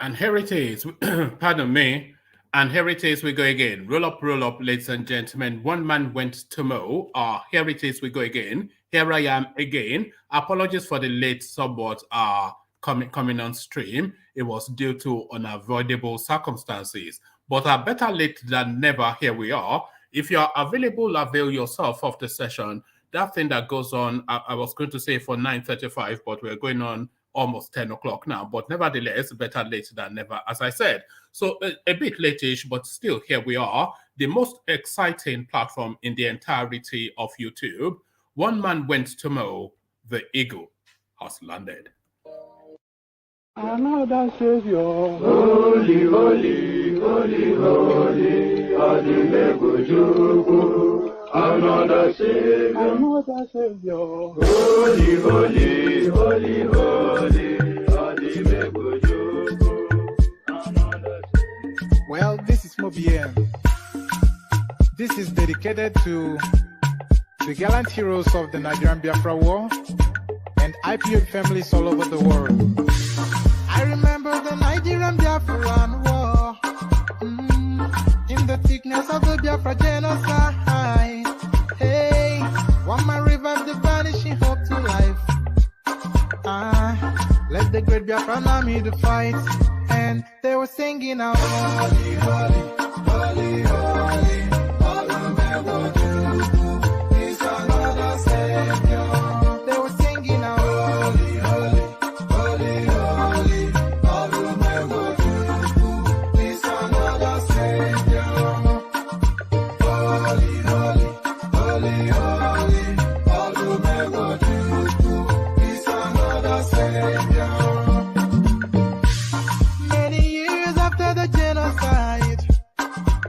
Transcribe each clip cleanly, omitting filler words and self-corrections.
And here it is, pardon me, and here it is, we go again. Roll up, ladies and gentlemen. One man went to mow. Here it is, we go again. Here I am again. Apologies for the late somewhat coming on stream. It was due to unavoidable circumstances. But better late than never, here we are. If you're available, avail yourself of the session. That thing that goes on, I was going to say for 9:35, but we're going on almost 10 o'clock now, but nevertheless, better late than never, as I said. So a bit late-ish, but still here we are, the most exciting platform in the entirety of YouTube. One man went to mow, the eagle has landed. Another Savior, holy, holy, holy, holy, Adimebujuku. Another Savior, holy, holy, holy, holy, Adimebujuku. Well, this is Mobien. This is dedicated to the gallant heroes of the Nigerian Biafra War and IPO families all over the world. I remember the Nigerian Biafran War, in the thickness of the Biafra genocide. Hey, one man revived the vanishing hope to life. Let the great Biafran army to fight, and they were singing out, holy, holy, holy, holy, Olumegojuku is another Savior. They were singing out, holy, holy, holy, holy, Olumegojuku is another Savior. Holy, holy, holy, holy, Olumegojuku is another Savior. Many years after the genocide,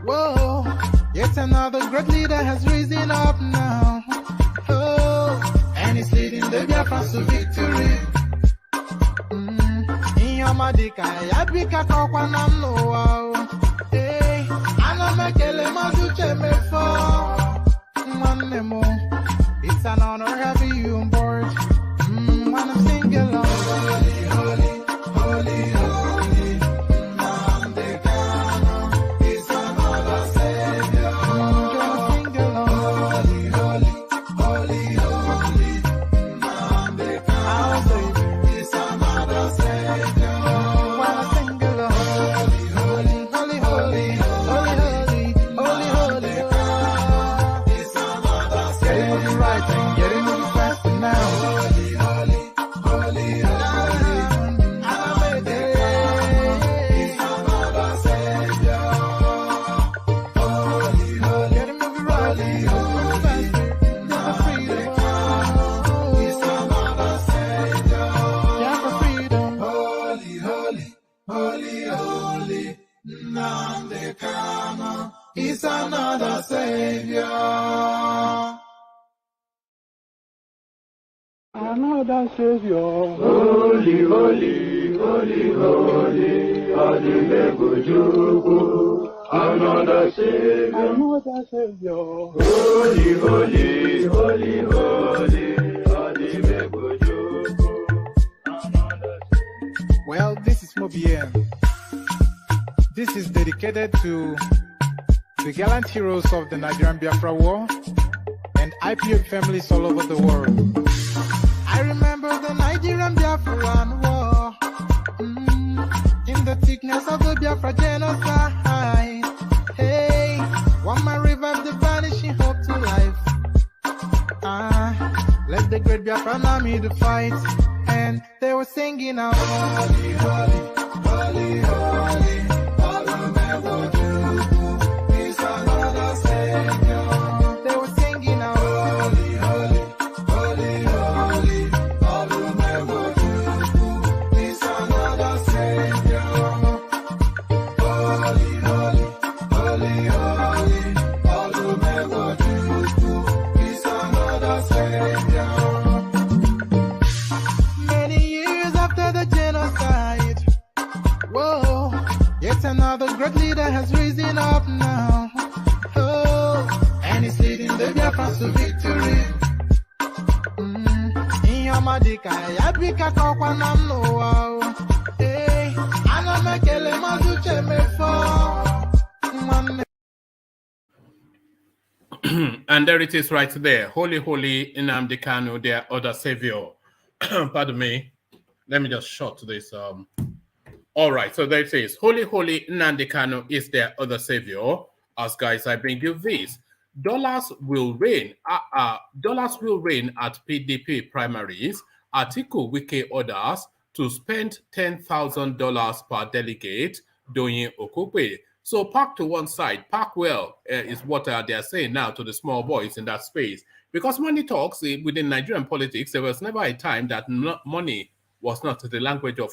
whoa, yet another great leader has risen up now. Oh, and he's leading the Biafrans to victory. In your madika, yabika kokwa namno wow. Hey, anamekele mazuche mefo. Mwanemo, it's an honor having you on board. When I'm singing along, holy, holy, holy, holy, Namdekano is another Savior. Sing along, holy, holy, holy, holy, Namdekano is another Savior. When I sing along, holy, holy, holy, holy, holy, holy, holy, is another Savior. Getting moving right and getting moving fast now. Holy, holy, holy, holy, is another Savior. Holy, holy, getting moving right and moving faster. Never freedom. Is another Savior. Never freedom. Holy, holy, holy, holy, Namdekano is another Savior. Another Savior, holy, holy, holy, holy, Adimebujuku. Another Savior, holy, holy, holy, holy, Adimebujuku. Well, this is Mobien. This is dedicated to the gallant heroes of the Nigerian Biafra War and IPO families all over the world. I remember the Nigerian Biafran War, in the thickness of the Biafra genocide. Hey, one man revived the vanishing hope to life. Let the great Biafran army to fight, and they were singing out, holy, holy, holy, holy, Olumegojuku is another Savior. They were singing out, holy, holy, holy, holy, Olumegojuku is another Savior. Holy, holy, holy, holy, Olumegojuku is another Savior. Many years after the genocide, whoa, yet another great leader has risen up now. Oh, and he's leading the Biafrans to victory. In your madika, yabika kokwa namno wow. Hey, And there it is right there. Holy, holy Nnamdi Kanu, their other savior. Pardon me. Let me just short this. All right, so there it is. Holy, holy Nnamdi Kanu is their other savior. As guys, I bring you this. Dollars will reign. Dollars will reign at PDP primaries. Atiku Wike orders to spend $10,000 per delegate. Doyin Okupe. So park to one side, park well is what they are saying now to the small boys in that space. Because money talks within Nigerian politics, there was never a time that money was not the language of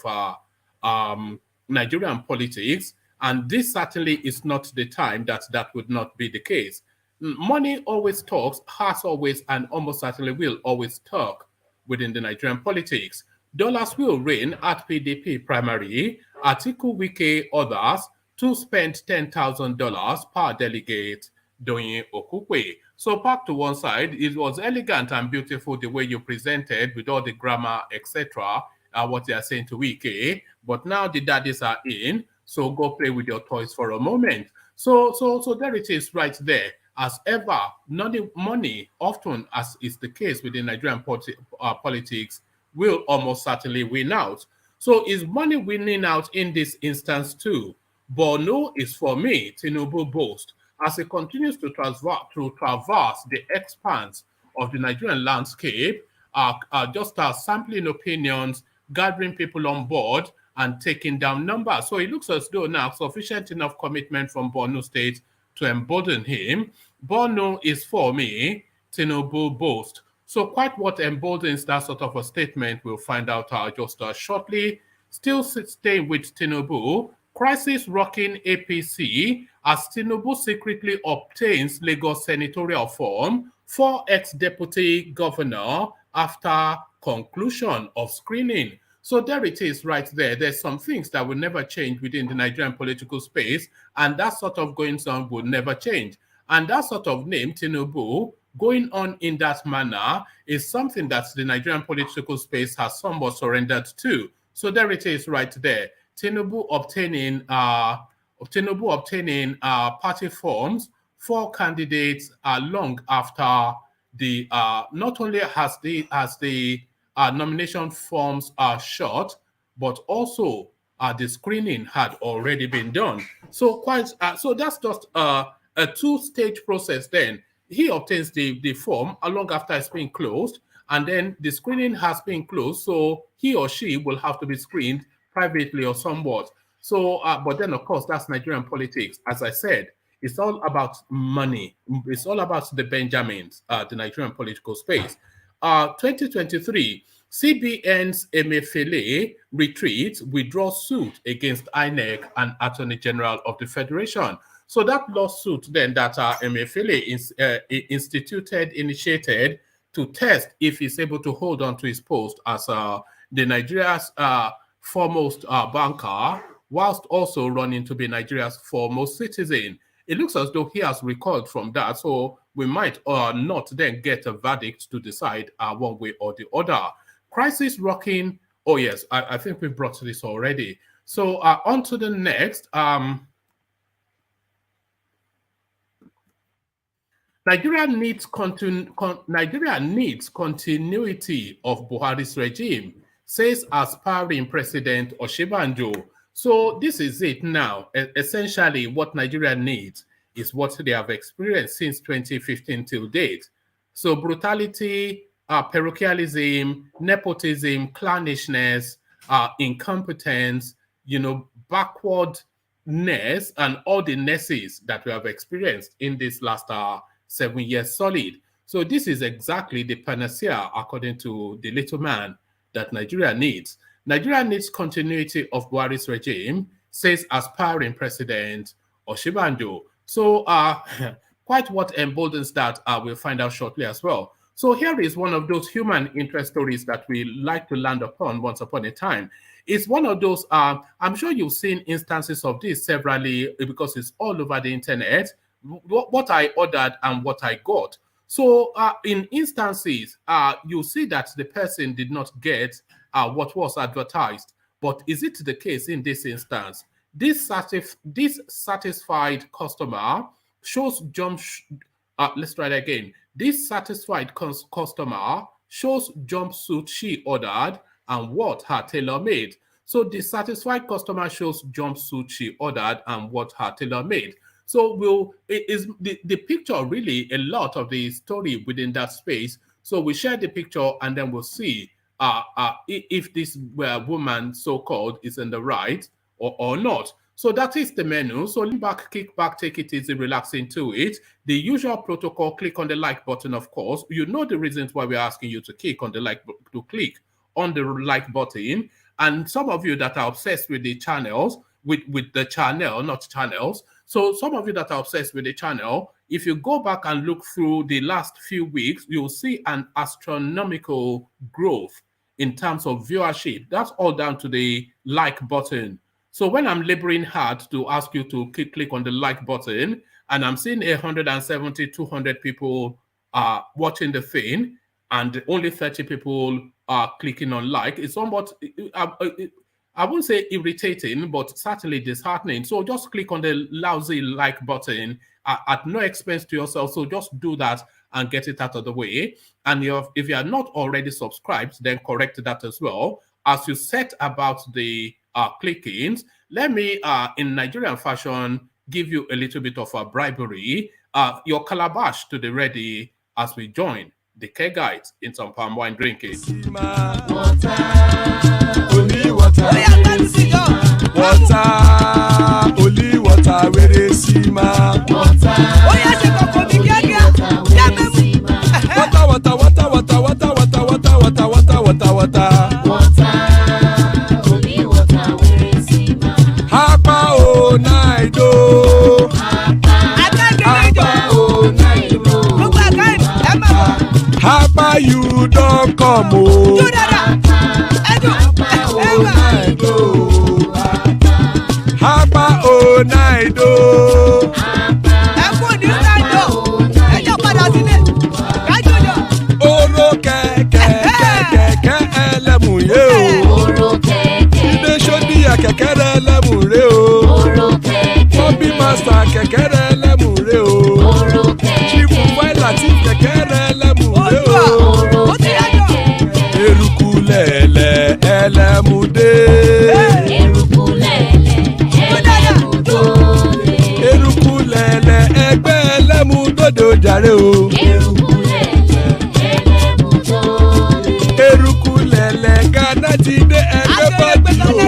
Nigerian politics. And this certainly is not the time that that would not be the case. Money always talks, has always, and almost certainly will always talk within the Nigerian politics. Dollars will reign at PDP primary. Atiku Wike others to spend $10,000 per delegate. Doyin Okupe. So park to one side. It was elegant and beautiful the way you presented with all the grammar, etc. What they are saying to Wike. But now the daddies are in, so go play with your toys for a moment. So there it is right there. As ever, money, often as is the case within Nigerian politics, will almost certainly win out. So is money winning out in this instance too? Borno is for me, TINUBU boast, as it continues to traverse the expanse of the Nigerian landscape, just sampling opinions, gathering people on board, and taking down numbers. So it looks as though now sufficient enough commitment from Borno State to embolden him. Borno is for me, TINUBU boast. So quite what emboldens that sort of a statement, we'll find out just shortly. Still staying with TINUBU, crisis rocking APC as TINUBU secretly obtains Lagos senatorial form for ex-deputy governor after conclusion of screening. So there it is right there. There's some things that will never change within the Nigerian political space, and that sort of going on will never change. And that sort of name, TINUBU, going on in that manner is something that the Nigerian political space has somewhat surrendered to. So there it is right there. TINUBU obtaining party forms for candidates long after the not only has the nomination forms are short, but also the screening had already been done. So so that's just a two-stage process. Then he obtains the form long after it's been closed, and then the screening has been closed. So he or she will have to be screened privately or somewhat. So, but then of course that's Nigerian politics. As I said, it's all about money. It's all about the Benjamins, the Nigerian political space. 2023, CBN's Emefiele retreats, withdraws suit against INEC and Attorney General of the Federation. So that lawsuit then that Emefiele initiated to test if he's able to hold on to his post as the Nigeria's foremost banker, whilst also running to be Nigeria's foremost citizen. It looks as though he has recoiled from that, so we might not then get a verdict to decide one way or the other. Crisis rocking, oh yes, I think we brought this already. So on to the next. Nigeria needs continuity of Buhari's regime, says aspiring President Oshibanjo. So this is it now. Essentially, what Nigeria needs is what they have experienced since 2015 till date. So brutality, parochialism, nepotism, clannishness, incompetence, backwardness, and all the nesses that we have experienced in this last 7 years solid. So this is exactly the panacea, according to the little man, that Nigeria needs. Nigeria needs continuity of Buhari's regime, says aspiring President Oshibanjo. So quite what emboldens that we'll find out shortly as well. So here is one of those human interest stories that we like to land upon once upon a time. It's one of those, I'm sure you've seen instances of this severally because it's all over the internet, what I ordered and what I got. So in instances, you see that the person did not get what was advertised. But is it the case in this instance? This satisfied customer shows let's try that again. This satisfied customer shows jumpsuit she ordered and what her tailor made. So the satisfied customer shows jumpsuit she ordered and what her tailor made. So is the picture really a lot of the story within that space? So we share the picture and then we'll see if this woman so-called is in the right or not. So that is the menu. So lean back, kick back, take it easy, relax into it. The usual protocol, click on the like button, of course. You know the reasons why we're asking you to click on the like button. And some of you that are obsessed with the channels, with the channel, not channels. So some of you that are obsessed with the channel, if you go back and look through the last few weeks, you'll see an astronomical growth in terms of viewership. That's all down to the like button. So when I'm laboring hard to ask you to click on the like button, and I'm seeing 170, 200 people watching the thing, and only 30 people are clicking on like, it's somewhat, I won't say irritating, but certainly disheartening. So just click on the lousy like button at no expense to yourself. So just do that and get it out of the way. And if you are not already subscribed, then correct that as well. As you set about the clickings, let me, in Nigerian fashion, give you a little bit of a bribery. Your calabash to the ready as we join the K guides in some palm wine drinking. Water, only water, only water, where they see ma. Water, only water, where they see ma. Hapa o naido. Hapa you don't come o. Hapa o naido. Oro kẹ̀kẹ́ ẹlẹ́mù yé o. Ilé sọ́dí àkẹ́kẹ́ rẹ̀ ẹlẹ́mù rẹ̀ o. Bobby Master kẹ̀kẹ́ rẹ̀ ẹlẹ́mù rẹ̀ o. Chief Wẹ́lá tí kẹ̀kẹ́ rẹ̀ ẹlẹ́mù rẹ̀ o. Eruku lẹ̀lẹ̀ ẹlẹ́mù dé. Eruku lẹ̀lẹ̀ ẹgbẹ́ ẹlẹ́mù dòde ojàre o. Eruku lẹ̀lẹ̀ Ghana ti dé ẹgbẹ́ bọ́dì o.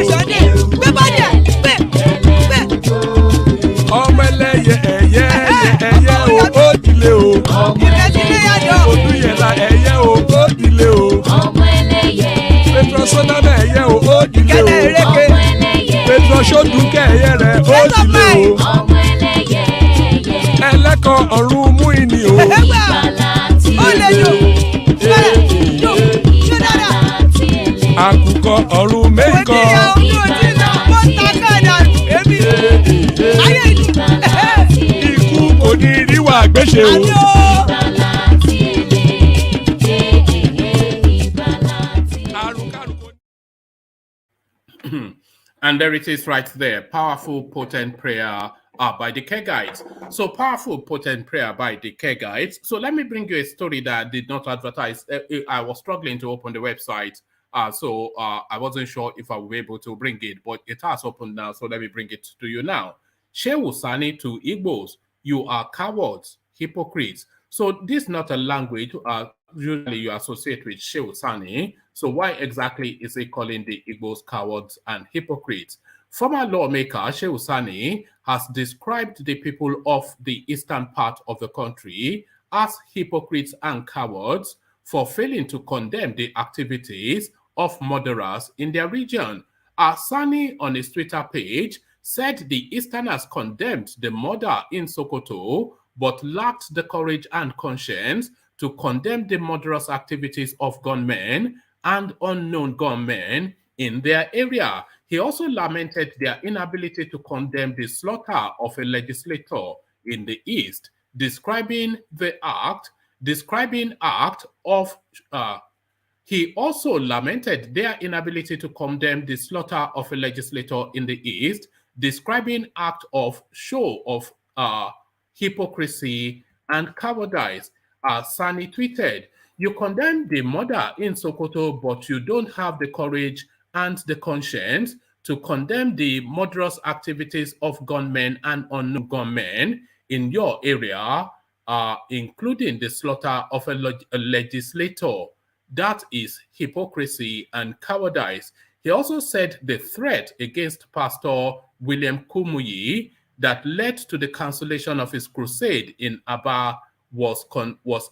Ọmọ ẹlẹ́yẹ ẹyẹ o ó dìlé o. Odúyẹ̀lá ẹyẹ o ó dìlé o. Petrosonama ẹyẹ o ó dìlé o. Petrosodúnkẹ́ ẹyẹ rẹ̀ ó dìlé o. Ẹlẹ́kọ̀ ọ̀run mú ìní o. Àkùkọ ọ̀run mẹ́kọ̀. Ikú kò ní ríwà gbéṣe o. And there it is right there. Powerful, potent prayer by the K guides. So powerful, potent prayer by the K guides. So let me bring you a story that I did not advertise. I was struggling to open the website. So I wasn't sure if I would be able to bring it, but it has opened now. So let me bring it to you now. Shehu Sani to Igbos, you are cowards, hypocrites. So this is not a language usually you associate with Shehu Sani. So why exactly is he calling the Igbos cowards and hypocrites? Former lawmaker Shehu Sani has described the people of the eastern part of the country as hypocrites and cowards for failing to condemn the activities of murderers in their region. Sani on his Twitter page said the Easterners condemned the murder in Sokoto, but lacked the courage and conscience to condemn the murderous activities of gunmen and unknown gunmen in their area. He also lamented their inability to condemn the slaughter of a legislator in the East, describing He also lamented their inability to condemn the slaughter of a legislator in the East, describing act of show of hypocrisy and cowardice. Sani tweeted, "You condemn the murder in Sokoto, but you don't have the courage and the conscience to condemn the murderous activities of gunmen and unknown gunmen in your area, including the slaughter of a legislator. That is hypocrisy and cowardice." He also said the threat against Pastor William Kumuyi that led to the cancellation of his crusade in Aba was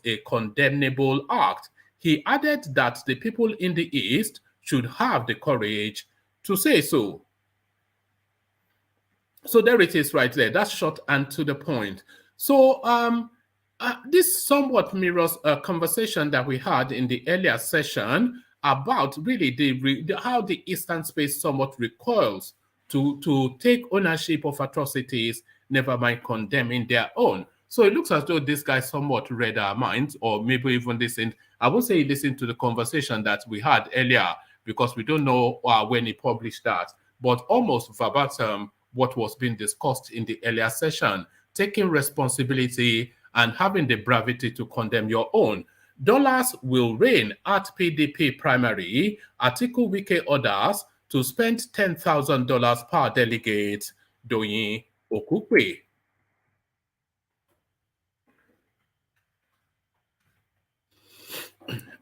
a condemnable act. He added that the people in the East should have the courage to say so. So there it is right there. That's short and to the point. So this somewhat mirrors a conversation that we had in the earlier session about really how the Eastern space somewhat recoils to take ownership of atrocities, never mind condemning their own. So it looks as though this guy somewhat read our minds, or maybe even listened. I won't say he listened to the conversation that we had earlier, because we don't know when he published that, but almost verbatim what was being discussed in the earlier session, taking responsibility and having the bravado to condemn your own. Dollars will rain at PDP primary. Atiku Wike orders to spend $10,000 per delegate. Doyin Okupe.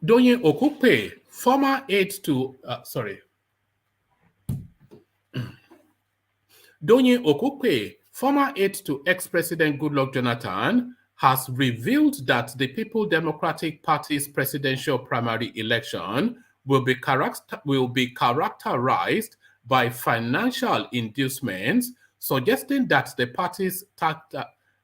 Doyin Okupe, former aide to Doyin Okupe, former aide to ex-President Goodluck Jonathan, has revealed that the People Democratic Party's presidential primary election will be characterized by financial inducements, suggesting that the party's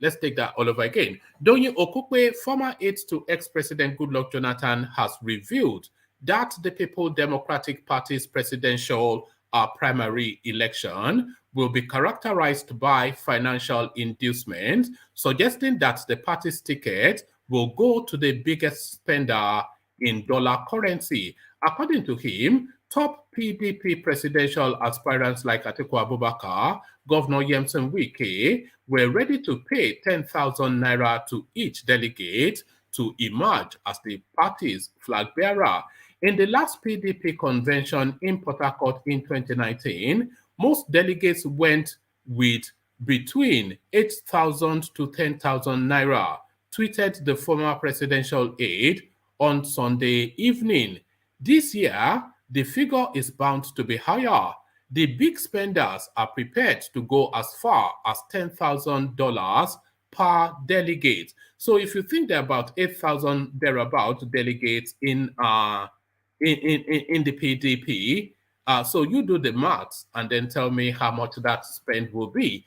let's take that all over again. Doyin Okupe, former aide to ex-President Goodluck Jonathan, has revealed that the People Democratic Party's presidential primary election will be characterized by financial inducements, suggesting that the party's ticket will go to the biggest spender in dollar currency. According to him, top PDP presidential aspirants like Atiku Abubakar, Governor Yemson Wike were ready to pay 10,000 naira to each delegate to emerge as the party's flag bearer. In the last PDP convention in Port Harcourt in 2019, most delegates went with between 8,000 to 10,000 naira, tweeted the former presidential aide on Sunday evening. This year, the figure is bound to be higher. The big spenders are prepared to go as far as $10,000 per delegate. So if you think there are about 8,000 thereabout delegates in the PDP, so you do the maths and then tell me how much that spend will be.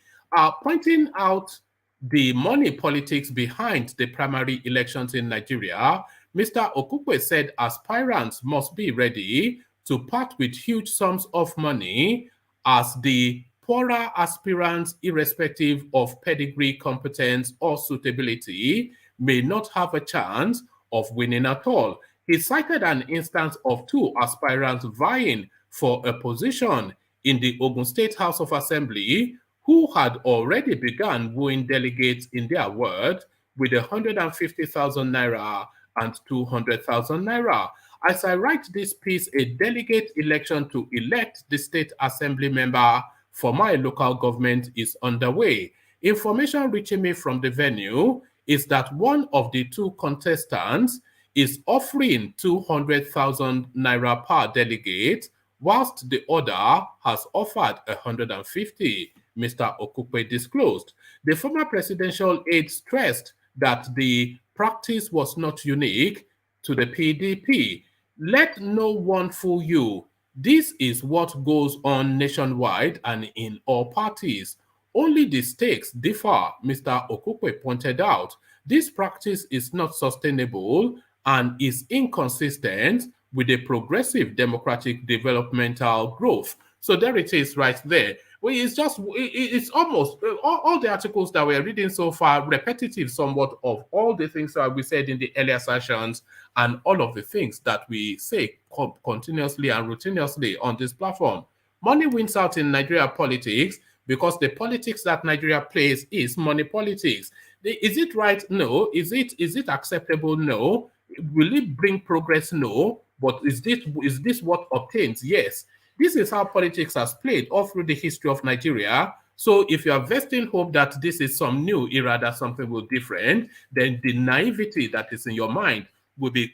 Pointing out the money politics behind the primary elections in Nigeria, Mr. Okupe said aspirants must be ready to part with huge sums of money, as the poorer aspirants, irrespective of pedigree, competence, or suitability, may not have a chance of winning at all. He cited an instance of two aspirants vying for a position in the Ogun State House of Assembly who had already begun wooing delegates in their word with 150,000 naira and 200,000 naira. As I write this piece, a delegate election to elect the state assembly member for my local government is underway. Information reaching me from the venue is that one of the two contestants is offering 200,000 naira per delegate, whilst the other has offered 150, Mr. Okupe disclosed. The former presidential aide stressed that the practice was not unique to the PDP. Let no one fool you. This is what goes on nationwide and in all parties. Only the stakes differ, Mr. Okupe pointed out. This practice is not sustainable and is inconsistent with a progressive democratic developmental growth. So there it is right there. Well, it's almost all the articles that we're reading so far repetitive somewhat of all the things that we said in the earlier sessions and all of the things that we say continuously and routinely on this platform. Money wins out in Nigeria politics because the politics that Nigeria plays is money politics. Is it right? No. Is it acceptable? No. Will it bring progress? No. But is this what obtains? Yes. This is how politics has played all through the history of Nigeria. So if you are vesting hope that this is some new era, that something will be different, then the naivety that is in your mind will be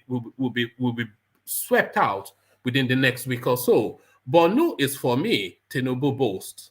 swept out within the next week or so. Borno is, for me, TINUBU boast.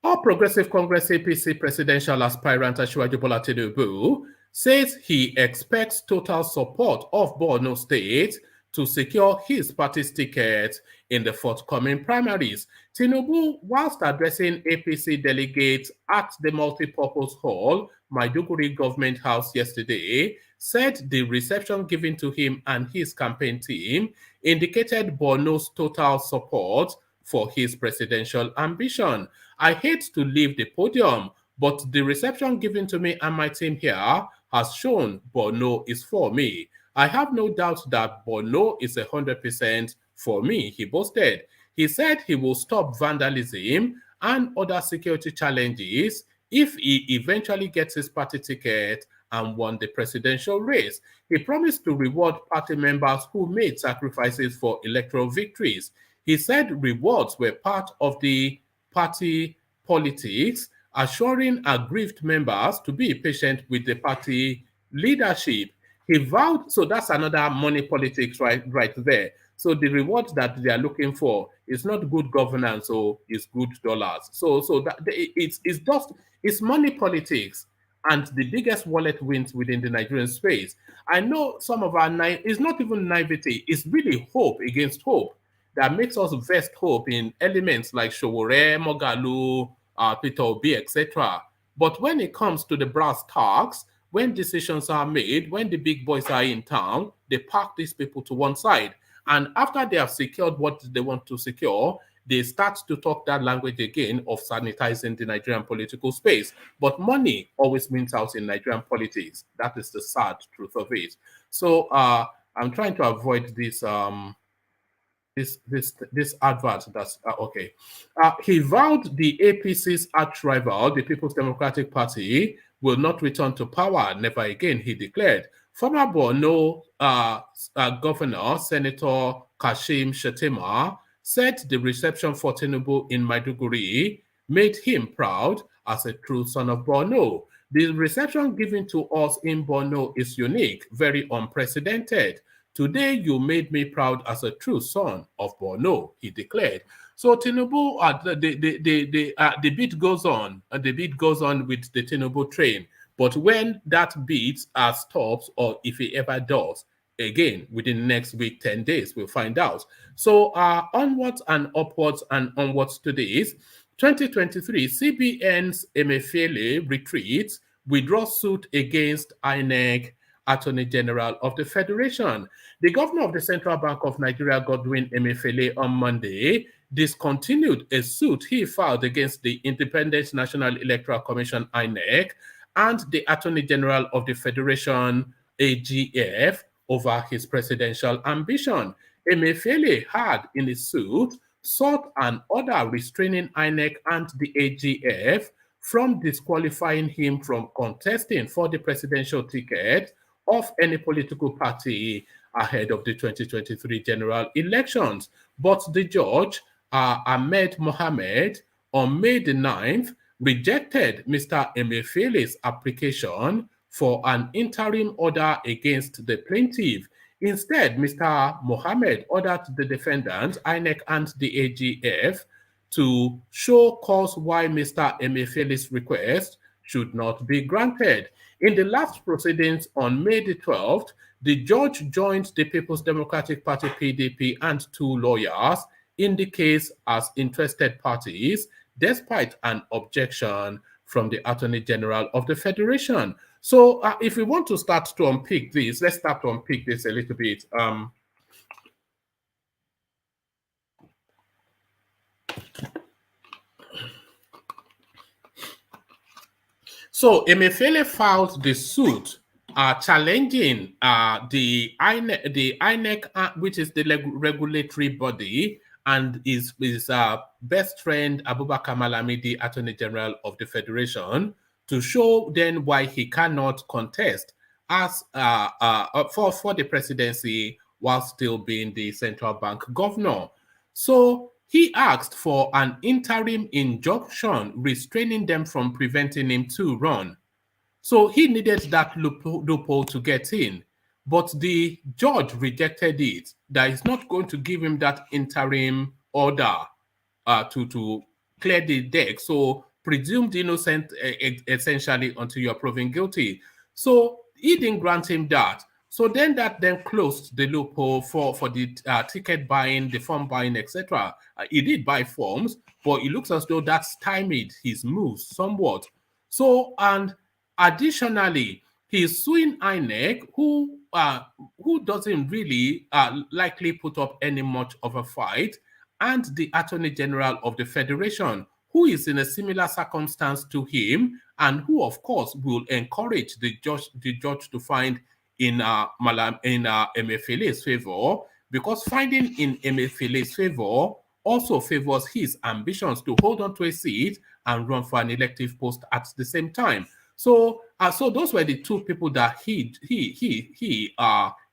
All Progressive Congress APC presidential aspirant Asiwaju Bola Tinubu says he expects total support of Borno State to secure his party's ticket in the forthcoming primaries. Tinubu, whilst addressing APC delegates at the multipurpose hall, Maiduguri Government House yesterday, said the reception given to him and his campaign team indicated Borno's total support for his presidential ambition. I hate to leave the podium, but the reception given to me and my team here has shown Borno is for me. I have no doubt that Borno is 100% for me, he boasted. He said he will stop vandalism and other security challenges if he eventually gets his party ticket and won the presidential race. He promised to reward party members who made sacrifices for electoral victories. He said rewards were part of the party politics, assuring aggrieved members to be patient with the party leadership. He vowed, so that's another money politics right there. So the reward that they are looking for is not good governance, or is good dollars. So that it's money politics, and the biggest wallet wins within the Nigerian space. I know some of our it's not even naivety, it's really hope against hope that makes us vest hope in elements like Showore, Mogalu, Peter Obi, etc. But when it comes to the brass tacks, when decisions are made, when the big boys are in town, they park these people to one side. And after they have secured what they want to secure, they start to talk that language again of sanitizing the Nigerian political space. But money always wins out in Nigerian politics. That is the sad truth of it. So I'm trying to avoid this this advert. That's okay. He vowed the APC's arch rival, the People's Democratic Party, will not return to power. Never again, he declared. Former Borno Governor, Senator Kashim Shettima, said the reception for Tinubu in Maiduguri made him proud as a true son of Borno. The reception given to us in Borno is unique, very unprecedented. Today, you made me proud as a true son of Borno, he declared. So Tinubu, the beat goes on. The beat goes on with the Tinubu train. But when that beat stops, or if it ever does, again, within the next week, 10 days, we'll find out. So onwards and upwards and onwards to this, 2023, CBN's Emefiele retreats, withdraws suit against INEC, Attorney General of the Federation. The governor of the Central Bank of Nigeria, Godwin Emefiele, on Monday discontinued a suit he filed against the Independent National Electoral Commission, INEC, and the Attorney General of the Federation, AGF, over his presidential ambition. Emefiele had, in his suit, sought an order restraining INEC and the AGF from disqualifying him from contesting for the presidential ticket of any political party ahead of the 2023 general elections. But the judge, Ahmed Mohammed, on May the 9th, rejected Mr. Emefiele's application for an interim order against the plaintiff. Instead, Mr. Mohammed ordered the defendants, INEC and the AGF, to show cause why Mr. Emefiele's request should not be granted. In the last proceedings on May the 12th, the judge joined the People's Democratic Party, PDP, and two lawyers in the case as interested parties, despite an objection from the Attorney General of the Federation. So if we want to start to unpick this, let's start to unpick this a little bit. So Emefiele filed the suit challenging the INEC, which is the regulatory body, and his best friend Abubakar Malami, the Attorney General of the Federation, to show then why he cannot contest as for the presidency while still being the central bank governor. So he asked for an interim injunction restraining them from preventing him to run. So he needed that loophole to get in, but the judge rejected it. That is not going to give him that interim order to clear the deck. So presumed innocent essentially until you're proven guilty. So he didn't grant him that. So then that then closed the loophole for the ticket buying, the form buying, etc. He did buy forms, but it looks as though that's stymied his moves somewhat. So, and additionally, he's suing INEC, who doesn't really likely put up any much of a fight, and the Attorney General of the Federation, who is in a similar circumstance to him, and who, of course, will encourage the judge to find in Emefiele's favor, because finding in Emefiele's favor also favors his ambitions to hold on to a seat and run for an elective post at the same time. So, so those were the two people that he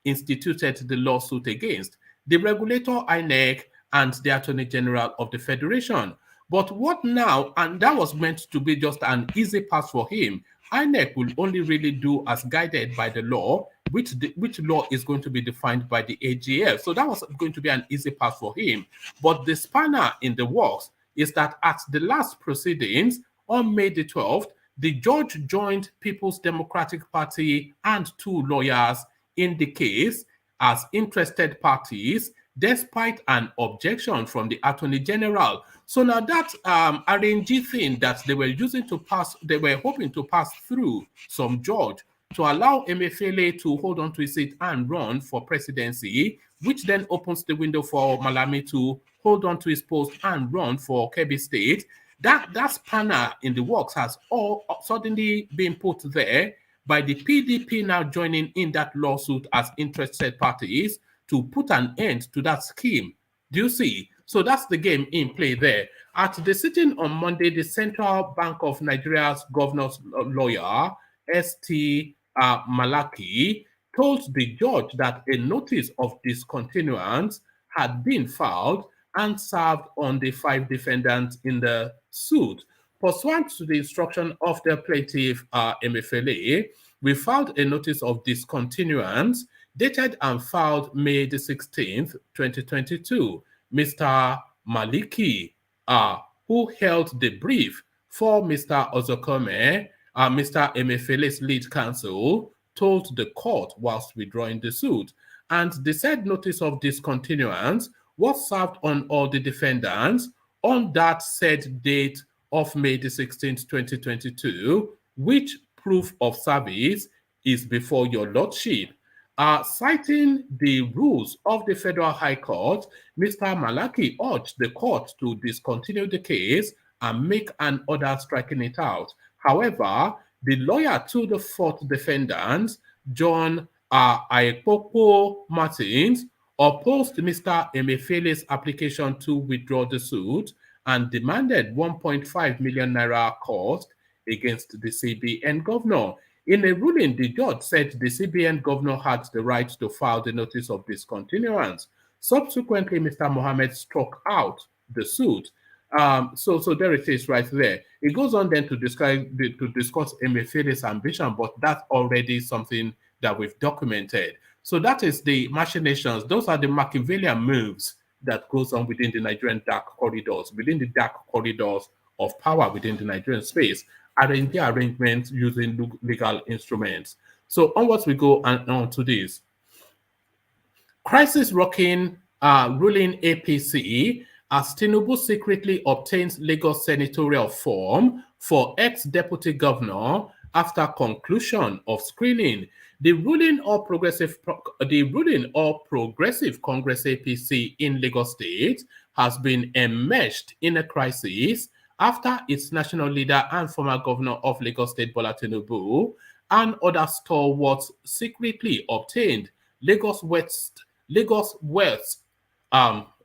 instituted the lawsuit against: the regulator INEC and the Attorney General of the Federation. But what now? And that was meant to be just an easy pass for him. INEC will only really do as guided by the law, which law is going to be defined by the AGF. So that was going to be an easy pass for him. But the spanner in the works is that at the last proceedings on May the 12th, the judge joined People's Democratic Party and two lawyers in the case as interested parties, despite an objection from the Attorney General. So now that RNG thing that they were using to pass, they were hoping to pass through some judge to allow Emefiele to hold on to his seat and run for presidency, which then opens the window for Malami to hold on to his post and run for Kebbi State. That spanner in the works has all suddenly been put there by the PDP now joining in that lawsuit as interested parties to put an end to that scheme. Do you see? So that's the game in play there. At the sitting on Monday, the Central Bank of Nigeria's governor's lawyer, S.T. Malaki, told the judge that a notice of discontinuance had been filed and served on the 5 defendants in the suit. Pursuant to the instruction of the plaintiff, Emefiele, we filed a notice of discontinuance dated and filed May the 16th, 2022. Mr. Maliki, who held the brief for Mr. Ozokome, Mr. Emefiele's lead counsel, told the court whilst withdrawing the suit. And the said notice of discontinuance was served on all the defendants on that said date of May the 16th, 2022, which proof of service is before your lordship. Citing the rules of the Federal High Court, Mr. Malaki urged the court to discontinue the case and make an order striking it out. However, the lawyer to the 4th defendant, John Aekpopo Martins, opposed Mr. Emefiele's application to withdraw the suit and demanded 1.5 million naira cost against the CBN governor. In a ruling, the judge said the CBN governor had the right to file the notice of discontinuance. Subsequently, Mr. Mohammed struck out the suit. So there it is right there. It goes on then to discuss Emefiele's ambition, but that's already something that we've documented. So that is the machinations. Those are the Machiavellian moves that goes on within the Nigerian dark corridors, within the dark corridors of power within the Nigerian space. Arrangements using legal instruments. So onwards we go and on to this. Crisis rocking ruling APC as TINUBU secretly obtains Lagos senatorial form for ex-deputy governor after conclusion of screening. The ruling or progressive Congress APC in Lagos State has been enmeshed in a crisis after its national leader and former governor of Lagos State, Bola TINUBU, and other stalwarts secretly obtained Lagos West,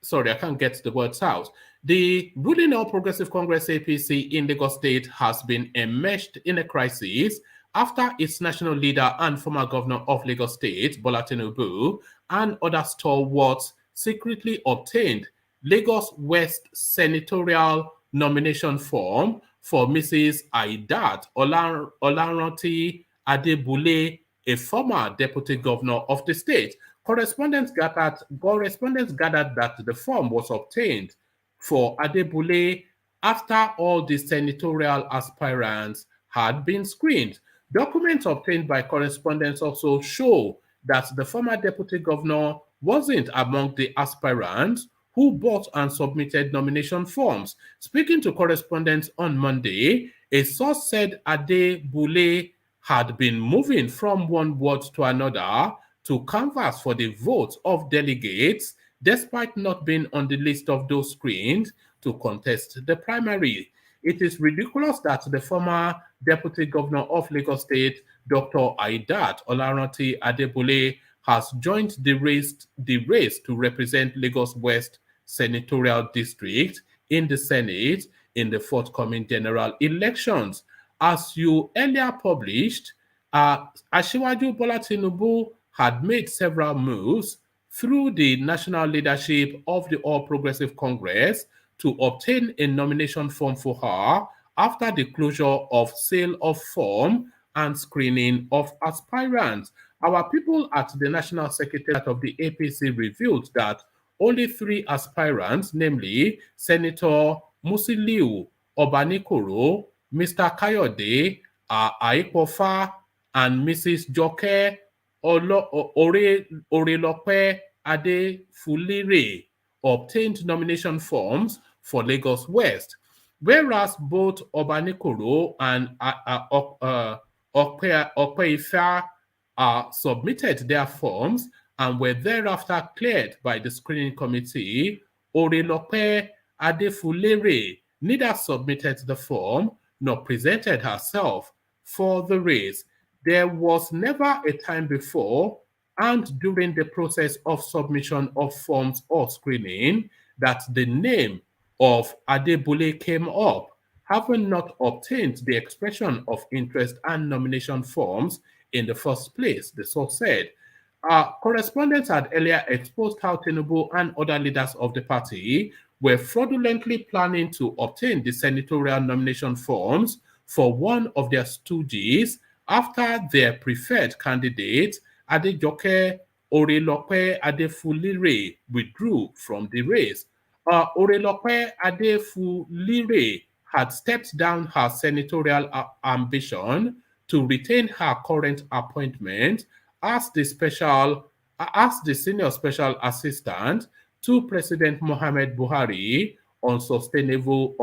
sorry, I can't get the words out. The ruling All Progressive Congress APC in Lagos State has been enmeshed in a crisis after its national leader and former governor of Lagos State, Bola TINUBU, and other stalwarts secretly obtained Lagos West senatorial nomination form for Mrs. Aidat Olaranti Adebule, a former deputy governor of the state. Correspondents gathered that the form was obtained for Adebule after all the senatorial aspirants had been screened. Documents obtained by correspondents also show that the former deputy governor wasn't among the aspirants who bought and submitted nomination forms. Speaking to correspondents on Monday, a source said Adebule had been moving from one ward to another to canvass for the votes of delegates, despite not being on the list of those screened to contest the primary. It is ridiculous that the former deputy governor of Lagos State, Dr. Aidat Olaranti Adebule, has joined the race to represent Lagos West senatorial district in the Senate in the forthcoming general elections. As you earlier published, Asiwaju Bola TINUBU had made several moves through the national leadership of the All Progressive Congress to obtain a nomination form for her after the closure of sale of form and screening of aspirants. Our people at the National Secretariat of the APC revealed that only 3 aspirants, namely Senator Musiliu Obanikoro, Mr. Kayode Aipofa, and Mrs. Joke Orelope Adefulire, obtained nomination forms for Lagos West, whereas both Obanikoro and Okpeifa submitted their forms and were thereafter cleared by the screening committee. Orelope Adefulere neither submitted the form nor presented herself for the race. There was never a time before and during the process of submission of forms or screening that the name of Adebule came up, having not obtained the expression of interest and nomination forms in the first place, the source said. Correspondents had earlier exposed how TINUBU and other leaders of the party were fraudulently planning to obtain the senatorial nomination forms for one of their stooges after their preferred candidate, Adejoke Orelope Adefulire, withdrew from the race. Orelope Adefulire had stepped down her senatorial ambition to retain her current appointment as the senior special assistant to President Muhammad Buhari on sustainable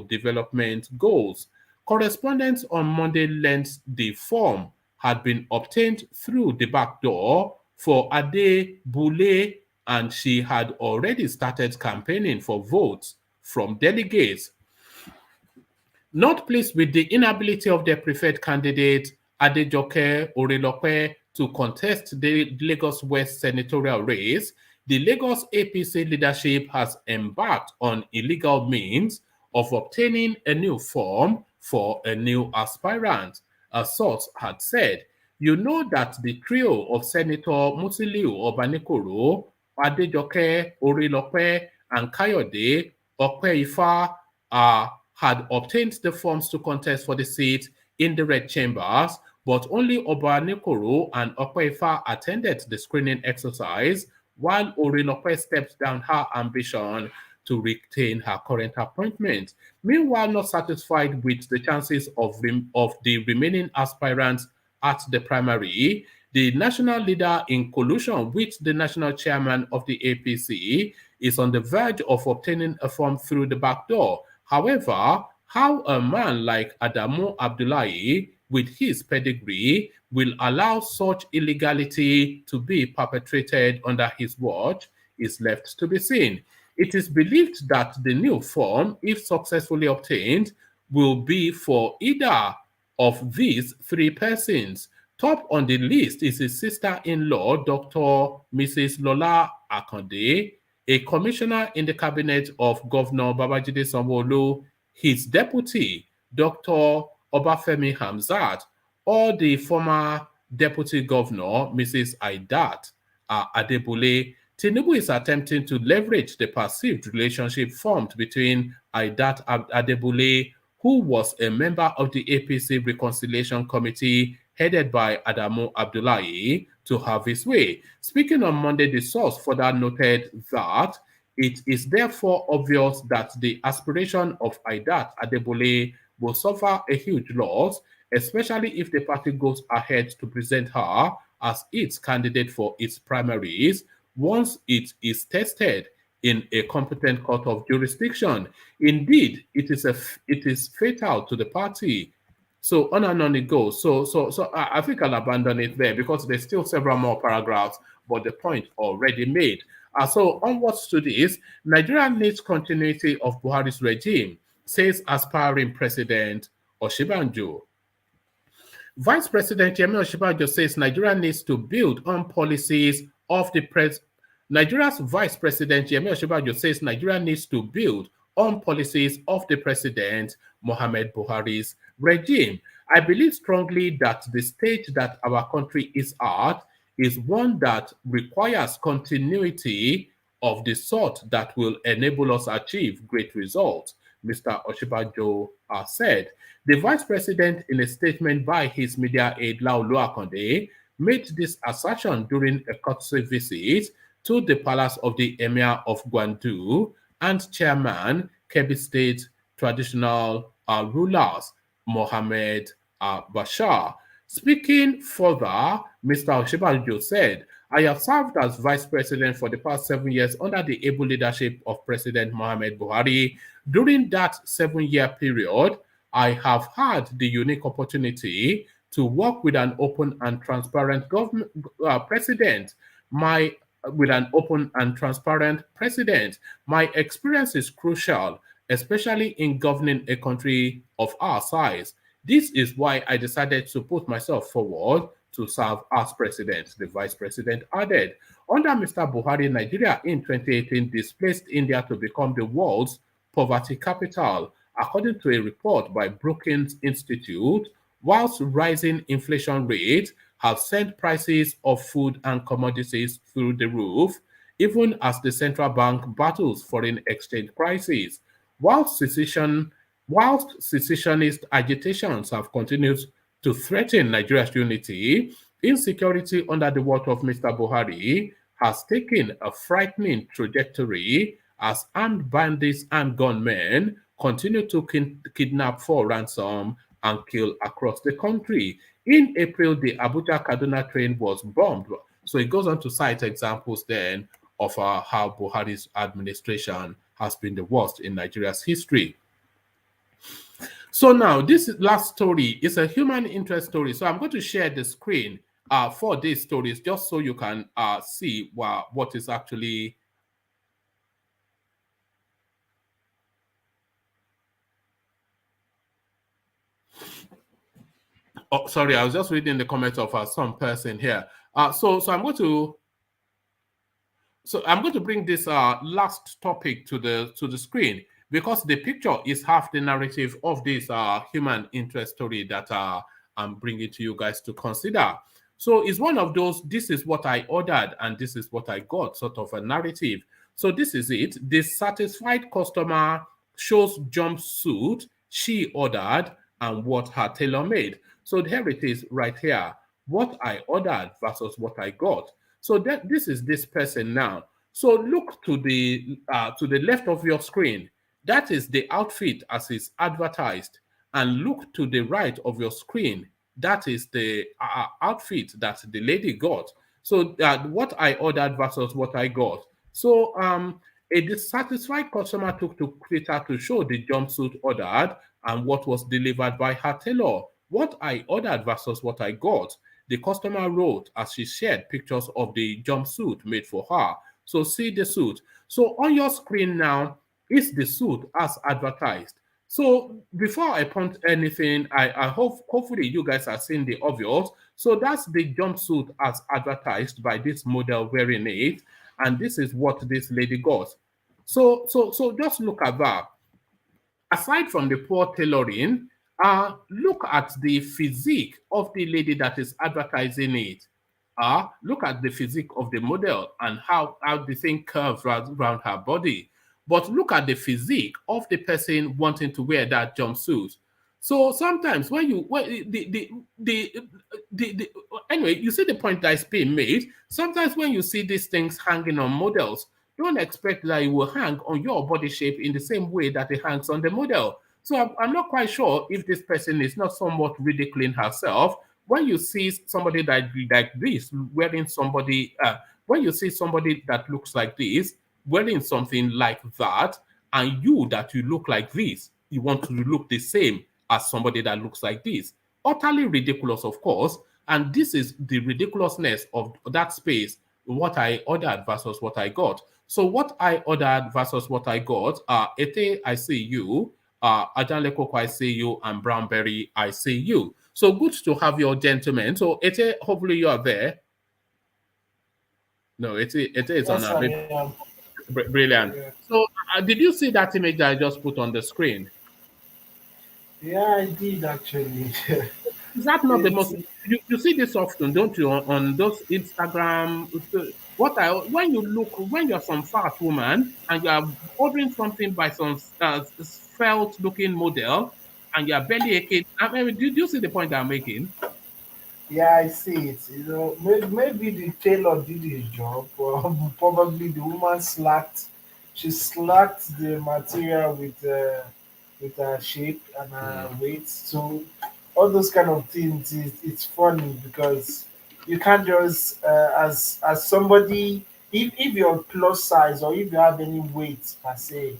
development goals. Correspondents on Monday learned the form had been obtained through the back door for Adebule, and she had already started campaigning for votes from delegates. Not pleased with the inability of their preferred candidate, Adejoke Orelope, to contest the Lagos West senatorial race, the Lagos APC leadership has embarked on illegal means of obtaining a new form for a new aspirant. A source had said, "You know that the trio of Senator Musiliu Obanikoro, Adejoke Orelope, and Kayode Okpeifa had obtained the forms to contest for the seat in the red chambers, but only Obanikoro and Okpeifa attended the screening exercise, while Orelope stepped down her ambition to retain her current appointment. Meanwhile, not satisfied with the chances of the remaining aspirants at the primary, the national leader, in collusion with the national chairman of the APC, is on the verge of obtaining a form through the back door. However, how a man like Adamu Abdullahi, with his pedigree, will allow such illegality to be perpetrated under his watch is left to be seen. It is believed that the new form, if successfully obtained, will be for either of these three persons. Top on the list is his sister-in-law, Dr. Mrs. Lola Akande, a commissioner in the cabinet of Governor Babajide Sanwo-Olu, his deputy, Dr. Obafemi Hamzat, or the former deputy governor, Mrs. Aidat Adebule. TINUBU is attempting to leverage the perceived relationship formed between Aidat Adebule, who was a member of the APC Reconciliation Committee headed by Adamu Abdullahi, to have his way. Speaking on Monday, the source further noted that it is therefore obvious that the aspiration of Aidat Adebule will suffer a huge loss, especially if the party goes ahead to present her as its candidate for its primaries once it is tested in a competent court of jurisdiction. Indeed, it is fatal to the party. So on and on it goes. So I think I'll abandon it there because there's still several more paragraphs, but the point already made. So onwards to this, Nigeria needs continuity of Buhari's regime, says aspiring President Oshibanjo. Vice President Yemi Oshibanjo says Nigeria needs to build on policies of the Nigeria's Vice President Yemi Oshibanjo says Nigeria needs to build on policies of the President Muhammad Buhari's regime. I believe strongly that the stage that our country is at is one that requires continuity of the sort that will enable us achieve great results, Mr. Oshibanjo said. The Vice President, in a statement by his media aide Laolu Akonde, made this assertion during a courtesy visit to the palace of the Emir of Gwandu and Chairman Kebbi State Traditional Rulers, Mohammed Bashar. Speaking further, Mr. Oshibanjo said, I have served as Vice President for the past 7 years under the able leadership of President Muhammad Buhari. During that 7-year period, I have had the unique opportunity to work with an open and transparent president. My experience is crucial, especially in governing a country of our size. This is why I decided to put myself forward to serve as president, the vice president added. Under Mr. Buhari, Nigeria in 2018 displaced India to become the world's poverty capital, according to a report by Brookings Institute, whilst rising inflation rates have sent prices of food and commodities through the roof, even as the central bank battles foreign exchange crises. Whilst secessionist agitations have continued to threaten Nigeria's unity, insecurity under the watch of Mr. Buhari has taken a frightening trajectory as armed bandits and gunmen continue to kidnap for ransom and kill across the country. In April, the Abuja-Kaduna train was bombed. So it goes on to cite examples then of how Buhari's administration has been the worst in Nigeria's history. So now, this last story is a human interest story. So I'm going to share the screen for these stories just so you can see what is actually... Oh, sorry, I was just reading the comments of some person here. So I'm going to bring this last topic to the screen because the picture is half the narrative of this human interest story that I'm bringing to you guys to consider. So it's one of those, this is what I ordered and this is what I got, sort of a narrative. So this is it. The satisfied customer shows jumpsuit she ordered and what her tailor made. So here it is right here, what I ordered versus what I got. So this is this person now. So look to the left of your screen. That is the outfit as is advertised. And look to the right of your screen. That is the outfit that the lady got. So what I ordered versus what I got. So a dissatisfied customer took to Twitter to show the jumpsuit ordered and what was delivered by her tailor. What I ordered versus what I got. The customer wrote as she shared pictures of the jumpsuit made for her. So see the suit. So on your screen now is the suit as advertised. So before I point anything, I hope hopefully you guys are seeing the obvious. So that's the jumpsuit as advertised by this model wearing it, and this is what this lady got. So just look at that. Aside from the poor tailoring, look at the physique of the lady that is advertising it. Look at the physique of the model and how the thing curves around her body. But look at the physique of the person wanting to wear that jumpsuit. So sometimes when you the anyway, you see the point that is being made. Sometimes when you see these things hanging on models, don't expect that it will hang on your body shape in the same way that it hangs on the model. So I'm not quite sure if this person is not somewhat ridiculing herself. When you see somebody like this wearing somebody, when you see somebody that looks like this wearing something like that, and you that you look like this, you want to look the same as somebody that looks like this. Utterly ridiculous, of course. And this is the ridiculousness of that space, what I ordered versus what I got. So what I ordered versus what I got are Ete, I see you, Ajanlekoko, I see you, and Brownberry, I see you. So good to have your gentlemen. So Ete, hopefully you are there. No, Ete is Yes, on I am. brilliant. Yeah. So did you see that image that I just put on the screen? Yeah, I did actually. Is that not the it's most you see this often, don't you, on those Instagram? When you look when you're some fat woman and you are ordering something by some felt looking model and you are belly aching. I mean, do you see the point I'm making? Yeah, I see it. Maybe the tailor did his job, or probably the woman slacked. She slacked the material with her shape and her Mm. weight. So all those kind of things, it's funny because you can't just as somebody, if you're plus size or if you have any weight per se,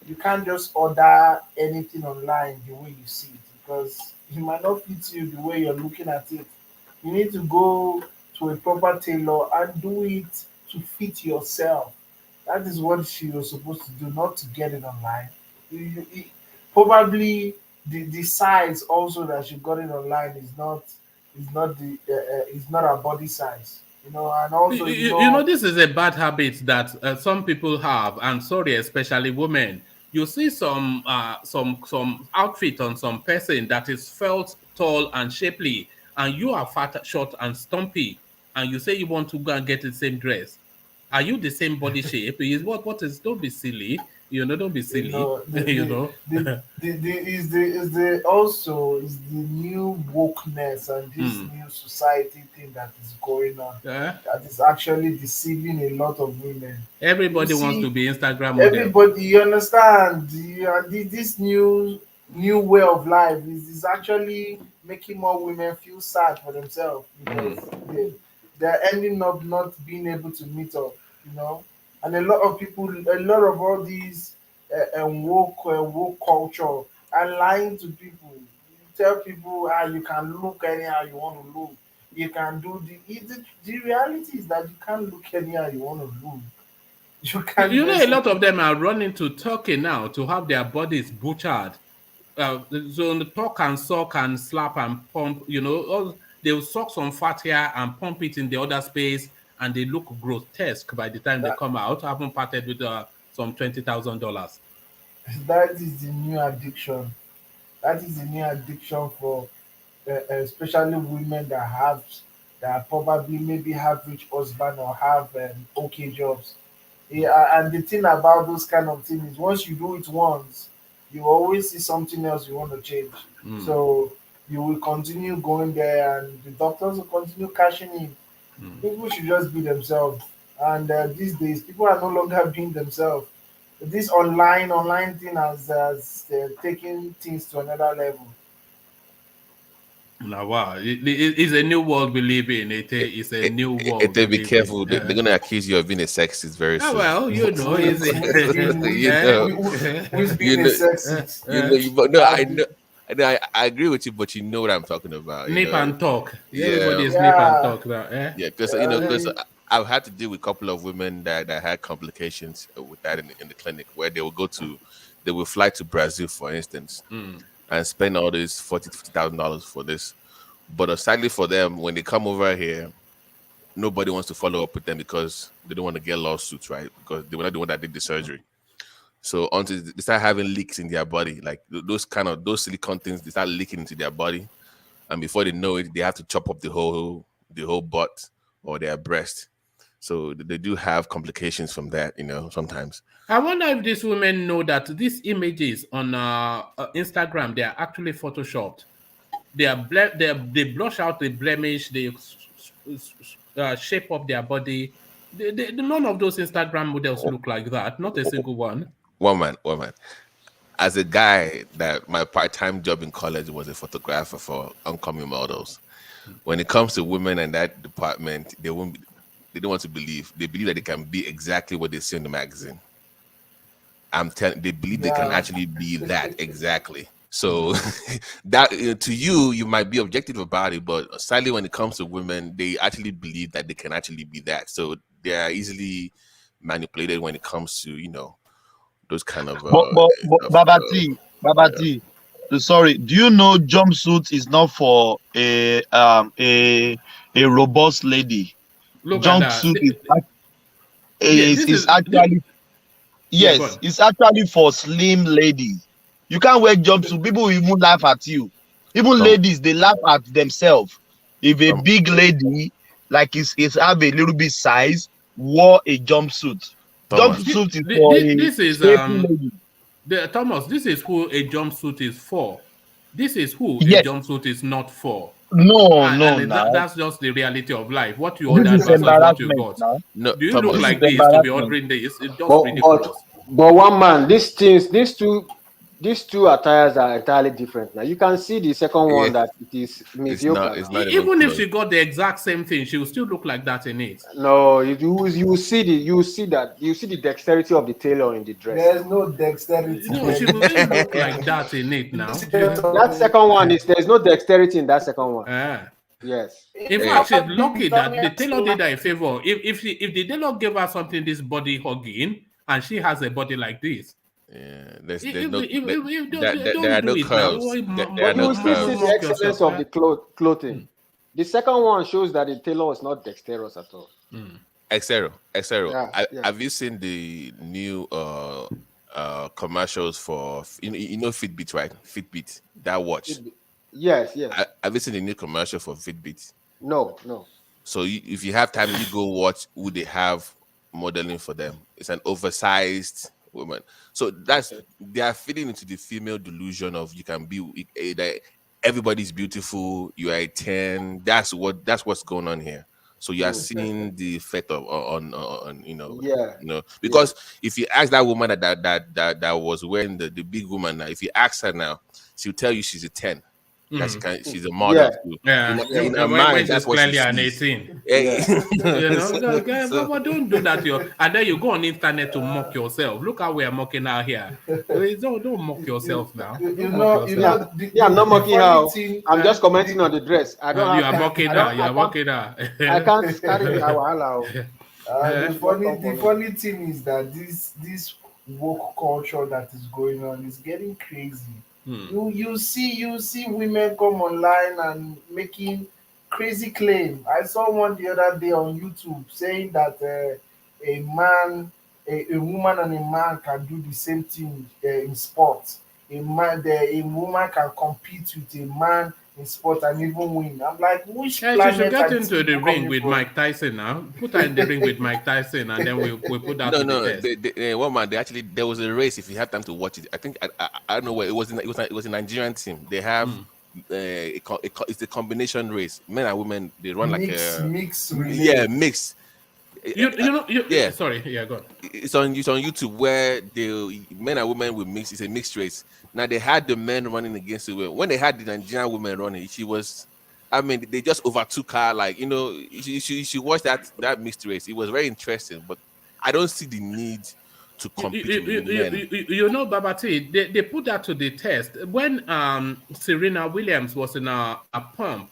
you can't just order anything online the way you see it because it might not fit you the way you're looking at it. You need to go to a proper tailor and do it to fit yourself. That is what she was supposed to do, not to get it online. Probably the size also that she got it online is not her body size. And also This is a bad habit that some people have, and sorry, especially women. You see some outfit on some person that is felt tall and shapely, and you are fat, short, and stumpy, and you say you want to go and get the same dress. Are you the same body shape? Is what is? Don't be silly. Don't be you silly. know the also is the new wokeness and this new society thing that is going on Yeah. that is actually deceiving a lot of women. You Everybody wants to see, be Instagram model. everybody, you understand, this new way of life is actually making more women feel sad for themselves because Mm. they're ending up not being able to meet up, you know. And a lot of all these woke culture are lying to people. You tell people you can look anyhow you want to look. You can do the reality is that you can't look anyhow you want to look. You can't A just lot of them are running to Turkey now to have their bodies butchered. So the talk and suck and slap and pump, they'll suck some fat here and pump it in the other space, and they look grotesque by the time they that come out, having parted with some $20,000. that is the new addiction. That is the new addiction for especially women that probably maybe have rich husband or have okay jobs. Yeah, and the thing about those kind of things is once you do it once, you always see something else you want to change. Mm, So you will continue going there, and the doctors will continue cashing in. mm. People should just be themselves. And these days, people are no longer being themselves. This online thing has taken things to another level. Now, wow, it's a new world we live in. It's a new world They we be live in. careful. They're gonna accuse you of being a sexist very soon. Well, Who it's is being You know, who is you being a know, sexist? but no, I And know. I agree with you, but you know what I'm talking about. nip and talk. Yeah, Everybody is nip and yeah, talk now. Eh? yeah, because uh, I've had to deal with a couple of women that had complications with that in the clinic, where they will fly to Brazil, for instance, and spend all this $40,000 for this. But sadly for them, when they come over here, nobody wants to follow up with them because they don't want to get lawsuits, right? Because they were not the one that did the surgery. So until they start having leaks in their body, like those silicone things, they start leaking into their body, and before they know it, they have to chop up the whole butt or their breast. So they do have complications from that, sometimes. I wonder if these women know that these images on Instagram, they are actually photoshopped. They blush out the blemish, they shape up their body. None of those Instagram models look like that. Not a single one. One man. As a guy, that my part-time job in college was a photographer for oncoming models. When it comes to women in that department, they don't want to believe. They believe that they can be exactly what they see in the magazine. They believe they can actually be that exactly. So that to you might be objective about it, but sadly, when it comes to women, they actually believe that they can actually be that. So they are easily manipulated when it comes to those kind of. Babati, sorry. Do you know jumpsuit is not for a robust lady? Look Jumpsuit at that. is actually yes, it's actually for slim ladies. You can't wear jumpsuit. People will even laugh at you. Even ladies, they laugh at themselves. If a big lady like is have a little bit size, wore a jumpsuit. Jumpsuit is for lady. Thomas, this is who a jumpsuit is for. This is who a jumpsuit is not for. That's just the reality of life. What you ordered versus what you got. No, do you Thomas, look like this to be ordering this? It's just ridiculous. But one man, these two attires are entirely different. Now you can see the second one that it is mediocre. It's not even if she got the exact same thing, she will still look like that in it. No, you see the dexterity of the tailor in the dress. There's no dexterity. No, she will still look like that in it now. That second one there's no dexterity in that second one. Yes. In fact, she's lucky that the tailor did her a favor. If the tailor gave her something this body hugging, and she has a body like this. Yeah, there are no curves. You see the excellence of the clothing. The second one shows that the tailor was not dexterous at all. Xero. Have you seen the new commercials for Fitbit, right? Fitbit, that watch. Yes. Have you seen the new commercial for Fitbit? No. So if you have time, you go watch who they have modeling for them. It's an oversized woman. So they are feeding into the female delusion of you can be that everybody's beautiful. You are a 10. That's what's going on here. So you are seeing the effect of because if you ask that woman that was wearing the big woman now, if you ask her now, she'll tell you she's a 10. She's a model. In her mind, that's what clearly an 18. But don't do that. And then you go on the internet to mock yourself. Look how we are mocking out here. Don't mock yourself now. I'm not mocking her. I'm just commenting on the dress. You are mocking her. You are mocking her. I can't carry the the funny thing is that this woke culture that is going on is getting crazy. You see women come online and making crazy claim. I saw one the other day on YouTube saying that a woman and a man can do the same thing in sports. A woman can compete with a man in sport and even win. I'm like, which planet? She should get into the ring with Mike Tyson now. Put her in the ring with Mike Tyson, and then we put that. One man. There was a race. If you have time to watch it, I think I don't know where it was. It was a Nigerian team. They have it's a combination race. Men and women. They run mix. Mix. Sorry, go on. It's on YouTube where the men and women will mix. It's a mixed race. Now they had the men running against the women. When they had the Nigerian women running, they just overtook her. Like you watch that mixed race. It was very interesting, but I don't see the need to compete with men. Babati, they put that to the test when Serena Williams was in a pump.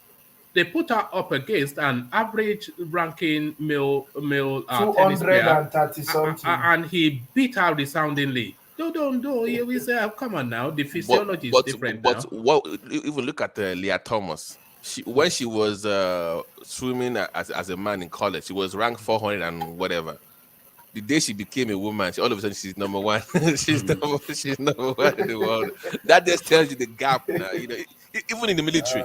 they put her up against an average ranking male tennis 230 player, something, and he beat her resoundingly. No. We say, come on now. The physiology is different but now. what? Even look at Leah Thomas. When she was swimming as a man in college, she was ranked 400 and whatever. The day she became a woman, all of a sudden she's number one. she's number one in the world. That just tells you the gap now. Even in the military,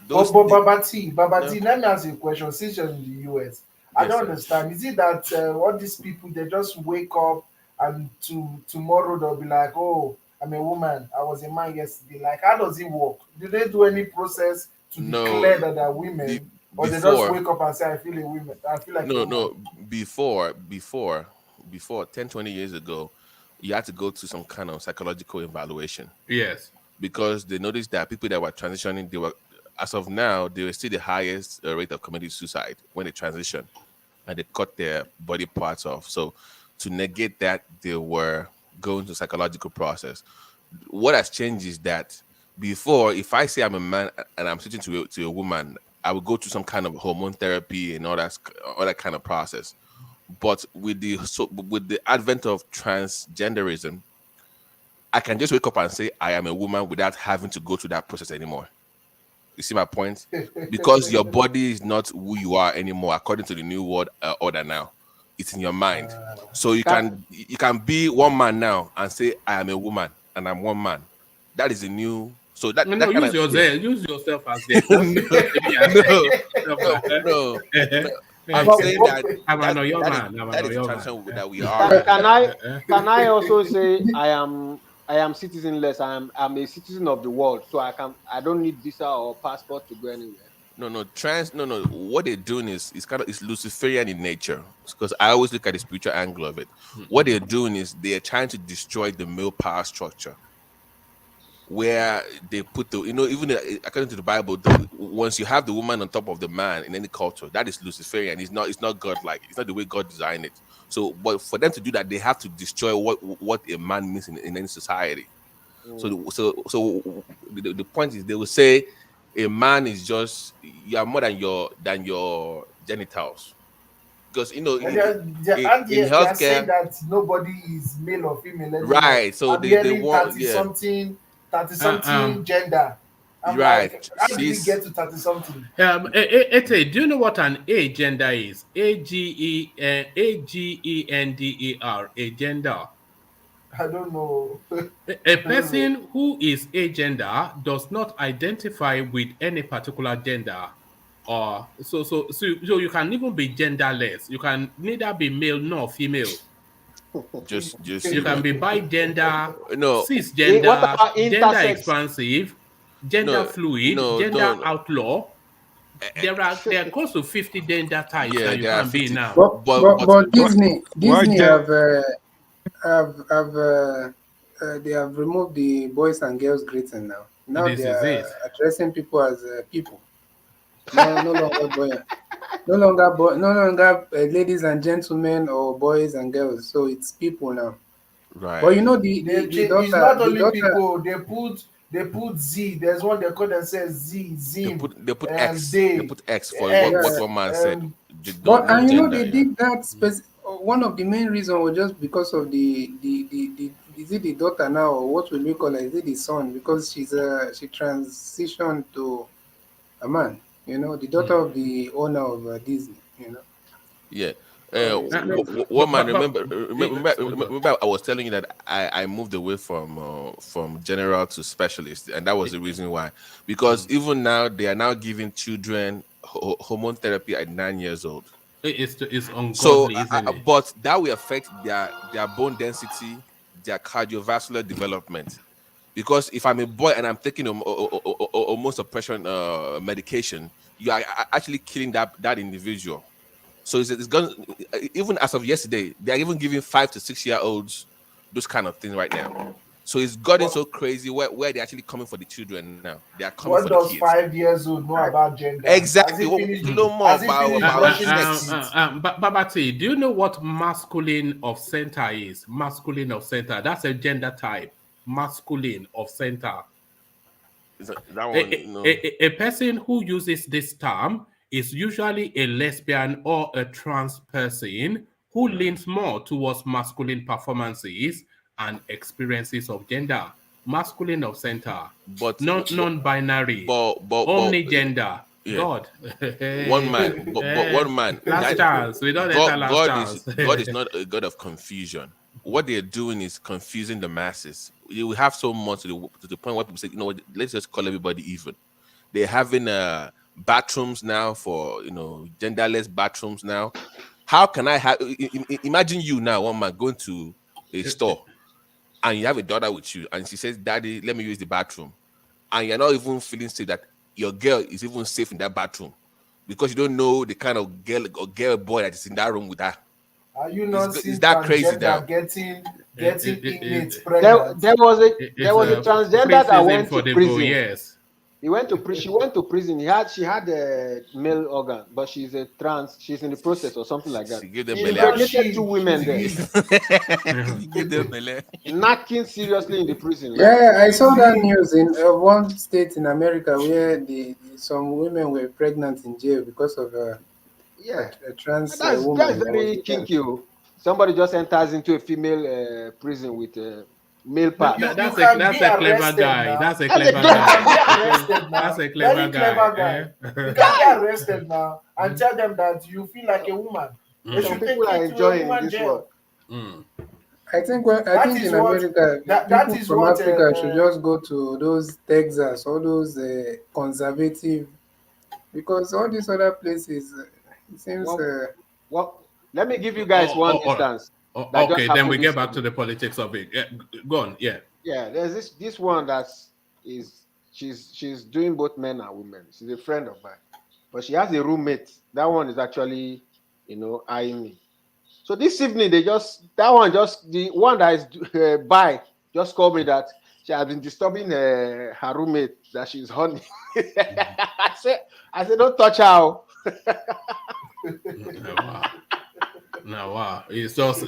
But Babati, let me ask you a question. Since you're in the US, I don't understand. Is it that all these people, they just wake up and tomorrow they'll be like, oh, I'm a woman, I was a man yesterday? Like, how does it work? Do they do any process to declare that they're women? Or they just wake up and say, I feel a woman. I feel like a woman. No. Before 10, 20 years ago, you had to go to some kind of psychological evaluation. Yes. Because they noticed that people that were transitioning, as of now, they were still the highest rate of committing suicide when they transition and they cut their body parts off. So to negate that, they were going to psychological process. What has changed is that before, if I say I'm a man and I'm switching to a woman, I would go to some kind of hormone therapy and all that kind of process. But with the advent of transgenderism, I can just wake up and say I am a woman without having to go through that process anymore. You see my point? Because your body is not who you are anymore, according to the new world order now. It's in your mind. So you can be one man now and say I am a woman and I'm one man. That is a new. So that use yourself as the no. I'm saying that is the transition that we are. Can I also say I am citizenless? I'm a citizen of the world, so I don't need visa or passport to go anywhere. No. What they're doing is Luciferian in nature, because I always look at the spiritual angle of it. What they're doing is they're trying to destroy the male power structure, where they put even according to the Bible, once you have the woman on top of the man in any culture, that is Luciferian. It's not God-like. It's not the way God designed it. So, but for them to do that, they have to destroy what a man means in any society. So the point is, they will say a man is just, you are more than your genitals, because in healthcare, saying that nobody is male or female anymore. Right? So they want 30 something gender. I'm right. Like, how did we get to 30 something? Ete, do you know what an agender is? Agender, agender. I don't know. A person who is agender does not identify with any particular gender. Or so you can even be genderless. You can neither be male nor female. Just you can be bigender, no, cisgender, gender expansive, gender fluid, gender outlaw. There are close to 50 gender types that you can be now. But Disney they have removed the boys and girls greeting now. Now they are addressing people as people. No longer ladies and gentlemen or boys and girls. So it's people now. Right. But you know it's not only people. They put Z. There's one they call that says Z. They put X. They put X for what one man said. But and you know they did that. One of the main reasons was just because of the is it the daughter now, or what will we call her? Is it the son? Because she transitioned to a man. You know, the daughter of the owner of Disney. You know. Yeah. One man, remember I was telling you that I moved away from general to specialist, and that was the reason why. Because even now they are now giving children hormone therapy at 9 years old. It's ungodly, so isn't it? But that will affect their bone density, their cardiovascular development. Because if I'm a boy and I'm taking hormone suppression medication, you are actually killing that individual. So it's gonna, even as of yesterday, they are even giving 5 to 6 year olds those kind of things right now. So it's gotten so crazy where they're actually coming for the children now. They are coming for the kids. What does 5 years old know about gender? Exactly. You know more about sex. Babati, do you know what masculine of center is? Masculine of center. That's a gender type. Masculine of center. That one, a person who uses this term is usually a lesbian or a trans person who leans more towards masculine performances and experiences of gender, masculine of center, but non-binary, omnigender. Yeah. God, one man, but one man. Last chance. We don't enter last chance. God is not a God of confusion. What they're doing is confusing the masses. You have so much to the point where people say, you know what, let's just call everybody even. They're having bathrooms now for genderless bathrooms now. How can I have? Imagine you now, one man going to a store, and you have a daughter with you, and she says, "Daddy, let me use the bathroom," and you're not even feeling safe that your girl is even safe in that bathroom because you don't know the kind of girl or girl boy that is in that room with her. Are you not seeing is that crazy now? Getting inmates pregnant? There was a transgender that went to prison. Yes. She went to prison. She had a male organ, but she's a trans. She's in the process or something like that. She gave them impregnated 2 women there. Give them belly. Knocking seriously in the prison. Yeah, I saw that news in one state in America where some women were pregnant in jail because of a trans woman. That's very kinky. Somebody just enters into a female prison with a male part. That's a clever guy. That's a clever guy. You can get arrested now and tell them that you feel like a woman. They should take you enjoying this jail. I think in America, people from Africa should just go to those Texas, all those conservative, because all these other places, it seems. Well, let me give you guys one instance. Okay, then we get back to the politics of it. Yeah, go on. Yeah. Yeah, there's this one she's doing both men and women. She's a friend of mine, but she has a roommate. That one is actually, eyeing me. So this evening the one that is by just called me that she has been disturbing her roommate that she's honey. I said, don't touch her. No, wow. It's just,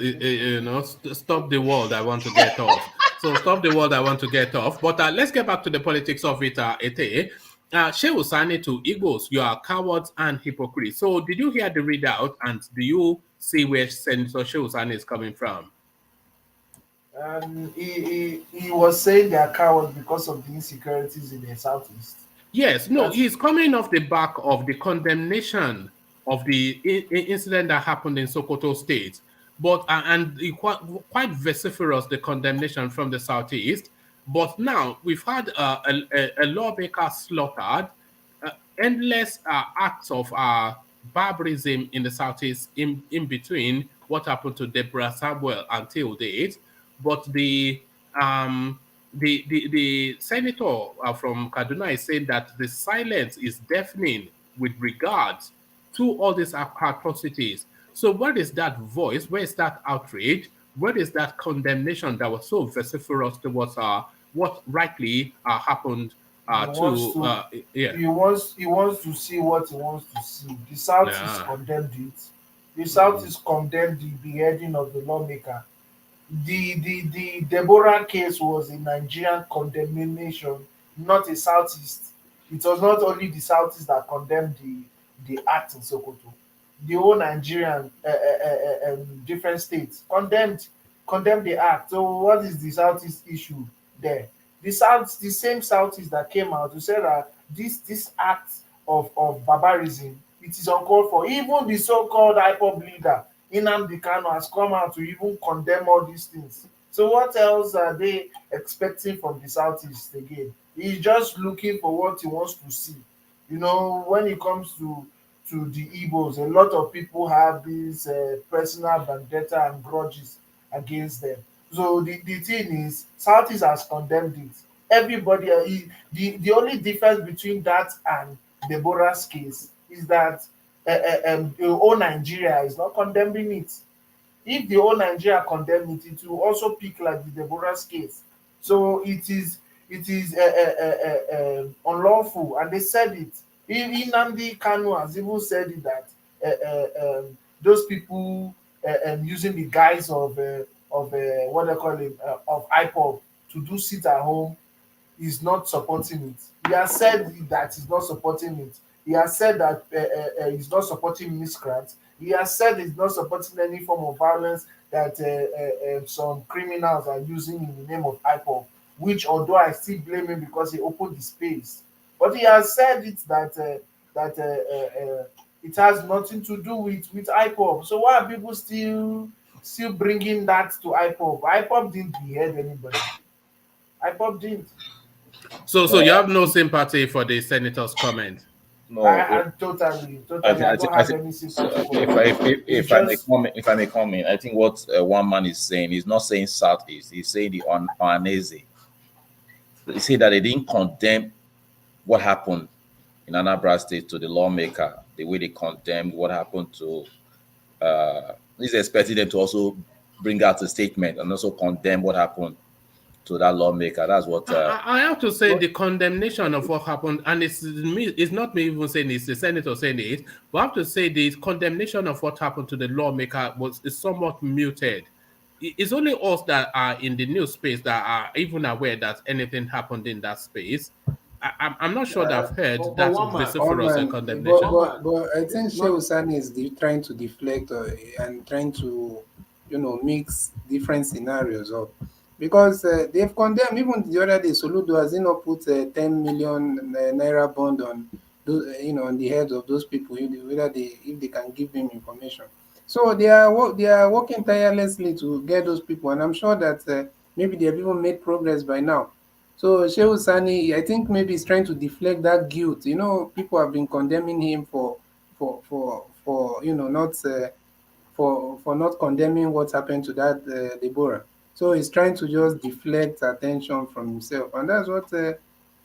stop the world I want to get off. So stop the world I want to get off. But let's get back to the politics of it, Ete. Shehu Sani to Igbos, you are cowards and hypocrites. So did you hear the readout and do you see where Senator Shehu Sani is coming from? He was saying they are cowards because of the insecurities in the southeast. Yes, no, he's coming off the back of the condemnation of the incident that happened in Sokoto State, but and quite vociferous the condemnation from the southeast. But now we've had a lawmaker slaughtered, endless acts of barbarism in the southeast in between what happened to Deborah Samuel until date. But the senator from Kaduna is saying that the silence is deafening with regards to all these atrocities. So where is that voice? Where is that outrage? Where is that condemnation that was so vociferous towards what rightly happened He wants to see what he wants to see. The Southeast condemned it. The Southeast condemned the beheading of the lawmaker. The Deborah case was a Nigerian condemnation, not a Southeast. It was not only the Southeast that condemned the act in Sokoto. The whole Nigerian different states condemned the act. So what is the Southeast issue there? The same Southeast that came out to say that this act of barbarism, it is uncalled for. Even the so-called IPOB leader Nnamdi Kanu has come out to even condemn all these things. So what else are they expecting from the Southeast again? He's just looking for what he wants to see. When it comes to the Igbos, a lot of people have this personal vendetta and grudges against them. So the thing is, Southeast has condemned it. Everybody, the only difference between that and Deborah's case is that the whole Nigeria is not condemning it. If the whole Nigeria condemn it will also pick like the Deborah's case. So it is unlawful, and they said it. Nnamdi Kanu has even said it that those people using the guise of what they call it of IPOB to do sit at home, is not supporting it. He has said that he's not supporting it. He has said that he's not supporting miscreants. He has said he's not supporting any form of violence that some criminals are using in the name of IPOB, which although I still blame him because he opened the space, but he has said it that it has nothing to do with IPOB. So why are people still bringing that to IPOB? IPOB didn't behead anybody. IPOB didn't. So you have no sympathy for the senator's comment? No, I totally. I don't have any sympathy for it. If I may comment, I think what one man is saying, he's not saying Southeast, he's saying the Ohanese. He said that they didn't condemn what happened in Anambra State to the lawmaker, the way they condemned what happened to, he's expecting them to also bring out a statement and also condemn what happened to that lawmaker. That's what I have to say. The condemnation of what happened, and it's not me even saying it's the senator saying it, but I have to say the condemnation of what happened to the lawmaker is somewhat muted. It's only us that are in the news space that are even aware that anything happened in that space. I'm not sure that I've heard that vociferous condemnation. But I think Shehu Sani is trying to deflect and trying to, mix different scenarios up. Because they've condemned, even the other day, Soludo has not put a 10 million naira bond on those, on the heads of those people, if they can give them information. So they are working tirelessly to get those people, and I'm sure that maybe they have even made progress by now. So Shehu Sani, I think maybe he's trying to deflect that guilt. People have been condemning him for not for not condemning what happened to that Deborah. So he's trying to just deflect attention from himself, and that's what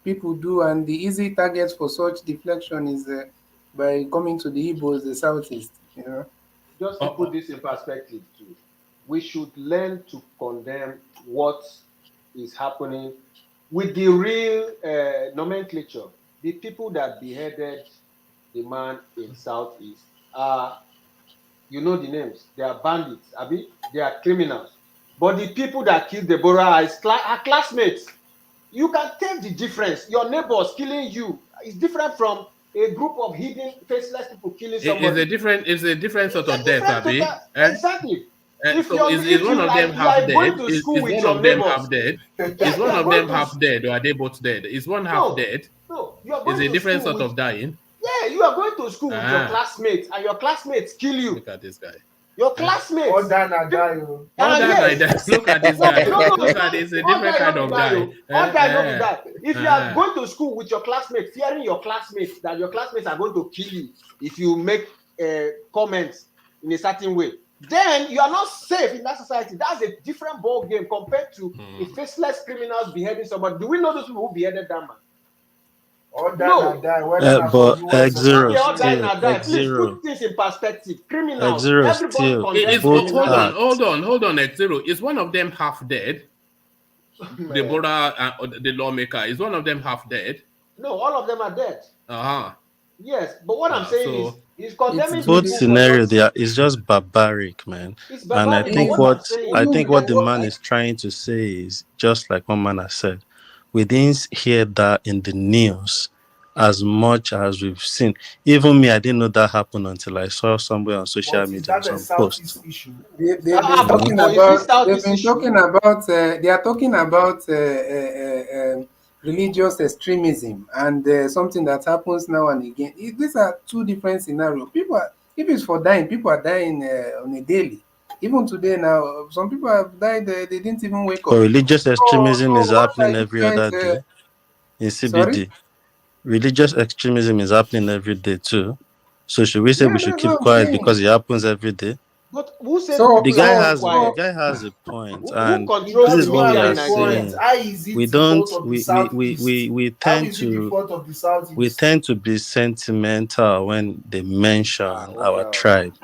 people do. And the easy target for such deflection is by coming to the Igbos, the Southeast. Just to put this in perspective, too, we should learn to condemn what is happening with the real nomenclature. The people that beheaded the man in Southeast are, the names. They are bandits, Abi. They are criminals. But the people that killed Deborah are classmates. You can tell the difference. Your neighbors killing you is different from a group of hidden, faceless people killing somebody. It's a different sort of death, Abi. Exactly. Is one of them half dead? Is one of them half dead? Is one of them half dead, or are they both dead? Is one half dead? No, is a different sort of dying. Yeah, you are going to school with your classmates, and your classmates kill you. Look at this guy. Your classmates. Look at this guy. Look at this. A different kind of guy. If you are going to school with your classmates, fearing your classmates, that your classmates are going to kill you if you make comments in a certain way, then you are not safe in that society. That's a different ball game compared to the faceless criminals beheading somebody. Do we know those people who beheaded that man? But X0 Please put things in perspective. Criminals, everybody hold on, X0. Is one of them half dead? Deborah, the lawmaker, is one of them half dead? No, all of them are dead. Yes, but what I'm saying is, he's condemning both scenario there is just barbaric, man. And I think what the man is trying to say is just like one man has said. We didn't hear that in the news as much as we've seen. Even me, I didn't know that happened until I saw somewhere on social media some posts. They are talking about religious extremism and something that happens now and again. These are two different scenarios. If it's for dying, people are dying on a daily. Even today now, some people have died, they didn't even wake up. But religious extremism is happening every other day in CBD. Sorry? Religious extremism is happening every day too. So should we say we should keep quiet because it happens every day? But who said the guy has a point, and this is what we are saying. We tend to be sentimental when they mention our tribe.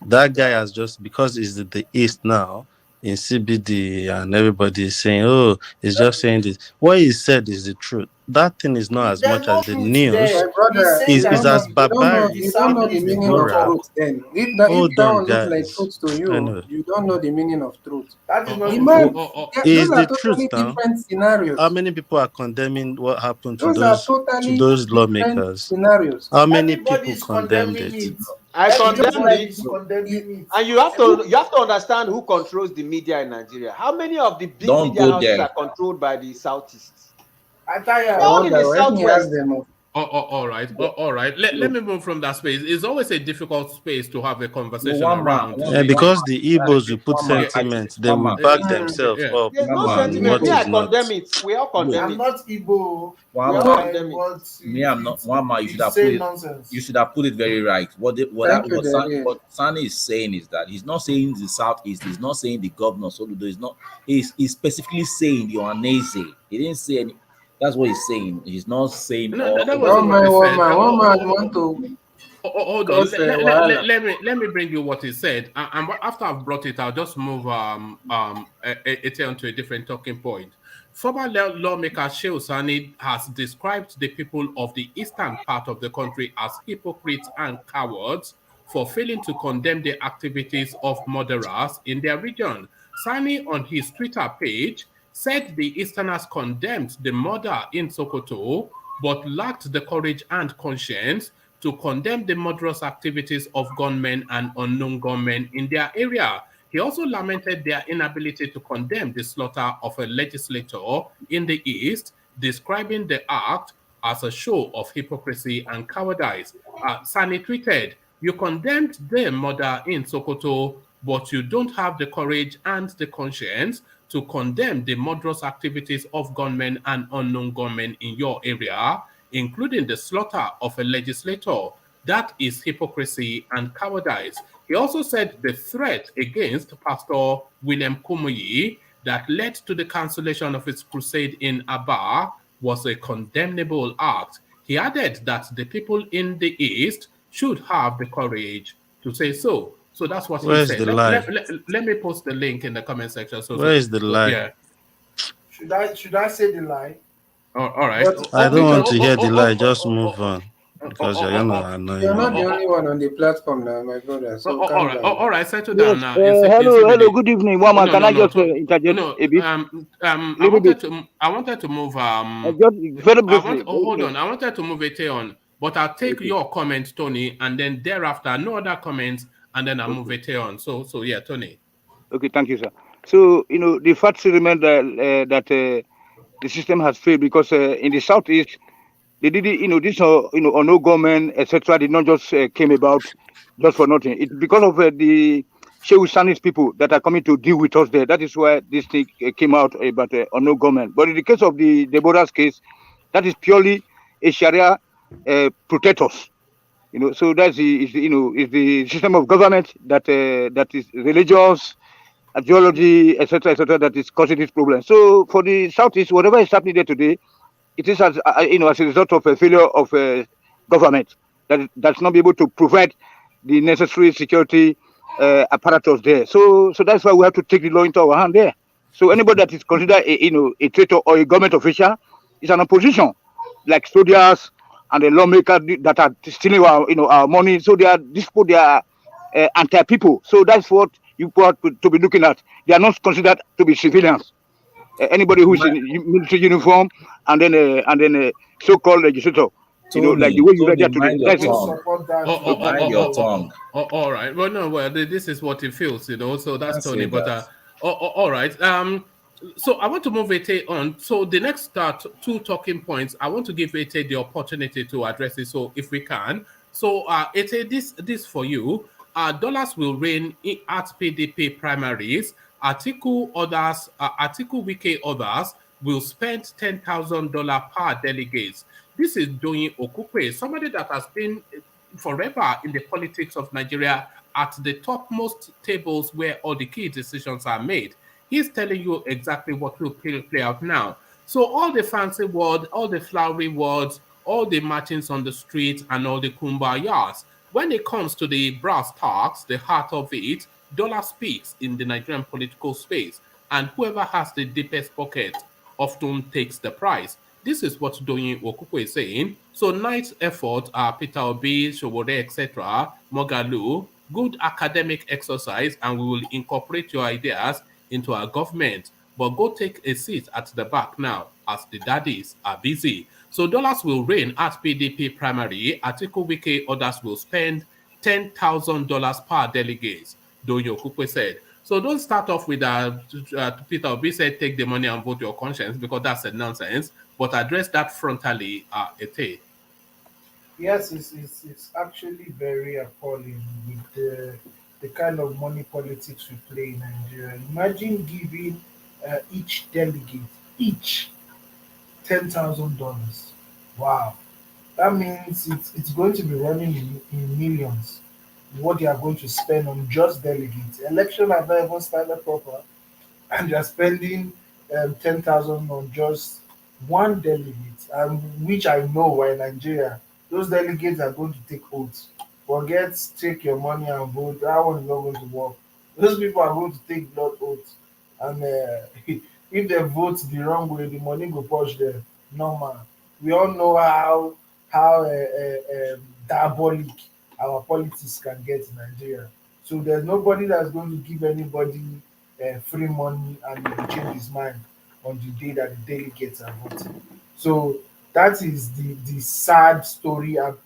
That guy has just, because it's the East now, in CBD, and everybody is saying, "Oh, he's just saying this." What he said is the truth. That thing is not as There's much no as the truth news. there. My brother, He's saying you that Is don't know, as the you don't know, barbaric. you don't know the Southeast did meaning not of Bruh. talk. truth. Then, if Hold that on, one looks like guys. truth to you, Anyway, you don't know the meaning of truth. That is not The the man, truth. those is are the truth totally now. different How scenarios. many people are condemning what happened to Those are totally those different lawmakers? scenarios. How many people Everybody's condemned condemning it? it. I Just condemned like it. Everybody's condemning it. And you have to understand who controls the media in Nigeria. How many of the big Don't media go houses there. are controlled by the Southeast? I They're tell I you, all in the wonder, let me ask Southwest. them. All right, all right. Let me move from that space. It's always a difficult space to have a No, conversation one man, around. Yeah, one because man, the Igbos will put one man, sentiments, they one will man, back Okay, themselves yeah. up There's no one man. on sentiment. what Me, I is condemn not. it. We all Wait, condemn I'm it. not Igbo, We one all man. condemn it. but Me, I'm not one man. You should have put say it. nonsense. You should have put it very right. Thank you, Daddy. What Sani is saying is that he's not saying the Southeast. He's not saying the governor. Soludo is not. He's specifically saying the Ohanese. He didn't say any. That's what he's saying. He's not saying No, all. that wasn't Don't what he mind said. one man want to Hold on. cause wahala. Let me bring you what he said. And after I've brought it, I'll just move it onto a different talking point. Former lawmaker Shehu Sani has described the people of the eastern part of the country as hypocrites and cowards for failing to condemn the activities of murderers in their region. Sani, on his Twitter page, said the Easterners condemned the murder in Sokoto, but lacked the courage and conscience to condemn the murderous activities of gunmen and unknown gunmen in their area. He also lamented their inability to condemn the slaughter of a legislator in the East, describing the act as a show of hypocrisy and cowardice. Sani tweeted, "You condemned the murder in Sokoto, but you don't have the courage and the conscience to condemn the murderous activities of gunmen and unknown gunmen in your area, including the slaughter of a legislator. That is hypocrisy and cowardice." He also said the threat against Pastor William Kumuyi that led to the cancellation of his crusade in Aba was a condemnable act. He added that the people in the East should have the courage to say so. So that's what he Where's said. the lie? Let me post the link in the comment section. Where is the lie? Yeah. Should I say the lie? All right. But I don't want to hear the lie. Victor, Just move on because you're gonna annoy you're not me. the only one on the platform now, my brother. So calm down. All right, settle Yes. down now. Hello. Good evening, Wama. Can I just interject No, a bit? I wanted to move Just very briefly. hold on. I wanted to move it on, but I'll take Okay. your comment, Tony, and then thereafter no other comments, and then I'll move it on. So yeah, Tony. Okay, thank you, sir. So the fact remains that the system has failed because in the southeast they did it, this or no government etc. did not just came about just for nothing. It's because of the Shehu Sani's people that are coming to deal with us there. That is why this thing came out about or no government. But in the case of the Deborah's case, that is purely a Sharia protectors. So that's is the system of government that is religious, ideology, etc., that is causing this problem. So for the southeast, whatever is happening there today, it is as as a result of a failure of government that's not be able to provide the necessary security apparatus there. So that's why we have to take the law into our hand there. So anybody that is considered a traitor or a government official is an opposition, like soldiers and the lawmakers that are stealing our money. So they are anti people. So that's what you got to be looking at. They are not considered to be civilians. Anybody who is in military uniform and then so-called legislator, like the way you read that today. That's it. Mind your tongue. All right. Well, this is what it feels, So that's Tony. But all right. So I want to move Ete on. So the next two talking points, I want to give Ete the opportunity to address it. So if we can. So Ete, this for you. Dollars will reign at PDP primaries. Atiku Wike others will spend $10,000 per delegates. This is Doyin Okupe, somebody that has been forever in the politics of Nigeria at the topmost tables where all the key decisions are made. He's telling you exactly what will play out now. So all the fancy words, all the flowery words, all the marchings on the street and all the kumbayas, when it comes to the brass tacks, the heart of it, dollar speaks in the Nigerian political space, and whoever has the deepest pocket often takes the prize. This is what Doyin Okupe is saying. So nice effort, Peter Obi, Showore, etc., Mogalu, good academic exercise, and we will incorporate your ideas into our government. But go take a seat at the back now, as the daddies are busy. So dollars will reign at PDP primary. Atiku Wike others will spend $10,000 per delegate, Doyin Okupe said. So don't start off with Peter Obi said take the money and vote your conscience, because that's a nonsense. But address that frontally, Ete. Yes, it's actually very appalling with the kind of money politics we play in Nigeria. Imagine giving each delegate each $10,000. Wow, that means it's going to be running in millions. What they are going to spend on just delegates. Election have not even started proper, and they're spending 10,000 on just one delegate, and which I know why in Nigeria those delegates are going to take oaths. Forget take your money and vote. That one is not going to work. Those people are going to take blood oaths, and if they vote the wrong way, the money go push them. Normal. We all know how diabolic our politics can get in Nigeria. So there's nobody that's going to give anybody free money and he will change his mind on the day that the delegates are voting. So that is the sad story of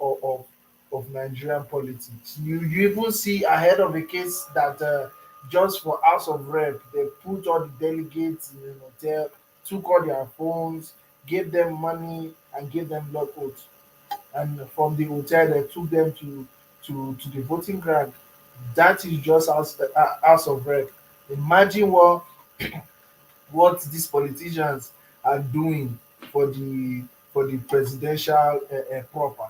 Nigerian politics. You even see ahead of a case that just for House of Rep, they put all the delegates in an hotel, took all their phones, gave them money, and gave them blood oaths. And from the hotel, they took them to the voting ground. That is just House of Rep. Imagine what these politicians are doing for the presidential proper.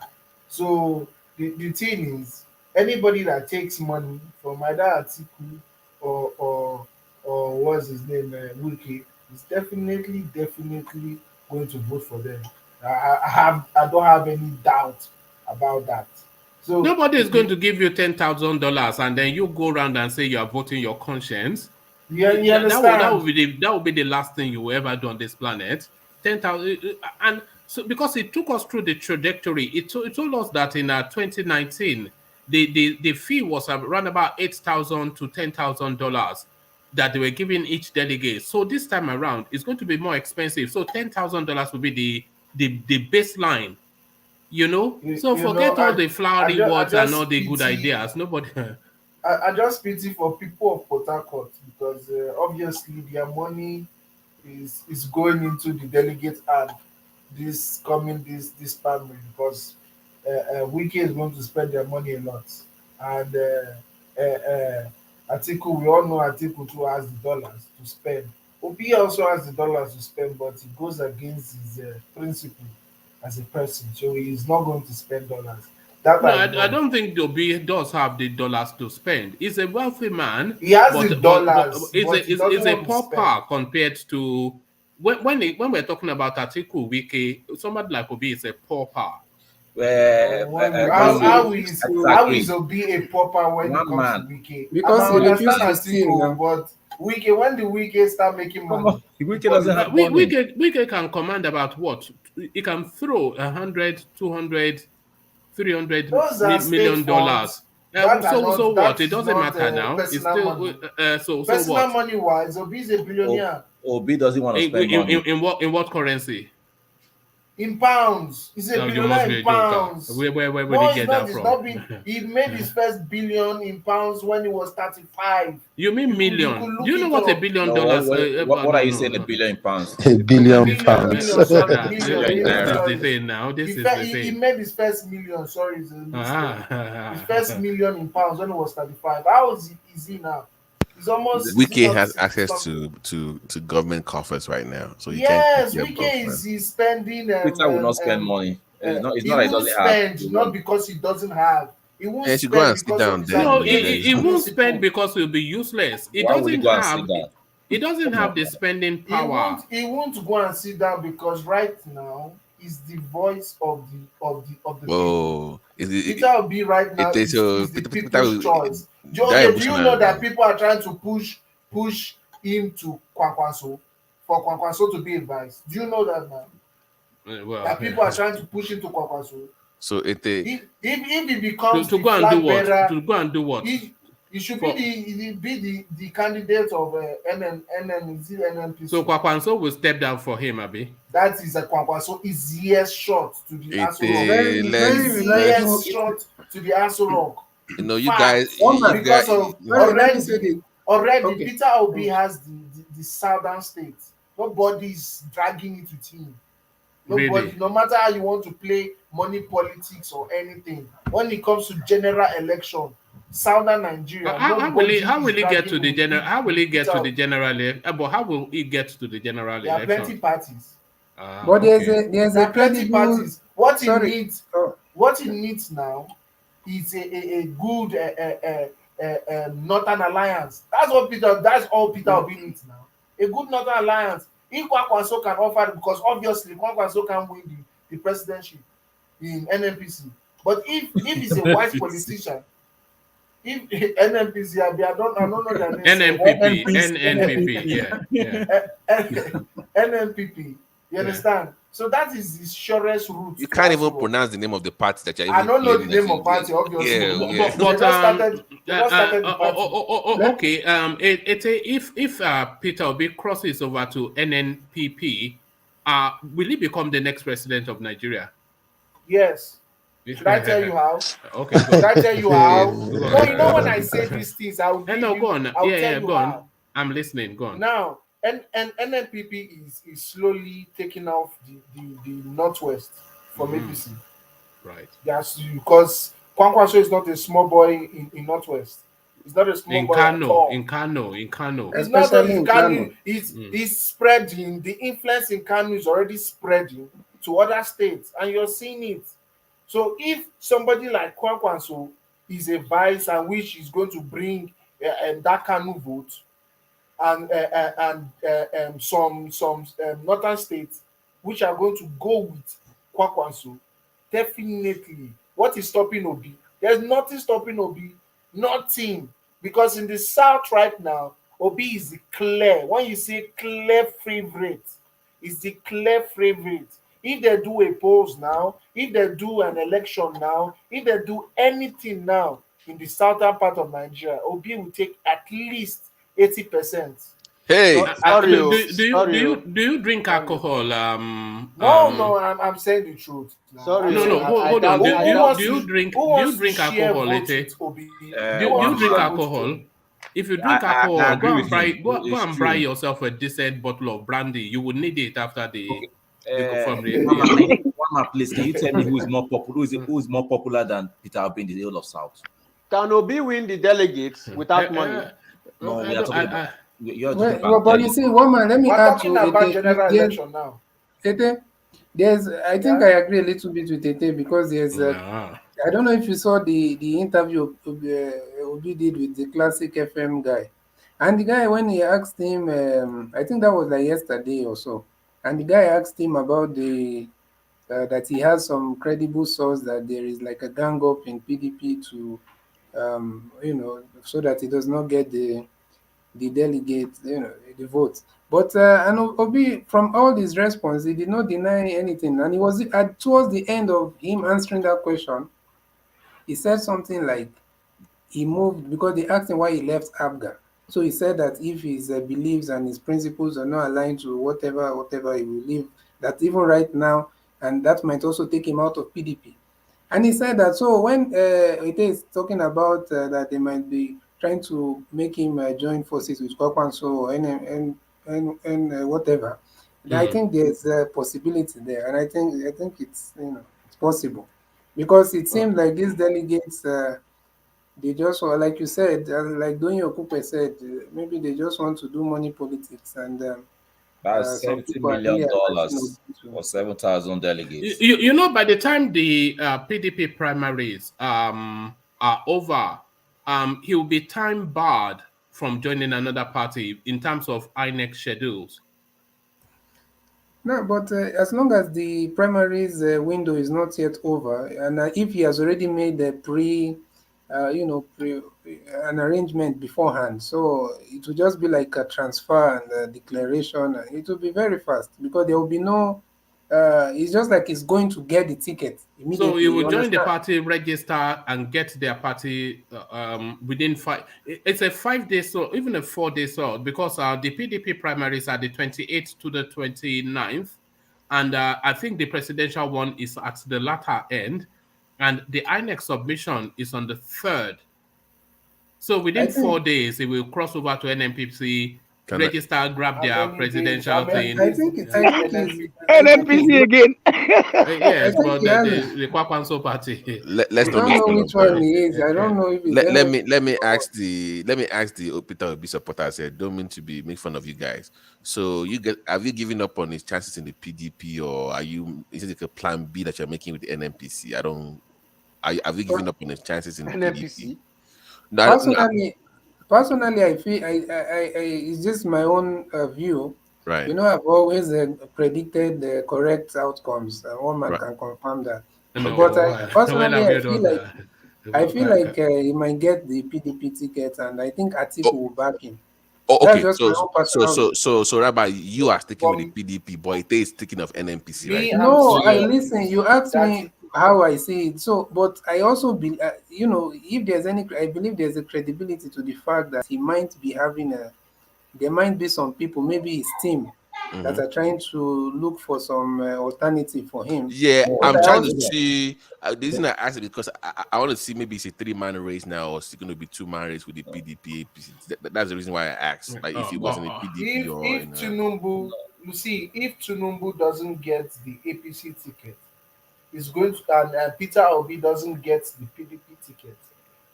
So the thing is, anybody that takes money from either Atiku or what's his name, Wiki, is definitely going to vote for them. I don't have any doubt about that. So nobody is going to give you $10,000 and then you go around and say you are voting your conscience. Yeah, you understand? That would be the last thing you will ever do on this planet. 10,000, and so because it took us through the trajectory, it told us that in 2019, the fee was around about $8,000 to $10,000 that they were giving each delegate. So this time around, it's going to be more expensive. So $10,000 will be the baseline. So forget all the flowery words and all the good ideas. Nobody. I just pity for people of Port Harcourt because obviously their money is going into the delegate and this primary because Wiki is going to spend their money a lot, and Atiku, we all know Atiku too has the dollars to spend. Obi also has the dollars to spend, but it goes against his principle as a person, so he is not going to spend dollars. I don't think Obi does have the dollars to spend. He's a wealthy man. He has the dollars, but he's a pauper compared to when we're talking about Atiku Wiki. Somebody like Obi is a pauper. How is Obi a pauper when it comes to Wiki? Because he refused to steal. But Wiki, when the Wiki start making money, Wiki doesn't have money. Wiki can command about what? He can throw 100, 200, $300 million. So what? It doesn't matter now. It's still personal what? money wise, Obi is a billionaire. Obi doesn't want to spend money. In what currency? In pounds. He's a billionaire in pounds. Where did he get that from? He made his first billion in pounds when he was 35. You mean million? Do you know what $1 billion? What are you saying? $1 billion pounds? $1 billion pounds. This is the thing now. He made his first million. Sorry, it's a mistake. His first million in pounds when he was 35. How is he now? He's almost. Wiki has access to government coffers right now, so Wiki is spending. Peter will not spend money. It's not that he doesn't have. Not because he doesn't have. He won't spend go and sit down there. No, he won't spend because he'll be useless. He doesn't have the spending power. He won't go and sit down because right now is the voice of the people. Whoa. Peter Obi right now is the people's choice. Do you know that people are trying to push him to Kwankwaso for Kwankwaso to be a vice? Do you know that now? That people are trying to push him to Kwankwaso. So if he becomes to the go and flag do what? bearer, To go and do what? He should be the candidate of NNPC. So Kwakwanso will step down for him, Abi. That is a Kwankwaso is years short to the Aso Rock. Years short to the Aso Rock. You know, you guys, because of already Okay. Peter Obi has the southern states. Nobody's dragging it with him. Nobody, Really? no matter how you want to play money politics or anything, when it comes to general election, southern Nigeria, how will he get to the general? How will he get to the general election? But how will he get to the general election? There are plenty parties. But there's a plenty parties. What he Sorry. needs now is a good northern alliance. That's all Peter Obi needs now. A good northern alliance. If Kwankwaso can offer, because obviously Kwankwaso can win the presidency in NNPC. But if he's a wise politician, if NNPC, I don't know their name. NNPP, NNPP. You understand? So that is the surest route. You can't even pronounce the name of the party that you're even. I don't know the name of party, obviously. Okay. If Peter Obi crosses over to NNPP, will he become the next president of Nigeria? Yes. Should I tell you how? Okay. Should I tell you how? No, you know when I say these things, I'll tell you how. I'm listening. Go on. Now, and NNPP is slowly taking off the northwest from APC. Right. Yes, because Kwankwaso is not a small boy in northwest. It's not a small boy at all. In Kano. It's not only in Kano. It's spreading. The influence in Kano is already spreading to other states, and you're seeing it. So if somebody like Kwankwaso is a vice and which is going to bring that Kano vote, and some northern states which are going to go with Kwankwaso, definitely. What is stopping Obi? There's nothing stopping Obi. Nothing. Because in the south right now, Obi is the clear. When you say clear favorite, it's the clear favorite. If they do a polls now, if they do an election now, if they do anything now in the southern part of Nigeria, Obi will take at least 80%. Hey, do you drink alcohol? No, I'm saying the truth. Sorry. No, hold on. Do you drink alcohol, Lete? Do you drink alcohol? If you drink alcohol, go and buy yourself a decent bottle of brandy. You will need it after the Mama, please, can you tell me who is more popular? Who is more popular than Peter Obi in the whole of South? Can Obi win the delegates without money? No, we are talking about. But you see, woman, let me add to about general election now. I think I agree a little bit with Tete because there's I don't know if you saw the interview Obi did with the Classic FM guy, and the guy, when he asked him, I think that was like yesterday or so, and the guy asked him about that he has some credible source that there is like a gang up in PDP to so that he does not get the delegate, the votes. But and Obi, from all his response, he did not deny anything. And he was towards the end of him answering that question, he said something like he moved because they asked him why he left ABGA. So he said that if his beliefs and his principles are not aligned to whatever he will leave, that even right now, and that might also take him out of PDP. And he said that, so when it is talking about that they might be trying to make him join forces with Kwakwanso and whatever, I think there's a possibility there, and I think it's it's possible, because it seems like these delegates they just want, like you said, like Doyin Okupe said, maybe they just want to do money politics, and that's $70 million for 7,000 delegates. You know, by the time the PDP primaries are over, he will be time barred from joining another party in terms of INEC schedules. No, but as long as the primaries window is not yet over, and if he has already made a an arrangement beforehand, so it will just be like a transfer and a declaration. It will be very fast because there will be no. It's just like he's going to get the ticket immediately. So you will you join the understand? party, register, and get their party within 5. It's a 5 days or even a 4 days old because the PDP primaries are the 28th to the 29th, and I think the presidential one is at the latter end, and the INEC submission is on the 3rd. So within 4 days, it will cross over to NMPC, register, grab their presidential thing. I think it's NMPC again. Yes, I think but he has the Kwakwanso party. Let's I not don't make know fun which of one he is. I don't know if it's let me ask the Peter Obi supporters here. Don't mean to be make fun of you guys. So have you given up on his chances in the PDP, or is it like a plan B that you're making with the NMPC? Have you given up on his chances in the PDP? Personally, I feel it's just my own view. Right. You know, I've always predicted the correct outcomes. One man can confirm that. No, But personally, I feel like he might get the PDP ticket, and I think Atiku will back him. Oh, okay. That's just my own personal. So, Rabbi, you are sticking with the PDP, but it is sticking of NMPC, right? No, I listen. You asked me how I see it. So, but I also be, if there's I believe there's a credibility to the fact that he might be having there might be some people, maybe his team, that are trying to look for some alternative for him. Yeah, I'm trying to see. The reason I asked it because I want to see maybe it's a 3-man race now, or it's going to be 2-man race with the PDP, APC. That's the reason why I asked. Like if it wasn't a PDP if TINUBU, you see, if TINUBU doesn't get the APC ticket, it's going to, and Peter Obi doesn't get the PDP ticket,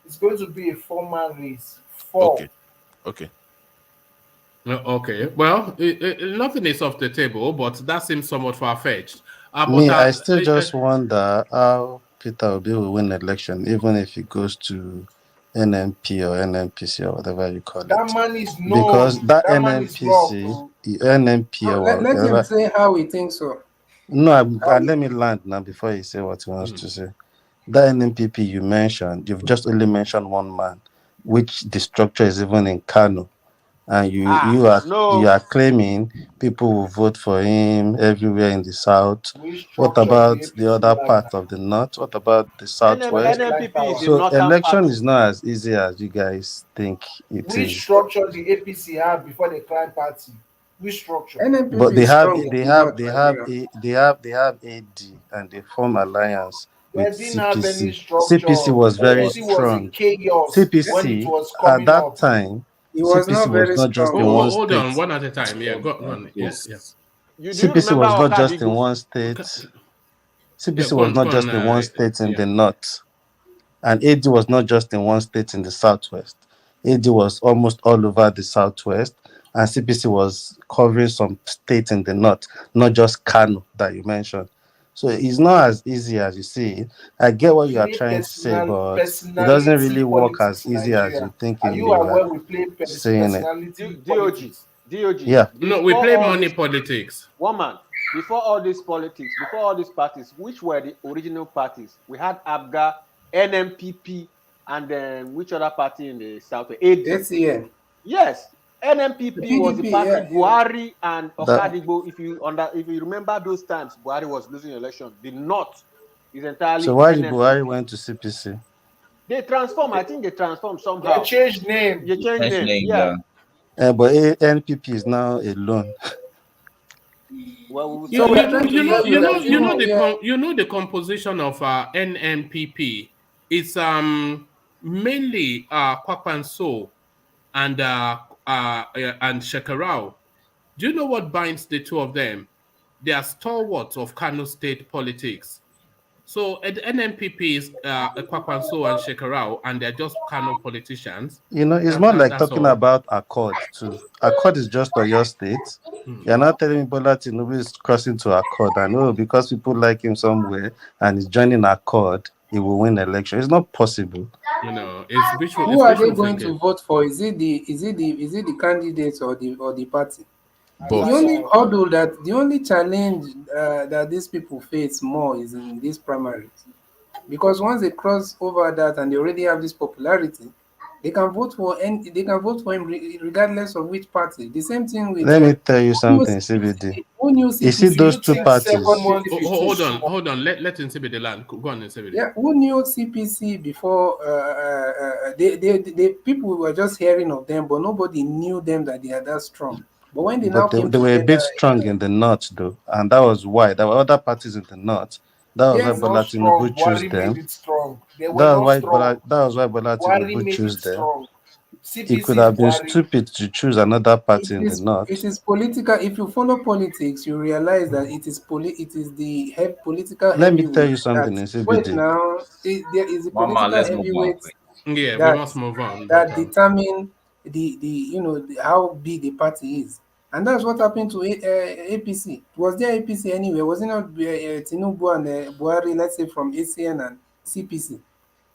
it's going to be a 4-man race. Okay. Okay. Well, nothing is off the table, but that seems somewhat far-fetched. I still just wonder how Peter Obi will win the election, even if he goes to NMP or NMPC or whatever you call it. That man is known. Because that NMPC, NMP or let him say how he thinks so. No, let me land now before he say what he wants to say. That NMPP you mentioned, you've just only mentioned one man, which the structure is even in Kano. And you are claiming people will vote for him everywhere in the south. What about the other part of the north? What about the southwest? So election is not as easy as you guys think it is. Which structure the APC have before they climb party? Which structure? But they have AD and they form alliance with CPC. CPC was very strong. CPC at that time. CPC was not just in one state. Hold on, one at a time. Yeah, go on. Yes. CPC was not just in one state. CPC was not just in one state in the north. And AD was not just in one state in the southwest. AD was almost all over the southwest. And CPC was covering some states in the north, not just Kano that you mentioned. So it's not as easy as you see. I get what you are trying to say, but it doesn't really work as easy as you think it will. Saying it. DOG. Yeah. No, we play money politics. One man. Before all these politics, before all these parties, which were the original parties? We had ABGA, NMPP, and then which other party in the south? ACN. Yes. NMPP was the party Buhari and Okadigbo. If you remember those times, Buhari was losing the election. The North is entirely. So why did Buhari went to CPC? They transformed. I think they transformed somehow. They changed name. Yeah. But NPP is now alone. Well, you know the composition of NMPP. It's mainly Kwakwanso and Shekarau. Do you know what binds the two of them? They are stalwarts of Kano state politics. So the NMPP is Kwakwanso and Shekarau, and they're just Kano politicians. It's more like talking about Accord too. Accord is just for your state. You're not telling me Bola Tinubu is crossing to Accord. I know because people like him somewhere and he's joining Accord, he will win the election. It's not possible. It's visual. Who are they going to vote for? Is it the candidates or the party? The only hurdle the only challenge that these people face more is in these primaries, because once they cross over that and they already have this popularity, they can vote for him regardless of which party. The same thing with Let me tell you something, CBD. who knew You see CPC those two before parties. Hold on. Let CBD land. Go on, CBD. Yeah, who knew CPC before? The people were just hearing of them, but nobody knew them that they are that strong. But when they now came They were a together, bit strong in the north, though, and that was why there were other parties in the north. That was why Bola Tinubu chose them. That was why Bola Tinubu chose them. It could have been stupid to choose another party in the north. It is political. If you follow politics, you realize that it is the political. Let me tell you something in CBD. Wait now, there is a political heavyweight. Yeah, we must move on. That determine how big the party is, and that's what happened to APC. Was there APC anyway? Was it not TINUBU and Buhari? Let's say from ACN and CPC.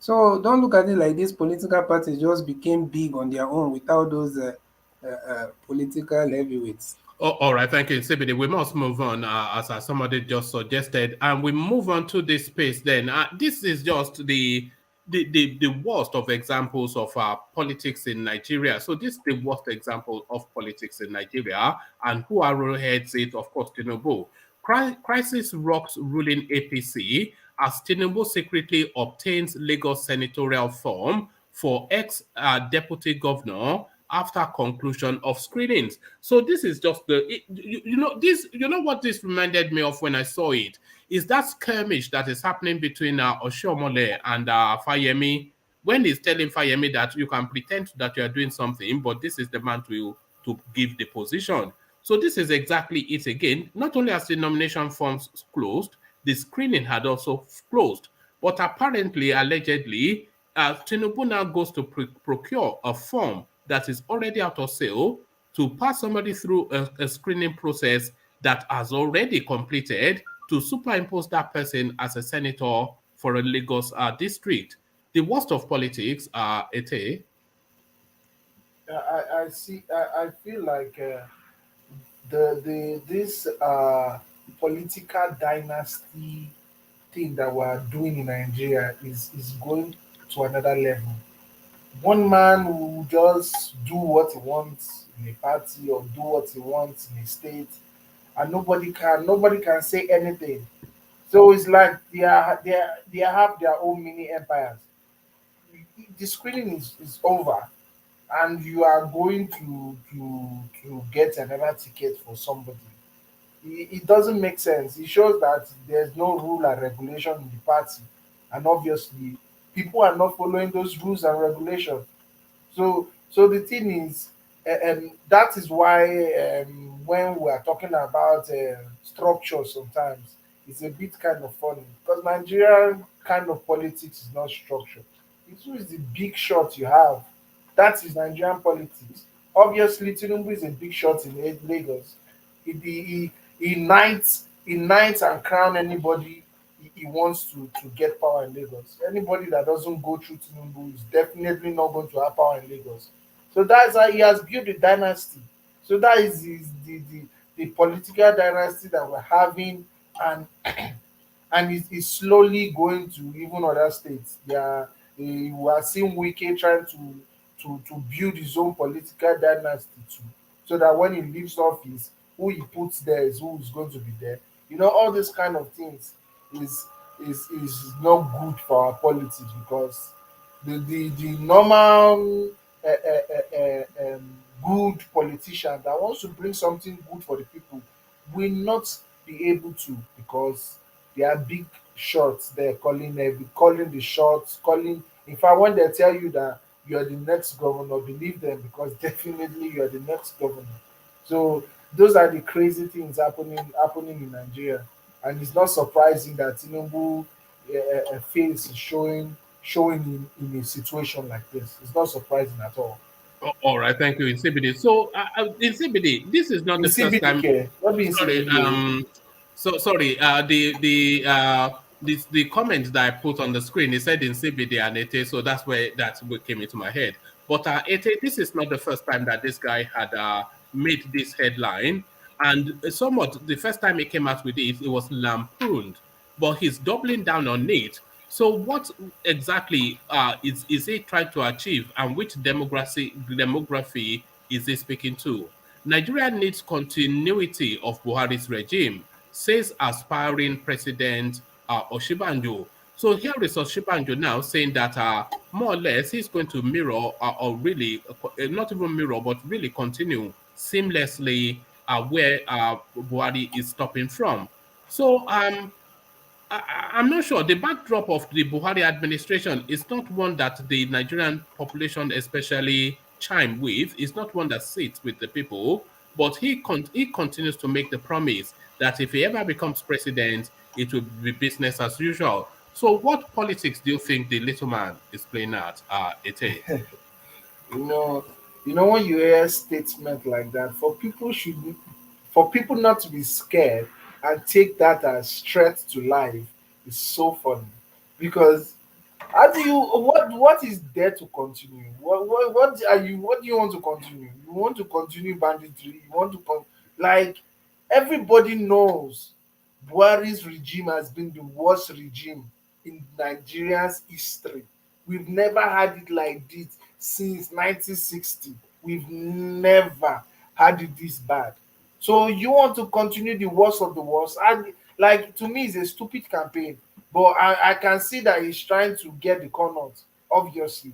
So don't look at it like these political parties just became big on their own without those political heavyweights. Oh, all right, thank you, CBD. We must move on, as somebody just suggested, and we move on to this space. Then this is just the worst of examples of politics in Nigeria. So this is the worst example of politics in Nigeria, and who arrowheads it? Of course, TINUBU. Crisis rocks ruling APC as TINUBU secretly obtains Lagos senatorial form for ex-deputy governor after conclusion of screenings. So this is just you know what this reminded me of when I saw it is that skirmish that is happening between Oshiomhole and Fayemi, when he's telling Fayemi that you can pretend that you are doing something, but this is the man to give the position. So this is exactly it again. Not only has the nomination forms closed, the screening had also closed. But apparently, allegedly, TINUBU now goes to procure a form that is already out of sale to pass somebody through a screening process that has already completed to superimpose that person as a senator for a Lagos district. The worst of politics, Ete. I see. I feel like this political dynasty thing that we're doing in Nigeria is going to another level. One man will just do what he wants in a party or do what he wants in a state, and nobody can say anything. So it's like they have their own mini empires. The screening is over, and you are going to get another ticket for somebody. It doesn't make sense. It shows that there's no rule and regulation in the party, and obviously people are not following those rules and regulations. So the thing is, and that is why when we are talking about structure, sometimes it's a bit kind of funny because Nigerian kind of politics is not structured. It's always the big shot you have. That is Nigerian politics. Obviously, Tinubu is a big shot in Lagos. He knights and crown anybody he wants to get power in Lagos. Anybody that doesn't go through Tinubu is definitely not going to have power in Lagos. So that's how he has built a dynasty. So that is the political dynasty that we're having, and and it's slowly going to even other states. We are seeing Wike trying to build his own political dynasty too, so that when he leaves office, who he puts there is who is going to be there. All these kind of things is not good for our politics, because the normal good politician that wants to bring something good for the people will not be able to, because they are big shots. They're calling the shots, calling. In fact, when they tell you that you are the next governor, believe them, because definitely you are the next governor. So those are the crazy things happening in Nigeria, and it's not surprising that Tinubu face is showing in a situation like this. It's not surprising at all. All right, thank you, in CBD. So, in CBD, this is not the first time. Sorry, sorry. The comment that I put on the screen, it said in CBD and Ete, so that's where that came into my head. But Ete, this is not the first time that this guy had made this headline. And somewhat, the first time he came out with it was lampooned, but he's doubling down on it. So, what exactly is he trying to achieve, and which demography is he speaking to? Nigeria needs continuity of Buhari's regime, says aspiring President Oshibanjo. So here is Oshibanjo now saying that more or less he's going to mirror, or really, not even mirror, but really continue seamlessly where Buhari is stopping from. So I'm not sure. The backdrop of the Buhari administration is not one that the Nigerian population especially chime with. It's not one that sits with the people. But he continues to make the promise that if he ever becomes president, it will be business as usual. So what politics do you think the little man is playing at, Ete? You know, when you hear a statement like that, for people not to be scared and take that as threat to life is so funny. Because how do you what is there to continue? What do you want to continue? You want to continue banditry? You want to like everybody knows Buhari's regime has been the worst regime in Nigeria's history. We've never had it like this since 1960. We've never had it this bad. So you want to continue the worst of the worst? And like to me, it's a stupid campaign. But I can see that he's trying to get the corner, obviously,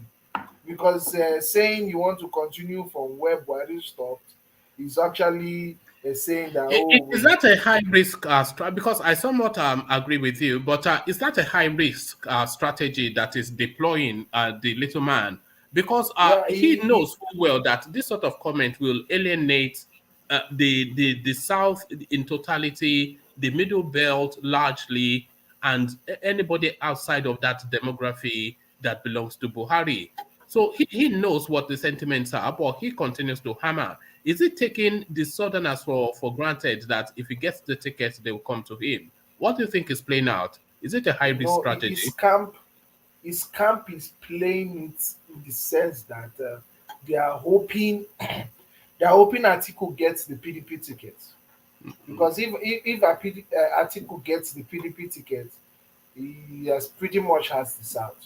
because saying you want to continue from where Buhari stopped is actually saying that Is that a high risk because I somewhat agree with you, but is that a high risk strategy that is deploying the little man? Because yeah, he knows full well that this sort of comment will alienate the South in totality, the Middle Belt largely, and anybody outside of that demography that belongs to Buhari. So he knows what the sentiments are, but he continues to hammer. Is it taking the Southerners for granted that if he gets the tickets, they will come to him? What do you think is playing out? Is it a high risk strategy? His camp is playing it in the sense that they are hoping Atiku gets the PDP ticket. Because if Atiku gets the PDP ticket, he has pretty much has the South.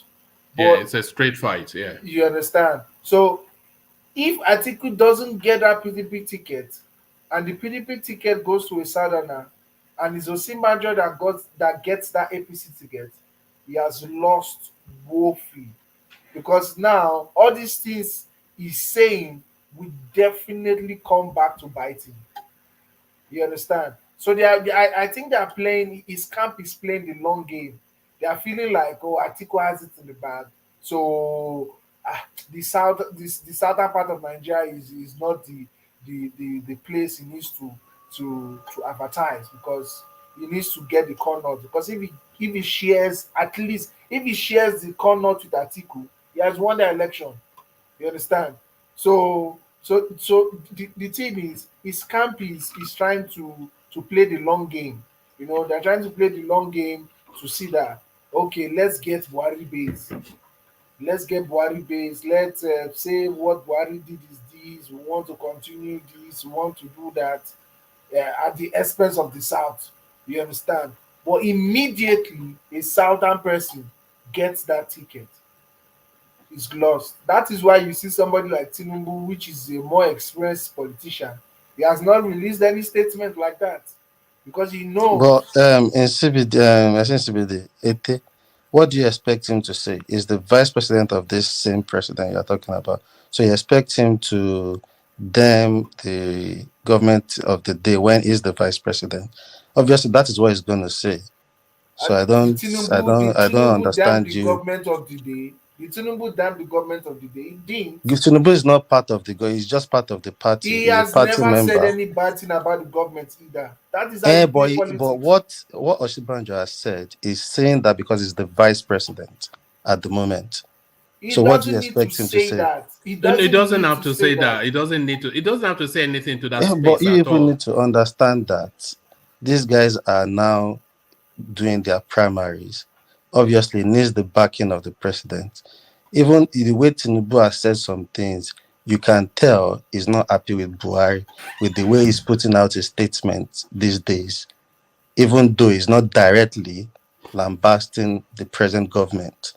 Yeah, it's a straight fight. Yeah, you understand. So if Atiku doesn't get that PDP ticket, and the PDP ticket goes to a Southerner, and it's OSINBAJO that gets that APC ticket, he has lost woefully. Because now all these things he's saying will definitely come back to bite him. You understand? So I think they are playing. His camp is playing the long game. They are feeling like, oh, Atiku has it in the bag. So the southern part of Nigeria is not the place he needs to advertise, because he needs to get the corner. Because if he shares, at least if he shares the corner with Atiku, he has won the election. You understand? So the thing is, his camp is trying to play the long game. They're trying to play the long game to see that, okay, let's get Buhari base. Let's get Buhari base. Let's say what Buhari did is this. We want to continue this. We want to do that at the expense of the South. You understand? But immediately a Southern person gets that ticket, is lost. That is why you see somebody like TINUBU, which is a more experienced politician. He has not released any statement like that because he knows. But in CBD, I think CBD, Ete, what do you expect him to say? Is the vice president of this same president you're talking about? So you expect him to damn the government of the day when he's the vice president? Obviously, that is what he's going to say. So I don't Tinubu damn understand the you. government of the day. The Tinubu damn the government of the day. He didn't. Tinubu is not part of the government. He's just part of the party. He He's a has party never said member. any bad thing about the government either. That is how you play But politics. what Oshibanjo has said is saying that because he's the vice president at the moment. He So what do you doesn't need to expect him to say say? that. He It doesn't doesn't need have to to say say that. that. It doesn't need to. It doesn't have to say anything to that But space you at even all. need to understand that these guys are now doing their primaries. Obviously, needs the backing of the president. Even the way Tinubu has said some things, you can tell he's not happy with Buhari, with the way he's putting out his statements these days, even though he's not directly lambasting the present government.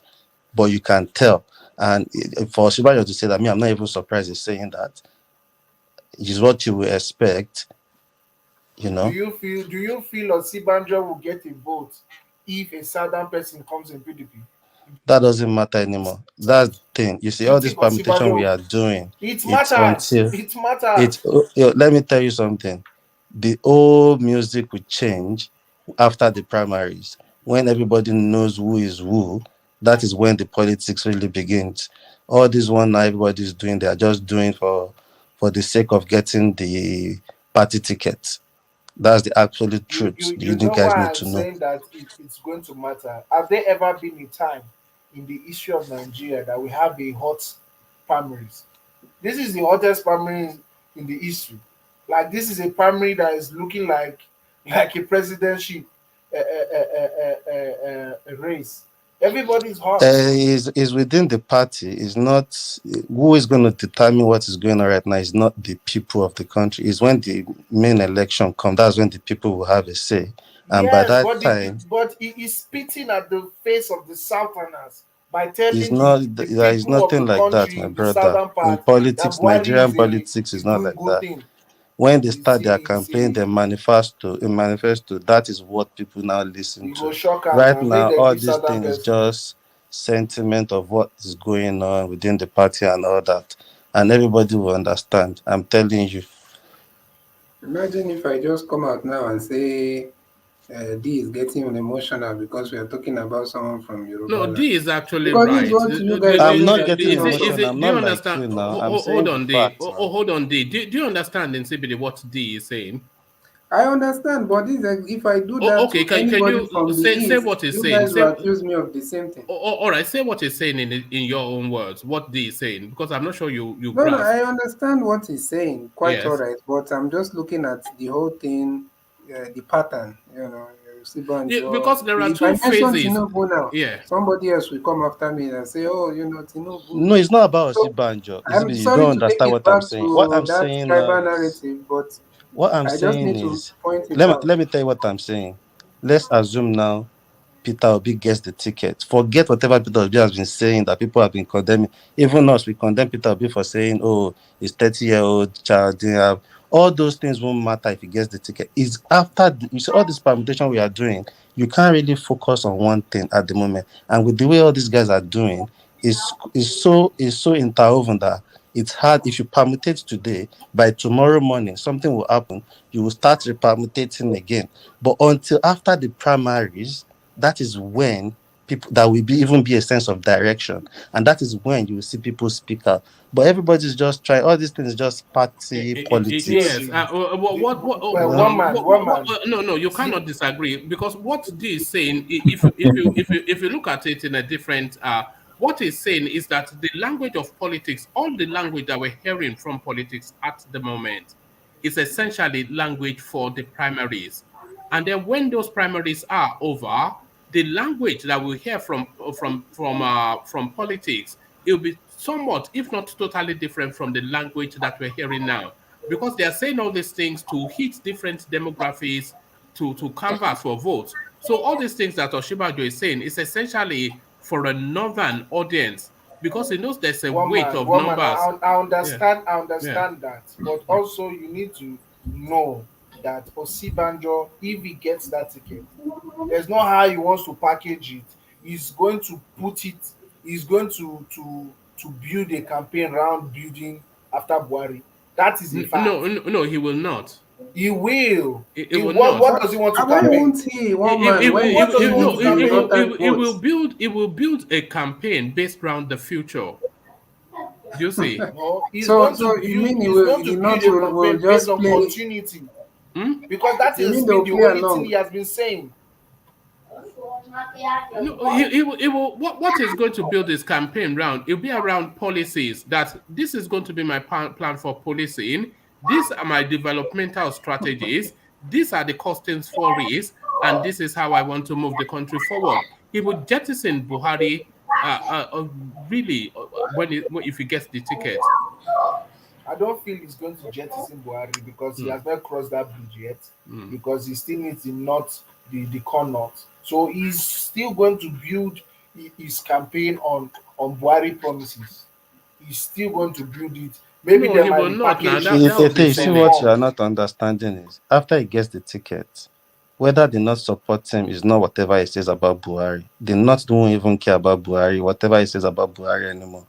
But you can tell. And for Oshibajo to say that, I'm not even surprised he's saying that. Is what you will expect, you know. Do you feel Osinbajo will get a vote if a southern person comes in PDP? That doesn't matter anymore. That's the thing. You see, all this permutation we are doing, it matters. It matters. Let me tell you something. The old music will change after the primaries. When everybody knows who is who, that is when the politics really begins. All this one now everybody's doing, they are just doing for the sake of getting the party tickets. That's the absolute truth. You You know guys why need I'm to know. saying that it's going to matter? Has there ever been a time in the history of Nigeria that we have a hot primaries? This is the hottest primary in the history. Like, this is a primary that is looking like a presidential race. Everybody's hot. Is within the party. Is not who is going to determine what is going on right now. Is not the people of the country. Is when the main election comes. That's when the people will have a say. And by that time, but he is spitting at the face of the Southerners by telling the there is people of nothing the like that, country my in the brother. southern In part politics, that Buhari Nigerian is politics is not like good that. thing. When they start their campaign, their manifesto, that is what people now listen to. Right now, all these things is just sentiment of what is going on within the party and all that. And everybody will understand. I'm telling you. Imagine if I just come out now and say D is getting emotional because we are talking about someone from Yoruba. No, D is actually because right. This is what you guys I'm not getting emotional. I'm do you not understand? like you now. I'm Hold saying on, the D. facts. Hold on, D. Do you understand in CBD what D is saying? I understand, but this is, if I do that okay, to anybody you from the say East, what he's you saying? guys will accuse me of the same thing. All right, say what he's saying in your own words. What D is saying, because I'm not sure you No, grasp. I understand what he's saying, quite Yes. all right, but I'm just looking at the whole thing, the pattern, because there are two phases. TINUBU now, yeah. Somebody else will come after me and say, oh, TINUBU. No, it's not about OSINBAJO. I'm You sorry don't to take understand it what back I'm saying. to What I'm that saying now tribal is, narrative, but what I'm I just saying need to is, point it out. let me tell you what I'm saying. Let's assume now Peter Obi gets the ticket. Forget whatever Peter Obi has been saying that people have been condemning. Even us, we condemn Peter Obi for saying, oh, he's 30-year-old child. Didn't have. All those things won't matter if he gets the ticket. It's after, you see, all this permutation we are doing, you can't really focus on one thing at the moment. And with the way all these guys are doing, is so interwoven that it's hard. If you permutate today, by tomorrow morning, something will happen. You will start repermutating again. But until after the primaries, that is when there will even be a sense of direction, and that is when you will see people speak out. But everybody's just trying. All these things just party politics. Yes. One man. No, you cannot disagree, because what D is saying, if you look at it in a different, what he's saying is that the language of politics, all the language that we're hearing from politics at the moment, is essentially language for the primaries. And then when those primaries are over, the language that we hear from politics, it will be somewhat, if not totally different from the language that we're hearing now, because they are saying all these things to hit different demographics, to canvass for votes. So all these things that Oshibajo is saying is essentially for a northern audience, because he knows there's a weight of numbers. I understand that, but also you need to know that Osinbajo, if he gets that ticket, there's not how he wants to package it. He's going to put it. He's going to build a campaign around building after Buhari. That is a fact. No, he will not. He will. What does he want to Why campaign? won't he? One man. It will build a campaign based around the future. Do you see? No, he's So going to you mean build a campaign based on continuity. Because that has been the only thing he has been saying. No, he will. What is going to build this campaign around? It'll be around policies. That this is going to be my plan for policing. These are my developmental strategies. These are the costings for it, and this is how I want to move the country forward. He would jettison Buhari, really, if he gets the ticket. I don't feel he's going to jettison Buhari because he has not crossed that bridge yet. Because he still needs the core north. So he's still going to build his campaign on Buhari promises. He's still going to build it. Maybe No, they he might will not now. repackage it That would be See some silly. what you are form. not understanding is after he gets the ticket, whether they not support him is not whatever he says about Buhari. They not don't even care about Buhari, whatever he says about Buhari anymore.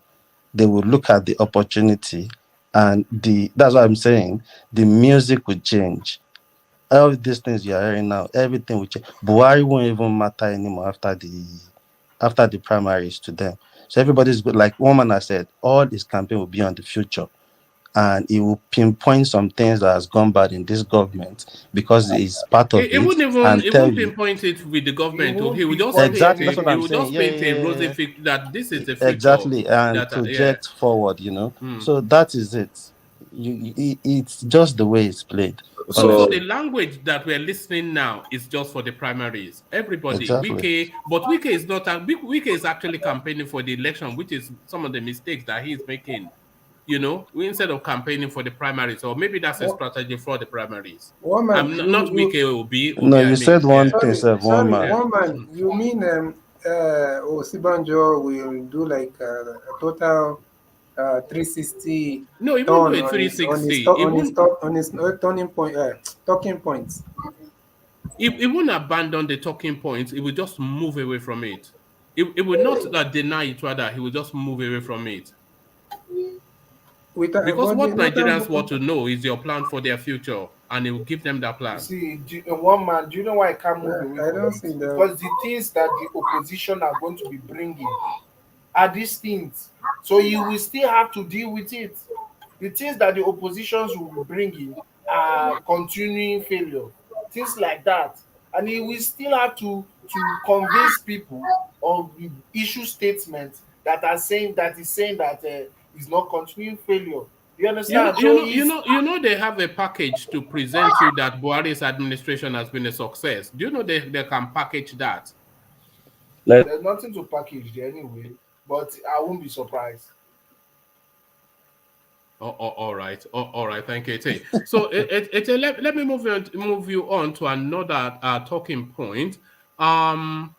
They will look at the opportunity and that's what I'm saying. The music will change. All these things you are hearing now, everything will change. Buhari won't even matter anymore after the primaries to them. So everybody's good. Like one man has said, all his campaign will be on the future. And he will pinpoint some things that has gone bad in this government because he's part of He it wouldn't even and he tell won't you pinpoint it with the He government. won't He will just pinpoint paint exactly. That's it. what He I'm will saying. just Yeah, paint a yeah, yeah, rosy yeah. that this is the future. Exactly, and That yeah. project forward. So that is it. It's just the way it's played. So So the Honestly, language that we're listening now is just for the primaries. Everybody, exactly. Wike is not. Wike is actually campaigning for the election, which is some of the mistakes that he's making. Instead of campaigning for the primaries, or maybe that's a What strategy for the primaries. one man I'm not Wike you No, Obi. I you mean, said one yeah, thing, sir. One sorry, man. yeah. one man, you mean Osibanjo will do like a total 360 No, he won't do turn a on his 360. He won't. turning point talking points. He won't abandon the talking points. He will just move away from it. He will not deny it. Rather, he will just move away from it. With Because but the what Nigerians northern want to know is your plan for their future, and he will give them that You plan. see, one man, do you know why I can't move away I from don't it? see that. Because the things that the opposition are going to be bringing are these things. So you will still have to deal with it. The things that the oppositions will be bringing are continuing failure, things like that. And he will still have to convince people or issue statements that is saying that is not continuing failure. You understand? So he's They have a package to present you that Buhari's administration has been a success. Do you know they can package that? let there's nothing to package there anyway, but I won't be surprised. All right. All right. Thank you, Ete. So, let me move you on to another talking point. Um,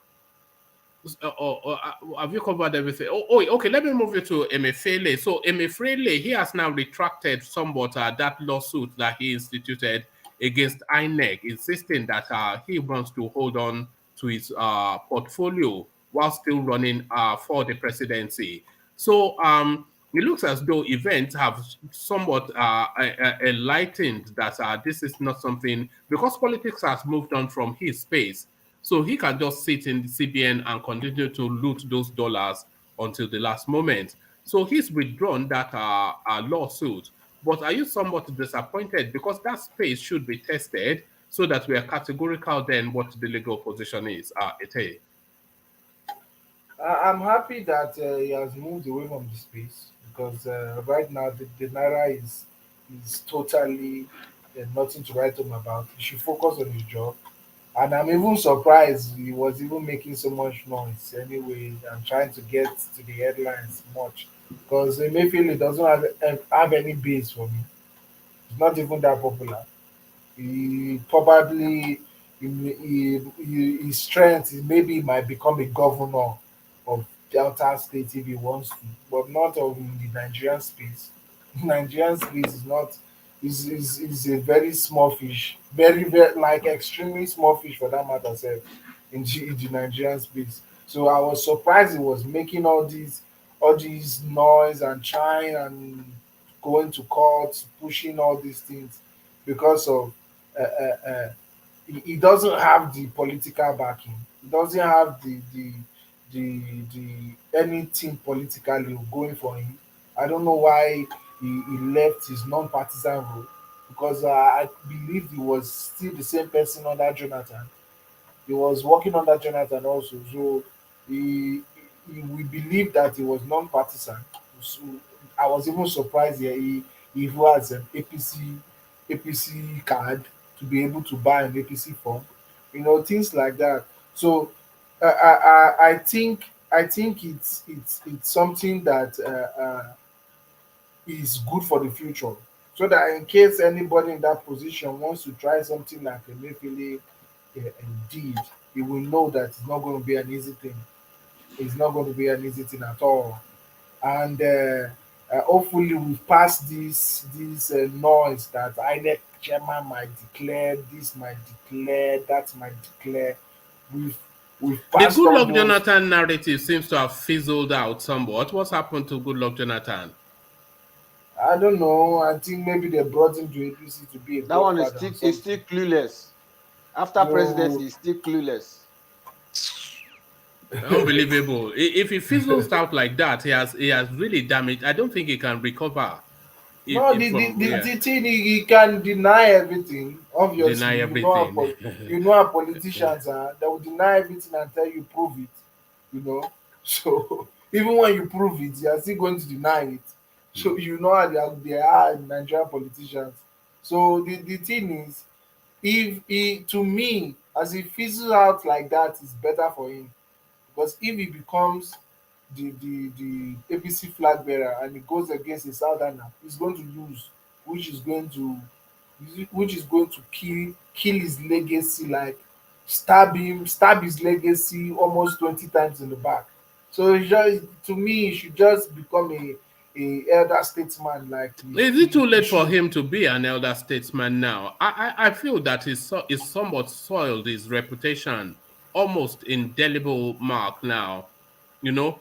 have you covered everything? Okay. Let me move you to Emefiele. So, Emefiele, he has now retracted somewhat that lawsuit that he instituted against INEC, insisting that he wants to hold on to his portfolio while still running for the presidency. So, it looks as though events have somewhat enlightened that this is not something, because politics has moved on from his space. So he can just sit in the CBN and continue to loot those dollars until the last moment. So he's withdrawn that lawsuit. But are you somewhat disappointed? Because that space should be tested so that we are categorical then what the legal position is. Ete. I'm happy that he has moved away from the space because right now the naira is totally nothing to write home about. He should focus on his job. And I'm even surprised he was even making so much noise anyway and trying to get to the headlines much. Because Mayfield doesn't have any base for me. He's not even that popular. He probably his strength is maybe he might become a governor of Delta State if he wants to, but not of in the Nigerian space. Nigerian space is not is a very small fish, very like extremely small fish for that matter, self, in the Nigerian space. So I was surprised he was making all these noise and trying and going to court, pushing all these things because of he doesn't have the political backing. He doesn't have the anything politically going for him. I don't know why he left his non-partisan role because I believe he was still the same person under Jonathan. He was working under Jonathan also, so we believe that he was non-partisan. So I was even surprised he has an APC card to be able to buy an APC form, things like that. So I think it's something that is good for the future. So that in case anybody in that position wants to try something like a Emefiele did, he will know that it's not going to be an easy thing. It's not going to be an easy thing at all. And hopefully we pass this noise that INEC chairman might declare, this might declare, that might declare. We've The passed all Goodluck those. Jonathan narrative seems to have fizzled out somewhat. What's happened to Goodluck Jonathan? I don't know. I think maybe they brought him to APC to be a That one godfather. is still clueless. After No. presidency, he's still clueless. Unbelievable. If he fizzles out like that, he has really damaged. I don't think he can recover. No, the thing he can deny everything. Obviously, Deny everything. You know how politicians are. They will deny everything until you prove it. You know, so even when you prove it, you are still going to deny it. So you know how they are Nigerian politicians. So the thing is, if he, to me, as he fizzles out like that, it's better for him. Because if he becomes the APC flag bearer and he goes against a southerner, he's going to lose, which is going to kill his legacy, like stab his legacy almost 20 times in the back. So it's just, to me, he should just become a elder statesman. Like, is it too late for him to be an elder statesman now? I feel that he's somewhat soiled his reputation, almost indelible mark now. You know,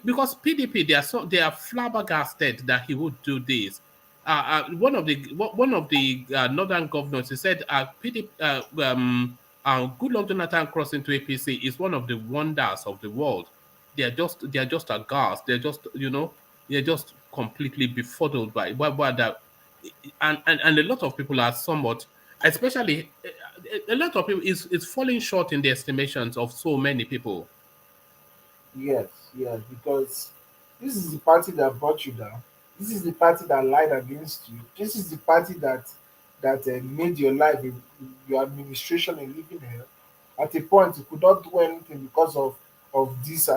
because PDP, they are flabbergasted that he would do this. One of the northern governors, he said, PDP, Goodluck Jonathan crossing to APC is one of the wonders of the world. They are just aghast. They're just completely befuddled by that, and a lot of people are somewhat, especially a lot of people is falling short in the estimations of so many people. Yes, yes, because this is the party that brought you down. This is the party that lied against you. This is the party that made your life, your administration, a living hell. At a point, you could not do anything because of this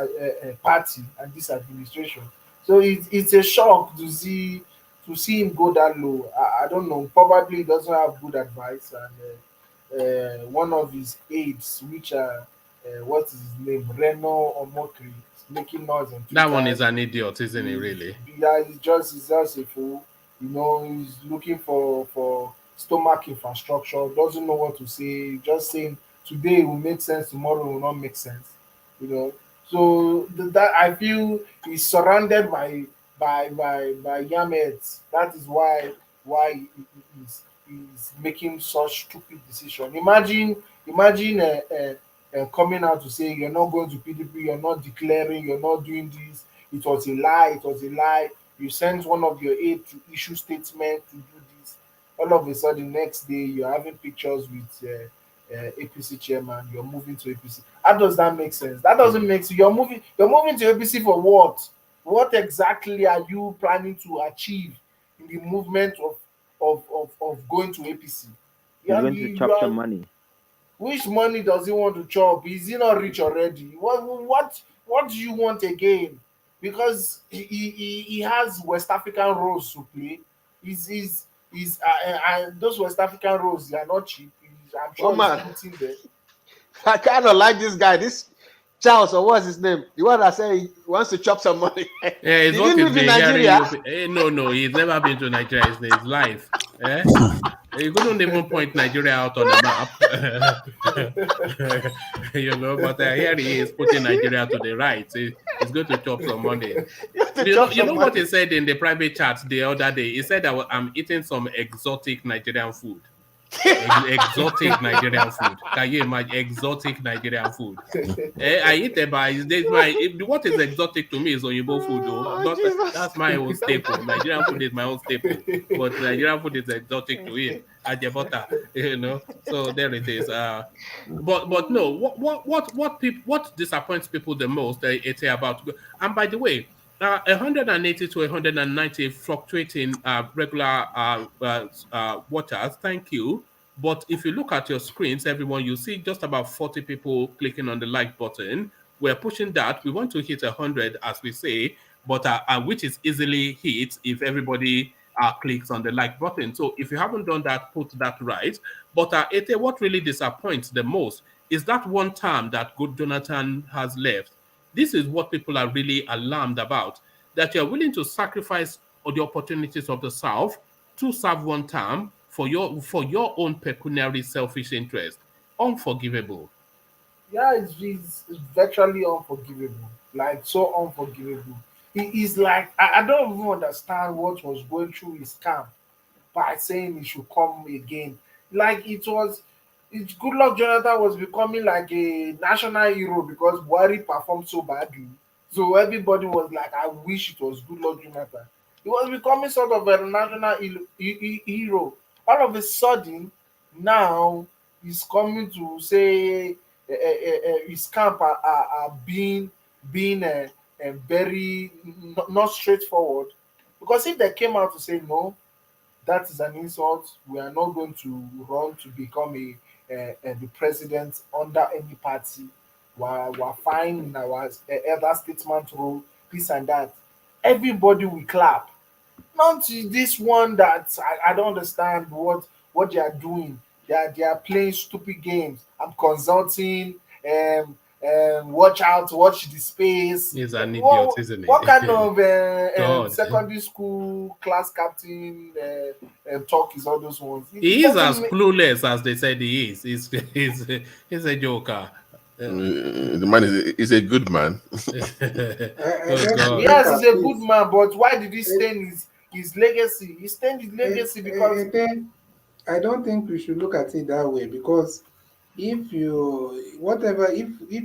party and this administration. So it's a shock to see him go that low. I don't know. Probably he doesn't have good advice, and one of his aides, which are what is his name, Reno Omokri, is making noise on Twitter. That one is an idiot, isn't he? Really? Yeah, he's just a fool. You know, he's looking for stomach infrastructure. Doesn't know what to say. Just saying today will make sense, tomorrow will not make sense. You know, so that I feel he's surrounded by yammets. That is why he's making such stupid decision. Imagine coming out to say you're not going to PDP, you're not declaring, you're not doing this. It was a lie. It was a lie. You sent one of your aides to issue statement to do this. All of a sudden, next day you're having pictures with APC chairman. You're moving to APC. How does that make sense? That doesn't make sense. You're moving to APC for what? What exactly are you planning to achieve in the movement of going to APC? He's going to chop some money. Which money does he want to chop? Is he not rich already? What do you want again? Because he has West African roles to play. Those West African roles, they are not cheap. I'm sure he's putting there. I kind of like this guy. This Charles, or what's his name? The one that said he wants to chop some money. Yeah, he's Did he live in Nigeria? No, he's never been to Nigeria in his life. You couldn't even point Nigeria out on the map. But here he is putting Nigeria to the right. He's going to chop some money. You know what he said in the private chat the other day? He said that I'm eating some exotic Nigerian food. Exotic Nigerian food. Can you imagine exotic Nigerian food? I eat it, but what is exotic to me is Oyibo food, though. That's my own staple. Nigerian food is my own staple, but Nigerian food is exotic to him. Ajebota, So there it is. But no, what disappoints people the most? It's about. And by the way, 180 to 190 fluctuating regular watchers. Thank you. But if you look at your screens, everyone, you see just about 40 people clicking on the like button. We're pushing that. We want to hit 100, as we say. but which is easily hit if everybody clicks on the like button. So if you haven't done that, put that right. But Ete, what really disappoints the most is that one term that Good Jonathan has left. This is what people are really alarmed about, that you're willing to sacrifice the opportunities of the South to serve one term for your own pecuniary selfish interest. Unforgivable. Yeah, it's virtually unforgivable. Like so unforgivable. It is like I don't even understand what was going through his camp by saying he should come again. Like it's good luck Jonathan was becoming like a national hero because Buhari performed so badly. So everybody was like, I wish it was good luck Jonathan. He was becoming sort of a national hero. All of a sudden, now he's coming to say his camp are being very not straightforward. Because if they came out to say no, that is an insult. We are not going to run to become the president under any party. We're fine in our elder statesman role, this and that. Everybody will clap. Not this one that I don't understand what they are doing. They are playing stupid games. I'm consulting. Watch out, watch the space. He's an idiot, What, isn't he? what kind of God. secondary school class captain talk is all those ones? He is as clueless as they said he is. He's a joker. The man is a good man. God. Yes, he's a good man, but why did he stain his legacy? He stained his legacy because I don't think we should look at it that way, because if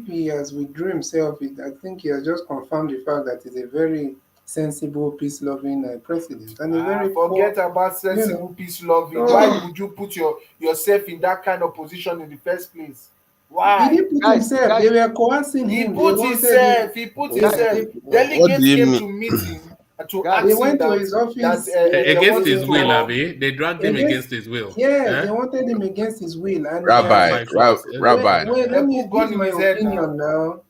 he has withdrawn himself, I think he has just confirmed the fact that he's a very sensible, peace-loving president, and a very forget about sensible, peace-loving. Why would you put yourself in that kind of position in the first place? Why? He didn't put himself. They were coercing him. He put himself. Delegates came to meet him to ask they him went to that, his office against his will, Abi. They dragged him against his will. Yeah, they wanted him against his will. And Rabbi. Wait, let me give my opinion now.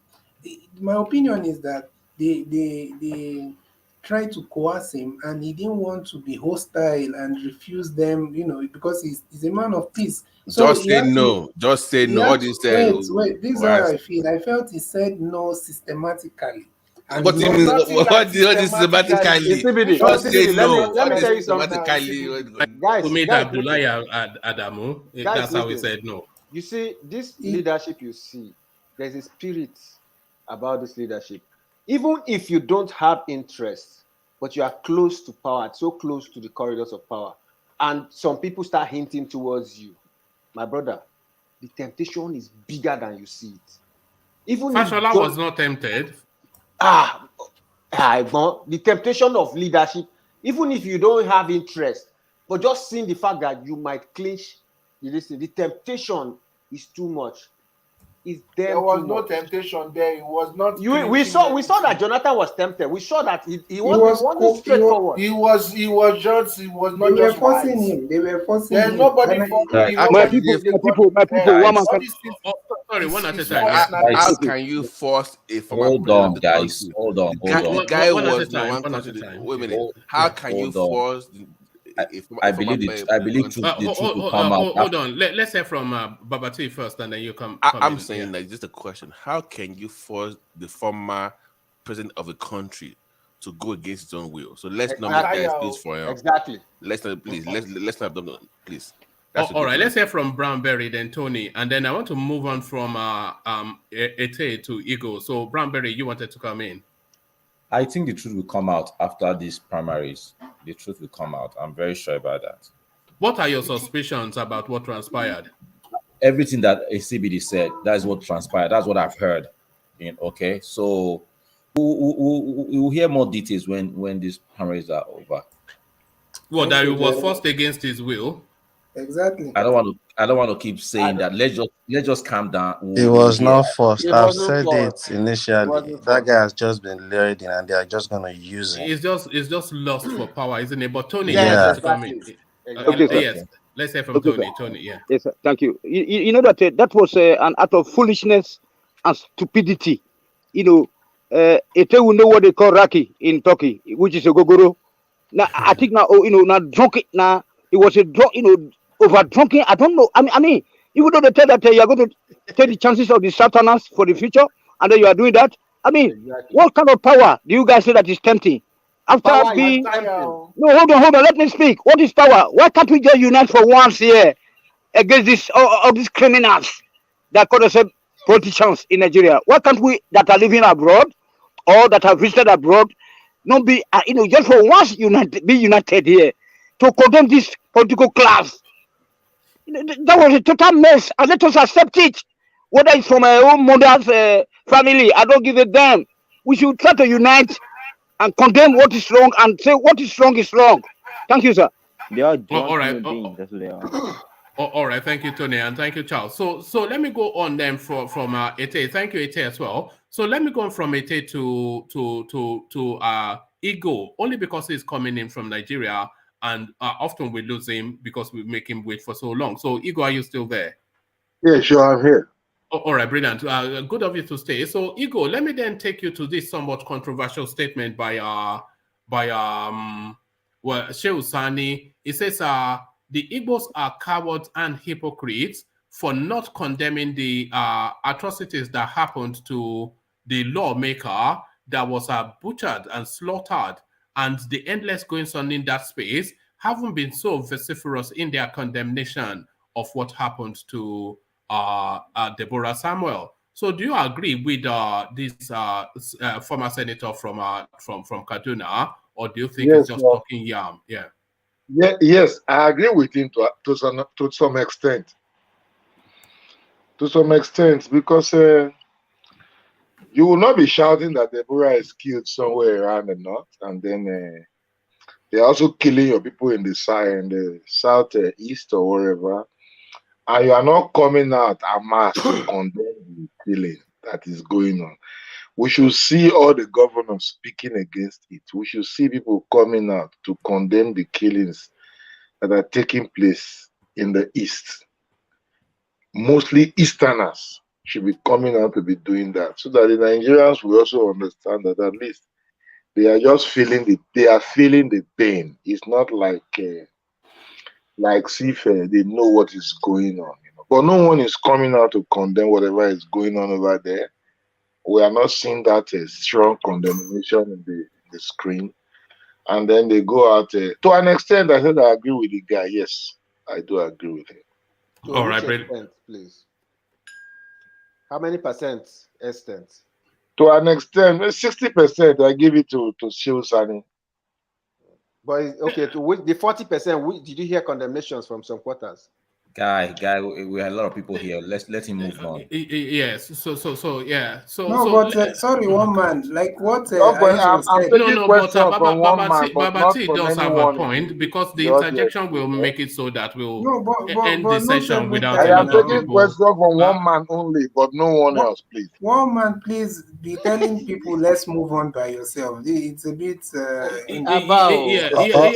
My opinion is that they tried to coerce him, and he didn't want to be hostile and refuse them, because he's a man of peace. So just say no. Just say no. All this wait. This is how I feel. I felt he said no systematically. And what do you mean? What systematically? Just say no. Let me tell you something. Guys, Abdullahi Adamu. That's how we said no. You see, this leadership you see, there's a spirit about this leadership. Even if you don't have interest, but you are close to power, so close to the corridors of power, and some people start hinting towards you, my brother, the temptation is bigger than you see it. Even Fashola was not tempted. The temptation of leadership, even if you don't have interest, but just seeing the fact that you might clinch, the temptation is too much. There was no temptation there. It was not. We saw that Jonathan was tempted. We saw that he was straightforward. He was not just forcing him. They were forcing him. There's nobody forcing him. My people. Sorry, one at a time. How can you force a former Hold on, guys. Hold on. The guy was the one country. Wait a minute. How can you force? I believe the truth will come out. Hold on. Let's hear from Babati first, and then you come. I'm saying like just a question. How can you force the former president of a country to go against his own will? So let's not make excuse for him. Exactly. Let's not please. All right. Let's hear from Brownberry, then Tony, and then I want to move on from Ete to Ego. So Brownberry, you wanted to come in. I think the truth will come out after these primaries. The truth will come out. I'm very sure about that. What are your suspicions about what transpired? Everything that ACBD said, that is what transpired. That's what I've heard. Okay, so we'll hear more details when these primaries are over. Well, that he was forced against his will. Exactly. I don't want to keep saying that. Let's just calm down. It was not forced. I've said it initially. That guy has just been lured in, and they are just gonna use it. It's just lust for power, isn't it? But Tony, yeah. Yes. Let's hear from Tony. Tony, yeah. Yes, sir. Thank you. You know that that was an act of foolishness and stupidity. Ete will know what they call raki in Turkey, which is a gogoro. Now I think now, now drunk now it was a drunk, over drunken. I don't know. I mean, even though they tell that you are going to take the chances of the Southerners for the future, and then you are doing that. I mean, Exactly. what kind of power do you guys say that is tempting? After Power being is tempting. no, hold on, let me speak. What is power? Why can't we just unite for once here against this all these criminals that call themselves politicians in Nigeria? Why can't we that are living abroad or that have visited abroad not be just for once be united here to condemn this political class? That was a total mess, and let us accept it. Whether it's from our own mother's family, I don't give a damn. We should try to unite and condemn what is wrong and say what is wrong is wrong. Thank you, sir. They are just all right. human beings. That's what they are. All right, thank you, Tony, and thank you, Charles. So let me go on then from Ete. Thank you, Ete, as well. So let me go on from Ete to Igo, only because he's coming in from Nigeria, and often we lose him because we make him wait for so long. So Igo, are you still there? Yeah, sure, I'm here. All right, brilliant. Good of you to stay. So Igo, let me then take you to this somewhat controversial statement by Shehu Sani. He says the Igbos are cowards and hypocrites for not condemning the atrocities that happened to the lawmaker that was butchered and slaughtered, and the endless goings on in that space haven't been so vociferous in their condemnation of what happened to Deborah Samuel. So do you agree with this former senator from Kaduna, or do you think he's just talking yam? Yeah. Yes, I agree with him to some extent. To some extent, because you will not be shouting that Deborah is killed somewhere around the north, and then they're also killing your people in the south, east, or wherever, and you are not coming out en masse to condemn the killing that is going on. We should see all the governors speaking against it. We should see people coming out to condemn the killings that are taking place in the East. Mostly Easterners should be coming out to be doing that, so that the Nigerians will also understand that at least they are just feeling the pain. It's not like if they know what is going on. But no one is coming out to condemn whatever is going on over there. We are not seeing that strong condemnation in the screen. And then they go out to an extent. I said I agree with the guy. Yes, I do agree with him. So all right, please. How many percent extent? To an extent, 60%. I give it to Shehu Sani. But okay, to which the 40%? Did you hear condemnations from some quarters? Guy, we had a lot of people here. Let him move on. Yes. So yeah. Sorry, one man. Like what? I'm taking questions from one man, but not Babati from does have anyone a point, because the audience. interjection will make it so that we'll end but the session without I a am lot of taking people. questions from one man only, but no one else, please. One man, please be telling people, let's move on by yourself. It's a bit.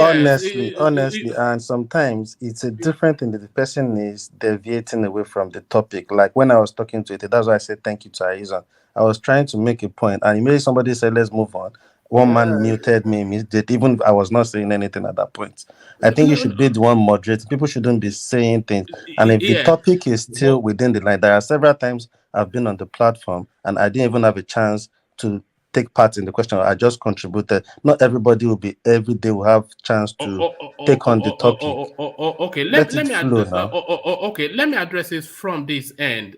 Honestly, and sometimes it's a different thing that the person is deviating away from the topic. Like when I was talking to it, that's why I said thank you to Aizan. I was trying to make a point, and immediately somebody said, let's move on. One man muted me, even if I was not saying anything at that point. I think you should be the one moderating. People shouldn't be saying things. And if the topic is still within the line, there are several times I've been on the platform and I didn't even have a chance to take part in the question. I just contributed. Not everybody will be every day will have chance to take on the topic. Okay, let me address. Okay, let me address this from this end.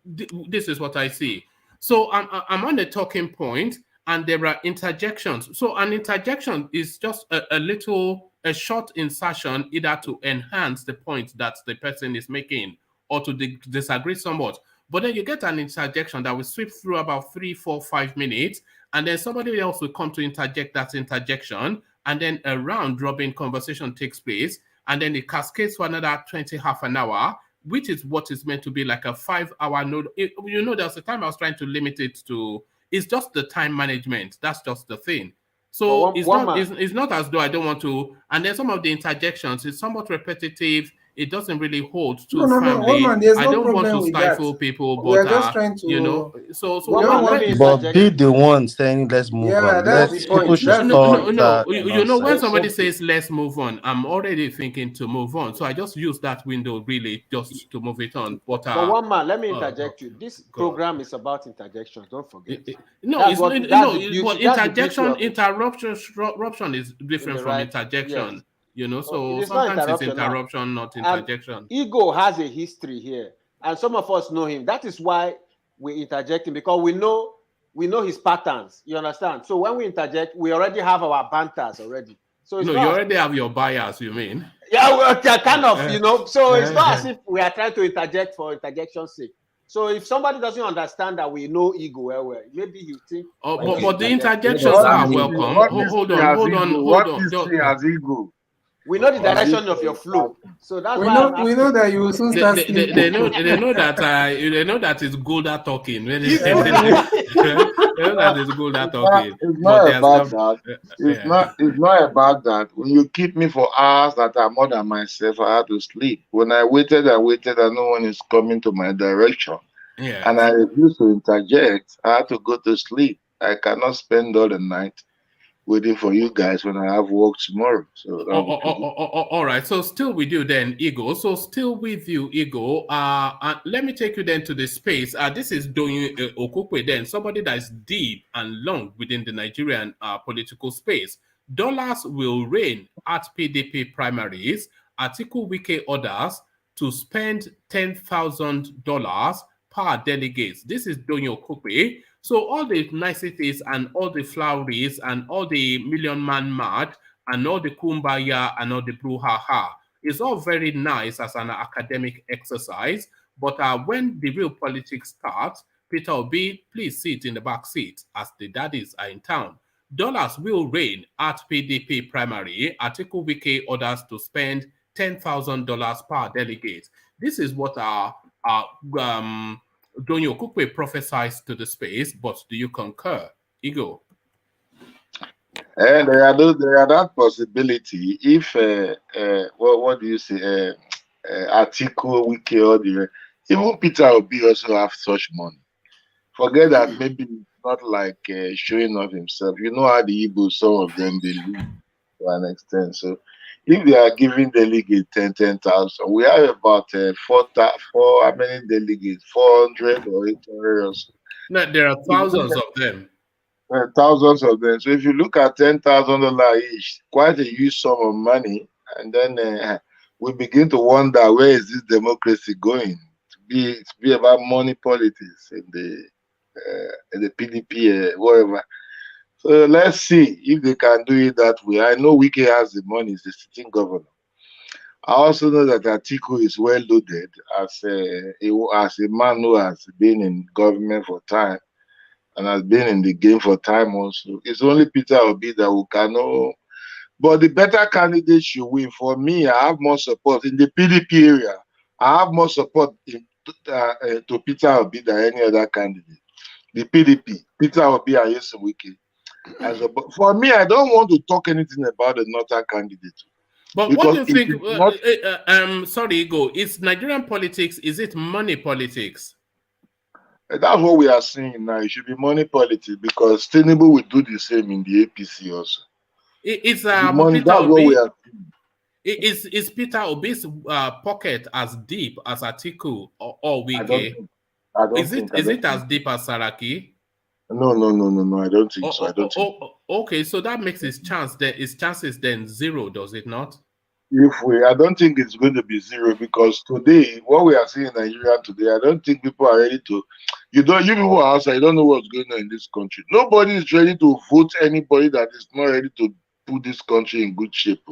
This is what I see. So I'm on the talking point, and there are interjections. So an interjection is just a short insertion, either to enhance the point that the person is making or to disagree somewhat. But then you get an interjection that will sweep through about 3, 4, 5 minutes, and then somebody else will come to interject that interjection, and then a round-robin conversation takes place, and then it cascades for another 20, half an hour, which is what is meant to be like a 5-hour node. There's a time I was trying to limit it to. It's just the time management. That's just the thing. So it's not as though I don't want to. And then some of the interjections is somewhat repetitive. it doesn't really hold too No, firmly. one man, there's I no don't want problem to with stifle that. people, We are but just trying to, you know, so One man, let me But interject. be the one saying let's move yeah, on. that's Let's the point. people should That's the stop point. that you know, when nonsense. somebody says let's move on, I'm already thinking to move on. So I just use that window really just to move it on. But one man, let me interject you. This program is about interjections. Don't forget. No, That's it's what, no, that's no, the beauty, but that's the beauty interjection, of it. interruption is different from Yes. interjection. You know, It so is not sometimes it's interruption now. interruption, not And interjection. Ego has a history here, and some of us know him. That is why we interject him, because we know his patterns. You understand? So when we interject, we already have our banters already. So it's No, not you as already have your bias, you mean? Yeah, well, kind of, you know. So it's not as if we are trying to interject for interjection's sake. So if somebody doesn't understand that we know Ego well, maybe you think. Oh, but the interjections What are history- welcome. what Hold history on, has hold ego? on, What hold on. history has ego? We know the direction of your flow, so that's We why know, I'm we asking. know that you will soon start sleeping. They know that it's Golda talking. When they know that it's Golda talking. It's But not there's about stuff. that. It's not about that. When you keep me for hours that are more than myself, I had to sleep. When I waited, and no one is coming to my direction. Yeah. And I refused to interject. I had to go to sleep. I cannot spend all the night waiting for you guys when I have work tomorrow. So all right. So still with you then, Ego. So still with you, Ego. Let me take you then to the space. This is Doyin Okupe then, somebody that is deep and long within the Nigerian political space. Dollars will reign at PDP primaries. Atiku Wike orders to spend $10,000 per delegates. This is Doyin Okupe. So all the niceties and all the floweries and all the million man march and all the kumbaya and all the brouhaha is all very nice as an academic exercise. But when the real politics starts, Peter Obi, please sit in the back seat as the daddies are in town. Dollars will reign at PDP primary. Atiku Wike orders to spend $10,000 per delegate. This is what Doyin Okupe prophesies to the space, but do you concur? Ego? And there are that possibility if what do you say? Atiku, Wike, or even Peter Obi also have such money. Forget that maybe it's not like showing off himself. You know how the Igbos, some of them, they live to an extent. So if they are giving delegates 10,000, we have about four, how many delegates? 400 or 800 or so. No, there are thousands of them. Thousands of them. So if you look at $10,000 each, quite a huge sum of money, and then we begin to wonder, where is this democracy going? To be about money politics in the PDP, whatever. So let's see if they can do it that way. I know Wike has the money; he's the sitting governor. I also know that Atiku is well loaded as a man who has been in government for time and has been in the game for time also. It's only Peter Obi that we can know. But the better candidate should win. For me, I have more support in the PDP area. I have more support to Peter Obi than any other candidate. The PDP, Peter Obi and Yesu Wike. For me, I don't want to talk anything about the northern candidate. But what do you think? Sorry, Ego. Is Nigerian politics? Is it money politics? That's what we are seeing now. It should be money politics because TINUBU will do the same in the APC also. Is money, that's what we are seeing. Is Peter Obi's pocket as deep as Atiku or Wike? Is it as deep as Saraki? No. I don't think so. I don't think. Okay, so that makes his chances then zero, does it not? I don't think it's going to be zero because today, what we are seeing in Nigeria today, I don't think people are ready to. You people are outside, you don't know what's going on in this country. Nobody is ready to vote anybody that is not ready to put this country in good shape.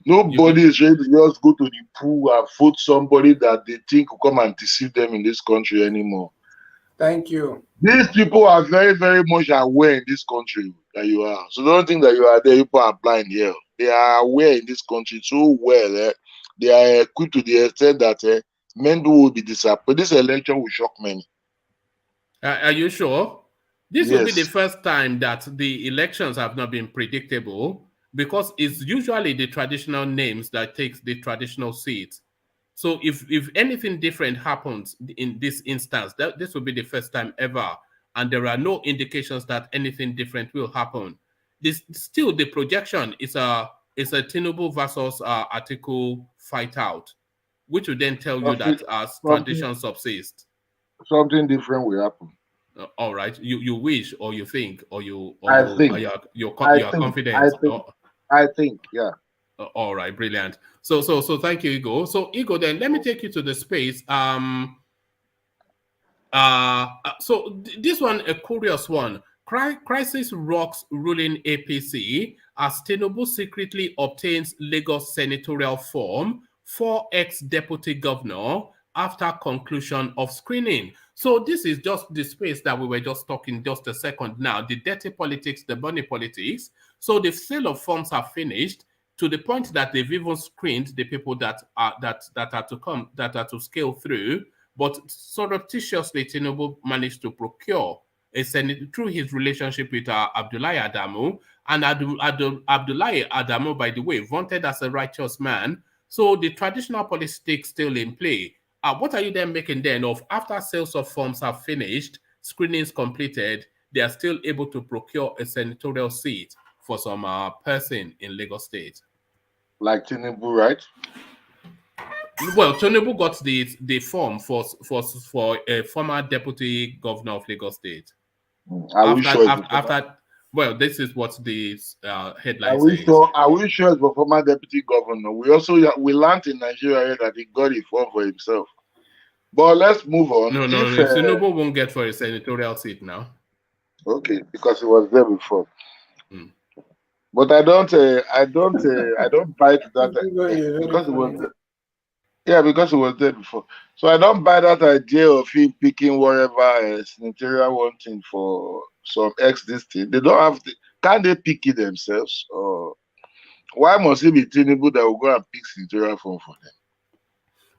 Nobody is ready to just go to the pool and vote somebody that they think will come and deceive them in this country anymore. Thank you. These people are very, very much aware in this country that you are. So don't think that you are there, people are blind here. They are aware in this country so well. They are equipped to the extent that men will be disappointed. This election will shock many. Are you sure? This will be the first time that the elections have not been predictable. because it's usually the traditional names that takes the traditional seats. So if anything different happens in this instance, this will be the first time ever, and there are no indications that anything different will happen. Still, the projection is a TINUBU versus Atiku fight out, which will then tell you that as tradition subsists, something different will happen. All right, you wish, or you think, or you are confident. I think, yeah. All right, brilliant. So thank you, Igo. So Igo, then let me take you to the space. So this one, a curious one. Crisis rocks ruling APC as TINUBU secretly obtains Lagos senatorial form for ex-deputy governor after conclusion of screening. So this is just the space that we were just talking just a second now, the dirty politics, the money politics. So the sale of forms are finished to the point that they've even screened the people that are to scale through. But surreptitiously, TINUBU managed to procure a Senate through his relationship with Abdullahi Adamu. And Abdullahi Adamu, by the way, vaunted as a righteous man. So the traditional politics still in play. What are you then making then of after sales of forms are finished, screenings completed, they are still able to procure a senatorial seat for some person in Lagos State? Like TINUBU, right? Well, TINUBU got the form for a former deputy governor of Lagos State. Well, this is what the headline says. Are we sure it's for former deputy governor? We learned in Nigeria that he got a form for himself. But let's move on. No. TINUBU won't get for a senatorial seat now. Okay, because he was there before. But I don't buy that because it was there. Yeah, because he was there before. So I don't buy that idea of him picking whatever senatorial wanting for some this thing. They don't have can't they pick it themselves? Or why must it be TINUBU that will go and pick senatorial form for them?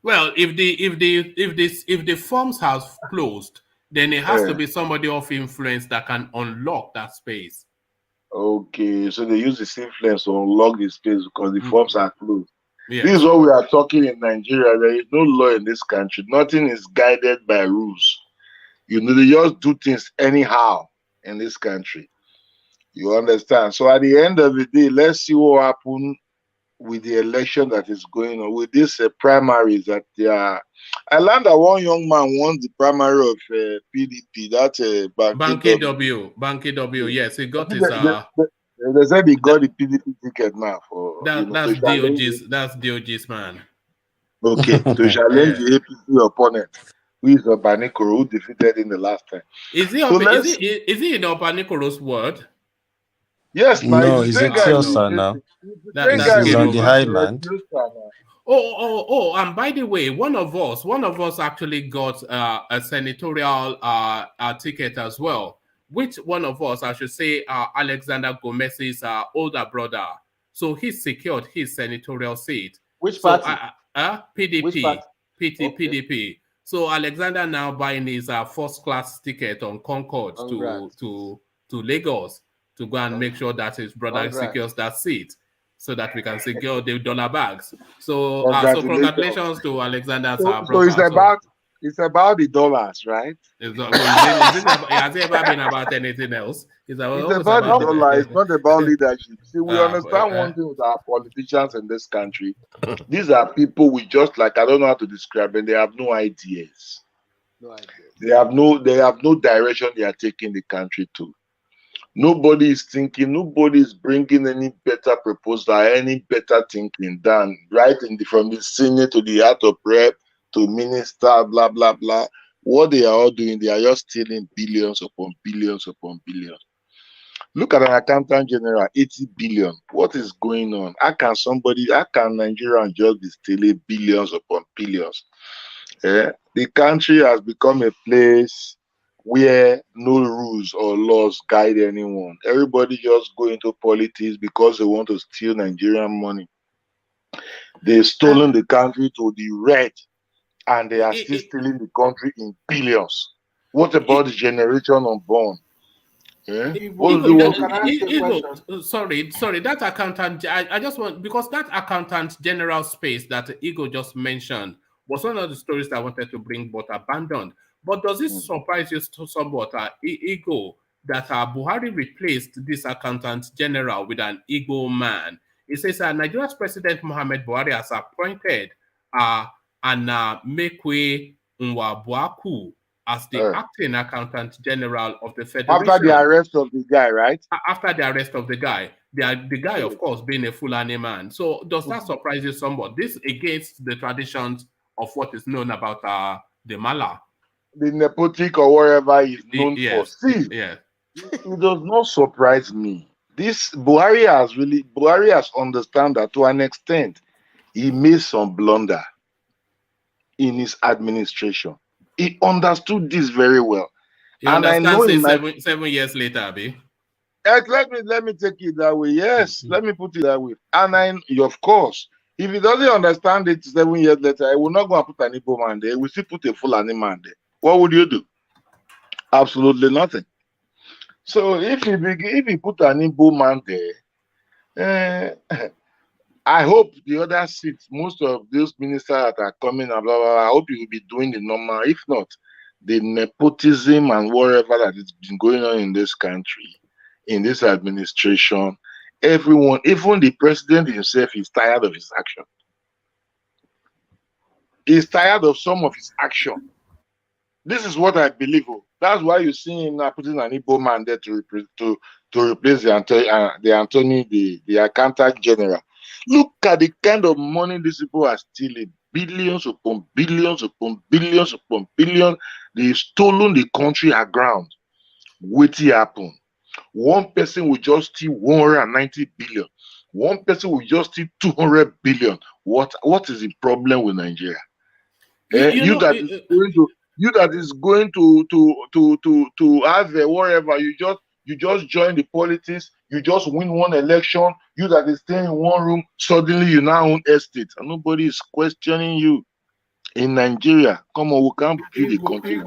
Well, if the forms have closed, then it has to be somebody of influence that can unlock that space. Okay, so they use this influence to unlock the space because the forms are closed. Yes. This is what we are talking in Nigeria. There is no law in this country. Nothing is guided by rules. They just do things anyhow in this country. You understand? So at the end of the day, let's see what happens with the election that is going on, with these primaries that they are. I learned that one young man won the primary of PDP. That's Banky W. Yes, he got his. They said he got the PDP ticket now for that's DOG's man. Okay, to challenge the APC opponent, who is Obanikoro, who defeated in the last time. Is he in Obanikoro's word? Yes, no, he's a Tiosa now. He's on the highland. And by the way, one of us actually got a senatorial ticket as well. Which one of us, I should say, Alexander Gomez's older brother. So he secured his senatorial seat. Which party? PDP. Which party? PDP. So Alexander now buying his first class ticket on Concord to Lagos to go and make sure that his brother secures that seat, so that we can secure the dollar bags. So congratulations to Alexander's brother. It's about the dollars, right? Has it ever been about anything else? It's about the dollar. It's not about leadership. See, we understand one thing with our politicians in this country. These are people we just like, I don't know how to describe them. They have no ideas. They have no direction they are taking the country to. Nobody is thinking, nobody is bringing any better proposal, any better thinking than right from the Senate to the House of Rep to minister, blah, blah, blah. What they are all doing, they are just stealing billions upon billions upon billions. Look at an accountant general, 80 billion. What is going on? How can Nigerians just be stealing billions upon billions? The country has become a place where no rules or laws guide anyone. Everybody just go into politics because they want to steal Nigerian money. They've stolen the country to the red, and they are still stealing the country in billions. What about the generation unborn? Sorry, that accountant, I just want, because that accountant general space that Ego just mentioned was one of the stories that I wanted to bring but abandoned. But does it surprise you somewhat, Ego, that Buhari replaced this accountant general with an Igbo man? It says Nigeria's President Muhammad Buhari has appointed Mekwe Nwabuaku as the acting accountant general of the Federation. After the arrest of the guy, right? After the arrest of the guy. The guy, of course, being a Fulani man. So does that surprise you somewhat? This against the traditions of what is known about the Mala. The nepotic or whatever is known for. See, it does not surprise me. This Buhari has understand that to an extent, he made some blunder in his administration. He understood this very well. You and I know 7 years later, Abi. Let me take it that way. Yes, let me put it that way. And of course, if he doesn't understand it 7 years later, I will not go and put an Igbo man there. We still put a Fulani man there. What would you do? Absolutely nothing. So if he put an Igbo man there, I hope the other seats, most of those ministers that are coming, blah, blah, blah, I hope you will be doing the normal. If not, the nepotism and whatever that has been going on in this country, in this administration, everyone, even the president himself, is tired of his action. He's tired of some of his action. This is what I believe. That's why you see him now putting an Igbo man there to replace the accountant general. Look at the kind of money these people are stealing. Billions upon billions upon billions upon billions. They've stolen the country aground. What happened? One person will just steal 190 billion. One person will just steal 200 billion. What is the problem with Nigeria? You that is going to have whatever, you just join the politics, you just win one election, you that is staying in one room, suddenly you now own estate and nobody is questioning you. In Nigeria, come on, we can't build the country.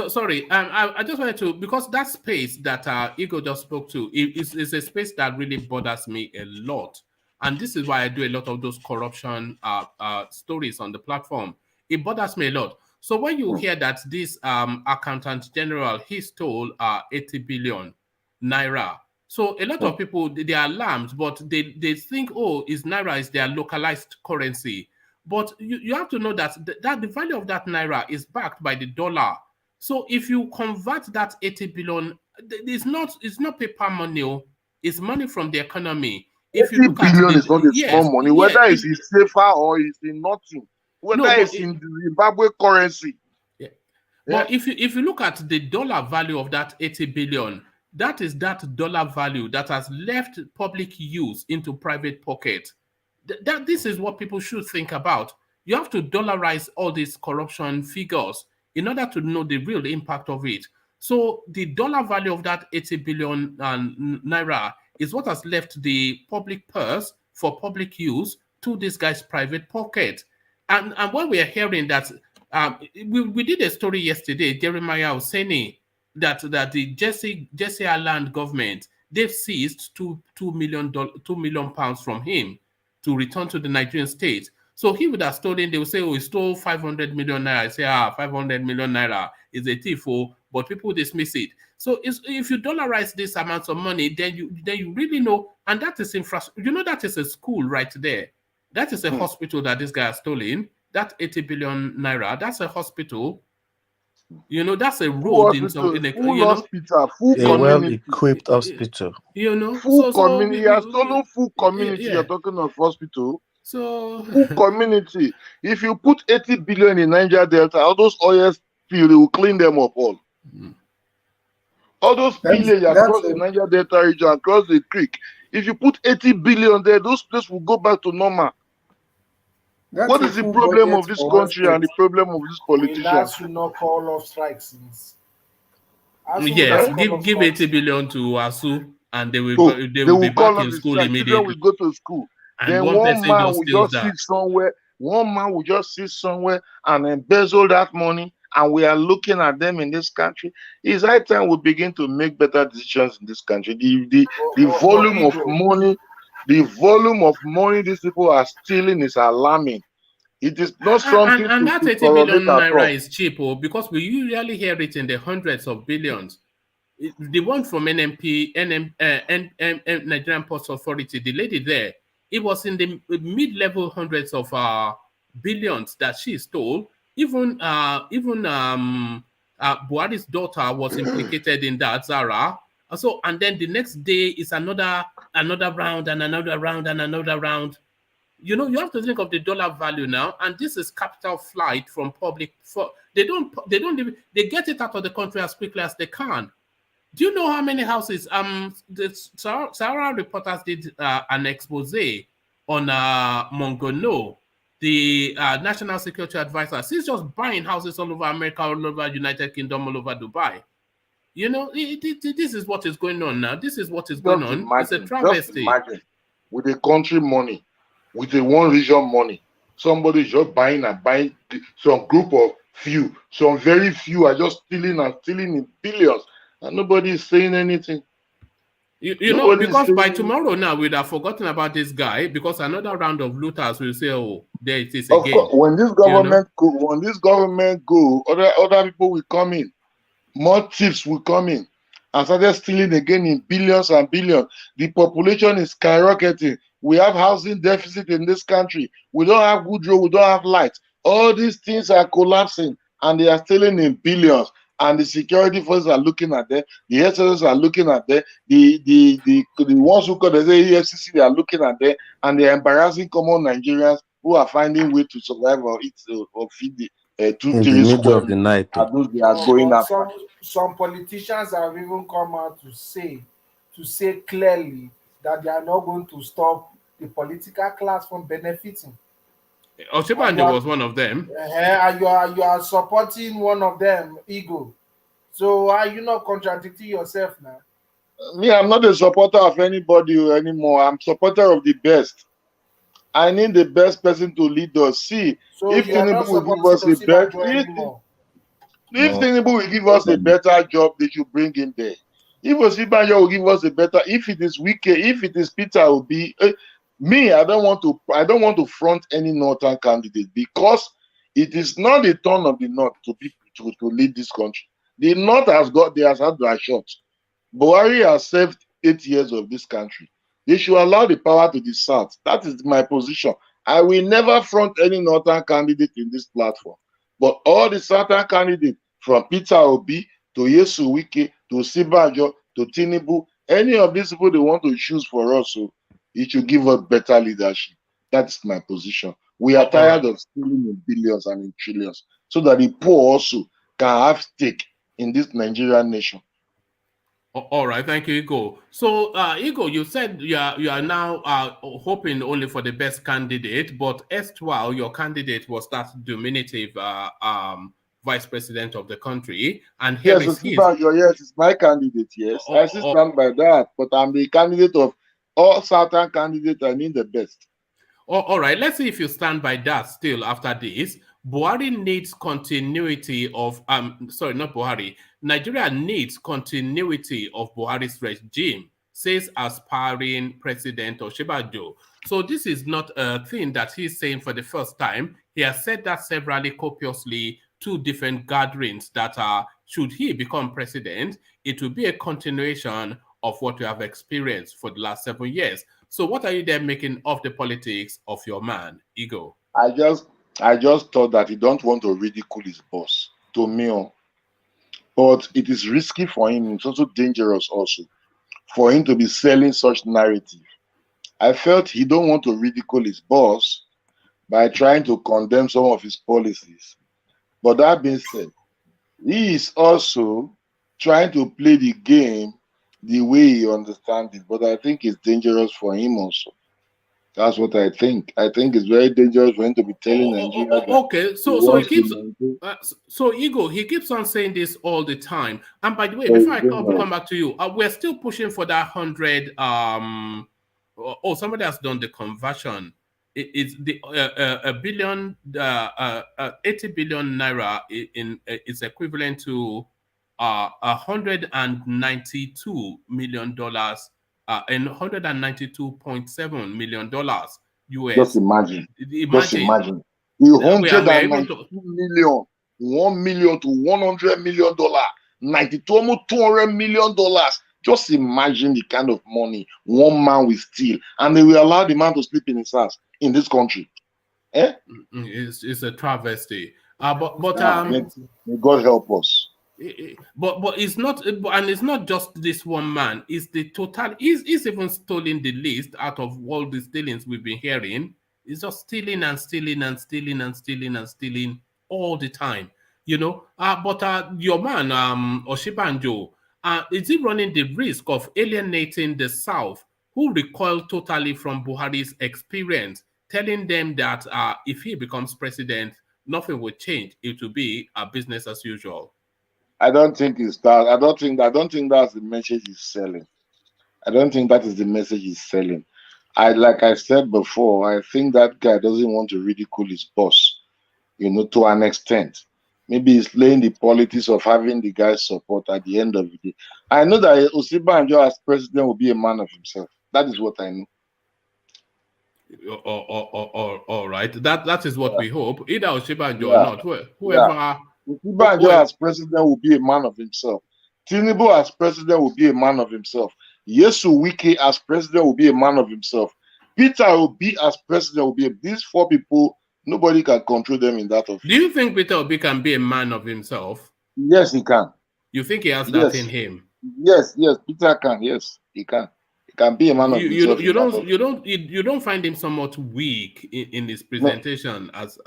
Sorry, I just wanted to, because that space that Ego just spoke to is a space that really bothers me a lot. And this is why I do a lot of those corruption stories on the platform. It bothers me a lot. So when you hear that this accountant general, he stole 80 billion naira. So a lot of people, they are alarmed, but they think, oh, naira is their localized currency. But you have to know that the value of that naira is backed by the dollar. So if you convert that 80 billion, it's not paper money, it's money from the economy. If you look 80 billion is not a small money, whether it's in safer or it's in nothing, whether it's in Zimbabwe currency. But if you look at the dollar value of that 80 billion, that is that dollar value that has left public use into private pocket. This is what people should think about. You have to dollarize all these corruption figures in order to know the real impact of it. So the dollar value of that 80 billion naira is what has left the public purse for public use to this guy's private pocket. And when we are hearing that, we did a story yesterday, Jeremiah Oseni, that the Jesse Island government, they've seized £2 million from him to return to the Nigerian state. So he would have stolen, they would say, oh, he stole 500 million naira. I say, 500 million naira is a thief, but people dismiss it. So if you dollarize this amount of money, then you really know, and that is infrastructure. You know, that is a school right there. That is a hospital that this guy has stolen. That 80 billion naira, that's a hospital. You know, that's a road in hospital, a well-equipped hospital. You know, full community. He has stolen full community. You're talking of hospital. So full community. If you put 80 billion in Niger Delta, all those oil spills, they will clean them up all. All those villages across the Niger Delta region, across the creek. If you put 80 billion there, those places will go back to normal. What is the problem of this country and the problem of this politician? That should not call off strikes. Yes, give 80 billion to ASU and they will be back in school immediately. We go to school. And then one man will just sit somewhere. One man will just sit somewhere and embezzle that money and we are looking at them in this country. It's high time we begin to make better decisions in this country. The volume of money, these people are stealing is alarming. It is not something and that to 80 tolerate billion at all. naira is cheap, because we usually hear it in the hundreds of billions. The one from Nigerian Ports Authority, the lady there, it was in the mid-level hundreds of billions that she stole. Even Buhari's daughter was implicated in that, Zara. So, and then the next day is another round and another round and another round. You know, you have to think of the dollar value now, and this is capital flight from public. They they get it out of the country as quickly as they can. Do you know how many houses? The Sahara reporters did an expose on Mongono, the national security advisor. She's just buying houses all over America, all over United Kingdom, all over Dubai. You know, this is what is going on now. This is what is going on. It's a travesty. Just imagine, with the country money, with the one region money, somebody is just buying some group of few, some very few are just stealing in billions. And nobody is saying anything. You know, because by tomorrow now we'd have forgotten about this guy, because another round of looters will say, "Oh, there it is again." Of course, when this government go, other people will come in, more thieves will come in, and started stealing again in billions and billions. The population is skyrocketing. We have housing deficit in this country. We don't have good road. We don't have lights. All these things are collapsing, and they are stealing in billions. And the security forces are looking at them, the SSS are looking at them, the ones who call the EFCC, they are looking at them, and they're embarrassing common Nigerians who are finding way to survive or eat or feed the in the middle of the night. Those they are going after. Some politicians have even come out to say clearly that they are not going to stop the political class from benefiting. Oshibanjo was one of them. And you are supporting one of them, Ego. So are you not contradicting yourself now? Me, I'm not a supporter of anybody anymore. I'm supporter of the best. I need the best person to lead us. See, so if TINUBU will give us a better job, they should bring him there. If OSINBAJO will give us a better, if it is Wike, if it is Peter Obi, me, I don't want to front any northern candidate, because it is not the turn of the north to lead this country. The north has had their shot. Buhari has served 8 years of this country. They should allow the power to the south. That is my position. I will never front any northern candidate in this platform. But all the southern candidates, from Peter Obi to Yesu Wike to OSINBAJO to TINUBU, any of these people they want to choose for us, so it should give us better leadership. That's my position. We are tired of stealing in billions and in trillions, so that the poor also can have stake in this Nigerian nation. All right, thank you, Ego. So, Ego, you said you are now hoping only for the best candidate, but erstwhile your candidate was that diminutive vice president of the country, and here yes, it's my candidate. Yes, I still stand by that, but I'm the candidate of all certain candidates. I need the best. All right, let's see if you stand by that still after this. Buhari needs continuity of Nigeria needs continuity of Buhari's regime, says aspiring President Oshibanjo. So this is not a thing that he's saying for the first time. He has said that severally, copiously, 2 different gatherings, that should he become president, it will be a continuation of what you have experienced for the last 7 years. So what are you then making of the politics of your man, Ego? I just thought that he don't want to ridicule his boss, to me. But it is risky for him. It's also dangerous also for him to be selling such narrative. I felt he don't want to ridicule his boss by trying to condemn some of his policies. But that being said, he is also trying to play the game the way he understands it. But I think it's dangerous for him also. That's what I think. I think it's very dangerous for him to be telling Nigeria. Okay, so he keeps so Ego, he keeps on saying this all the time. And by the way, before I come back to you, we're still pushing for that 100. Somebody has done the conversion. it's the a billion 80 billion naira is equivalent to $192 million and $192.7 million US. Just imagine. Just imagine. The We are able 192 to million, 1 million to $100 million, 92 almost $200 million. Just imagine the kind of money one man will steal, and they will allow the man to sleep in his house in this country. Eh? It's a travesty. May God help us. But it's not, and it's not just this one man. It's the total. He's even stolen the list out of all the stealings we've been hearing. It's just stealing and stealing and stealing and stealing and stealing all the time. You know. But your man, Oshibanjo, is he running the risk of alienating the South, who recoiled totally from Buhari's experience, telling them that if he becomes president, nothing will change. It will be a business as usual. I don't think it's that. I don't think that's the message he's selling. I don't think that is the message he's selling. Like I said before, I think that guy doesn't want to ridicule his boss, to an extent. Maybe he's playing the politics of having the guy's support at the end of the day. I know that Osinbajo as president will be a man of himself. That is what I know. All right. That is what we hope. Either Osinbajo or not. Whoever. Osinbajo as president will be a man of himself. TINUBU as president will be a man of himself. Yesu Wike as president will be a man of himself. Peter Obi as president will be. These four people, nobody can control them in that office. Do you think Peter Obi can be a man of himself? Yes, he can. You think he has that in him? Yes, Peter can. Yes, he can. He can be a man of himself. You don't find him somewhat weak in his presentation as.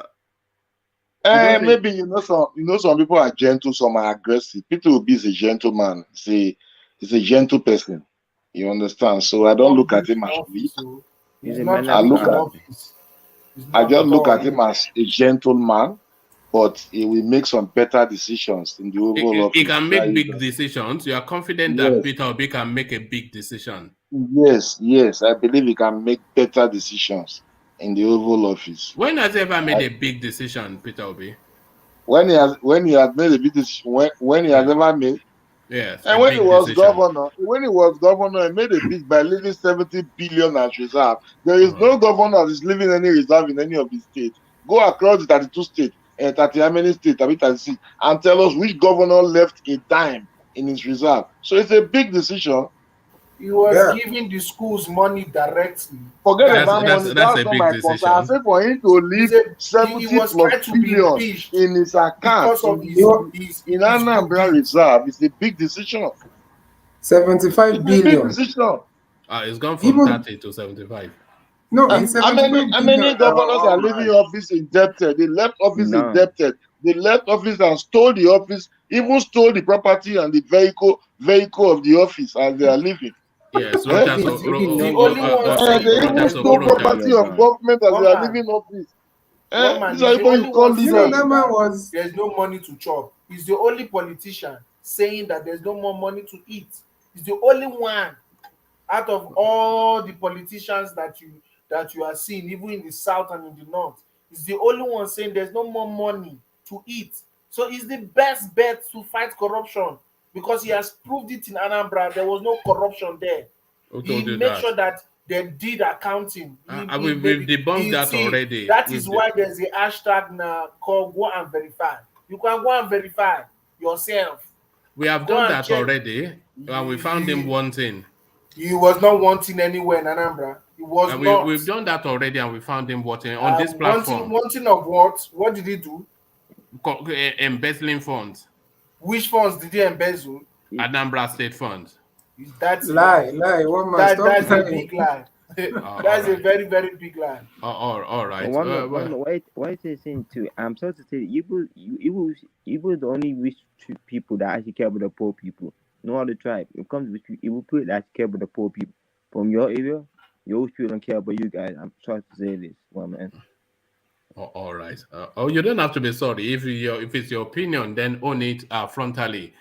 Maybe some people are gentle, some are aggressive. Peter Obi is a gentleman. He's a gentle person. You understand? So I don't look at him as weak. I just look at him as a gentleman, but he will make some better decisions in the overall office. He can make big decisions. You are confident that Peter Obi can make a big decision? Yes. I believe he can make better decisions in the Oval Office. When has he ever made a big decision, Peter Obi? When he has made a big decision, when he has ever made. Yes. And when he was governor, he made a big by leaving 70 billion as reserve. There is no governor that is leaving any reserve in any of the states. Go across the 32 states and 30 how many states, and tell us which governor left a dime in his reserve. So it's a big decision. He was giving the schools money directly. Forget about money. That's not my concern. I say for him to leave 70 plus billion in his account because of his in Anambra reserve. It's a big decision. 75 billion. Big decision. It's gone from 30 to 75. No, how many governors are leaving office indebted? They left office indebted. They left office and stole the office, even stole the property and the vehicle of the office as they are leaving. Yes, they even stole property of government as they are leaving office. There's no money to chop. He's the only politician saying that there's no more money to eat. He's the only one out of all the politicians that you are seeing, even in the south and in the north. He's the only one saying there's no more money to eat. So he's the best bet to fight corruption because he has proved it in Anambra. There was no corruption there. He made sure that they did accounting. We've debunked that already. That is why there's a hashtag now called Go and Verify. You can go and verify yourself. We have done that already, and we found him wanting. He was not wanting anywhere in Anambra. He was not. We've done that already, and we found him wanting on this platform. Wanting of what? What did he do? Embezzling funds. Which funds did he embezzle? Anambra State funds. That's lie. That's a big lie. That's a very, very big lie. All right. Why is he saying too? I'm sorry to say, Igbo the only rich people that actually care about the poor people. No other tribe. It comes with Igbo people that care about the poor people. From your area, your people don't care about you guys. I'm sorry to say this, one man. All right. You don't have to be sorry. If it's your opinion, then own it frontally.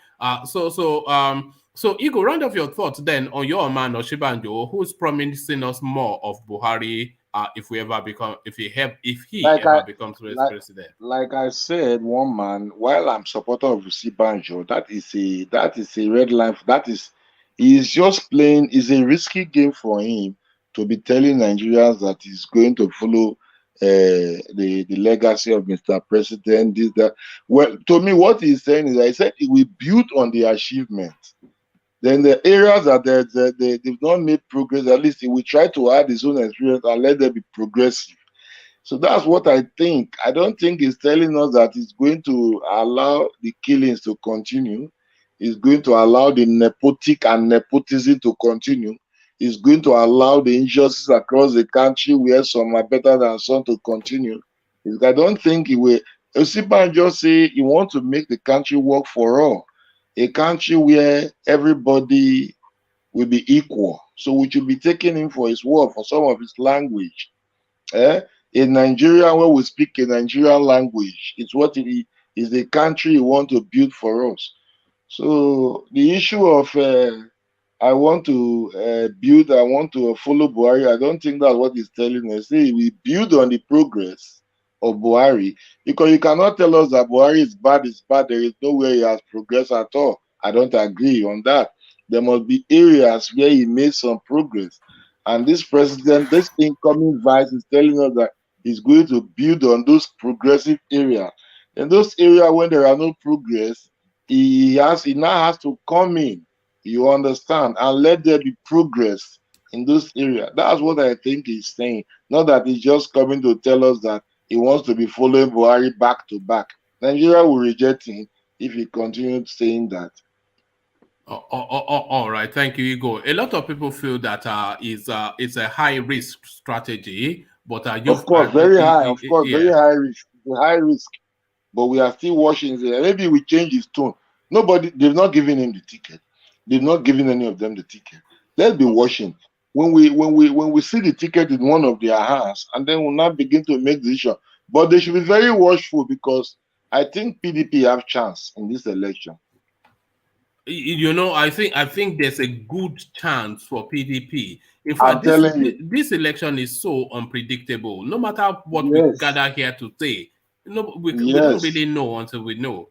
So Igor, round off your thoughts then on your man Oshibanjo, who's promising us more of Buhari if he ever becomes president. Like I said, one man, while I'm supporter of Banjo, that is a red line. He's just playing. Is a risky game for him to be telling Nigerians that he's going to follow the legacy of Mr. President. This that. Well, to me, what he's saying is, I said it will build on the achievement. Then the areas that they've not made progress, at least he will try to add his own experience and let them be progressive. So that's what I think. I don't think he's telling us that he's going to allow the killings to continue. He's going to allow the nepotism to continue. He's going to allow the injustices across the country where some are better than some to continue. I don't think he will. Osiban just say he wants to make the country work for all. A country where everybody will be equal. So we should be taking him for his word, for some of his language. In Nigeria, where we speak a Nigerian language, it's what it is the country you want to build for us. So the issue of I want to follow Buhari, I don't think that's what he's telling us. We build on the progress of Buhari, because you cannot tell us that Buhari is bad. There is nowhere he has progressed at all. I don't agree on that. There must be areas where he made some progress. And this president, this incoming vice, is telling us that he's going to build on those progressive areas. In those areas when there are no progress, he now has to come in, you understand, and let there be progress in those areas. That's what I think he's saying. Not that he's just coming to tell us that he wants to be following Buhari back to back. Nigeria will reject him if he continues saying that. All right, thank you, Igor. A lot of people feel that it's a high risk strategy, but of course, very high. Of course, very high risk. High risk, but we are still watching. Maybe we change his tone. They've not given him the ticket. They've not given any of them the ticket. Let's be watching. When we see the ticket in one of their hands, and then we'll now begin to make decision. But they should be very watchful, because I think PDP have chance in this election. You know, I think there's a good chance for PDP. In fact, this election is so unpredictable. No matter what we gather here to say, we don't really know until we know.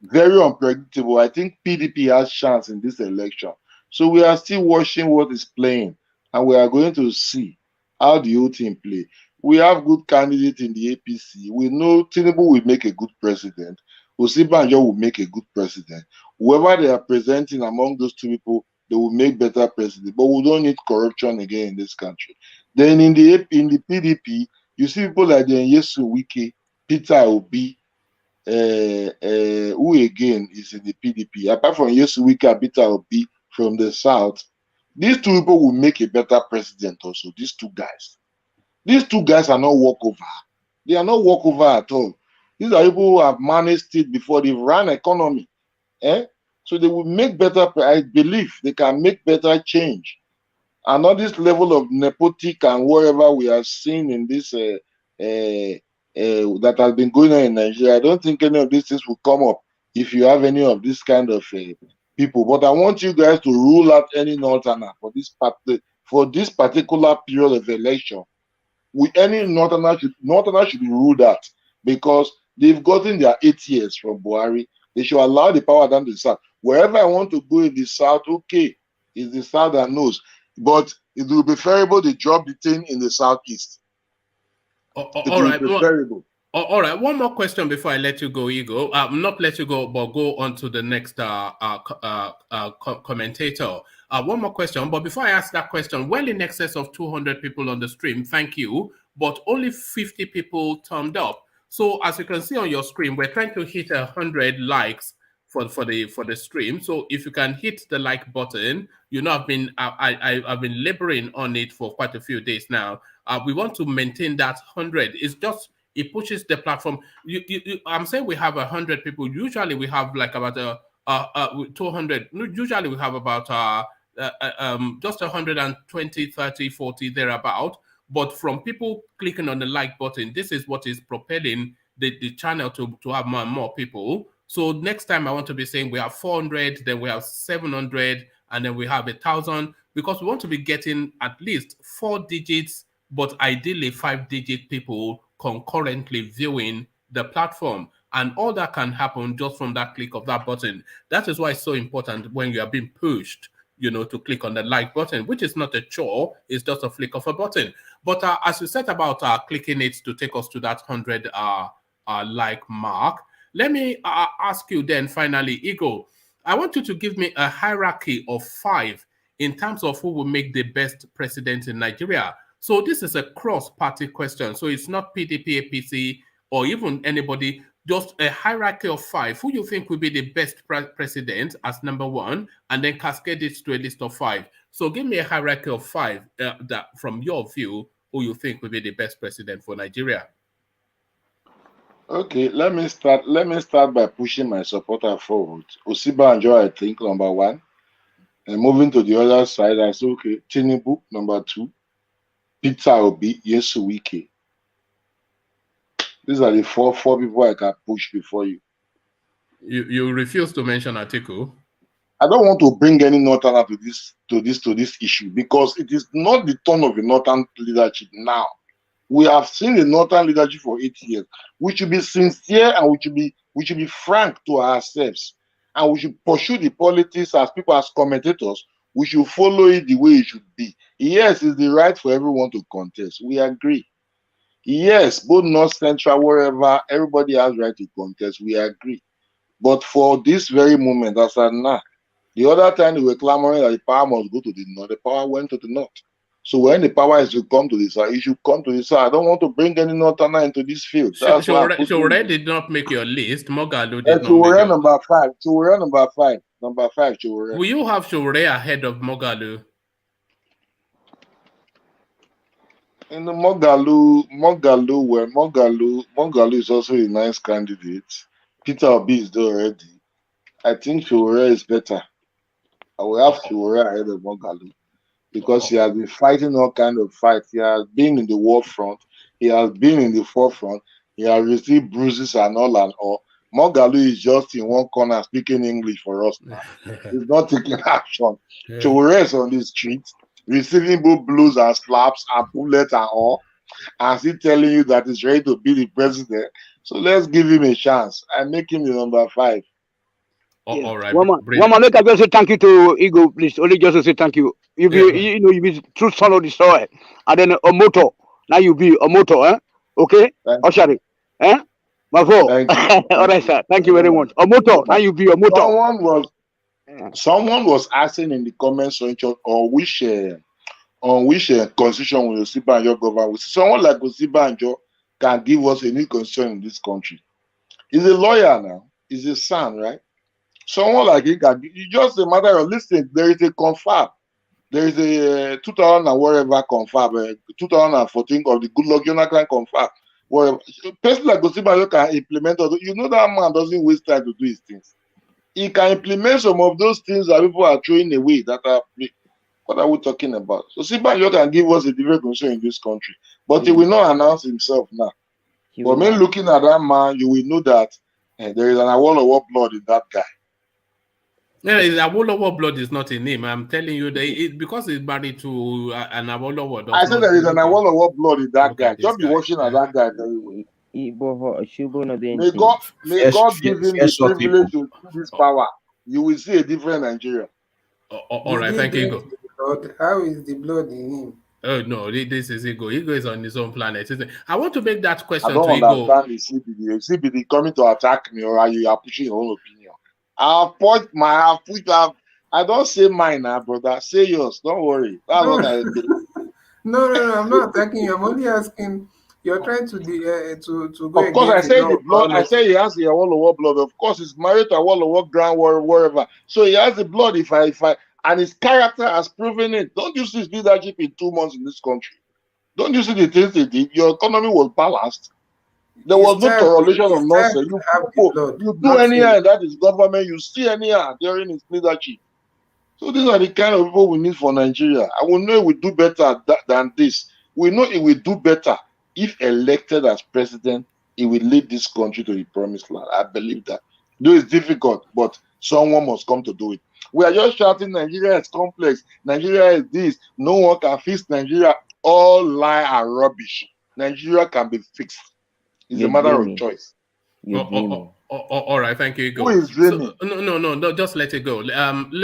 Very unpredictable. I think PDP has chance in this election. So we are still watching what is playing, and we are going to see how the whole team play. We have good candidates in the APC. We know TINUBU will make a good president. OSINBAJO will make a good president. Whoever they are presenting among those two people, they will make better president. But we don't need corruption again in this country. Then in the PDP, you see people like the Nyesu Wike, Peter Obi, who again is in the PDP. Apart from Nyesu Wike and Peter Obi from the south, these two people will make a better president also. These two guys. These two guys are not walkover. They are not walkover at all. These are people who have managed it before. They've run economy. So they will make better, I believe they can make better change. And not this level of nepotic and whatever we have seen in this that has been going on in Nigeria. I don't think any of these things will come up if you have any of this kind of people. But I want you guys to rule out any northerner for this particular period of election. Any northerner should be ruled out, because they've gotten their 8 years from Buhari. They should allow the power down to the south. Wherever I want to go in the south, okay, it's the south that knows. But it will be preferable they drop the thing in the southeast. All right. All right. One more question before I let you go, Igor. Not let you go, but go on to the next commentator. One more question. But before I ask that question, well in excess of 200 people on the stream, thank you. But only 50 people thumbed up. So as you can see on your screen, we're trying to hit 100 likes for the stream. So if you can hit the like button, you know I've been laboring on it for quite a few days now. We want to maintain that 100. It's just it pushes the platform. I'm saying we have 100 people. Usually we have like about 200. Usually we have about just 120, 30, 40 thereabout. But from people clicking on the like button, this is what is propelling the channel to have more and more people. So next time I want to be saying we have 400, then we have 700, and then we have 1,000, because we want to be getting at least 4 digits but ideally 5-digit people concurrently viewing the platform. And all that can happen just from that click of that button. That is why it's so important when you are being pushed, to click on the like button, which is not a chore, it's just a flick of a button. But as you said about clicking it to take us to that 100 like mark, let me ask you then finally, Igor, I want you to give me a hierarchy of 5 in terms of who will make the best president in Nigeria. So this is a cross-party question. So it's not PDP, APC, or even anybody, just a hierarchy of 5. Who you think will be the best president as number 1, and then cascade it to a list of 5. So give me a hierarchy of 5 that, from your view, who you think will be the best president for Nigeria. Okay, let me start by pushing my supporter forward. OSINBAJO, I think, number 1. And moving to the other side, I say, okay, TINUBU, number 2. Peter Obi, Yesu Wike. These are the four people I can push before you. You refuse to mention Atiku? I don't want to bring any northerner to this issue, because it is not the turn of the northern leadership now. We have seen the northern leadership for 8 years. We should be sincere, and we should be frank to ourselves, and we should pursue the politics as people, as commentators. We should follow it the way it should be. Yes, it's the right for everyone to contest. We agree. Yes, both North Central, wherever, everybody has right to contest. We agree. But for this very moment, as of now, the other time they were clamoring that the power must go to the north, the power went to the north. So when the power is to come to the south, it should come to the south. I don't want to bring any northerner into this field. Showore did not make your list. Moghalu did not Showore make your number 5. Showore number 5. Number 5, Showore. Will you have Showore ahead of Moghalu? In the Moghalu is also a nice candidate. Peter Obi is there already. I think Showore is better. I will have Showore ahead of Moghalu, because he has been fighting all kind of fights. He has been in the war front. He has been in the forefront. He has received bruises and all and all. Moghalu is just in one corner speaking English for us now. He's not taking action. Showore is on the streets, receiving both blows and slaps and bullets and all, and still telling you that he's ready to be the president. So let's give him a chance and make him the number 5. Yeah. All right. One man, let me just say thank you to Ego, please. Only just to say thank you. You be true son of the soil, and then a motor. Now you be a motor, eh? Okay, Oshari, eh? My fault. All right, sir. Thank you very much. A motor. Now you be a motor. Someone was asking in the comment section on which constitution will OSINBAJO govern with. Someone like OSINBAJO can give us a new constitution in this country. He's a lawyer now. He's a son, right? Someone like he can. It's just a matter of listening. There is a confab. There is a 2000 and whatever confab, 2014 of the Goodluck Jonathan confab. Where a person like OSINBAJO can implement. You know that man doesn't waste time to do his things. He can implement some of those things that people are throwing away. What are we talking about? So OSINBAJO can give us a different constitution in this country, but he will not announce himself now. But when looking at that man, you will know that there is an Awolowo blood in that guy. Yeah, Awolowo blood is not in him. I'm telling you that because he's married to an Awolowo. I said there is an Awolowo blood in that guy. Don't be watching at that guy very well. May God give him the privilege to see this power. You will see a different Nigeria. All right, thank you. How is the blood in him? Oh no, this is Ego. Ego is on his own planet. I want to make that question I don't to Ego. understand the CBD coming to attack me, or are you pushing your own opinion? I don't say mine now, brother. Say yours. Don't worry. That's what I do. No, I'm not attacking you. I'm only asking. You're trying to go. Of course, I say the blood. I say he has the Awolowo blood. Of course, he's married to Awolowo ground wherever. So he has the blood. If I and his character has proven it. Don't you see his leadership in 2 months in this country? Don't you see the things they did? Your economy was balanced. There was no correlation of nonsense. You do anyhow, that is government. You see anyhow during his leadership. So these are the kind of people we need for Nigeria. I will know we do better than this. We know it will do better if elected as president. He will lead this country to the promised land. I believe that. Though it's difficult, but someone must come to do it. We are just shouting Nigeria is complex. Nigeria is this. No one can fix Nigeria. all lie and rubbish, Nigeria can be fixed. It's You're a matter dreaming. of choice. You're dreaming. All right, thank you, Igo. Who is dreaming? So, no, just let it go.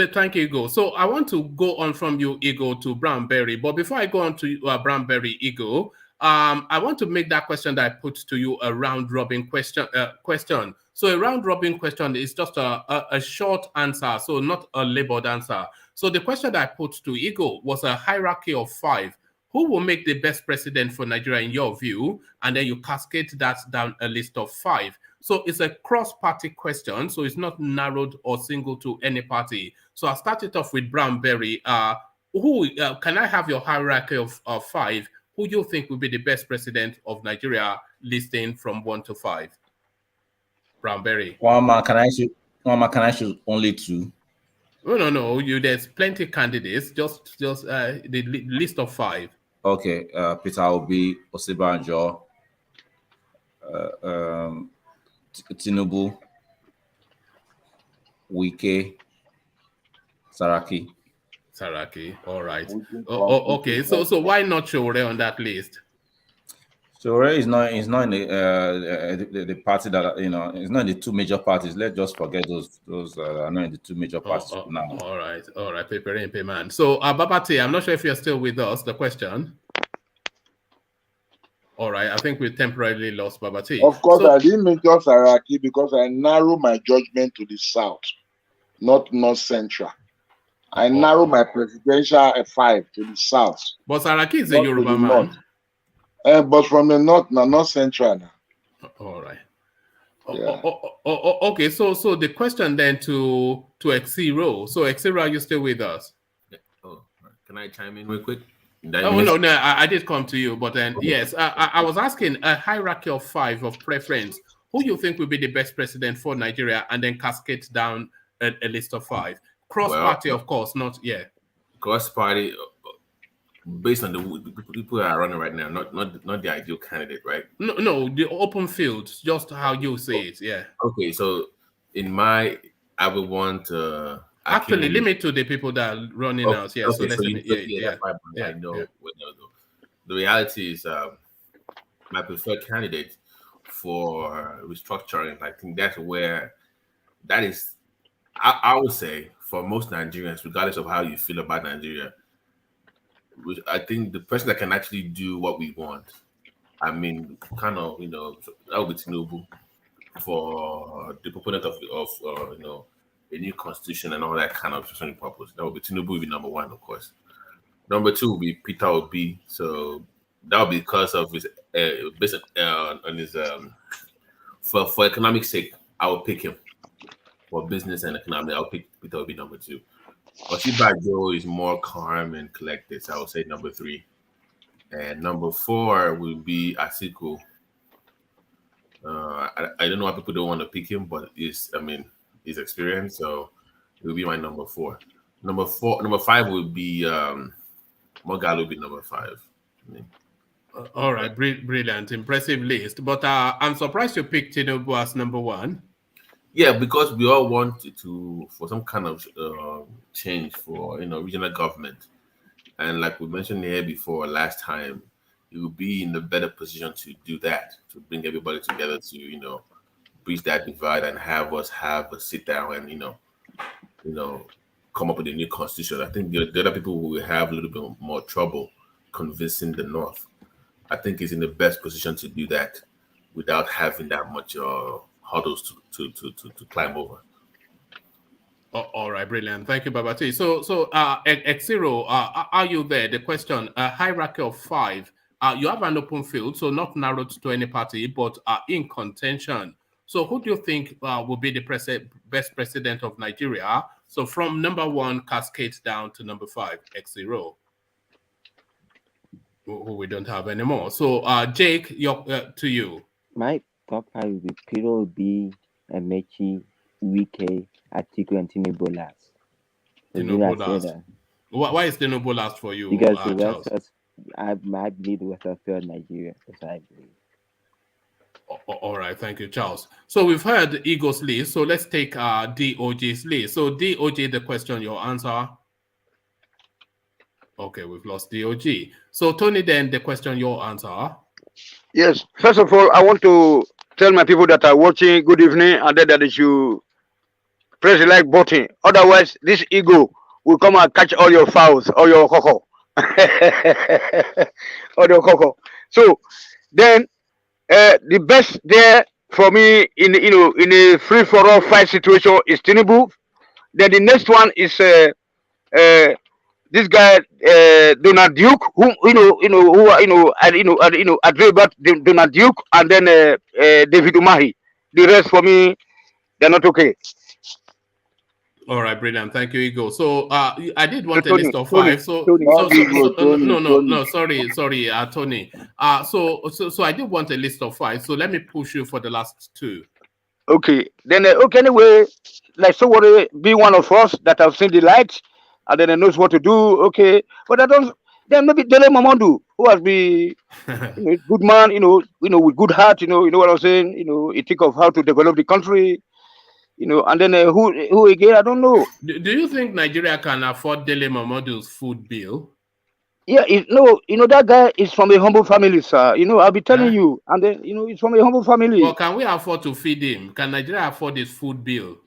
Thank you, Igo. So I want to go on from you, Igo, to Brownberry. But before I go on to Brownberry, Igo, I want to make that question that I put to you a round robin question. So a round robin question is just a short answer, so not a labeled answer. So the question that I put to Igo was a hierarchy of 5. Who will make the best president for Nigeria in your view? And then you cascade that down a list of 5. So it's a cross-party question, so it's not narrowed or single to any party. So I'll start it off with Brownberry. Can I have your hierarchy of 5? Who do you think will be the best president of Nigeria, listing from 1 to 5? Brownberry. One man, can I choose only 2? No. There's plenty of candidates. Just the list of 5. Okay, Peter Obi, OSINBAJO, TINUBU, Wike, Saraki. All right. Okay. So why not Shore on that list? Shore is not in the party that it's not in the 2 major parties. Let's just forget those are not in the 2 major parties now. All right, paper and payment. So Babati, I'm not sure if you're still with us. The question. All right, I think we temporarily lost Babati. Of course, I didn't mention Saraki because I narrow my judgment to the south, not north central. I narrow my presidential 5 to the south. But Saraki is a Yoruba man. But from the north, not central now. All right. Yeah. Okay, so the question then to Exiro. So Exiro, are you still with us? Oh, can I chime in real quick? No, I did come to you, but then yes, I was asking a hierarchy of 5 of preference. Who you think will be the best president for Nigeria, and then cascade down a list of 5. Cross party, of course, not cross party based on the people that are running right now, not the ideal candidate, right? No, the open field, just how you say it, yeah. Okay, so I would want actually limit to the people that are running out. Yeah, so let's I know. The reality is my preferred candidate for restructuring. I think that is I would say for most Nigerians, regardless of how you feel about Nigeria, I think the person that can actually do what we want, I mean, kind of, that would be TINUBU for the proponent of a new constitution and all that kind of purpose. That would be TINUBU would be number 1, of course. Number 2 would be Peter Obi. So that would be because of his based on his for economic sake, I would pick him. For business and economic, I'll pick Peter Obi number 2. OSINBAJO is more calm and collected, so I would say number 3. And number 4 would be Atiku. I don't know why people don't want to pick him, but his experience, so it would be my number 4. Number 5 would be Mogalo would be number 5. All right, brilliant, impressive list. But I'm surprised you picked TINUBU as number 1. Yeah, because we all want for some kind of change for regional government, and like we mentioned here before last time, it will be in a better position to do that, to bring everybody together to bridge that divide and have us have a sit down and come up with a new constitution. I think the other people will have a little bit more trouble convincing the North. I think it's in the best position to do that without having that much hurdles to climb over. All right, brilliant. Thank you, Babati. So Exiro, are you there? The question, a hierarchy of 5. You have an open field, so not narrowed to any party, but in contention. So who do you think will be the best president of Nigeria? So from number 1, cascade down to number 5, Exiro, who we don't have anymore. So Jake, to you. My top 5 will be Peter Obi, Amechi, Wike, Atiku, and TINUBU last. TINUBU last. Why is TINUBU last for you? Because I believe the West has failed Nigeria. That's what I believe. All right, thank you, Charles. So we've heard Ego's list. So let's take DOJ's list. So DOJ, the question, your answer. Okay, we've lost DOG. So, Tony, then the question, your answer. Yes. First of all, I want to tell my people that are watching, good evening, and then that they should press the like button. Otherwise, this ego will come and catch all your fouls, all your coco. All your coco. So then the best there for me in a free for all fight situation is TINUBU. Then the next one is uh, this guy Donald Duke, who who are, agree about Donald Duke, and then David Umahi. The rest for me, they're not okay. All right, brilliant. Thank you, Ego. So I did want a Tony, list of Tony, five. So Tony. no, sorry, Tony. So I did want a list of five. So let me push you for the last two. Okay, then okay. Anyway, like somebody be one of us that have seen the light, and then knows what to do. Okay, but I don't. Then maybe Dele Mamadou, who has been good man, with good heart, you know what I'm saying. He think of how to develop the country, and then who again? I don't know. Do you think Nigeria can afford Dele Momodu's food bill? Yeah, that guy is from a humble family, sir. I'll be telling you, and then he's from a humble family. Well, can we afford to feed him? Can Nigeria afford his food bill?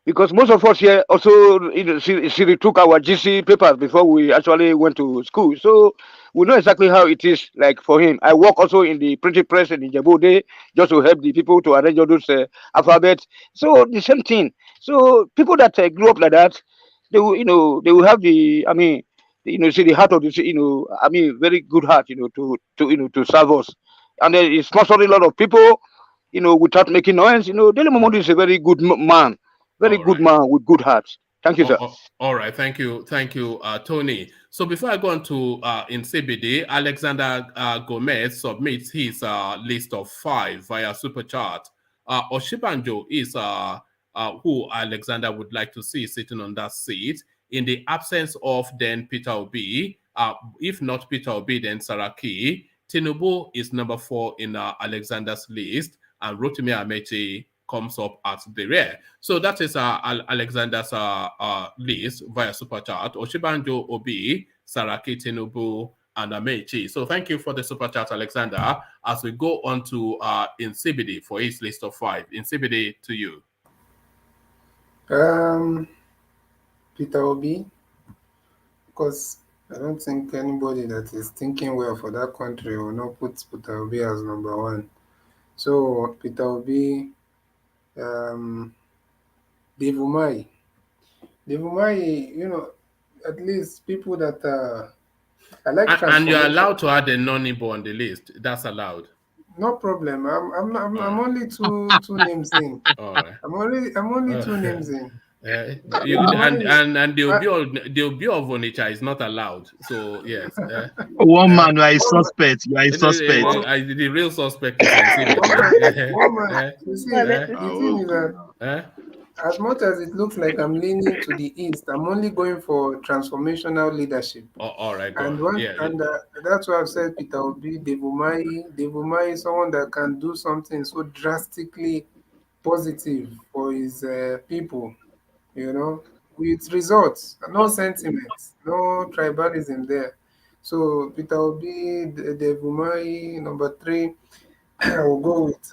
Because most of us here also, she took our GC papers before we actually went to school, so we know exactly how it is like for him. I work also in the printing press in Djibouti just to help the people to arrange all those alphabets. So the same thing. So people that grew up like that, they will have see the heart of the, very good heart, to serve us, and then he sponsored a lot of people, without making noise. Dele Momodu is a very good man. Very good man with good heart. Thank you, sir. All right. Thank you, Tony. So before I go on to in CBD, Alexander Gomez submits his list of five via Super Chat. Oshibanjo is who Alexander would like to see sitting on that seat. In the absence of then Peter Obi, if not Peter Obi, then Saraki. TINUBU is number 4 in Alexander's list, and Rotimi Amechi comes up at the rear. So that is Alexander's list via Super Chat. Oshibanjo, Obi, Saraki, TINUBU, and Amechi. So thank you for the Super Chat, Alexander. As we go on to Insibidi for his list of 5. Insibidi, to you. Peter Obi, because I don't think anybody that is thinking well for that country will not put Peter Obi as number 1. So Peter Obi, Dave Umahi, at least people that I like. And you're allowed to add a non-Igbo on the list. That's allowed. No problem. I'm only two names in. All right. I'm only 2 names in. And the Obi of Onitsha is not allowed. So yes. One man, you are a suspect. You are a suspect. The real suspect is the thing is that as much as it looks like I'm leaning to the east, I'm only going for transformational leadership. All right. And that's why I've said Peter Obi, Dave Umahi is someone that can do something so drastically positive for his people, with results, no sentiments, no tribalism there. So Peter Obi, Dave Umahi, number 3. I will go with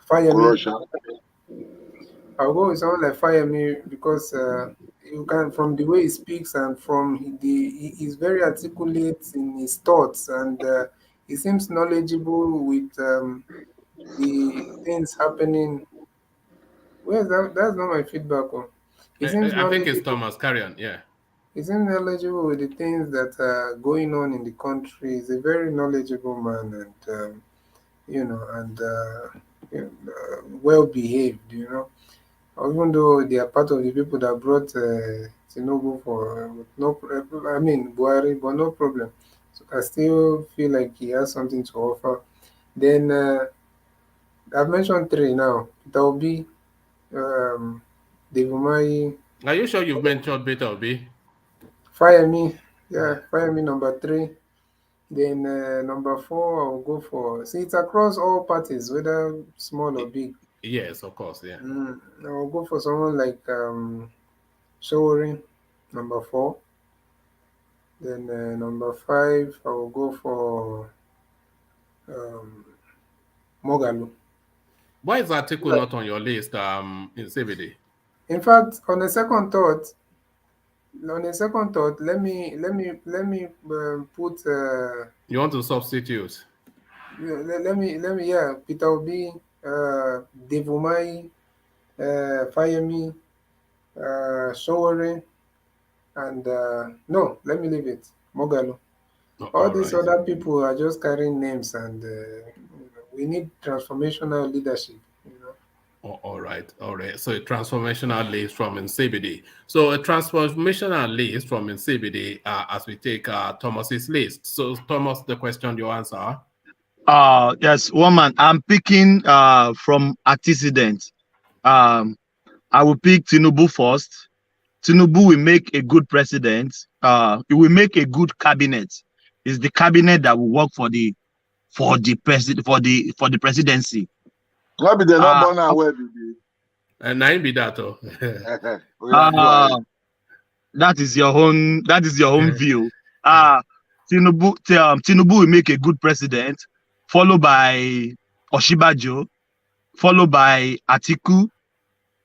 Fayemi. I'll go with someone like Fayemi because you can, from the way he speaks and from he's very articulate in his thoughts, and he seems knowledgeable with the things happening. Where's that? That's not my feedback on. I think it's Thomas. Carry on. Yeah. He seems knowledgeable with the things that are going on in the country. He's a very knowledgeable man, and well behaved. Even though they are part of the people that brought TINUBU for Buhari, but no problem. So I still feel like he has something to offer. Then I've mentioned 3 now. Peter Obi, Dave Umahi. Are you sure you've mentioned Peter Obi? Fayemi, Fayemi number 3. Then number 4, I'll go for. See, it's across all parties, whether small or big. Yes, of course, yeah. I'll go for someone like Showering, number 4. Then number 5, I will go for Moghalu. Why is Atiku not on your list in CBD? In fact, on a second thought, let me put. You want to substitute? Let me yeah, Peter Obi, Devumai, Fayemi, Sowore, and no, let me leave it. Moghalu. All these other people are just carrying names, and we need transformational leadership. All right. So a transformational list from CBD. So a transformational list from CBD as we take Thomas's list. So Thomas, the question you answer. Yes, woman. I'm picking from antecedent. I will pick Tinubu first. Tinubu will make a good president. It will make a good cabinet. It's the cabinet that will work for the presidency. What be the number where And I be that. That is your own view. Tinubu will make a good president, followed by OSINBAJO, followed by Atiku,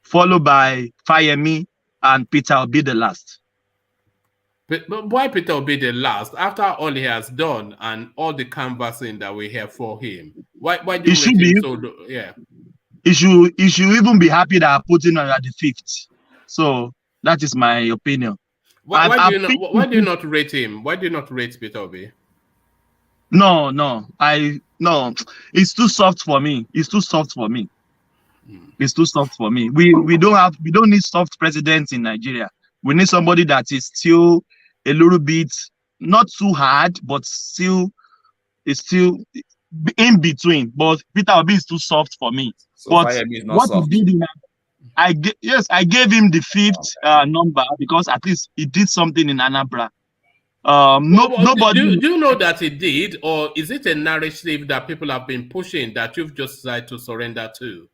followed by Fayemi, and Peter will be the last. But why Peter will be the last after all he has done and all the canvassing that we have for him? Why do you rate him so? Yeah. He should even be happy that I put him at the 5th. So that is my opinion. Why do you not rate him? Why do you not rate Peter Obi? No. It's too soft for me. It's too soft for me. We don't need soft presidents in Nigeria. We need somebody that is still a little bit not too hard, but still in between. But Peter Obi is too soft for me. So what he did I gave him the 5th number because at least he did something in Anambra. Nobody. Do you know that he did, or is it a narrative that people have been pushing that you've just decided to surrender to?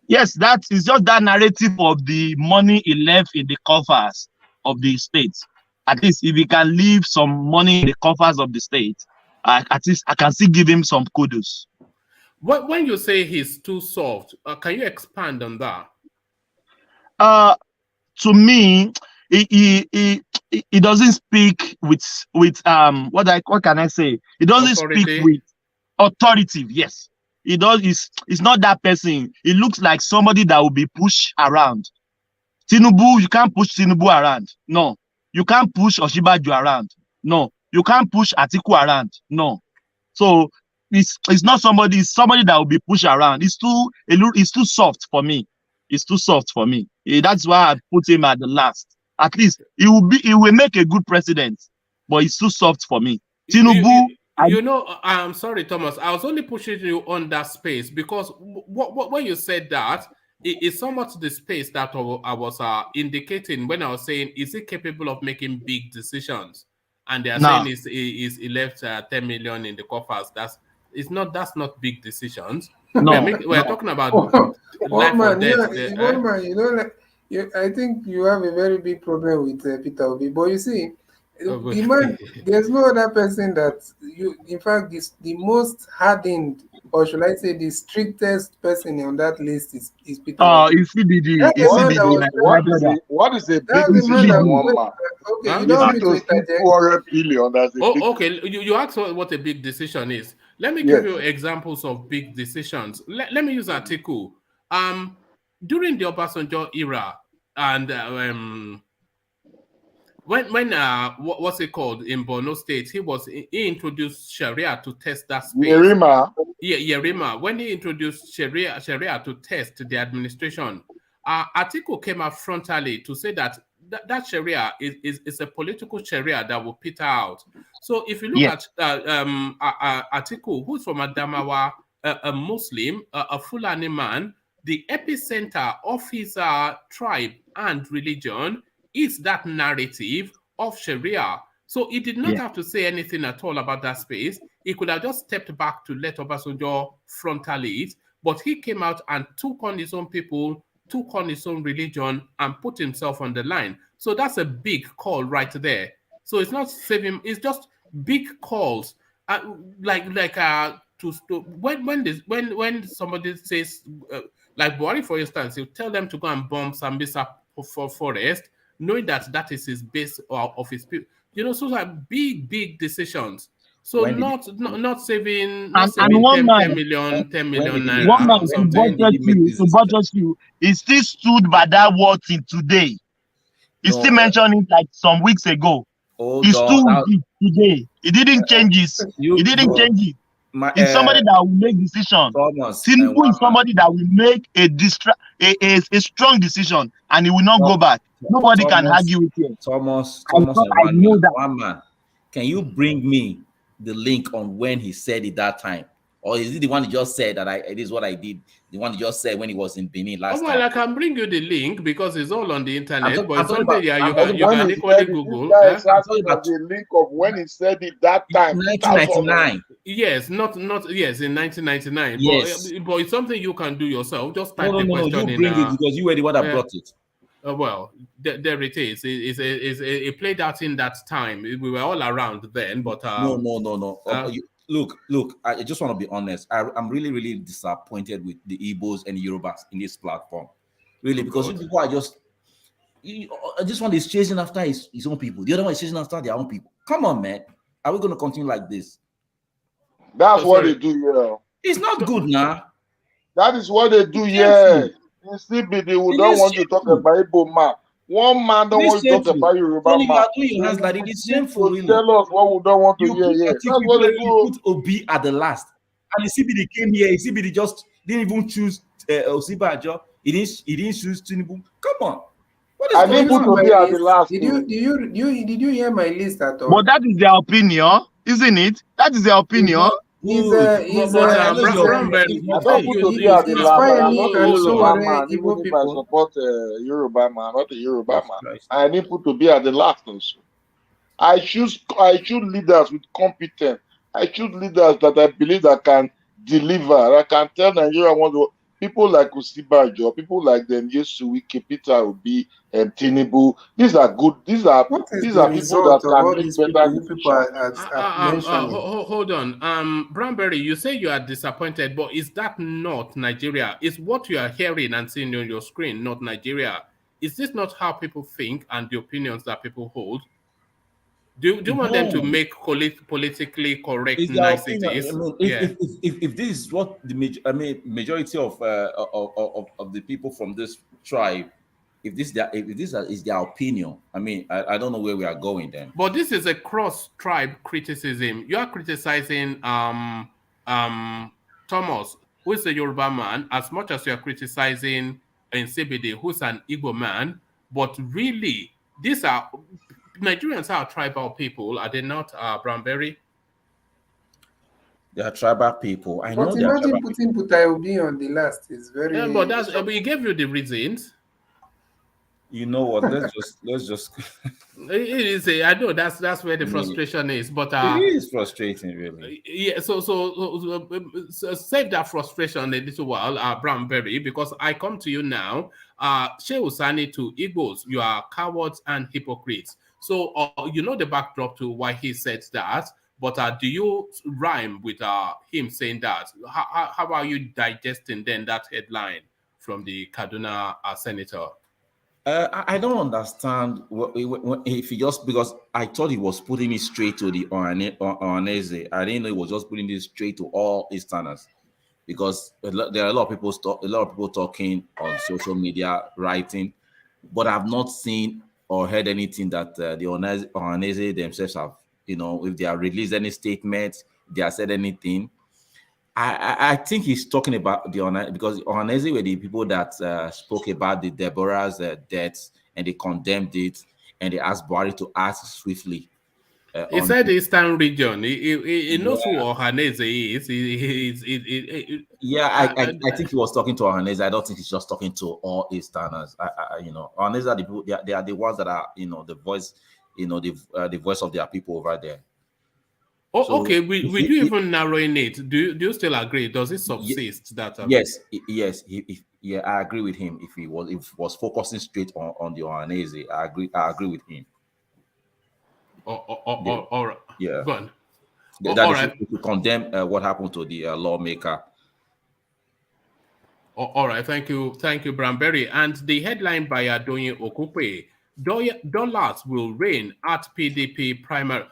Yes, that is just that narrative of the money he left in the coffers of the state. At least if he can leave some money in the coffers of the state, at least I can still give him some kudos. When you say he's too soft, can you expand on that? To me, he doesn't speak with what can I say? He doesn't speak with authority. Yes, he does. He's not that person. He looks like somebody that will be pushed around. Tinubu, you can't push Tinubu around. No, you can't push OSINBAJO around. No, you can't push Atiku around. No, so. It's not somebody. It's somebody that will be pushed around. It's too soft for me. It's too soft for me. That's why I put him at the last. At least he will make a good president, but it's too soft for me. Tinubu. I'm sorry, Thomas. I was only pushing you on that space because when you said that, it's somewhat the space that I was indicating when I was saying, is he capable of making big decisions? And they are saying he left 10 million in the coffers. That's not big decisions. No, we're talking about life or death. I think you have a very big problem with Peter Obi, but you see, the man, there's no other person that in fact, the most hardened, or should I say, the strictest person on that list is Peter Obi. What is a big decision, one man? Okay, you don't need to interject. 400 billion. Okay, you asked what a big decision is. Let me give you examples of big decisions. Let me use Atiku. During the Obasanjo era, and when what's it called in Borno State, he introduced Sharia to test that space. Yerima. When he introduced Sharia to test the administration, Atiku came out frontally to say that Sharia is a political Sharia that will peter out. So if you look at Atiku, who's from Adamawa, a Muslim, a Fulani man, the epicenter of his tribe and religion is that narrative of Sharia. So he did not have to say anything at all about that space. He could have just stepped back to let Obasanjo frontally it, but he came out and took on his own people, took on his own religion, and put himself on the line. So that's a big call right there. So it's not saving. It's just big calls. When somebody says like Buhari, for instance, you tell them to go and bomb Sambisa for forest, knowing that is his base of his people. So like big decisions. So not saving and 10 million one naira man or something. to budget you, he still stood by that word till today. He still mentioned it like some weeks ago. He stood with it today. He didn't change it. He didn't change it. He's somebody that will make decisions. TINUBU is somebody that will make a strong decision and he will not go back. Nobody can argue with him. Thomas, I know that. one man. Can you bring me the link on when he said it that time? Or is it the one he just said that it is what I did? The one he just said when he was in Benin last time? Well, I can bring you the link because it's all on the internet. I'm but it's talking something about- you can equally Google. This guy is asking for the link of when he said it that time. 1999. Yes, not in 1999. Yes. But it's something you can do yourself. Just type No, the question you in. bring it because you were the one that brought it. Well, there it is. It played out in that time. We were all around then, but no. Look. I just want to be honest. I'm really disappointed with the Igbos and the Yorubas in this platform, really, because you people are just. This one is chasing after his own people. The other one is chasing after their own people. Come on, man. Are we going to continue like this? That's what they do here. It's not good now. That is what they do here. In CBD, we don't want to talk about Igbo man. One man don't want to talk about Yoruba man. You are doing your hands like it is shameful, really. Tell us what we don't want to hear here. That's what they do. You put Obi at the last. And the CBD came here. CBD just didn't even choose OSINBAJO. He didn't choose TINUBU. Come on. What is I didn't put Obi at the last. Did you hear my list at all? But that is their opinion, isn't it? That is their opinion. He's a Yoruba man, even if I support Yoruba man, not a Yoruba man. I didn't put to be at the last also. I choose leaders with competence. I choose leaders that I believe that can deliver. I can tell Nigeria people like OSINBAJO, people like them, Yesuwike, Peter Obi, and TINUBU. These are good. These are people that can make better decisions. Hold on. Branberry, you say you are disappointed, but is that not Nigeria? Is what you are hearing and seeing on your screen not Nigeria? Is this not how people think and the opinions that people hold? Do you want them to make politically correct niceties? If this is what the majority of the people from this tribe, if this is their opinion, I don't know where we are going then. But this is a cross-tribe criticism. You are criticizing Thomas, who is a Yoruba man, as much as you are criticizing Nsebede, who's an Igbo man. But really, these are Nigerians are tribal people, are they not, Branberry? They are tribal people. I know. But imagine putting Butai Obi on the last is very. Yeah, but he gave you the reasons. You know what? Let's just. It is. I know that's where the frustration is, but it is frustrating, really. Yeah. So save that frustration a little while, Branberry, because I come to you now. Shehu Sani to Igbos, you are cowards and hypocrites. So you know the backdrop to why he said that, but do you rhyme with him saying that? How are you digesting then that headline from the Kaduna senator? I don't understand if he just, because I thought he was putting it straight to the Ohanese. I didn't know he was just putting it straight to all Easterners, because there are a lot of people talking on social media, writing, but I've not seen or heard anything that the Ohanese themselves have, if they have released any statements, they have said anything. I think he's talking about the Ohanese, because Ohanese were the people that spoke about the Deborah's deaths, and they condemned it, and they asked Buhari to act swiftly. He said the Eastern region. He knows who Ohanese is. I think he was talking to Ohanese. I don't think he's just talking to all Easterners. Ohanese are the people. They are the ones that are, the voice, the voice of their people over there. Oh, so okay. Will you even narrowing it? Do you still agree? Does it subsist that? Yes. I agree with him. If he was focusing straight on the Ohanese, I agree with him. Yeah. Go on. That is to condemn what happened to the lawmaker. All right, thank you, Bramberry. And the headline by Doyin Okupe: dollars will reign at PDP primary.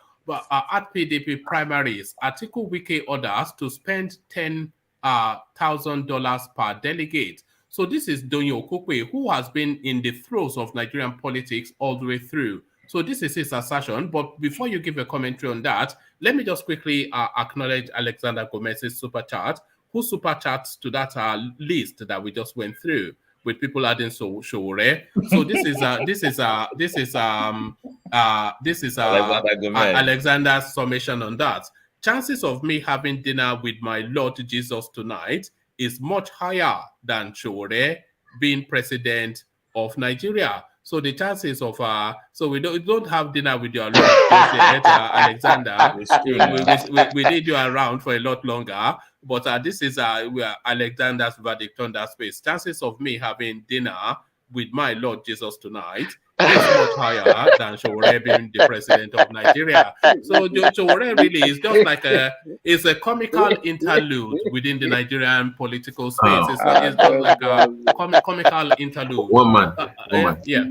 At PDP primaries, Atiku Wike orders to spend $10,000 per delegate. So this is Doyin Okupe, who has been in the throes of Nigerian politics all the way through. So this is his assertion. But before you give a commentary on that, let me just quickly acknowledge Alexander Gomez's super chat, who super chats to that list that we just went through with people adding Showore. So this is Alexander's summation on that. Chances of me having dinner with my Lord Jesus tonight is much higher than Showore being president of Nigeria. So the chances of so we don't have dinner with your Lord Alexander. We need you around for a lot longer. But this is Alexander's verdict on that space. Chances of me having dinner with my Lord Jesus tonight is much higher than Showore being the president of Nigeria. So Showore really is just like it's a comical interlude within the Nigerian political space. It's just like a comical interlude. One man. Yeah.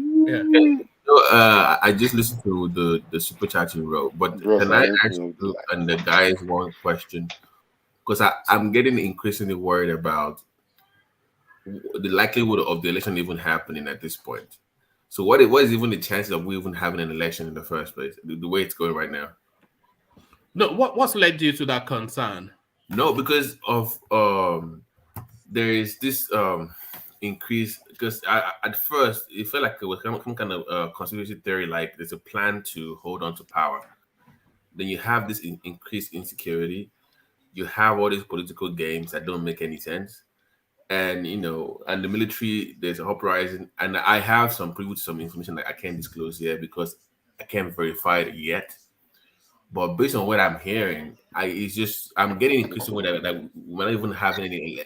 I just listened to the super chat you wrote, but can I ask you and the guys one question? Because I'm getting increasingly worried about the likelihood of the election even happening at this point. So what is even the chances of we even having an election in the first place, the way it's going right now? No, what's led you to that concern? No, because of there is this increase, because at first it felt like it was some kind of conspiracy theory, like there's a plan to hold on to power. Then you have this increased insecurity. You have all these political games that don't make any sense. And, and the military, there's an uprising. And I have some information that I can't disclose here because I can't verify it yet. But based on what I'm hearing, I'm getting increasingly that we're not even having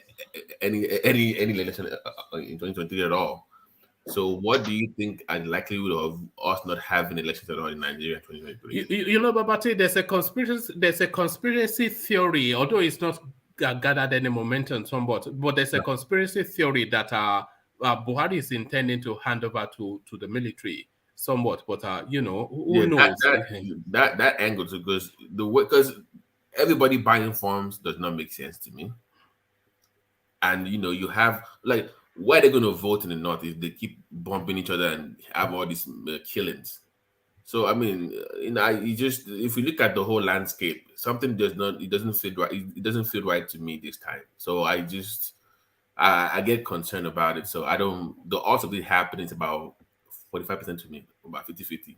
any election in 2023 at all. So what do you think are the likelihood of us not having elections at all in Nigeria in 2023? Babati, there's a conspiracy theory, although it's not gathered any momentum somewhat, but there's a conspiracy theory that Buhari is intending to hand over to the military somewhat, but who knows? That angle, because everybody buying forms does not make sense to me. And you have why are they going to vote in the north if they keep bumping each other and have all these killings? So I mean, if you look at the whole landscape, something doesn't feel right. It doesn't feel right to me this time. So I get concerned about it. So the odds of it happening is about 45% to me, about 50-50.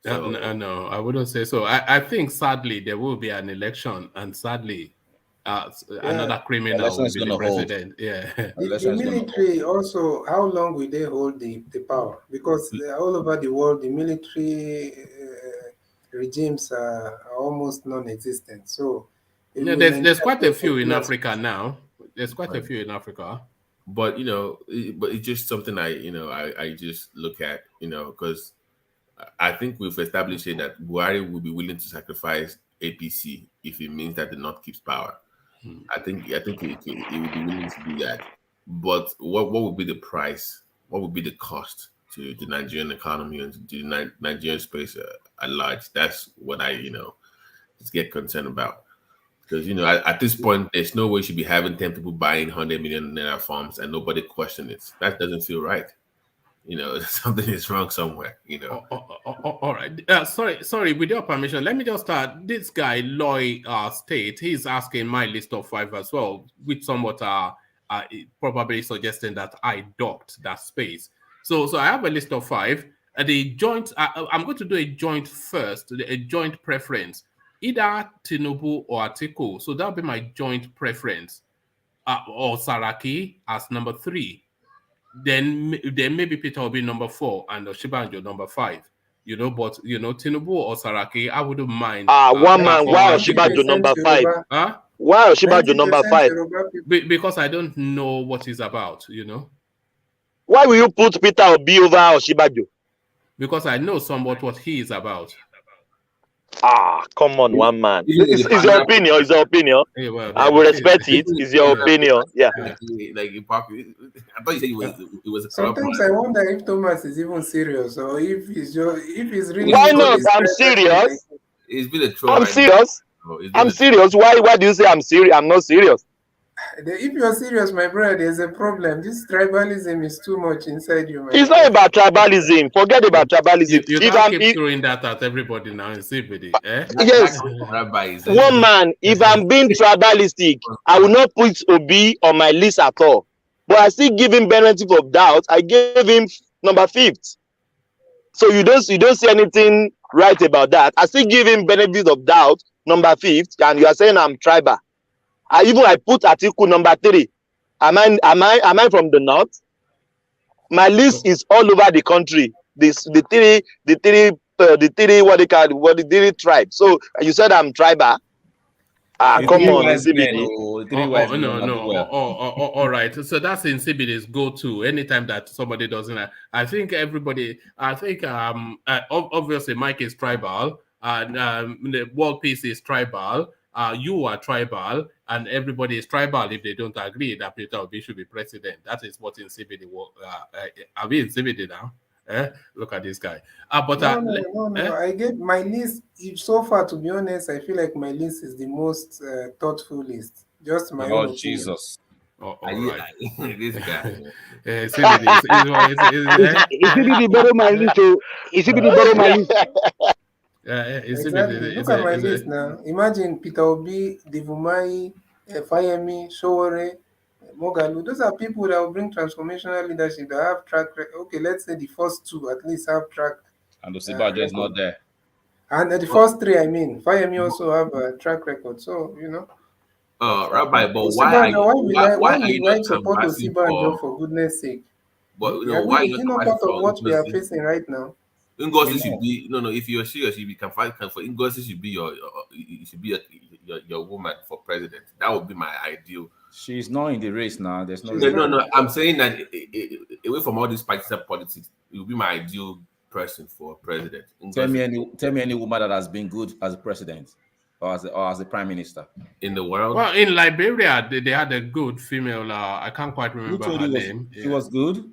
So, no, I wouldn't say so. I think sadly there will be an election, and sadly another criminal will be the president. The military also, how long will they hold the power? Because all over the world, the military regimes are almost non-existent. So there's quite a few in Africa now. There's quite a few in Africa. But but it's just something I just look at, because I think we've established here that Buhari will be willing to sacrifice APC if it means that the North keeps power. I think he would be willing to do that. But what would be the price? What would be the cost to the Nigerian economy and to the Nigerian space at large? That's what I just get concerned about. Because at this point, there's no way you should be having 10 people buying 100 million naira farms and nobody question it. That doesn't feel right. Something is wrong somewhere. All right. Sorry. With your permission, let me just start. This guy, Loy State, he's asking my list of 5 as well, which somewhat probably suggesting that I docked that space. So I have a list of 5. The joint. I'm going to do a joint first. A joint preference. Either TINUBU or Atiku. So that'll be my joint preference. Or Saraki as number 3. Then maybe Peter will be number 4 and Oshibanjo number 5. But TINUBU or Saraki, I wouldn't mind. One man, why Oshibanjo number 5? Huh? Why Oshibanjo number 5? Because I don't know what he's about, Why will you put Peter Obi over Oshibanjo? Because I know somewhat what he is about. Come on, one man. Even It's the your opinion. It's your opinion. Hey, well, I will respect it. It's your opinion. Yeah. like I thought you said it was a corrupt Sometimes man. I wonder if Thomas is even serious or if he's really. Why not? I'm serious. It's been a troll. I'm serious. I'm serious. Why do you say I'm serious? I'm not serious. If you're serious, my brother, there's a problem. This tribalism is too much inside you, man. It's not about tribalism. Forget about tribalism. You can't keep throwing that at everybody now and see with it. Yes. One man, if I'm being tribalistic, I will not put Obi on my list at all. But I still give him benefit of doubt. I gave him number 5th. So you don't see anything right about that. I still give him benefit of doubt, number 5th, and you are saying I'm tribal. I put Atiku number 3. Am I from the north? My list is all over the country. The three tribes. So you said I'm tribal. Come on, CBD. All right. So that's in CBD's go-to. Anytime that somebody doesn't, I think obviously Mike is tribal, and the World Peace is tribal. You are tribal, and everybody is tribal if they don't agree that Peter Obi should be president. That is what in CBD. Are we in CBD now? Look at this guy. No. I get my list. So far, to be honest, I feel like my list is the most thoughtful list. Just my own opinion. Jesus. All right. This guy. CBD borrow my list. CBD borrow my list. Exactly. Look at my list now. Imagine Peter Obi, Devumai, Fayemi, Showore, Mogalu. Those are people that will bring transformational leadership that have track record. Okay, let's say the first 2 at least have track. And OSINBAJO is not there. And the first 3, I mean, Fayemi also have a track record. So, Rabbi, but why will I support OSINBAJO for goodness sake? But why is not part of what we are facing right now? Ngozi should be if you're serious, you can fight for Ngozi should be your woman for president. That would be my ideal. She's not in the race now. There's no. No. I'm saying that away from all this partisan politics, it would be my ideal person for president. Tell me any woman that has been good as a president or as a prime minister in the world. Well, in Liberia, they had a good female. I can't quite remember her name. She was good.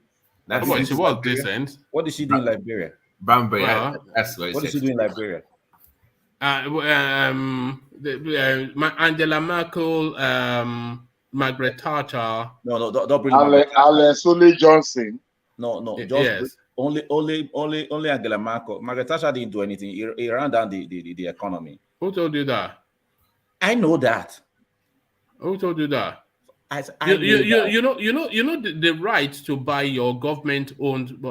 She was decent. What did she do in Liberia? That's what did she do in Liberia? Angela Merkel, Margaret Thatcher. No, don't bring Alan Solly Johnson. No. Only Angela Merkel. Margaret Thatcher didn't do anything. He ran down the economy. Who told you that? I know that. Who told you that? You know the right to buy your government-owned,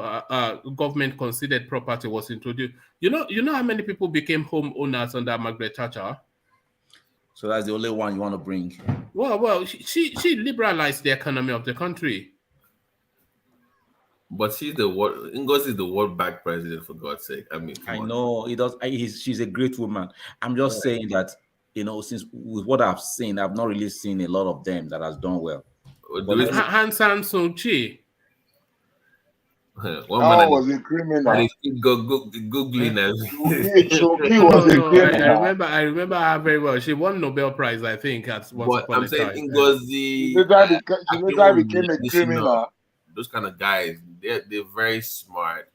government-considered property was introduced. You know how many people became homeowners under Margaret Thatcher? So that's the only one you want to bring. Well, she liberalized the economy of the country. But Ngozi is the World Bank president, for God's sake. I mean, I know he does. She's a great woman. I'm just saying that. Since with what I've seen, I've not really seen a lot of them that has done well. Aung San Suu Kyi. Was a criminal. Googling I remember her very well. She won Nobel Prize, I think, at one point. I'm saying Ngozi. She later became a criminal. Those kind of guys, they're very smart.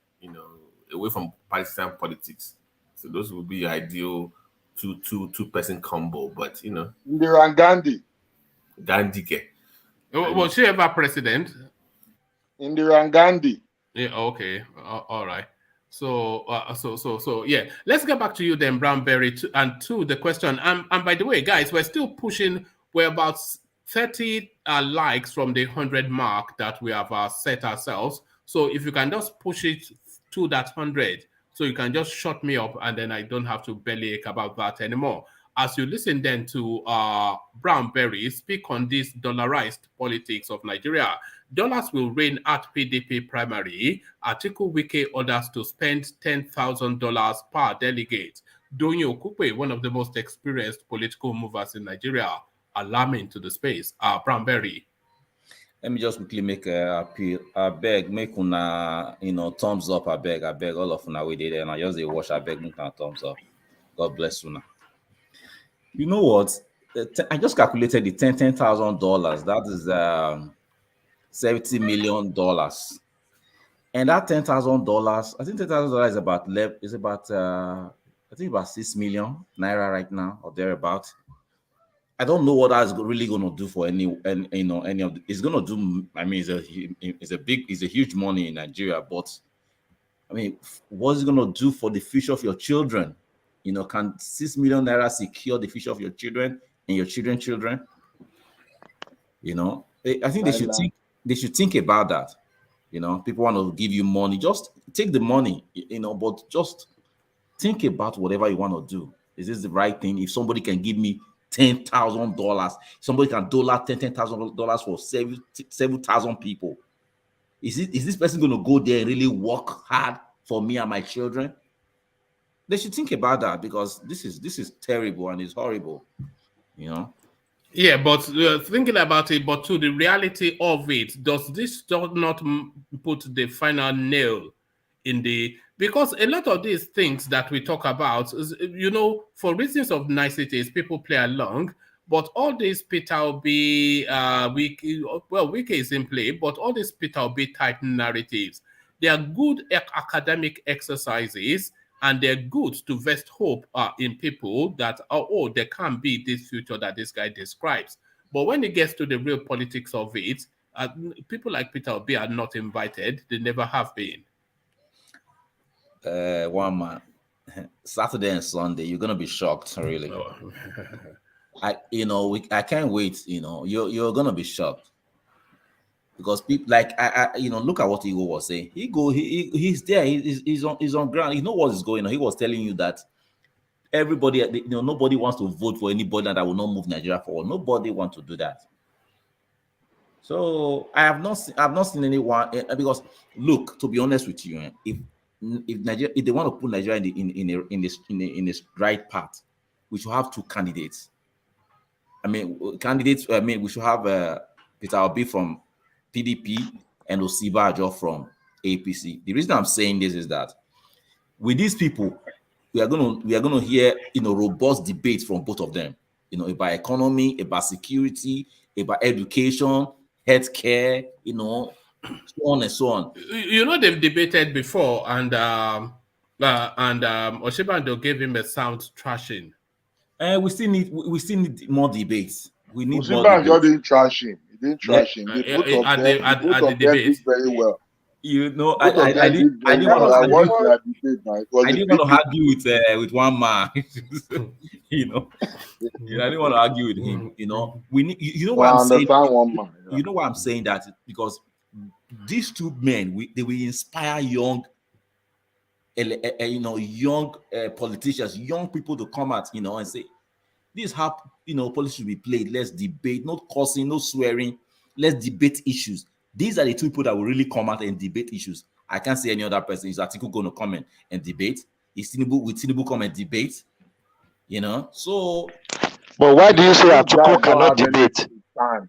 Away from partisan politics. So those would be ideal. Two-person combo, but Indira Gandhi. Was she ever president? Indira Gandhi. Yeah. Okay. All right. So yeah. Let's get back to you then, Brownberry, to the question. And by the way, guys, we're still pushing. We're about 30 likes from the 100 mark that we have set ourselves. So if you can just push it to that 100. So you can just shut me up and then I don't have to bellyache about that anymore. As you listen then to Brownberry speak on this dollarized politics of Nigeria, dollars will reign at PDP primary. Atiku Wike orders to spend $10,000 per delegate. Doyin Okupe, one of the most experienced political movers in Nigeria, alarming to the space. Brownberry. Let me just quickly make a appeal. I beg, make una, thumbs up. I beg, all of una we did, and I just watch. I beg, make una thumbs up. God bless you now. You know what? I just calculated the $10,000. That is $70 million. And that $10,000, I think $10,000 is about I think about 6 million naira right now or thereabout. I don't know what that's really going to do for any of the, it's going to do. I mean, it's a huge money in Nigeria, but I mean, what's it going to do for the future of your children? Can 6 million naira secure the future of your children and your children's children? I think they should think about that. People want to give you money, just take the money, but just think about whatever you want to do. Is this the right thing? If somebody can give me $10,000, somebody can dollar $10,000 for 7,000 people. Is this person going to go there and really work hard for me and my children? They should think about that, because this is terrible and it's horrible. Yeah, but thinking about it, but to the reality of it, does this not put the final nail in the, because a lot of these things that we talk about, for reasons of niceties, people play along, but all these Peter Obi, Wiki is in play, but all these Peter Obi type narratives, they are good academic exercises, and they're good to vest hope in people that, there can be this future that this guy describes. But when it gets to the real politics of it, people like Peter Obi are not invited. They never have been. One man, Saturday and Sunday, you're gonna be shocked, really. I can't wait. You're gonna be shocked, because people like look at what Igor was saying. He's there. He's on ground. He knows what is going on. He was telling you that everybody, nobody wants to vote for anybody that will not move Nigeria forward. Nobody wants to do that. So I've not seen anyone, because look, to be honest with you, if Nigeria, if they want to put Nigeria in this right path, we should have two candidates. We should have Peter Obi from PDP and OSINBAJO from APC. The reason I'm saying this is that with these people, we are gonna hear robust debates from both of them. About economy, about security, about education, healthcare, so on and so on. They've debated before, and OSINBAJO gave him a sound thrashing. We still need more debates. We need more debates. OSINBAJO didn't trash him. He didn't trash him. Both of them did very well. I didn't want to argue with one man. I didn't want to argue with him. We need. What I'm saying. One man. You know why I'm saying that? Because these two men, they will inspire young politicians, young people to come out, and say, this is how politics should be played. Let's debate, not cursing, no swearing. Let's debate issues. These are the two people that will really come out and debate issues. I can't see any other person. Is Atiku going to come and debate? Is TINUBU come and debate? So. But why do you say Atiku cannot debate?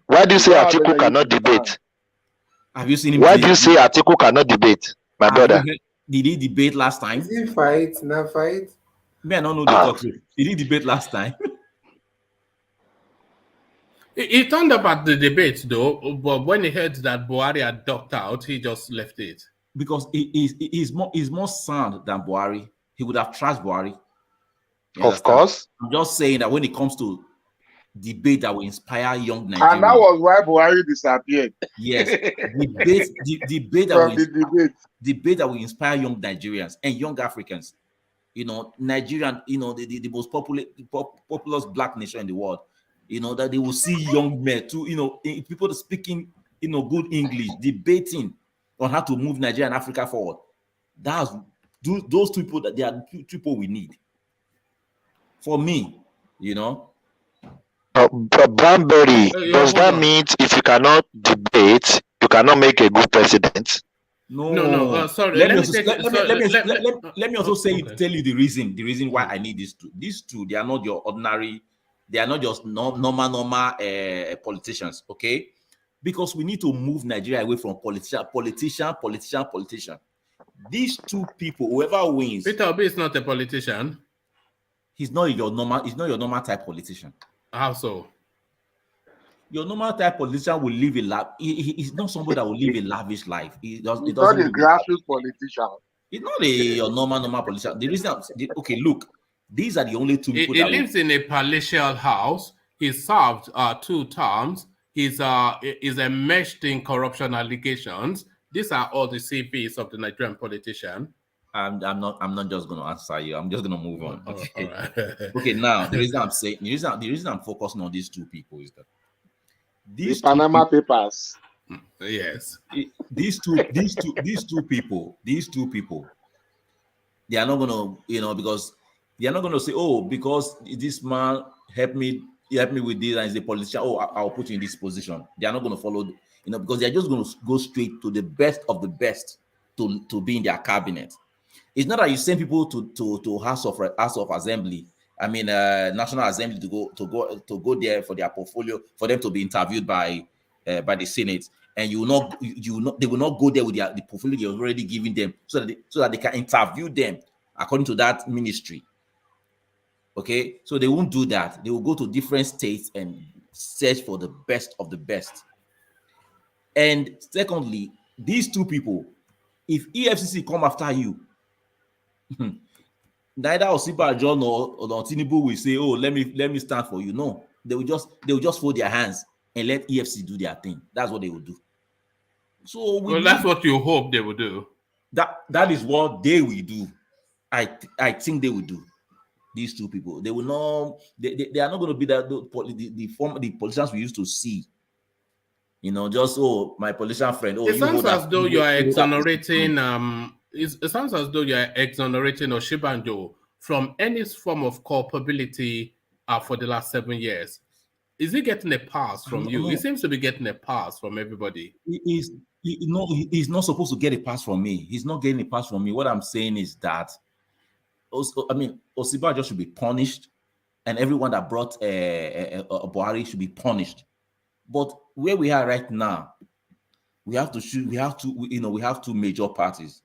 Why do you say Atiku cannot debate? Have you seen him? Why do you say Atiku cannot debate, my brother? Did he debate last time? Did he fight? Not fight? Me, I don't know the talk. Did he debate last time? He turned up at the debate, though, but when he heard that Buhari had ducked out, he just left it. Because he's more sound than Buhari. He would have trashed Buhari. Of course. I'm just saying that when it comes to debate that will inspire young Nigerians. And that was why Buhari disappeared. Yes. debate that will inspire young Nigerians and young Africans. Nigerian, the most populous black nation in the world. That they will see young men too, people speaking, good English, debating on how to move Nigeria and Africa forward. Those two people, that they are two people we need. For me, Bamberry, does that mean if you cannot debate, you cannot make a good president? No. Sorry. Let me also tell you the reason why I need these two. These two, they are not your ordinary. They are not just normal politicians, okay? Because we need to move Nigeria away from politician. These two people, whoever wins. Peter Obi is not a politician. He's not your normal type politician. How so? Your normal type politician will live he's not somebody that will live a lavish life. He He's not doesn't a live grassroots politician. He's not your normal politician. The reason okay, look, these are the only two people He lives in a palatial house. He served 2 terms. He's enmeshed in corruption allegations. These are all the CVs of the Nigerian politician. I'm not just going to answer you. I'm just going to move on. Okay. Right. Okay. Now the reason I'm focusing on these 2 people is that the Panama Papers. Yes. These two people, they are not going to, because they are not going to say, oh, because this man helped me with this and he's a politician, oh, I'll put you in this position. They are not going to follow, because they are just going to go straight to the best of the best to be in their cabinet. It's not that you send people to House of Assembly, National Assembly to go there for their portfolio, for them to be interviewed by the Senate, and they will not go there with the portfolio you're already giving them, so that they can interview them according to that ministry. Okay, so they won't do that. They will go to different states and search for the best of the best. And secondly, these 2 people, if EFCC come after you, neither OSINBAJO nor TINUBU will say, "Oh, let me stand for you." No, they will just fold their hands and let EFCC do their thing. That's what they will do. So that's what you hope they will do. That is what they will do. I think they will do. These 2 people, they will not. They are not going to be the politicians we used to see. Just my politician friend. Oh, it sounds as though you are exonerating. It sounds as though you are exonerating Oshibanjo from any form of culpability for the last 7 years. Is he getting a pass from you? He seems to be getting a pass from everybody. He's not supposed to get a pass from me. He's not getting a pass from me. What I'm saying is that, OSINBAJO should be punished, and everyone that brought Buhari should be punished. But where we are right now, we have 2 major parties.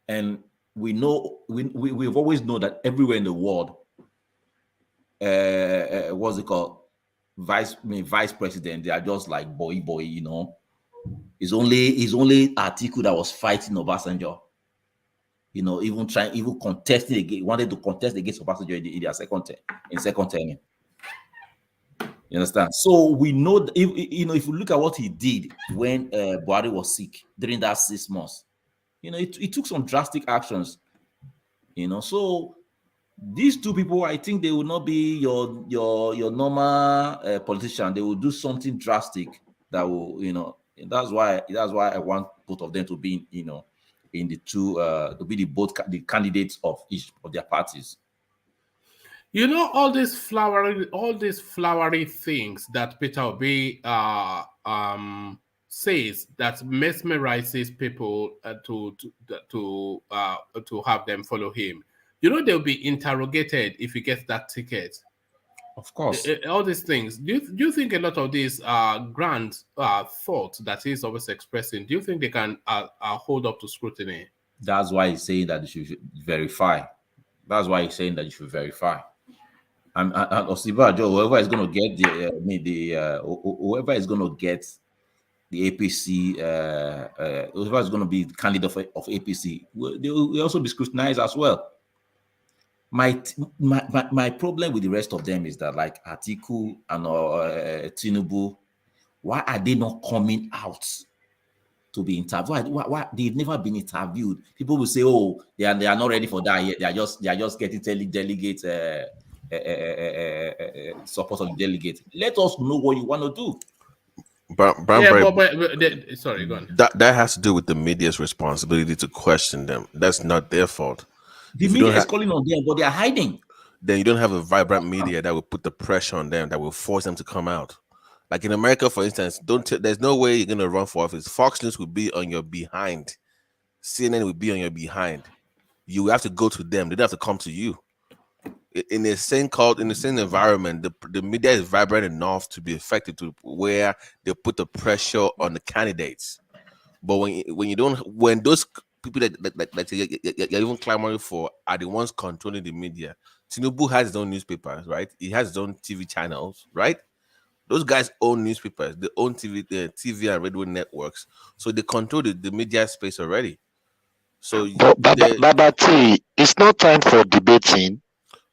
And we know we've always known that everywhere in the world, what's it called? Vice president, they are just like boy. It's only Atiku that was fighting Obasanjo. Even contesting again, wanted to contest against Obasanjo in their second term. You understand? So we know that if you look at what he did when Buhari was sick during that 6 months. It took some drastic actions, So these 2 people, I think they will not be your normal politician. They will do something drastic that will, That's why I want both of them to be, in the 2 to be the candidates of each of their parties. All these flowery things that Peter Obi says that mesmerizes people to have them follow him. They'll be interrogated if he gets that ticket. Of course. All these things. Do you think a lot of these grand thoughts that he's always expressing, do you think they can hold up to scrutiny? That's why he's saying that you should verify. And OSINBAJO, whoever is going to get whoever is going to get the APC, whoever is going to be the candidate of APC, they will also be scrutinized as well. My problem with the rest of them is that, like Atiku and TINUBU, why are they not coming out to be interviewed? Why they've never been interviewed? People will say, "Oh, they are not ready for that yet. They are just getting delegates support of the delegate." Let us know what you want to do. Sorry, go on. That has to do with the media's responsibility to question them. That's not their fault. The media is calling on them, but they are hiding. Then you don't have a vibrant media that will put the pressure on them, that will force them to come out. Like in America, for instance, there's no way you're going to run for office. Fox News will be on your behind. CNN will be on your behind. You have to go to them. They don't have to come to you. In the same environment, the media is vibrant enough to be effective to where they put the pressure on the candidates. But when those people that you're even clamoring for are the ones controlling the media, TINUBU has his own newspapers, right? He has his own TV channels, right? Those guys own newspapers, they own TV and radio networks, so they control the media space already. So But Baba T, it's not time for debating.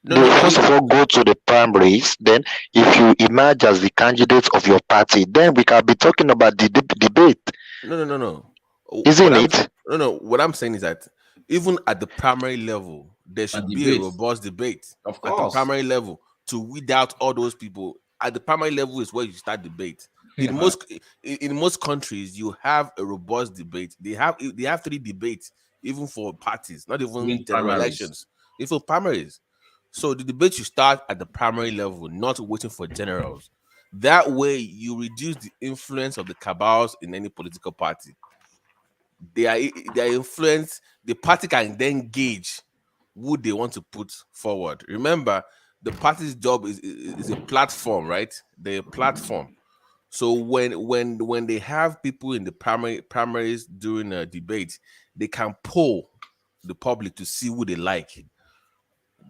First of all, go to the primaries. Then, if you emerge as the candidate of your party, then we can be talking about the debate. No. Isn't it? No. What I'm saying is that even at the primary level, there should be a robust debate. Of course. At the primary level to weed out all those people. At the primary level is where you start debate. In most countries, you have a robust debate. They have 3 debates, even for parties, not even general elections, even primaries. So the debate should start at the primary level, not waiting for generals. That way, you reduce the influence of the cabals in any political party. Their influence, the party can then gauge who they want to put forward. Remember, the party's job is a platform, right? They're a platform. So when they have people in the primaries during a debate, they can poll the public to see who they like.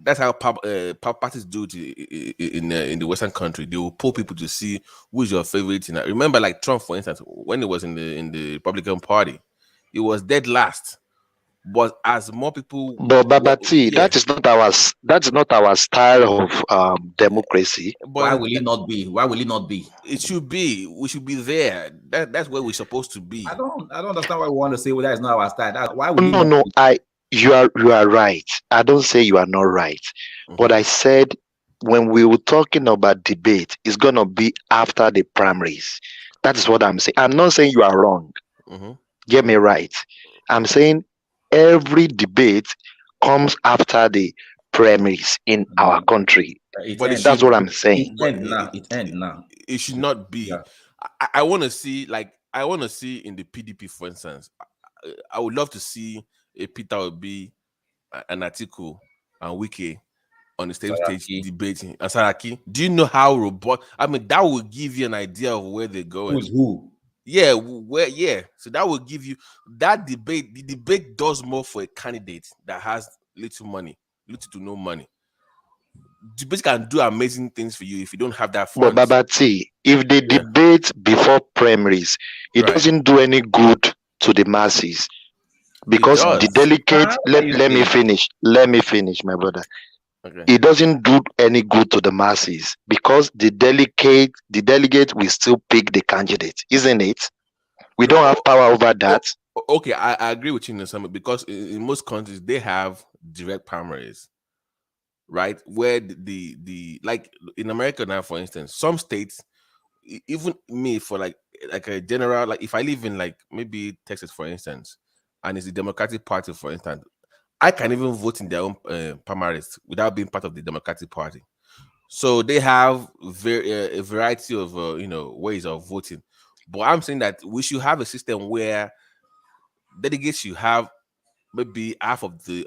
That's how parties do it in the Western country. They will poll people to see who's your favorite. Remember, like Trump, for instance, when he was in the Republican Party, he was dead last. But as more people, but Baba T, that's not our style of democracy. Why will it not be? Why will it not be? It should be. We should be there. That's where we're supposed to be. I don't understand why we want to say that is not our style. Why will No. You are right. I don't say you are not right, but I said when we were talking about debate, it's gonna be after the primaries. That is what I'm saying. I'm not saying you are wrong. Get me right. I'm saying every debate comes after the primaries in our country. That's what I'm saying. It ends now. It should not be. Yeah. I want to see in the PDP, for instance. I would love to see a Peter Obi, an Atiku, and Wike on the same stage debating. And Saraki. Do you know how robust? I mean, that will give you an idea of where they're going. Who's who? Yeah, so that will give you that debate. The debate does more for a candidate that has little to no money. Debate can do amazing things for you if you don't have that funds. But Baba T, if they debate before primaries, it doesn't do any good to the masses. Because the delegates, let me finish, my brother. Okay. It doesn't do any good to the masses because the delegate will still pick the candidate, isn't it? We don't have power over that. Okay, I agree with you in some, because in most countries they have direct primaries, right? Where the like in America now, for instance, some states, even me for like a general, like if I live in like maybe Texas, for instance, and it's the Democratic Party, for instance, I can even vote in their own primaries without being part of the Democratic Party. So they have a variety of ways of voting. But I'm saying that we should have a system where delegates should have maybe half of the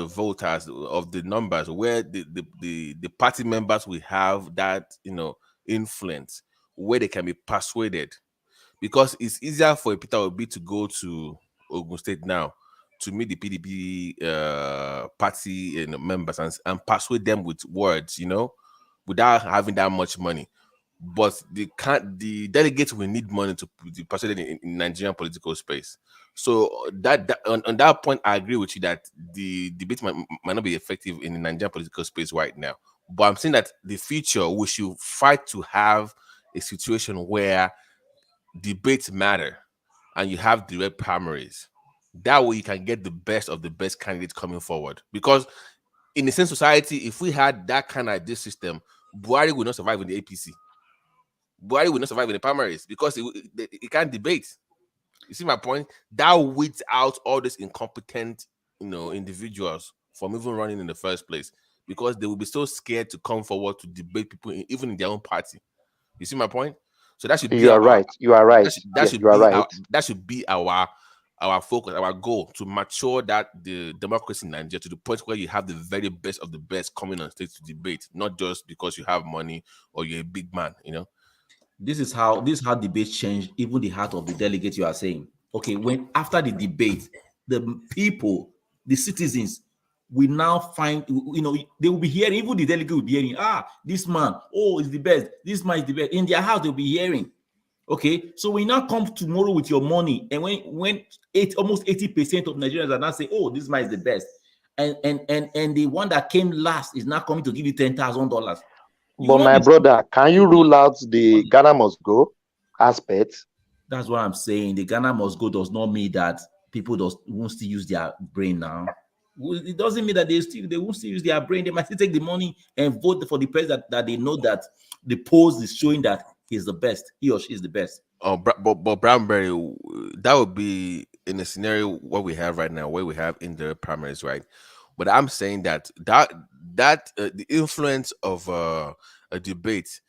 voters, of the numbers, where the party members will have that influence, where they can be persuaded. Because it's easier for Peter Obi to go to Ogun State now to meet the PDP party members and persuade them with words, without having that much money. But the delegates will need money to persuade them in Nigerian political space. So that on that point, I agree with you that the debate might not be effective in the Nigerian political space right now. But I'm saying that the future, we should fight to have a situation where debates matter and you have direct primaries. That way you can get the best of the best candidates coming forward. Because in the same society, if we had that kind of this system, Buhari would not survive in the APC. Buhari would not survive in the primaries because it can't debate. You see my point? That weeds out all these incompetent, individuals from even running in the first place, because they will be so scared to come forward to debate people even in their own party. You see my point? So that should be You are right. That should be our focus, our goal, to mature that the democracy in Nigeria to the point where you have the very best of the best coming on stage to debate, not just because you have money or you're a big man, This is how debates change even the heart of the delegate. You are saying, okay, when after the debate, the people, the citizens we now find, they will be hearing, even the delegate will be hearing, this man, is the best. This man is the best. In their house, they'll be hearing. Okay, so we now come tomorrow with your money, and when almost 80% of Nigerians are now saying, this man is the best, and the one that came last is now coming to give you $10,000. But my brother, can you rule out the Ghana must go aspect? That's what I'm saying. The Ghana must go does not mean that people won't still use their brain now. It doesn't mean that they won't still use their brain. They might still take the money and vote for the president that they know that the polls is showing that he's the best. He or she is the best. But Brownberry, that would be in a scenario what we have right now, where we have in the primaries, right? But I'm saying that the influence of a debate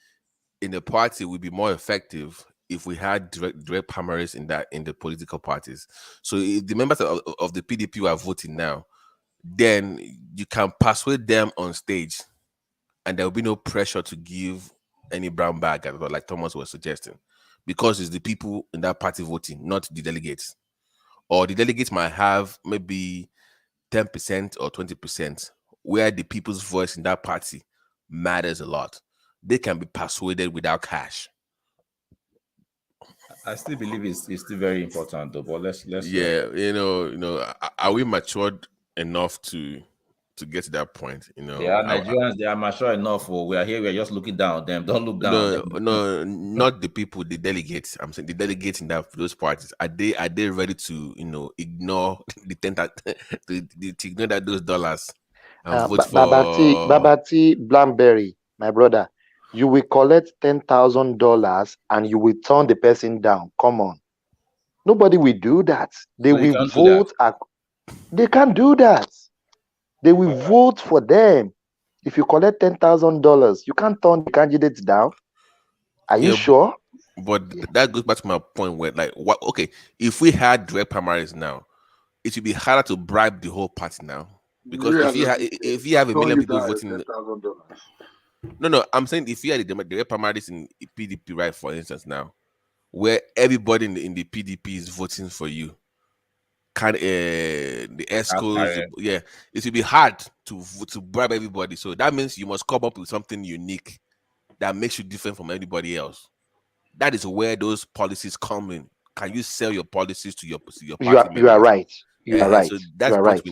in the party would be more effective if we had direct primaries in the political parties. So if the members of the PDP who are voting now, then you can persuade them on stage, and there will be no pressure to give any brown bag, like Thomas was suggesting, because it's the people in that party voting, not the delegates. Or the delegates might have maybe 10% or 20%, where the people's voice in that party matters a lot. They can be persuaded without cash. I still believe it's still very important, though. But let's are we matured enough to get to that point? They are Nigerians. They are mature enough. We are here. We are just looking down on them. Don't look down on them. No, not the people. The delegates. I'm saying the delegates in those parties. Are they ready to ignore the to ignore that those dollars and vote for Babati Blamberry, my brother? You will collect $10,000 and you will turn the person down. Come on, nobody will do that. They will vote. They can't do that. They will vote for them. If you collect $10,000, you can't turn the candidates down. Are you sure? But that goes back to my point where, if we had direct primaries now, it would be harder to bribe the whole party now. Because if you have a million people voting, no, I'm saying if you had the direct primaries in PDP, right, for instance, now, where everybody in the PDP is voting for you, the ESCOs, it will be hard to bribe everybody. So that means you must come up with something unique that makes you different from everybody else. That is where those policies come in. Can you sell your policies to your party members? You are right. You are right. So that's what we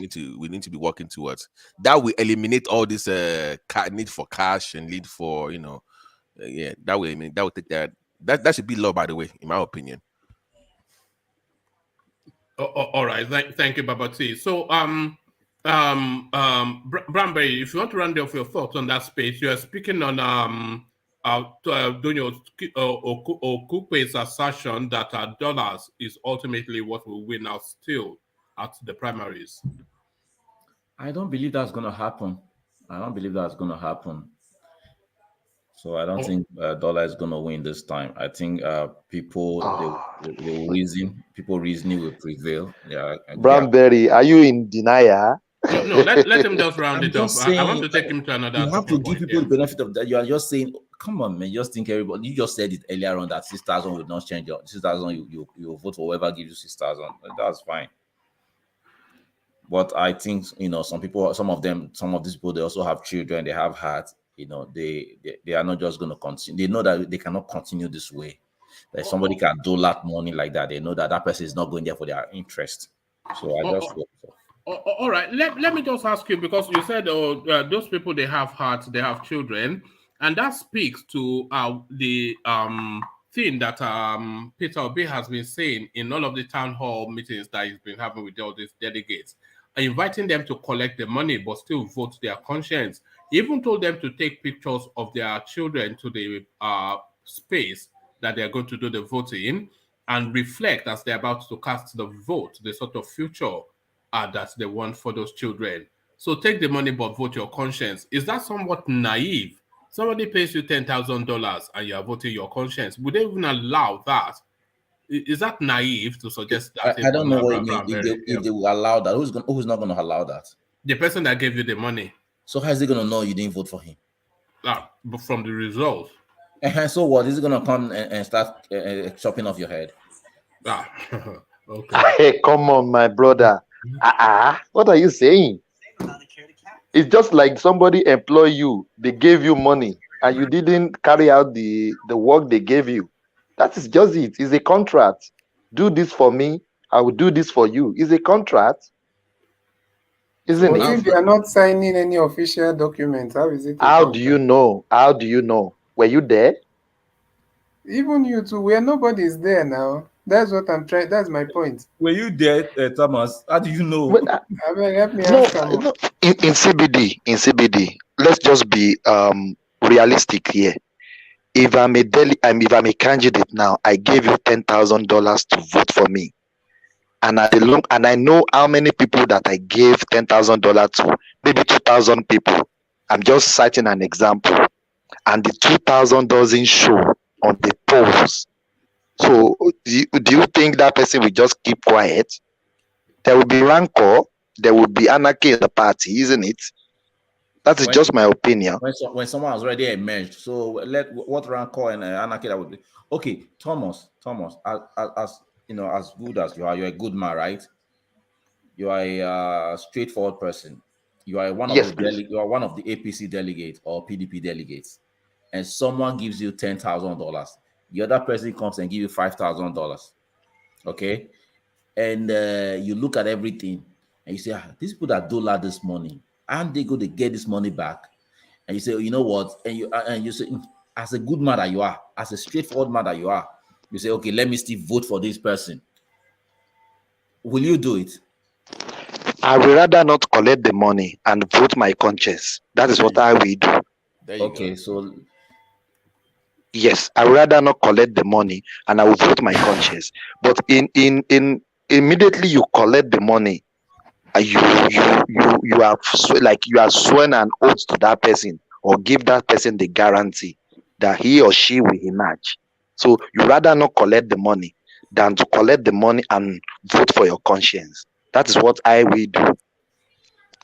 need to be working towards. That will eliminate all this need for cash and need for that will take that should be law, by the way, in my opinion. All right, thank you, Babati. So, Bramberry, if you want to round off your thoughts on that space, you are speaking on Doyin Okupe's assertion that dollars is ultimately what will win out still at the primaries. I don't believe that's going to happen. So I don't think dollar is going to win this time. I think people they will reason. People reasoning will prevail. Yeah. Bramberry, are you in denial? No, let him just round it up. I want to take him to another. You have to give people the benefit of that. You are just saying, come on, man. Just think everybody. You just said it earlier on that 6,000 will not change. 6,000, you vote for whoever gives you 6,000. That's fine. But I think some of these people, they also have children. They have hearts. They are not just going to continue. They know that they cannot continue this way. That somebody can dole out money like that. They know that person is not going there for their interest. So I just hope so. All right. Let me just ask you, because you said those people, they have hearts, they have children, and that speaks to the thing that Peter Obi has been saying in all of the town hall meetings that he's been having with all these delegates, inviting them to collect the money but still vote their conscience. He even told them to take pictures of their children to the space that they're going to do the voting and reflect as they're about to cast the vote, the sort of future that they want for those children. So take the money but vote your conscience. Is that somewhat naive? Somebody pays you $10,000 and you are voting your conscience. Would they even allow that? Is that naive to suggest that? I don't know what you mean. If they will allow that, who's not going to allow that? The person that gave you the money. So how is he going to know you didn't vote for him? But from the results. And so what? Is he going to come and start chopping off your head? Okay. Hey, come on, my brother. What are you saying? It's just like somebody employ you, they gave you money, and you didn't carry out the work they gave you. That is just it. It's a contract. Do this for me, I will do this for you. It's a contract, isn't But it? if they are not signing any official documents, how is it a How do you contract? know? How do you know? Were you there? Even you too, where nobody is there now. That's what I'm trying. That's my point. Were you there, Thomas? How do you know? But, I mean, help me no, ask him. no. In CBD, let's just be realistic here. If I'm a candidate now, I gave you $10,000 to vote for me, and I know how many people that I gave $10,000 to, maybe 2,000 people. I'm just citing an example, and the 2,000 doesn't show on the polls. So do you think that person will just keep quiet? There will be rancor, there will be anarchy in the party, isn't it? That is just my opinion. When someone has already emerged, so what rancor and anarchy that would be? Okay, Thomas, as you know, as good as you are, you're a good man, right? You are a straightforward person. You are one of you are one of the APC delegates or PDP delegates, and someone gives you $10,000. The other person comes and gives you $5,000. Okay, and you look at everything and you say, these people that dollar this money, aren't they going to get this money back? And you say, you know what? And you say, as a good man that you are, as a straightforward man that you are, you say, okay, let me still vote for this person. Will you do it? I would rather not collect the money and vote my conscience. That is what I will do. Okay, so yes, I would rather not collect the money and I will vote my conscience. But in immediately you collect the money, you have you are sworn an oath to that person or give that person the guarantee that he or she will emerge. So you rather not collect the money than to collect the money and vote for your conscience. That is what I will do.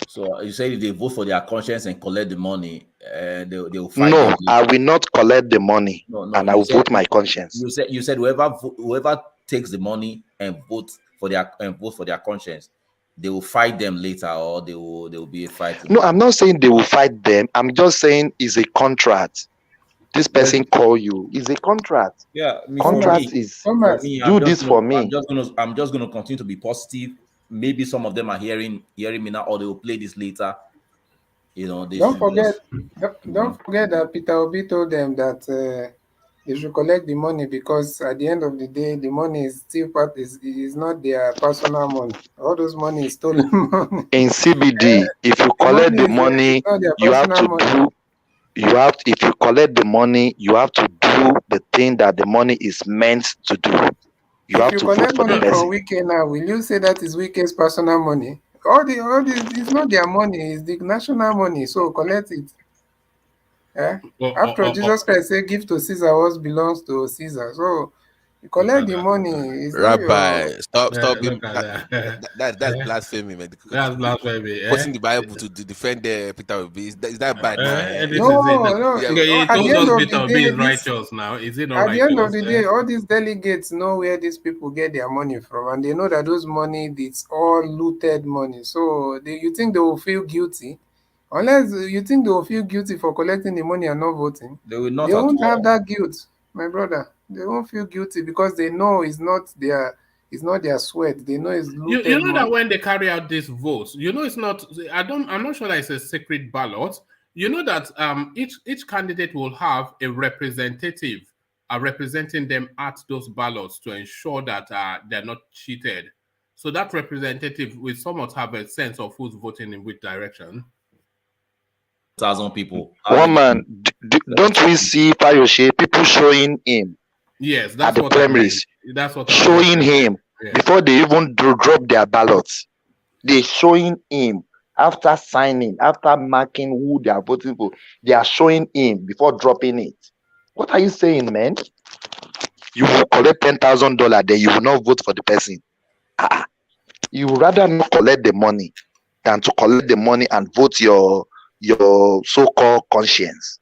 So you say if they vote for their conscience and collect the money, they will fight. No, I will not collect the money, and I will vote my conscience. You said whoever takes the money and vote for their conscience, they will fight them later, or they will be a fight. No, I'm not saying they will fight them. I'm just saying it's a contract. This person call you. It's a contract. Yeah, contract is do this for me. I'm just gonna continue to be positive. Maybe some of them are hearing me now, or they will play this later. You know, don't forget that Peter Obi told them that they should collect the money because at the end of the day, the money is still is not their personal money. All those money is stolen money. In CBD, if you collect the money, you have to do. If you collect the money, you have to do the thing that the money is meant to do. You have to vote for the person. From Wike now, will you say that is Wike's personal money? All this, it's not their money, it's the national money. So collect it. After Jesus Christ said, "Give to Caesar what belongs to Caesar." So you collect the money. Rabbi, stop being that's blasphemy, man. That's blasphemy. Quoting the Bible to defend Peter Obi, is that bad? No. He told us Peter Obi is righteous now. Is it not at righteous? the end of the day, all these delegates know where these people get their money from, and they know that those money, it's all looted money. So you think they will feel guilty? Unless you think they will feel guilty for collecting the money and not voting, they will not. They won't have that guilt, my brother. They won't feel guilty because they know it's not their sweat. They know it's looted you know money. that when they carry out these votes, you know it's not. I'm not sure that it's a secret ballot. You know that each candidate will have a representative representing them at those ballots to ensure that they're not cheated. So that representative will somewhat have a sense of who's voting in which direction. 1,000 people. One man, don't we see Fayoshe people showing him? Yes, that's at the primaries. That's what showing him before they even drop their ballots. They're showing him after signing, after marking who they are voting for. They are showing him before dropping it. What are you saying, man? You will collect $10,000, then you will not vote for the person. You would rather not collect the money than to collect the money and vote your so-called conscience.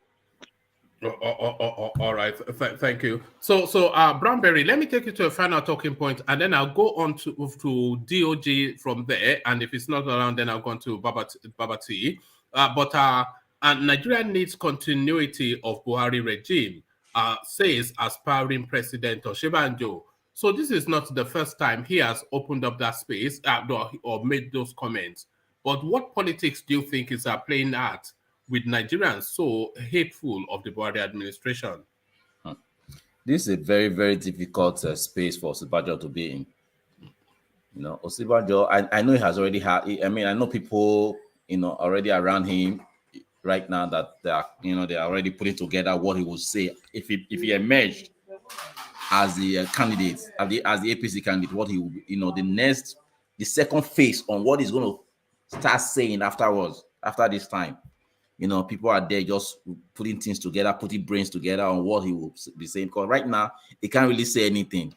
All right, thank you. So Brownberry, let me take you to a final talking point, and then I'll go on to DOJ from there. And if it's not around, then I'll go on to Baba T. And Nigeria needs continuity of Buhari regime, says aspiring President Oshibanjo. So this is not the first time he has opened up that space or made those comments. But what politics do you think is playing at with Nigerians so hateful of the Buhari administration? This is a very, very difficult space for Oshibanjo to be in. You know, Oshibanjo, I know he has already had, I mean, I know people, you know, already around him right now that they are, you know, they are already putting together what he would say if he emerged as the candidate, as the APC candidate, what he will, you know, the second phase on what he's going to start saying afterwards, after this time. You know, people are there just putting things together, putting brains together on what he will be saying. Because right now, he can't really say anything,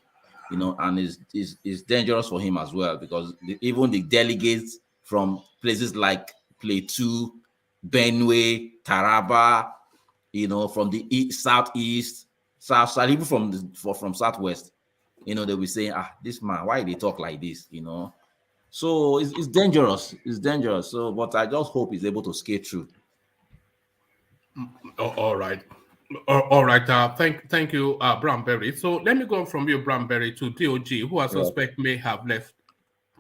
you know, and it's dangerous for him as well, because even the delegates from places like Plateau, Benue, Taraba, you know, from the east, southeast, south, even from southwest, you know, they'll be saying, this man, why they talk like this, you know? So it's dangerous. It's dangerous. So, but I just hope he's able to skate through. All right. All right. Thank you, Brownberry. So let me go from you, Brownberry, to DOG, who I suspect may have left.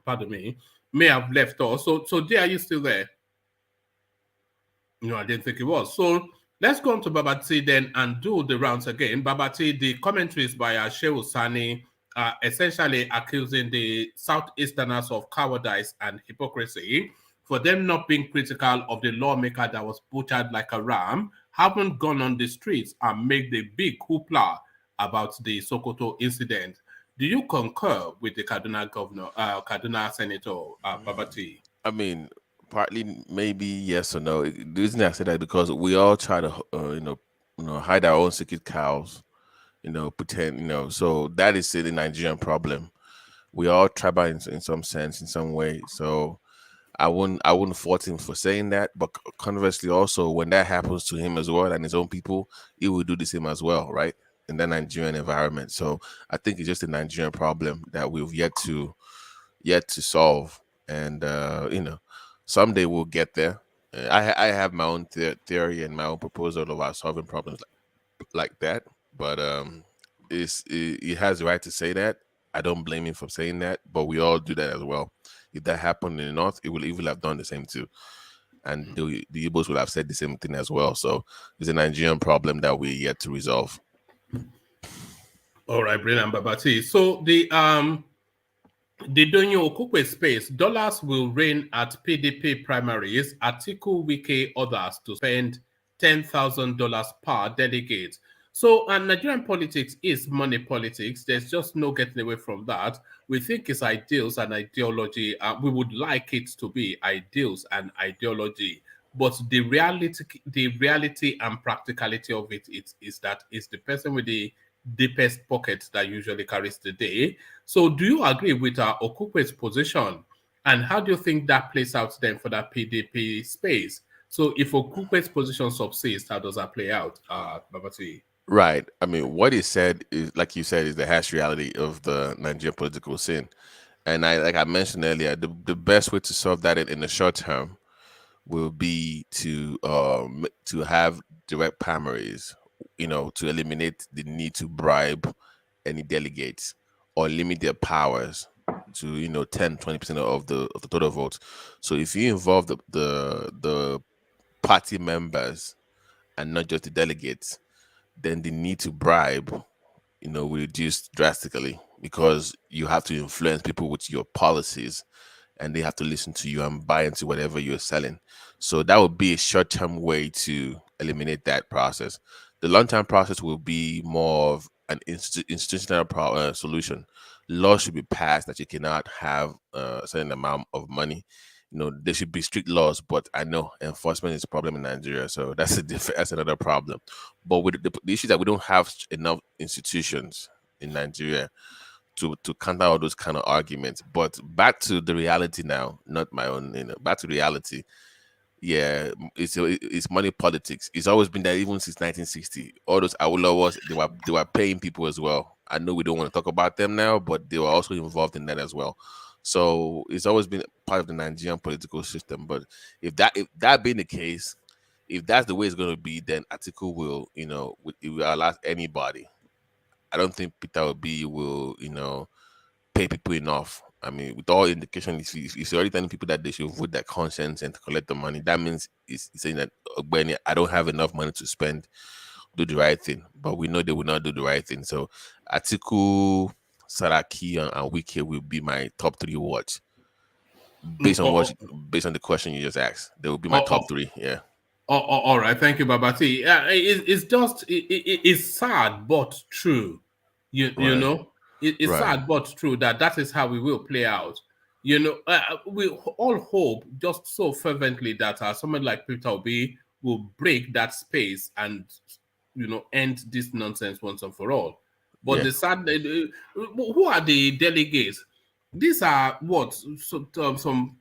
Pardon me, may have left us. So D, are you still there? No, I didn't think it was. So let's go on to Babati then and do the rounds again. Babati, the commentaries by Shehu Sani, essentially accusing the Southeasterners of cowardice and hypocrisy for them not being critical of the lawmaker that was butchered like a ram, haven't gone on the streets and made the big hoopla about the Sokoto incident. Do you concur with the Kaduna governor, Kaduna Senator Babati? I mean, partly maybe yes or no. The reason I say that because we all try to, hide our own secret cows, pretend, so that is the Nigerian problem. We all tribal in some sense, in some way. So I wouldn't fault him for saying that. But conversely, also when that happens to him as well and his own people, he will do the same as well, right? In that Nigerian environment. So I think it's just a Nigerian problem that we've yet to solve. And someday we'll get there. I have my own theory and my own proposal about solving problems like that. But he has the right to say that. I don't blame him for saying that, but we all do that as well. If that happened in the north, he will have done the same too. And the Igbos will have said the same thing as well. So it's a Nigerian problem that we're yet to resolve. All right, brilliant, Babati. So the Doyin Okupe space, dollars will reign at PDP primaries. Atiku, Wike, others to spend $10,000 per delegate. So, Nigerian politics is money politics. There's just no getting away from that. We think it's ideals and ideology. We would like it to be ideals and ideology. But the reality and practicality of it is that it's the person with the deepest pocket that usually carries the day. So do you agree with Okupe's position? And how do you think that plays out then for that PDP space? So if Okupe's position subsists, how does that play out, Babati? Right. I mean, what he said is, like you said, is the harsh reality of the Nigerian political scene. And like I mentioned earlier, the best way to solve that in the short term will be to have direct primaries, to eliminate the need to bribe any delegates or limit their powers to 10-20% of the total votes. So if you involve the party members and not just the delegates, then the need to bribe will reduce drastically, because you have to influence people with your policies and they have to listen to you and buy into whatever you're selling. So that would be a short-term way to eliminate that process. The long-term process will be more of an institutional solution. Laws should be passed that you cannot have a certain amount of money. There should be strict laws, but I know enforcement is a problem in Nigeria, so that's another problem. But with the issue that we don't have enough institutions in Nigeria to counter all those kind of arguments. But back to the reality now, not my own. Back to reality. Yeah, it's money politics. It's always been that, even since 1960. All those Awolowas, they were paying people as well. I know we don't want to talk about them now, but they were also involved in that as well. So it's always been part of the Nigerian political system. But if that being the case, if that's the way it's going to be, then Atiku will, it will allow anybody. I don't think Peter Obi will, pay people enough. I mean, with all indication, he's already telling people that they should vote their conscience and to collect the money. That means he's saying that, Benny, I don't have enough money to spend, do the right thing. But we know they will not do the right thing. So Atiku, Saraki, and Wike will be my top 3 watch. Based on the question you just asked, they will be my top 3. Yeah. All right, thank you, Babati. It's sad but true. You know, it's sad but true that is how we will play out. We all hope just so fervently that someone like Peter Obi will break that space and end this nonsense once and for all. But the sad, who are the delegates? These are some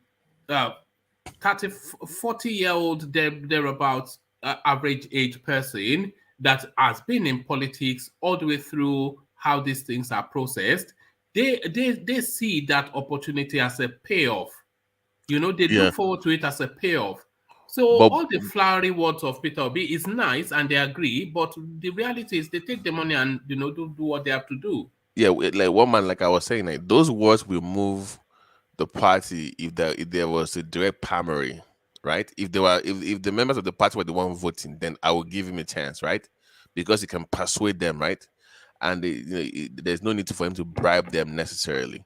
30, 40-year-old thereabouts average age person that has been in politics all the way through how these things are processed. They see that opportunity as a payoff. They look forward to it as a payoff. So all the flowery words of Peter Obi is nice and they agree, but the reality is they take the money and do what they have to do. Yeah, like one man, like I was saying, like those words will move the party if there was a direct primary, right? If the members of the party were the one voting, then I would give him a chance, right? Because he can persuade them, right? And there's no need for him to bribe them necessarily.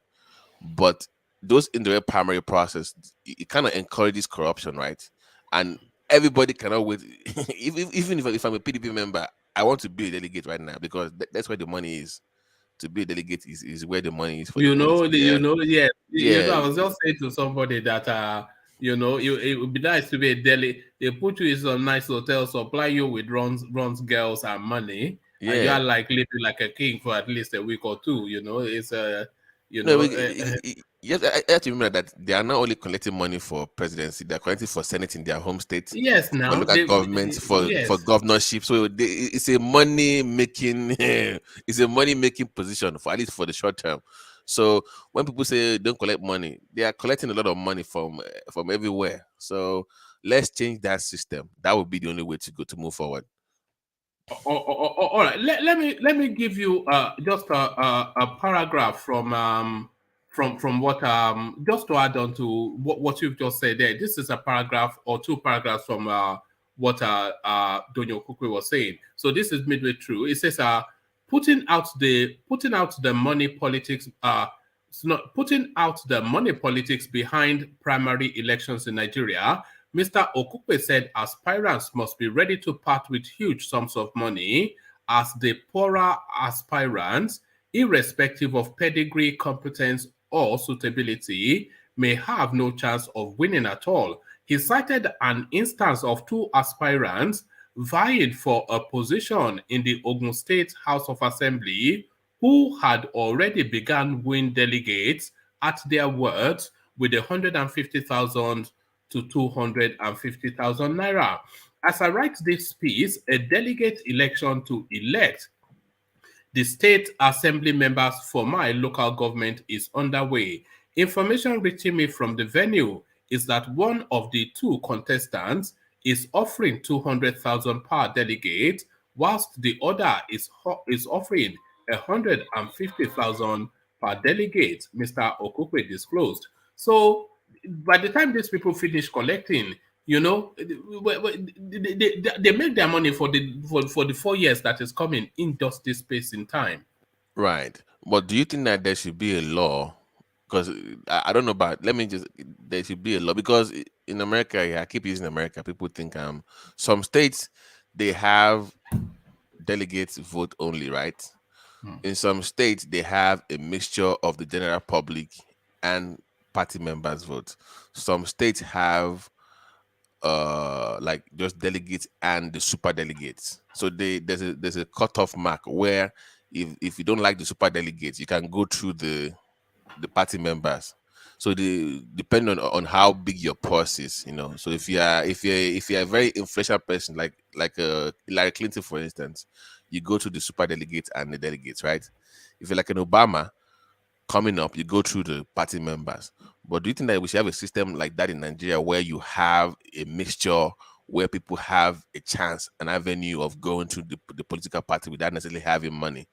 But those indirect primary process, it kind of encourages corruption, right? And everybody cannot wait. Even if I'm a PDP member, I want to be a delegate right now because that's where the money is. To be a delegate is where the money is for I was just saying to somebody that it would be nice to be a delegate. They put you in some nice hotel, supply you with runs girls and money, and you are like living like a king for at least a week or two. It's you have to remember that they are not only collecting money for presidency; they are collecting for Senate in their home state. Yes, now for local government for governorship. So it's a money making position for at least for the short term. So when people say don't collect money, they are collecting a lot of money from everywhere. So let's change that system. That would be the only way to move forward. All right. Let me give you just a paragraph from what just to add on to what you've just said there. This is a paragraph or 2 paragraphs from what Doyin Okupe was saying. So this is midway through. It says putting out the money politics putting out the money politics behind primary elections in Nigeria. Mr. Okupe said aspirants must be ready to part with huge sums of money as the poorer aspirants, irrespective of pedigree, competence, or suitability, may have no chance of winning at all. He cited an instance of 2 aspirants vying for a position in the Ogun State House of Assembly who had already begun winning delegates at their words with 150,000 to 250,000 naira. As I write this piece, a delegate election to elect the state assembly members for my local government is underway. Information reaching me from the venue is that one of the 2 contestants is offering 200,000 per delegate, whilst the other is offering 150,000 per delegate, Mr. Okupe disclosed. So by the time these people finish collecting, they make their money for the 4 years that is coming in just this space in time. Right. But do you think that there should be a law? Because I don't know about, there should be a law. Because in America, I keep using America, people think some states, they have delegates vote only, right? In some states, they have a mixture of the general public and party members vote. Some states have like just delegates and the super delegates. So there's a cutoff mark where if you don't like the super delegates, you can go through the party members. So depending on how big your purse is, So if you're a very influential person like Hillary Clinton, for instance, you go to the super delegates and the delegates, right? If you're like an Obama, coming up, you go through the party members. But do you think that we should have a system like that in Nigeria where you have a mixture where people have a chance, an avenue of going to the political party without necessarily having money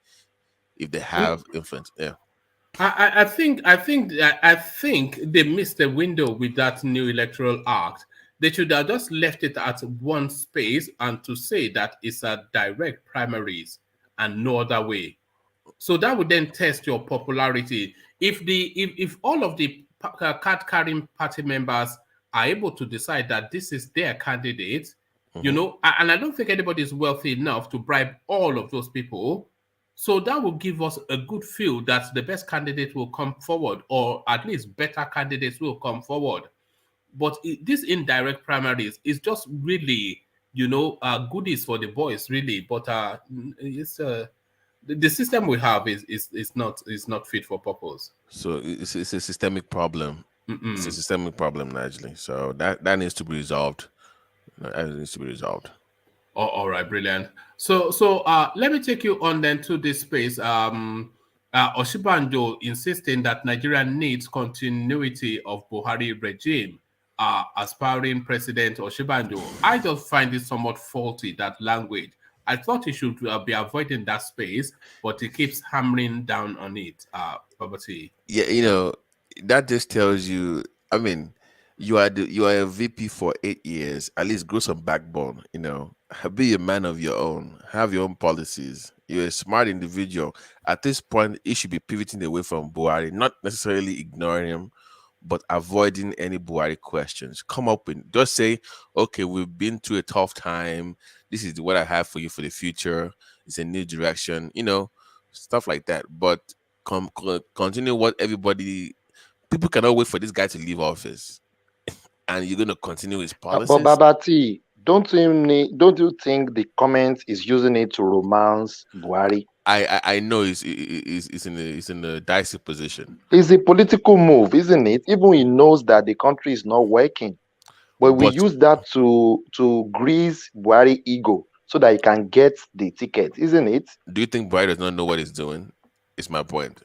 if they have influence? Yeah. I think they missed the window with that new electoral act. They should have just left it at one space and to say that it's a direct primaries and no other way. So that would then test your popularity. If all of the card carrying party members are able to decide that this is their candidate, you know, and I don't think anybody is wealthy enough to bribe all of those people. So that will give us a good feel that the best candidate will come forward, or at least better candidates will come forward. But this indirect primaries is just really, you know, goodies for the boys, really. But it's the system we have is not fit for purpose. So it's a systemic problem. It's a systemic problem, naturally. So that needs to be resolved. That needs to be resolved. Oh, all right, brilliant. So let me take you on then to this space. Oshibanjo insisting that Nigeria needs continuity of Buhari regime. Aspiring President Oshibanjo, I just find it somewhat faulty, that language. I thought he should be avoiding that space, but he keeps hammering down on it. Poverty. Yeah, you know, that just tells you. I mean, you are a VP for 8 years. At least grow some backbone. You know, be a man of your own. Have your own policies. You're a smart individual. At this point, you should be pivoting away from Buhari, not necessarily ignoring him, but avoiding any Buhari questions. Come up with, just say, okay, we've been through a tough time. This is what I have for you for the future. It's a new direction, you know, stuff like that. But continue what people cannot wait for this guy to leave office. And you're going to continue his policies. But Babati, don't you think the comment is using it to romance Buhari? I know he's in a dicey position. It's a political move, isn't it? Even he knows that the country is not working. But we use that to grease Buhari ego so that he can get the ticket, isn't it? Do you think Buhari does not know what he's doing? It's my point.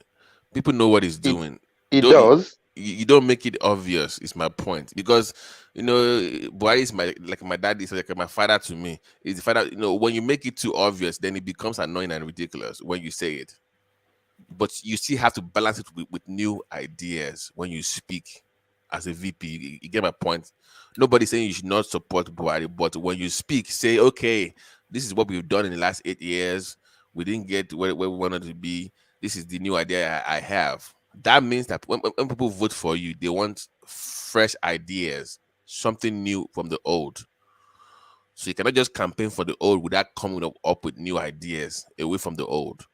People know what he's doing. He does. You don't make it obvious. It's my point, because you know Buhari is like my dad is like my father to me. Is the father. You know, when you make it too obvious, then it becomes annoying and ridiculous when you say it. But you still have to balance it with new ideas when you speak as a VP. You get my point? Nobody's saying you should not support Buhari, but when you speak, say, okay, this is what we've done in the last 8 years. We didn't get where we wanted to be. This is the new idea I have. That means that when people vote for you, they want fresh ideas, something new from the old. So you cannot just campaign for the old without coming up with new ideas away from the old.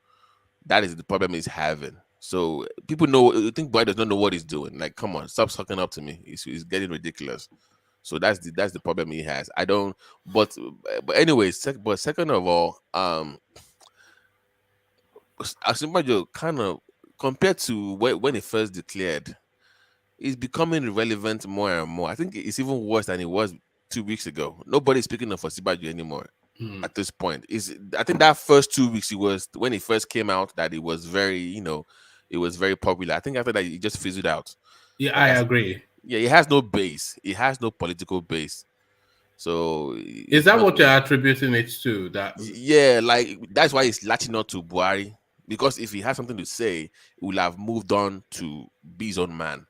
That is the problem he's having. So people know. You think Buhari does not know what he's doing? Like, come on, stop sucking up to me. He's getting ridiculous. So that's the problem he has. I don't. But anyway, second of all, OSINBAJO kind of, compared to when he first declared, it's becoming irrelevant more and more. I think it's even worse than it was 2 weeks ago. Nobody's speaking of OSINBAJO anymore at this point. I think that first 2 weeks, it was when he first came out that it was very, you know, it was very popular. I think after that, it just fizzled out. Yeah, I agree. Yeah, it has no base. It has no political base. So is that what you're attributing it to? That yeah, like that's why it's latching on to Buhari. Because if he had something to say, he would have moved on to be his own man.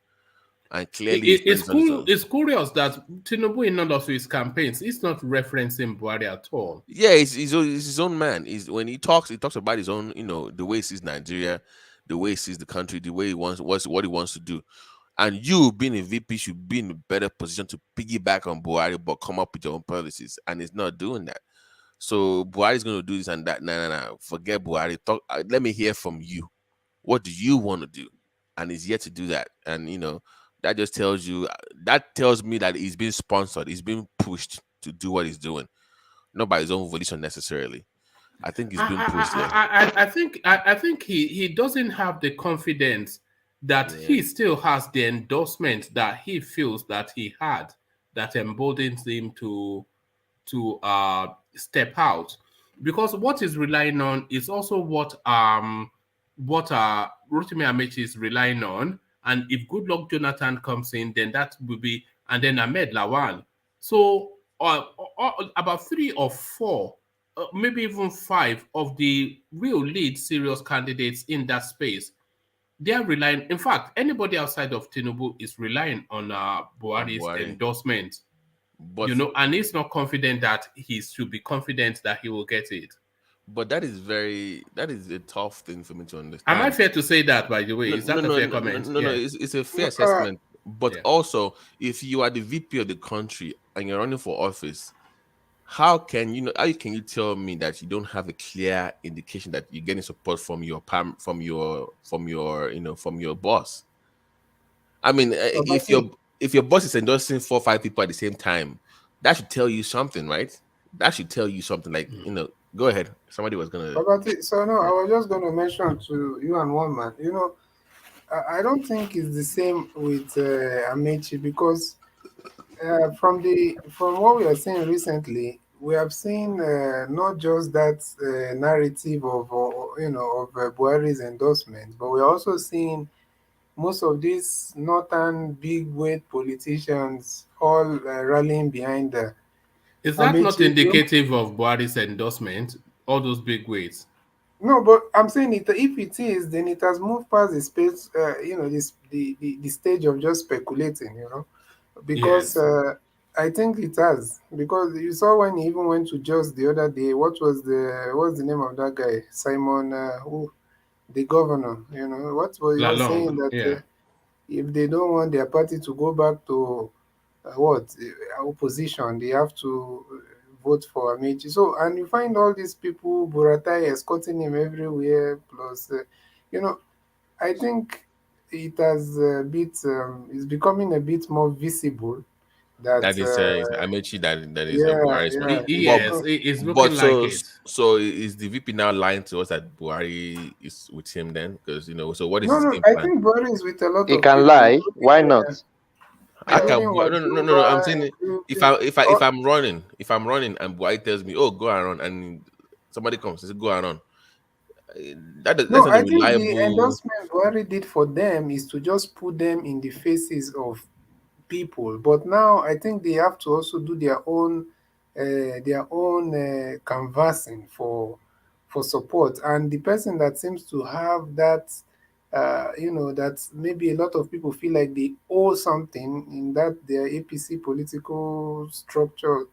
And clearly, it's cool. It's curious that TINUBU in none of his campaigns, he's not referencing Buhari at all. Yeah, he's his own man. When he talks about his own, you know, the way he sees Nigeria, the way he sees the country, the way he wants what he wants to do. And you, being a VP, should be in a better position to piggyback on Buhari, but come up with your own policies. And he's not doing that. So Buhari's going to do this and that. No. Forget Buhari. Let me hear from you. What do you want to do? And he's yet to do that. And, you know, that just tells me that he's being sponsored. He's being pushed to do what he's doing. Not by his own volition necessarily. I think he's being pushed there. I think he doesn't have the confidence that he still has the endorsement that he feels that he had, that emboldens him to step out, because what he's relying on is also what Rotimi Amechi is relying on. And if Goodluck Jonathan comes in, then that will be, and then Ahmed Lawan. So about 3 or 4, maybe even 5 of the real lead serious candidates in that space, they are relying. In fact, anybody outside of Tinubu is relying on Buhari's endorsement. But, and he's not confident that he should be confident that he will get it. But that is a tough thing for me to understand. Am I fair to say that, by the way? Is that a fair comment? No, it's a fair assessment. But also, if you are the VP of the country and you're running for office, how can you tell me that you don't have a clear indication that you're getting support from your boss? I mean, if your boss is endorsing 4 or 5 people at the same time, that should tell you something, right? That should tell you something. Like, go ahead. Somebody was gonna. So no, I was just gonna mention to you and one man. I don't think it's the same with Amechi, because from what we are seeing recently, we have seen not just that narrative of Buhari's endorsement, but we're also seeing most of these northern big weight politicians all rallying behind the. Is that not indicative of Buhari's endorsement? All those big weights. No, but I'm saying if it is, then it has moved past the space, the stage of just speculating, because yes. I think it has, because you saw when he even went to Jos the other day. What's the name of that guy? Simon, the governor. What was he saying that if they don't want their party to go back to opposition, they have to vote for Amechi. So, and you find all these people, Buratai escorting him everywhere. Plus, I think it has it's becoming a bit more visible that is Amechi that is Buhari's. Yes, it's looking like it. So is the VP now lying to us that Buhari is with him then? Because so what is no, his game plan? I think Buhari is with a lot of He can lie. Why not? No. I'm saying if I'm running and Buhari tells me, "Oh, go and run," and somebody comes and says, "Go and run," that's I think the endorsement Buhari did for them is to just put them in the faces of people. But now I think they have to also do their own canvassing for support. And the person that seems to have that. That maybe a lot of people feel like they owe something in that their APC political structure.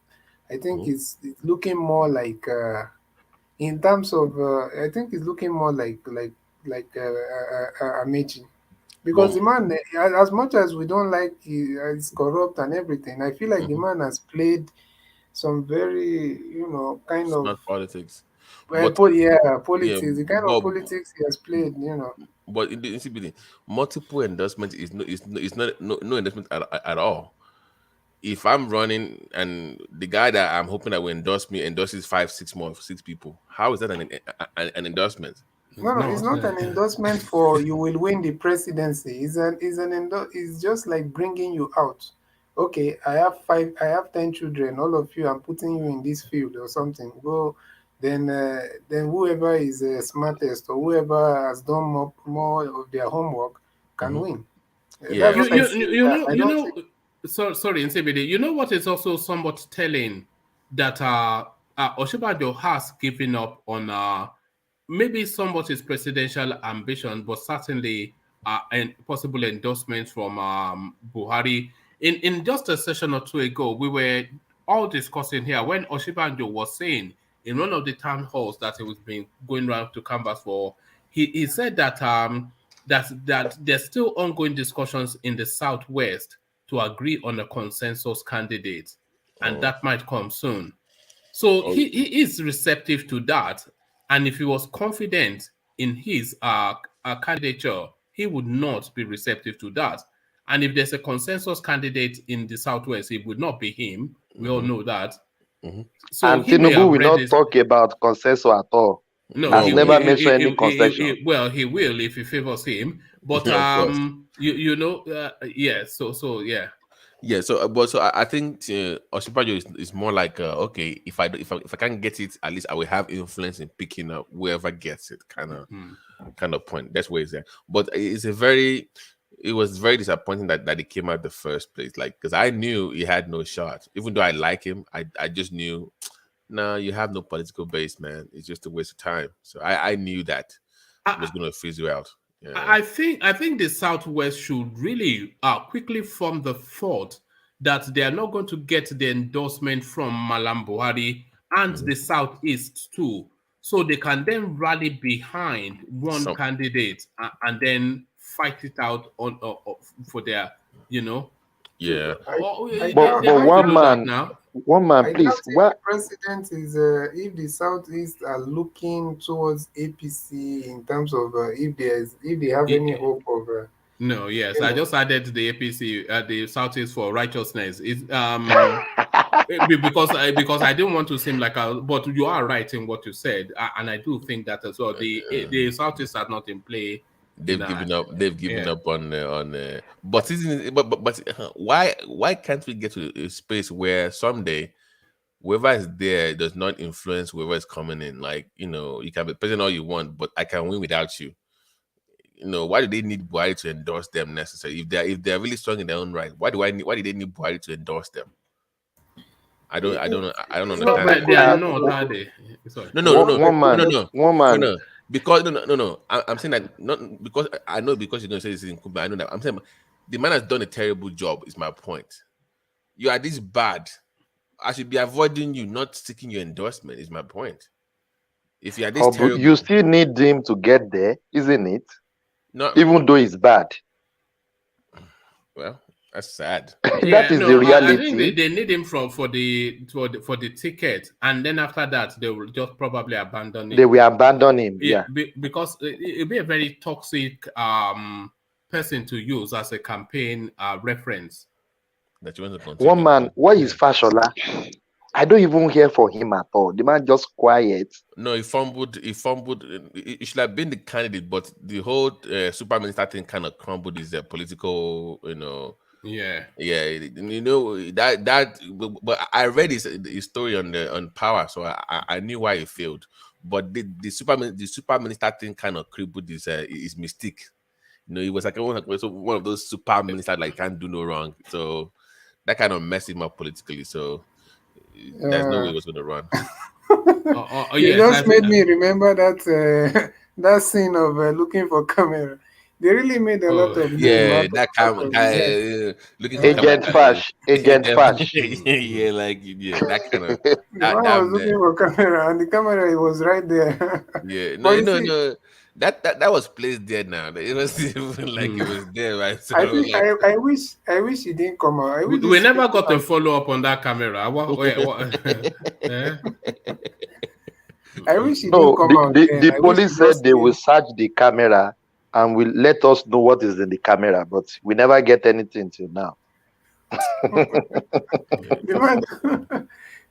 I think it's looking more like, in terms of, I think it's looking more like Amechi, because the man, as much as we don't like he's corrupt and everything, I feel like the man has played some very kind of politics. Politics. The kind of politics he has played, But in the multiple endorsement is not endorsement at all. If I'm running and the guy that I'm hoping that will endorse me endorses 6 people, how is that an endorsement? No, it's not an endorsement for you will win the presidency. It's just like bringing you out. Okay, I have 10 children. All of you, I'm putting you in this field or something. Go. Then whoever is smartest or whoever has done more of their homework can win. Yeah. Sorry, Nsebede, you know what is also somewhat telling that Osinbajo has given up on maybe somewhat his presidential ambition, but certainly possible endorsement from Buhari. In just a session or two ago, we were all discussing here when Osinbajo was saying in one of the town halls that he was being going around to canvass for, he said that that there's still ongoing discussions in the Southwest to agree on a consensus candidate, and that might come soon. So he is receptive to that, and if he was confident in his candidature, he would not be receptive to that. And if there's a consensus candidate in the Southwest, it would not be him. We all know that. So and Tinubu will not talk about consensus at all. No, has never mentioned any concession. Well, he will if he favors him. But yeah. So yeah. Yeah, so I think OSINBAJO is more like okay, if I can't get it, at least I will have influence in picking up whoever gets it, kind of point. That's where it's at. But it was very disappointing that he came out the first place, like, because I knew he had no shot. Even though I like him, I just knew, no, you have no political base, man. It's just a waste of time. So I knew that it was going to freeze you out. Yeah. I think the Southwest should really quickly form the thought that they are not going to get the endorsement from Mallam Buhari and the Southeast too, so they can then rally behind one candidate and then fight it out on for their, Yeah. But one man, please. What president is if the Southeast are looking towards APC in terms of if they have any hope of no, yes, I just added the APC, the Southeast for Righteousness. It's because I didn't want to seem like but you are right in what you said, and I do think that as well. The Southeast are not in play. They've given up. They've given up on. But why can't we get to a space where someday whoever is there does not influence whoever is coming in? Like, you can be president all you want, but I can win without you. Why do they need Buhari to endorse them necessarily? If they're really strong in their own right, why do they need Buhari to endorse them? I don't understand. They are not, are they? Sorry. No. One man. Because no. I'm saying that not because I know, because you're gonna say this in Kuba. I know that. I'm saying the man has done a terrible job. Is my point. You are this bad. I should be avoiding you, not seeking your endorsement. Is my point. If you are this terrible, you still need him to get there, isn't it? No, even though it's bad. Well, that's sad. That is the reality. I think they need him for the ticket, and then after that they will just probably abandon him. They will abandon him, because it'll be a very toxic person to use as a campaign reference. That you want to continue. One man, what is Fashola? I don't even hear from him at all. The man just quiet. No, he fumbled. He should have been the candidate, but the whole super minister thing kind of crumbled his political, Yeah. That. But I read his story on Power, so I knew why he failed. But the super minister thing kind of crippled his mystique. He was like one of those super ministers like can't do no wrong. So that kind of messed him up politically. So. There's no way it was going to run. You just made me remember that that scene of looking for camera. They really made a lot of that camera looking Agent Fash. Yeah, that kind of. The man was looking for camera, and the camera was right there. Yeah, no. That was placed there now. It was even like it was there, right? So I wish he didn't come out. We never got a follow up on that camera. I wish he didn't come out. The police said they will search the camera and will let us know what is in the camera, but we never get anything till now.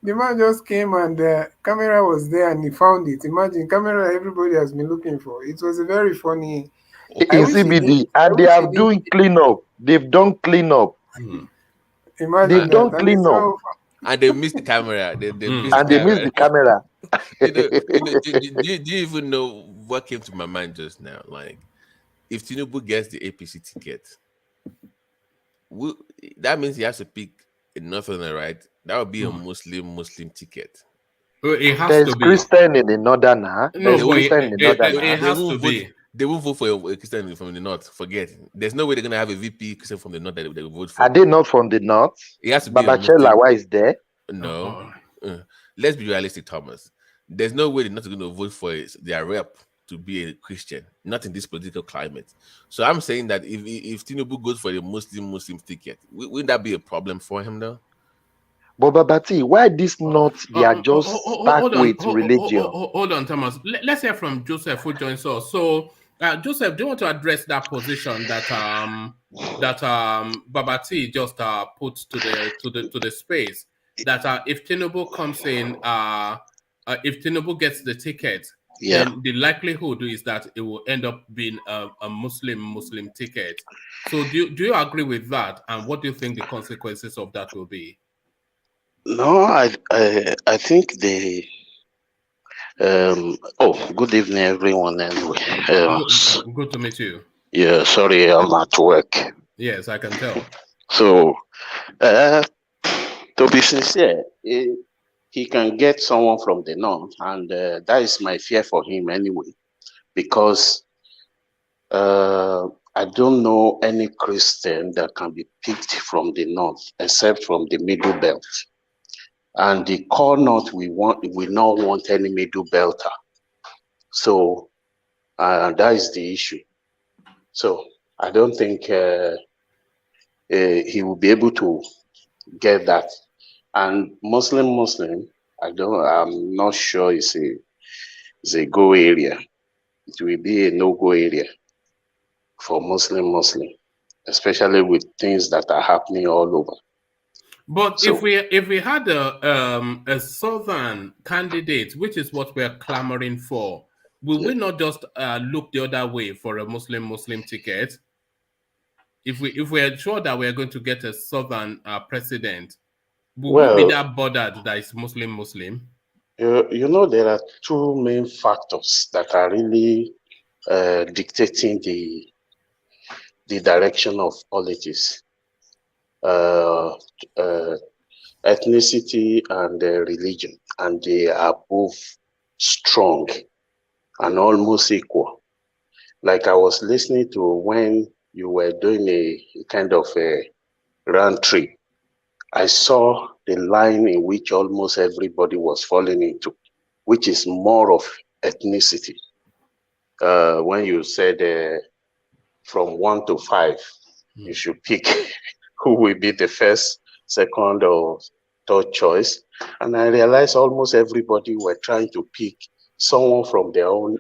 The man just came and the camera was there and he found it. Imagine, camera everybody has been looking for. It was a very funny. CBD, and they are doing cleanup. They've done cleanup. Imagine they've done cleanup. And they missed the camera. They missed the camera. Do you even know what came to my mind just now? Like, if TINUBU gets the APC ticket, that means he has to pick a northerner, right? That would be a Muslim ticket. It has There's to be. Christian in the northern, huh? No, Christian in the northern. It has to be. They won't vote for a Christian from the north. Forget. There's no way they're gonna have a VP Christian from the north that they will vote for. Are they not from the north? It has to be. Babachela, why is there? No. Let's be realistic, Thomas. There's no way they're not going to vote for their rep to be a Christian, not in this political climate. So I'm saying that if TINUBU goes for the Muslim ticket, wouldn't that be a problem for him, though? But Babati, why this not? They are just stuck with religion. Hold on, Thomas. Let's hear from Joseph, who joins us. So, Joseph, do you want to address that position that Babati just put to the space? That if TINUBU comes in, if TINUBU gets the ticket, then the likelihood is that it will end up being a Muslim ticket. So do you agree with that? And what do you think the consequences of that will be? No, I think the good evening everyone anyway. Good to meet you. Yeah, sorry, I'm at work. Yes, I can tell. So to be sincere, he can get someone from the north, and that is my fear for him anyway, because I don't know any Christian that can be picked from the north except from the middle belt. And the core north, we not want any middle belter. So that is the issue. So I don't think he will be able to get that. And Muslim, I'm not sure it's a go area. It will be a no-go area for Muslim, especially with things that are happening all over. But so, if we had a southern candidate, which is what we're clamoring for, will we not just look the other way for a Muslim ticket? If we're sure that we're going to get a southern president, will we be that bothered that is Muslim? You know, there are two main factors that are really dictating the direction of politics. Ethnicity and religion, and they are both strong and almost equal. Like I was listening to when you were doing a kind of a round trip, I saw the line in which almost everybody was falling into, which is more of ethnicity. When you said from 1 to 5, you should pick who will be the first, second, or third choice. And I realized almost everybody were trying to pick someone from their own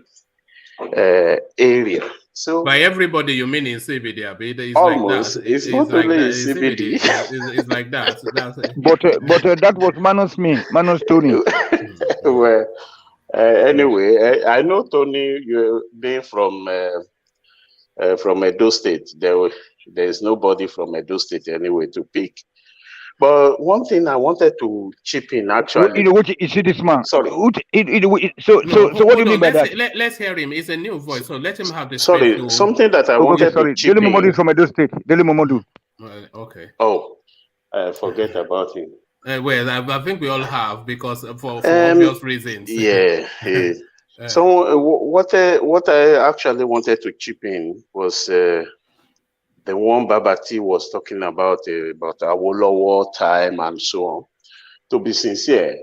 area. So by everybody, you mean in CBD? It's almost. Like that. It's not like only that. in CBD. It's like that. But that was Manos Tony. Well, anyway, I know Tony. You being from Edo State, there's nobody from Edo State anyway to pick. But one thing I wanted to chip in actually. You know what you see this man? Sorry. So what do you mean by that? Let's hear him. It's a new voice, so let him have the space to... Something that I wanted to chip in. Dele from Edo State. Dele Momodu. Okay. Oh, forget about him. Well, I think we all have, because for obvious reasons. Yeah. So what I actually wanted to chip in was the one Babati was talking about Awolowo time and so on. To be sincere,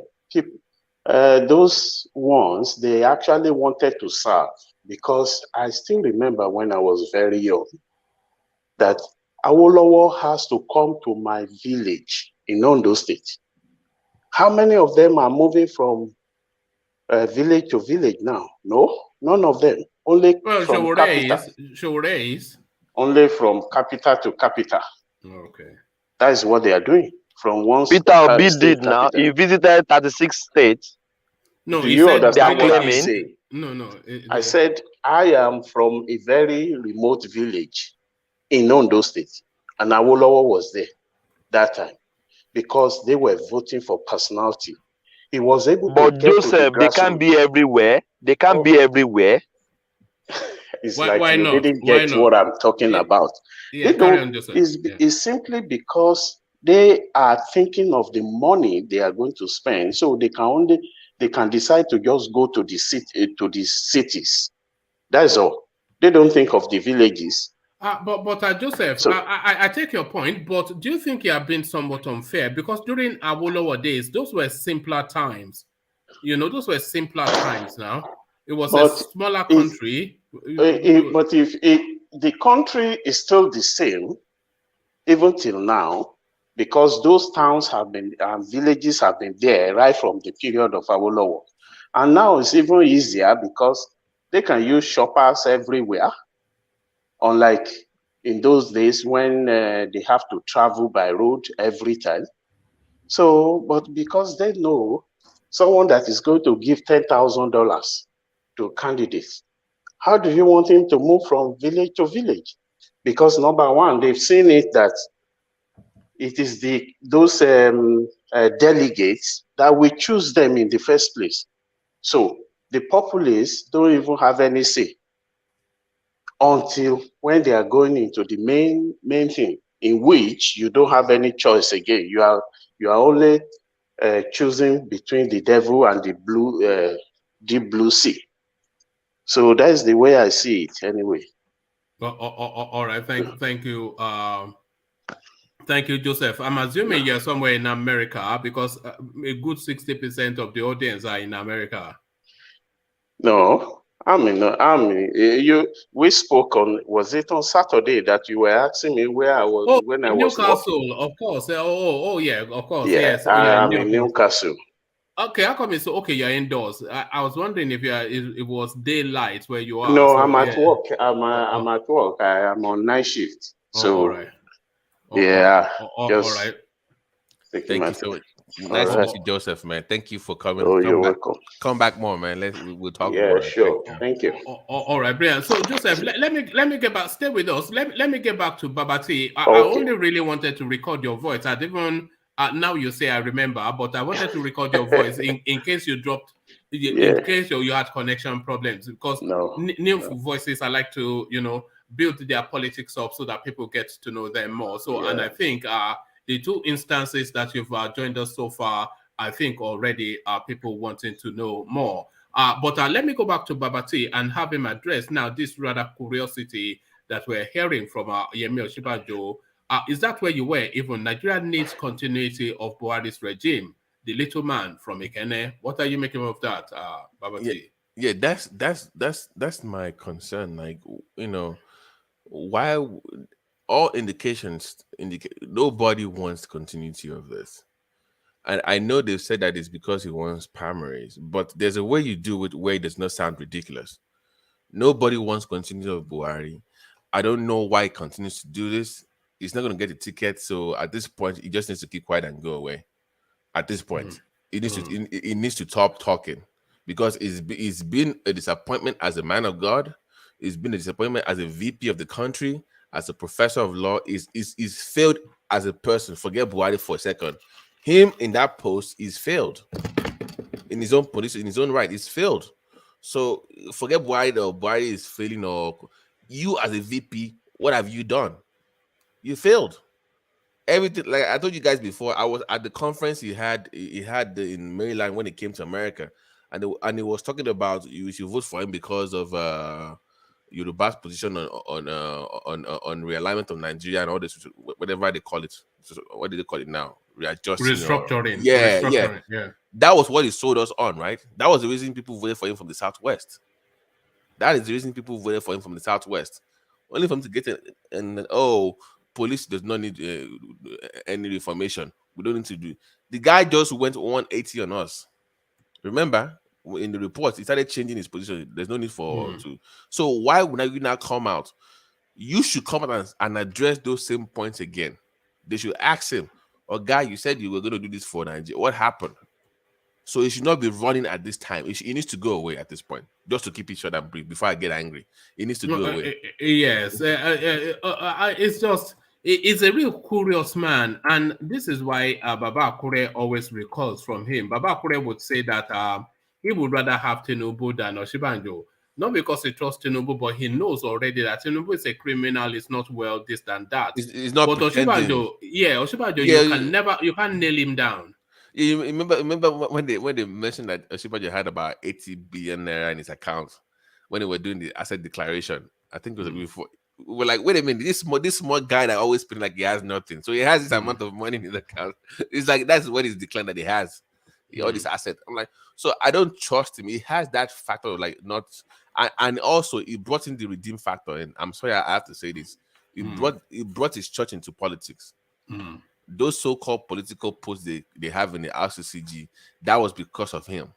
those ones, they actually wanted to serve, because I still remember when I was very young that Awolowo has to come to my village in Ondo State. How many of them are moving from village to village now? No, none of them. Only from capital. Only from capital to capital. Okay. That is what they are doing. From one Peter Obi did now. He visited 36 states. No, do you understand what I'm saying? No. I said I am from a very remote village in Ondo State, and Awolowo was there that time because they were voting for personality. He was able to get Joseph, to the they can't be everywhere. They can't be everywhere. It's why you not? Didn't get what I'm talking about. Yeah, it's simply because they are thinking of the money they are going to spend, so they can decide to just go to the cities. That's all. They don't think of the villages. But Joseph, so, I take your point, but do you think you have been somewhat unfair? Because during Awolowo days, those were simpler times. You know, those were simpler times now. It was a smaller country. But if the country is still the same, even till now, because those towns have been, villages have been there right from the period of Awolowo. And now it's even easier because they can use shoppers everywhere. Unlike in those days when they have to travel by road every time. So, but because they know someone that is going to give $10,000 to candidates. How do you want him to move from village to village? Because number one, they've seen it that it is those delegates that will choose them in the first place. So the populace don't even have any say until when they are going into the main thing, in which you don't have any choice again. You are only choosing between the devil and the deep blue sea. So that's the way I see it, anyway. All right, thank you. Thank you, Joseph. I'm assuming you're somewhere in America because a good 60% of the audience are in America. No, we spoke on, was it on Saturday that you were asking me where I was when I was Newcastle, of course. Yeah, of course. Yeah, yes. I'm in Newcastle. Okay, how come it's okay? You're indoors. I was wondering if it was daylight where you are. No, so, I'm at work. I'm at work. I am on night shift. So all right. Yeah. All right. Thank you so much. Nice to meet you, Joseph, man. Thank you for coming. Oh, you're welcome. Come back more, man. We'll talk more. Yeah, sure. Thank you. All right, brilliant. So, Joseph, let me get back. Stay with us. Let me get back to Babati. I only really wanted to record your voice. I didn't. Now you say I remember, but I wanted to record your voice in case you dropped, in case you had connection problems. Because new voices, I like to build their politics up so that people get to know them more. So, and I think the two instances that you've joined us so far, I think already are people wanting to know more. But let me go back to Babati and have him address now this rather curiosity that we're hearing from Yemi Osinbajo. Is that where you were? Even Nigeria needs continuity of Buhari's regime. The little man from Ikene. What are you making of that, Babati? Yeah, that's my concern. Like, why all indications indicate nobody wants continuity of this. And I know they've said that it's because he wants primaries, but there's a way you do it where it does not sound ridiculous. Nobody wants continuity of Buhari. I don't know why he continues to do this. He's not going to get a ticket, so at this point, he just needs to keep quiet and go away. At this point, he needs to stop talking, because it's been a disappointment as a man of God. It's been a disappointment as a VP of the country, as a professor of law. He's failed as a person. Forget Buhari for a second. Him in that post is failed in his own position, in his own right. He's failed. So forget Buhari, though. Buhari is failing, or you as a VP, what have you done? You failed. Everything, like I told you guys before, I was at the conference he had in Maryland when he came to America, and he was talking about you should vote for him because of Yoruba's position on realignment of Nigeria and all this, whatever they call it. What do they call it now? Restructuring. Yeah. That was what he sold us on, right? That was the reason people voted for him from the Southwest. That is the reason people voted for him from the Southwest. Only for him to get it, and police does not need any reformation. We don't need to do. The guy just went 180 on us. Remember, in the report, he started changing his position. There's no need for to. So why would you now come out? You should come out and address those same points again. They should ask him, guy, you said you were going to do this for Nigeria. What happened? So he should not be running at this time. He needs to go away at this point, just to keep it short and brief. Before I get angry, he needs to go away. Yes, it's just he's a real curious man, and this is why Baba Akure always recalls from him. Baba Akure would say that he would rather have TINUBU than Osinbajo. Not because he trusts TINUBU, but he knows already that TINUBU is a criminal, it's not well, this and that. It's not. But Osinbajo, you can't nail him down. You remember when they mentioned that Osinbajo had about 80 billion naira in his account when they were doing the asset declaration? I think it was before. We were like, wait a minute, this small guy that always spends like he has nothing. So he has this amount of money in his account. It's like that's what he's declared that he has. All this asset. I'm like, so I don't trust him. He has that factor of like not, and also he brought in the redeem factor. And I'm sorry, I have to say this. He brought his church into politics. Those so-called political posts they have in the RCCG, that was because of him.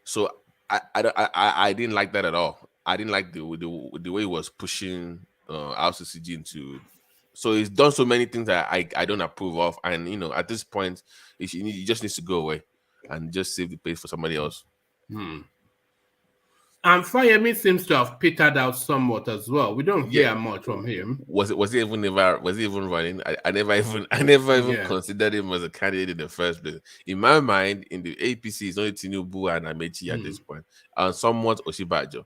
So I didn't like that at all. I didn't like the way he was pushing RCCG into. So he's done so many things that I don't approve of, and at this point, he just needs to go away and just save the place for somebody else. And Fayemi seems to have petered out somewhat as well. We don't hear much from him. Was he even running? I never even considered him as a candidate in the first place. In my mind, in the APC, it's only TINUBU and Amechi at this point, and somewhat OSINBAJO.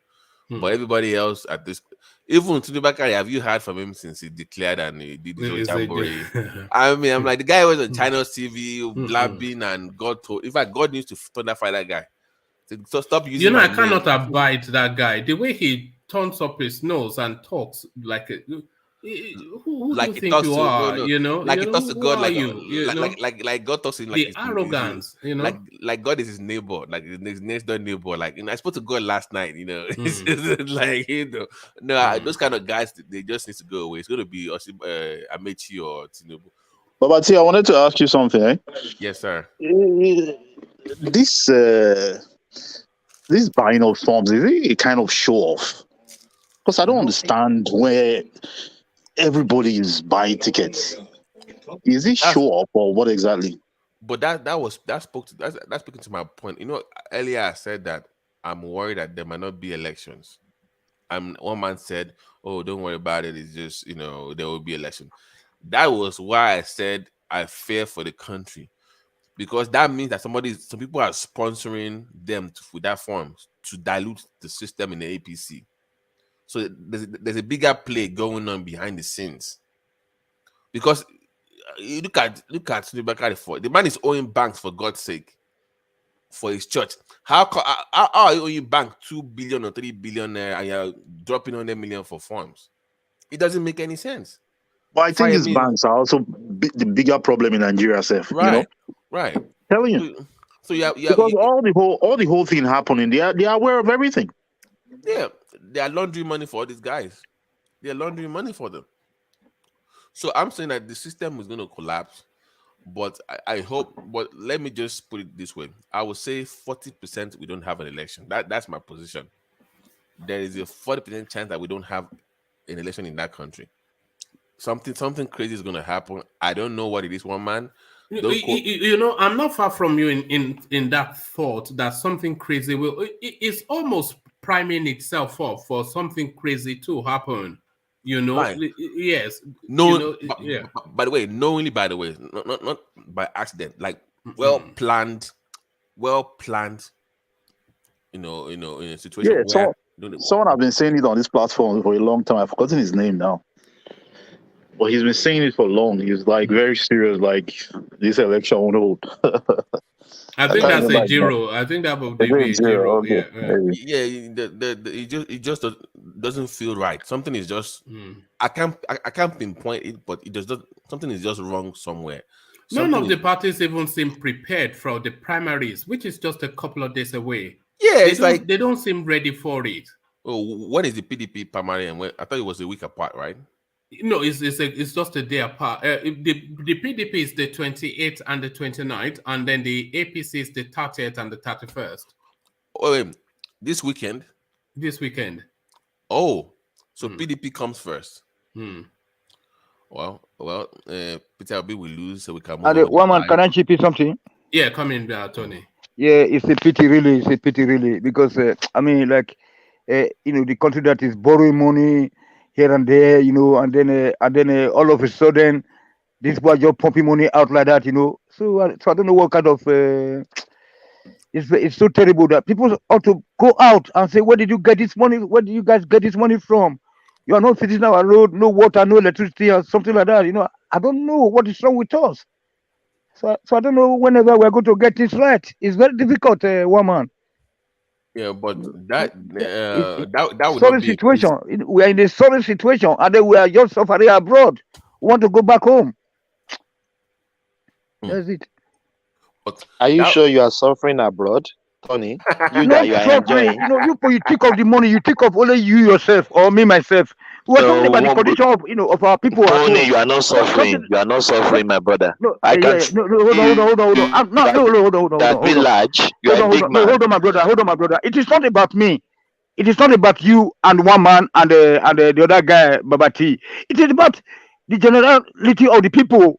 But everybody else at this, even Tunubakari, have you heard from him since he declared and he did his own jamboree? I mean, I'm like, the guy was on China's TV blabbing, and God told. In fact, God needs to thunderfly that guy. So stop using. You know, I cannot abide that guy. The way he turns up his nose and talks like a, who like do you think you are? No. You know, like he talks to God, like God talks to him like the arrogance. You know, like God is his neighbor, like his next door neighbor. Like, I spoke to God last night. You know, like those kind of guys, they just need to go away. It's going to be Amechi or TINUBU. Babati, I wanted to ask you something. Eh? Yes, sir. This buying of forms, is it a kind of show off? Because I don't understand where everybody is buying tickets. Is it show off or what exactly? But that's speaking to my point. You know, earlier I said that I'm worried that there might not be elections. One man said, "Oh, don't worry about it. It's just, you know, there will be election." That was why I said I fear for the country. Because that means that some people are sponsoring them with that forms to dilute the system in the APC. So there's a bigger play going on behind the scenes. Because you look at the man is owing banks, for God's sake, for his church. How are you owing bank 2 billion or 3 billion and you're dropping 100 million for forms? It doesn't make any sense. But I think these banks are also the bigger problem in Nigeria, Seth. Right. You know? Right. Telling you. So yeah, because all the whole thing happening, they are aware of everything. Yeah, they are laundering money for all these guys. They are laundering money for them. So I'm saying that the system is going to collapse, but I hope. But let me just put it this way: I would say 40% we don't have an election. That's my position. There is a 40% chance that we don't have an election in that country. Something crazy is going to happen. I don't know what it is. One man. You know, I'm not far from you in that thought that something crazy will. It's almost priming itself up for something crazy to happen. You know, yes. No, you know, by the way, knowingly, not by accident. Like well planned. You know, in a situation where someone has been saying it on this platform for a long time. I've forgotten his name now. But he's been saying it for long. He's like very serious. Like this election won't hold. I think that's a Giro. I think that will be a Giro. Okay. It just doesn't feel right. Something is just. I can't pinpoint it, but it does. Something is just wrong somewhere. None of the parties even seem prepared for the primaries, which is just a couple of days away. Yeah, they don't seem ready for it. Oh, when is the PDP primary? And I thought it was a week apart, right? No, it's just a day apart. The PDP is the 28th and the 29th, and then the APC is the 30th and the 31st. Oh, wait, this weekend? This weekend. Oh, so PDP comes first. Well, Peter Obi will lose, so we can move on. One man, can I chip in something? Yeah, come in, Tony. Yeah, it's a pity, really. It's a pity, really, because I mean, like, you know, the country that is borrowing money here and there, you know, and then all of a sudden, this boy just pumping money out like that, you know. So I don't know what kind of. It's so terrible that people ought to go out and say, "Where did you get this money? Where did you guys get this money from? You are not fixing our road, no water, no electricity, or something like that." You know, I don't know what is wrong with us. So I don't know whenever we're going to get this right. It's very difficult, woman. Yeah, but that would sorry not be situation. We are in a sorry situation, and then we are just suffering abroad. We want to go back home. That's it. But are you sure you are suffering abroad, Tony? You that you are enjoying. You know, you take off the money. You take off only you yourself or me myself. We're talking about the condition of of our people. Tony, you are not suffering. You are not suffering, my brother. I can't. No, hold on. That be large. You are a big man. Hold on, my brother. It is not about me. It is not about you and one man and the other guy, Babati. It is about the generality of the people.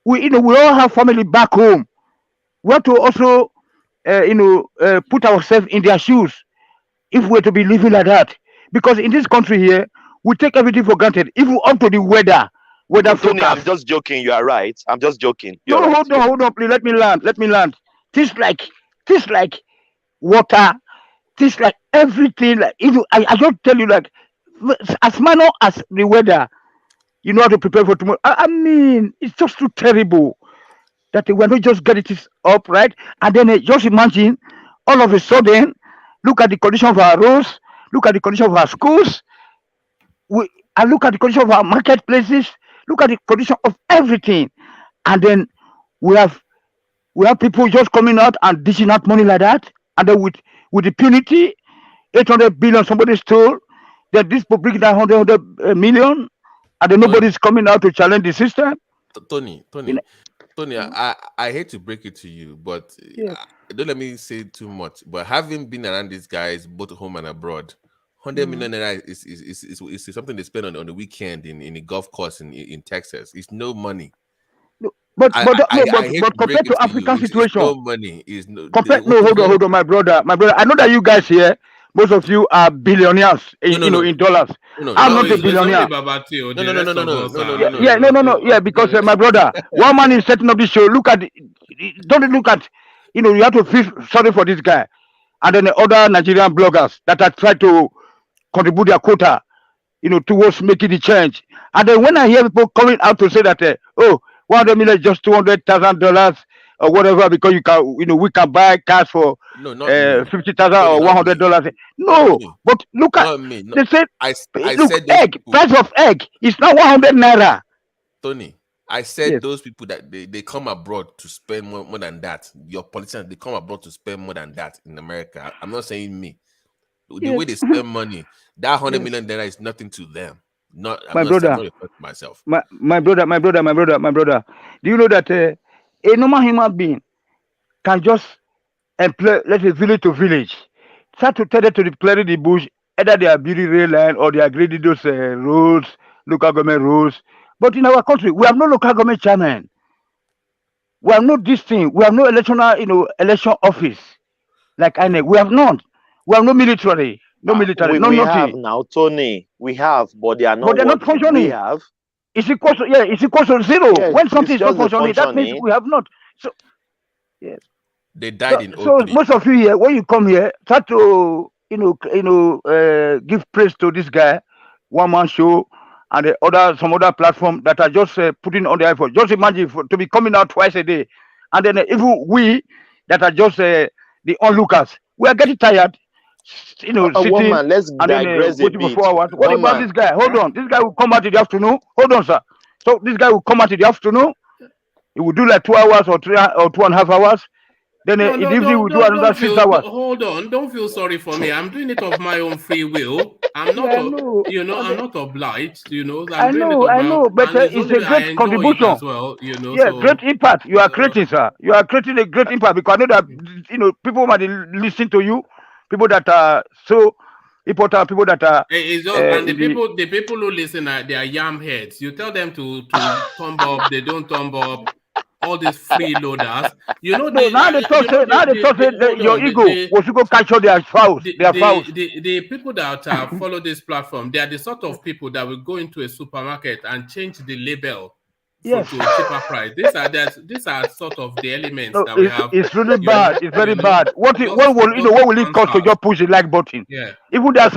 We all have family back home. We have to also put ourselves in their shoes. if we're to be living like that. Because in this country here, we take everything for granted, even up to the weather Tony, forecast. I'm just joking. You are right. I'm just joking. You're No, right. hold on, please. Let me land. Things like water, things like everything. Like even I just tell you, like as minor as the weather, you know how to prepare for tomorrow. I mean, it's just too terrible that we're not just getting this up, right? And then just imagine all of a sudden, look at the condition of our roads, look at the condition of our schools, and look at the condition of our marketplaces, look at the condition of everything. And then we have people just coming out and dishing out money like that, and then with the punity, 800 billion somebody stole, then this people bring down 100 million, and then nobody's coming out to challenge the system. Tony, I hate to break it to you, but don't let me say too much. But having been around these guys both home and abroad, 100 million naira is something they spend on the weekend in a golf course in Texas. It's no money. But compared to African situation, no money is no. Hold on, my brother. I know that you guys here, most of you are billionaires, in dollars. I'm not a billionaire. No. Yeah, because my brother, one man is setting up this show. Don't look at, you have to feel sorry for this guy, and then the other Nigerian bloggers that are trying to contribute their quota, towards making the change. And then when I hear people coming out to say that, 100 million is just $200,000 or whatever, because you can, we can buy cars for $50,000 or $100. No, but look at they said, price of egg is now 100 naira. Tony, I said those people that they come abroad to spend more than that. Your politicians, they come abroad to spend more than that in America. I'm not saying me. The way they spend money, that 100 million naira is nothing to them. I'm not myself. My brother. Do you know that a normal human being can just employ, let's say, village to village, start to tell them to declare the bush, either they are building rail line or they are grading those roads, local government roads. But in our country, we have no local government chairman. We have no this thing. We have no election office like INEC. We have none. We have no military. No military. We have now, Tony. We have, but they are not. But they're not functioning. We have. It's equal to zero. Yes, when something is not functioning, that means we have not. So, yes. They died in. So most of you here, when you come here, try to give praise to this guy, one man show, and some other platform that are just putting on the effort. Just imagine to be coming out twice a day, and then even we that are just the onlookers, we are getting tired. Sitting man, let's digress a bit. For 4 hours. What about this guy? Hold on. This guy will come out in the afternoon. Hold on, sir. So this guy will come out in the afternoon. He will do like 2 hours or 2.5 hours. Then in the evening we do another 6 hours. Hold on. Don't feel sorry for me. I'm doing it of my own free will. I'm not, I'm not obliged. I know, but it's a great contribution as well. Great impact. You are creating, sir. You are creating a great impact, because I know that people might listen to you. People that are so important, people that are and the people who listen they are yam heads. You tell them to thumb up, they don't thumb up. All these freeloaders, now they talk your ego was to go capture their fouls. The people that follow this platform, they are the sort of people that will go into a supermarket and change the label to a cheaper price. These are sort of the elements that we have. It's really bad. It's very bad. What will it cost to just push the like button? Yeah. Even there are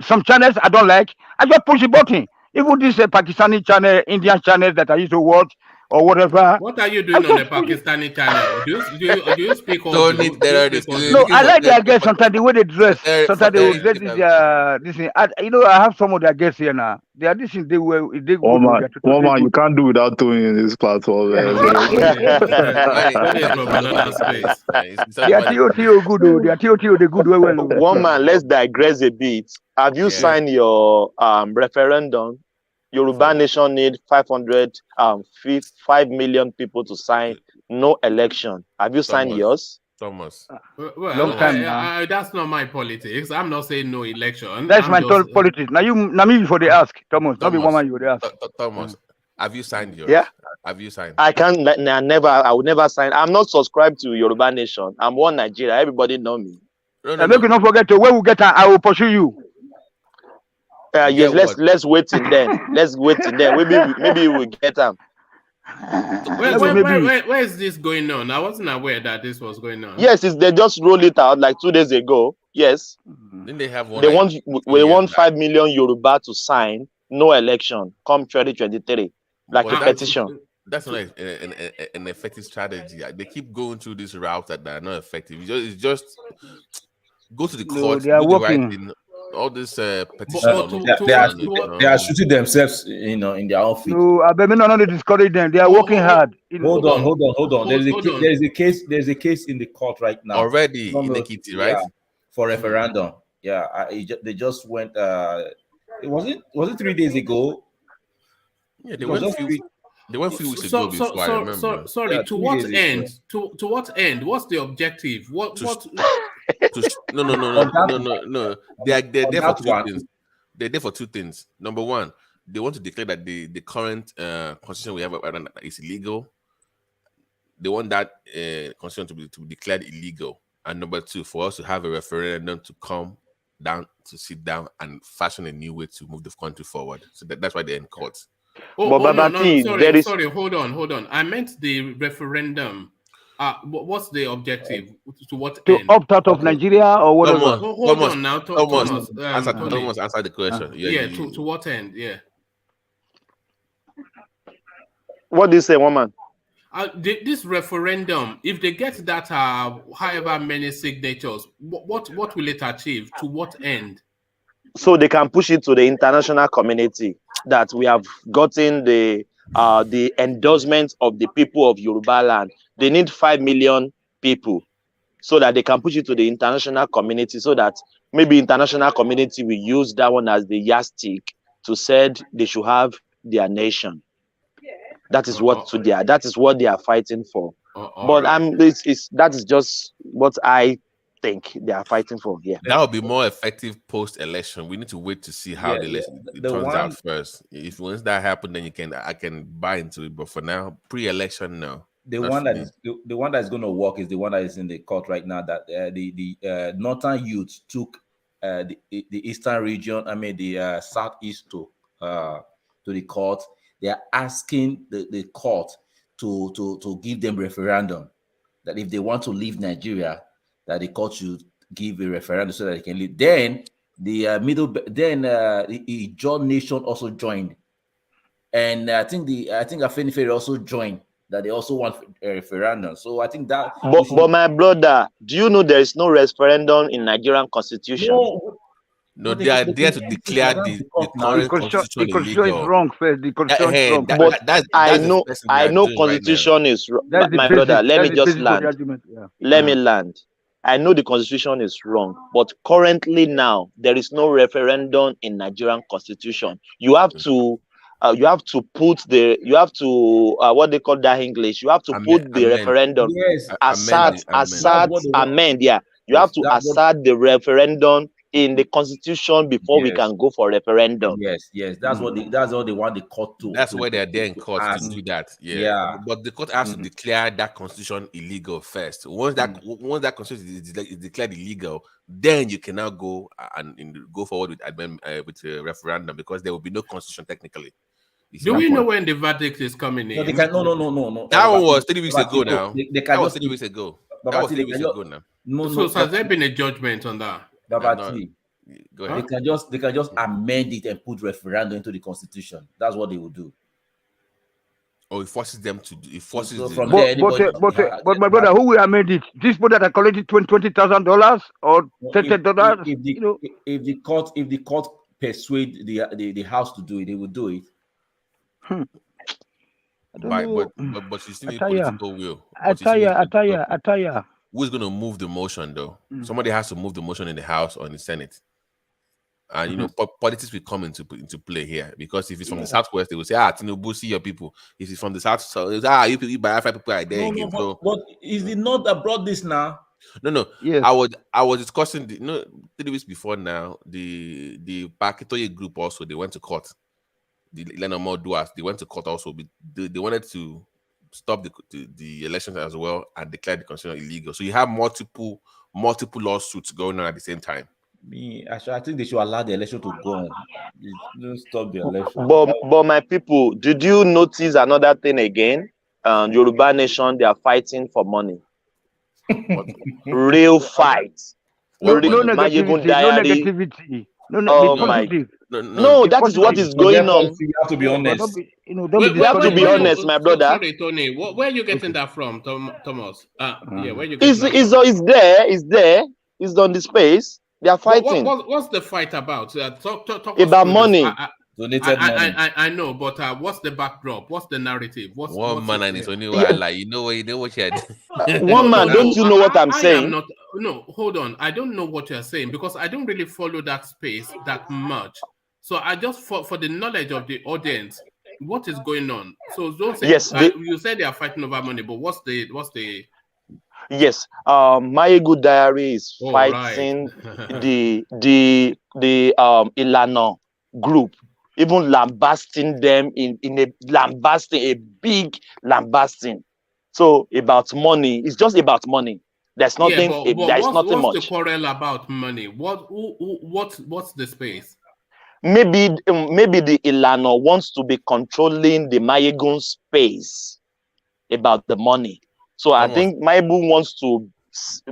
some channels I don't like, I just push the button. Even this Pakistani channel, Indian channels that I used to watch or whatever. What are you doing on the Pakistani channel? Do you speak all? No, I like their guests sometimes, the way they dress. Sometimes they will dress this thing. I have some of their guests here now. They are this thing. They man, you can't do without doing in this platform. They are TOTO good though. They are TOTO the good well. One man, let's digress a bit. Have you signed your referendum? Yoruba Nation need 5 million people to sign no election. Have you signed yours? Thomas. Well, that's not my politics. I'm not saying no election. That's my politics. Now me before they ask, Thomas. Not be one man you would ask. Thomas, have you signed yours? Yeah. Have you signed? I will never sign. I'm not subscribed to Yoruba Nation. I'm one Nigeria. Everybody know me. And make you not forget to where we get her, I will pursue you. Yes, let's wait till then. Let's wait till then. Maybe we'll get them. Where is this going on? I wasn't aware that this was going on. Yes, they just rolled it out like 2 days ago. Yes. Didn't they have one? They want 5 million Yoruba to sign no election come 2023, like a petition. That's not an effective strategy. They keep going through these routes that are not effective. It's just go to the court. They are do working. the right thing. All this petition. They are shooting themselves, in their own feet. No, I bet me not to discourage them. They are working hard. Hold on. There's a case in the court right now already in Ekiti, right? Yeah, for referendum. Yeah, they just went. Was it 3 days ago? Yeah, they went a few weeks ago before. I remember. Sorry. Yeah, to what end? To what end? What's the objective? What? No. They're there for two things. They're there for two things. Number one, they want to declare that the current constitution we have is illegal. They want that constitution to be declared illegal. And number two, for us to have a referendum to come down, to sit down and fashion a new way to move the country forward. So that's why they're in court. Sorry, hold on. I meant the referendum. What's the objective? To what to end? opt out of Nigeria or whatever? Hold on now. Thomas, answer the question. To what end? Yeah. What do you say, woman? This referendum, if they get that however many signatures, what will it achieve? To what end? So they can push it to the international community that we have gotten the endorsement of the people of Yoruba land. They need 5 million people so that they can push it to the international community, so that maybe international community will use that one as the yardstick to say they should have their nation. That is what they are fighting for. But that is just what I think they are fighting for here. That would be more effective post-election. We need to wait to see how the election turns out first. If once that happens, then I can buy into it. But for now, pre-election, no. The one that is going to work is the one that is in the court right now. That the northern youth took the eastern region. The southeast to the court. They are asking the court to give them referendum, that if they want to leave Nigeria, that the court should give a referendum so that they can leave. Then the Ijaw Nation also joined, and I think Afenifere also joined, that they also want a referendum. So I think that. But my brother, do you know there is no referendum in Nigerian constitution? No, they are there to declare the current constitution illegal. The constitution is wrong first. The constitution is wrong. But I know constitution is wrong. My brother, let me just land. Let me land. I know the constitution is wrong, but currently now there is no referendum in Nigerian constitution. You have to put what they call that English. You have to put the referendum. Yes. Amend. Yeah, you have to assert the referendum in the constitution before we can go for referendum. Yes. That's what they want the court to. That's why they're there in court to do that. Yeah. But the court has to declare that constitution illegal first. Once that constitution is declared illegal, then you cannot go and go forward with a referendum, because there will be no constitution technically. Do we know when the verdict is coming in? No. That one was 3 weeks ago now. That was 3 weeks ago. That was 3 weeks ago now. So has there been a judgment on that? Go ahead. They can just amend it and put referendum into the constitution. That's what they will do. Or it forces them to do. It forces. But my brother, who will amend it? These people that are collecting $20,000 or $30. If the court persuade the house to do it, they will do it. But you still need political will. I tell you. Who's going to move the motion, though? Somebody has to move the motion in the House or in the Senate. And, politics will come into play here. Because if it's from the Southwest, they will say, TINUBU, see your people. If it's from the South, you Biafra people are there again. But is it not that brought this now? No. Yes. I was discussing, 3 weeks before now, the Pakitoye group also, they went to court. The Leonard Duas, they went to court also. They wanted to stop the elections as well and declare the constitution illegal. So you have multiple lawsuits going on at the same time. I think they should allow the election to go on. Don't stop the election. But my people, did you notice another thing again? Yoruba Nation, they are fighting for money. Real fight. No Mayegun Diary. negativity. No, that is what is going on. You have to be honest. We have to be honest, my brother. Sorry, Tony. Where are you getting that from, Thomas? Yeah, where you getting It's there. It's on the space. They are fighting. What's the fight about? Talk about money. I know, but what's the backdrop? What's the narrative? One man and it's only like you know what you had. One man, don't you know what I'm saying? No, hold on. I don't know what you're saying because I don't really follow that space that much. So I just for the knowledge of the audience, what is going on? So don't say you said they are fighting over money, but what's the Yes, Mayegun Diary is fighting the Ilana group, even lambasting them in a big lambasting. So about money, it's just about money. There's nothing. There's nothing much. What's the quarrel about money? What's the space? Maybe the Ilana wants to be controlling the Mayegun space about the money. So I think Mayegun wants to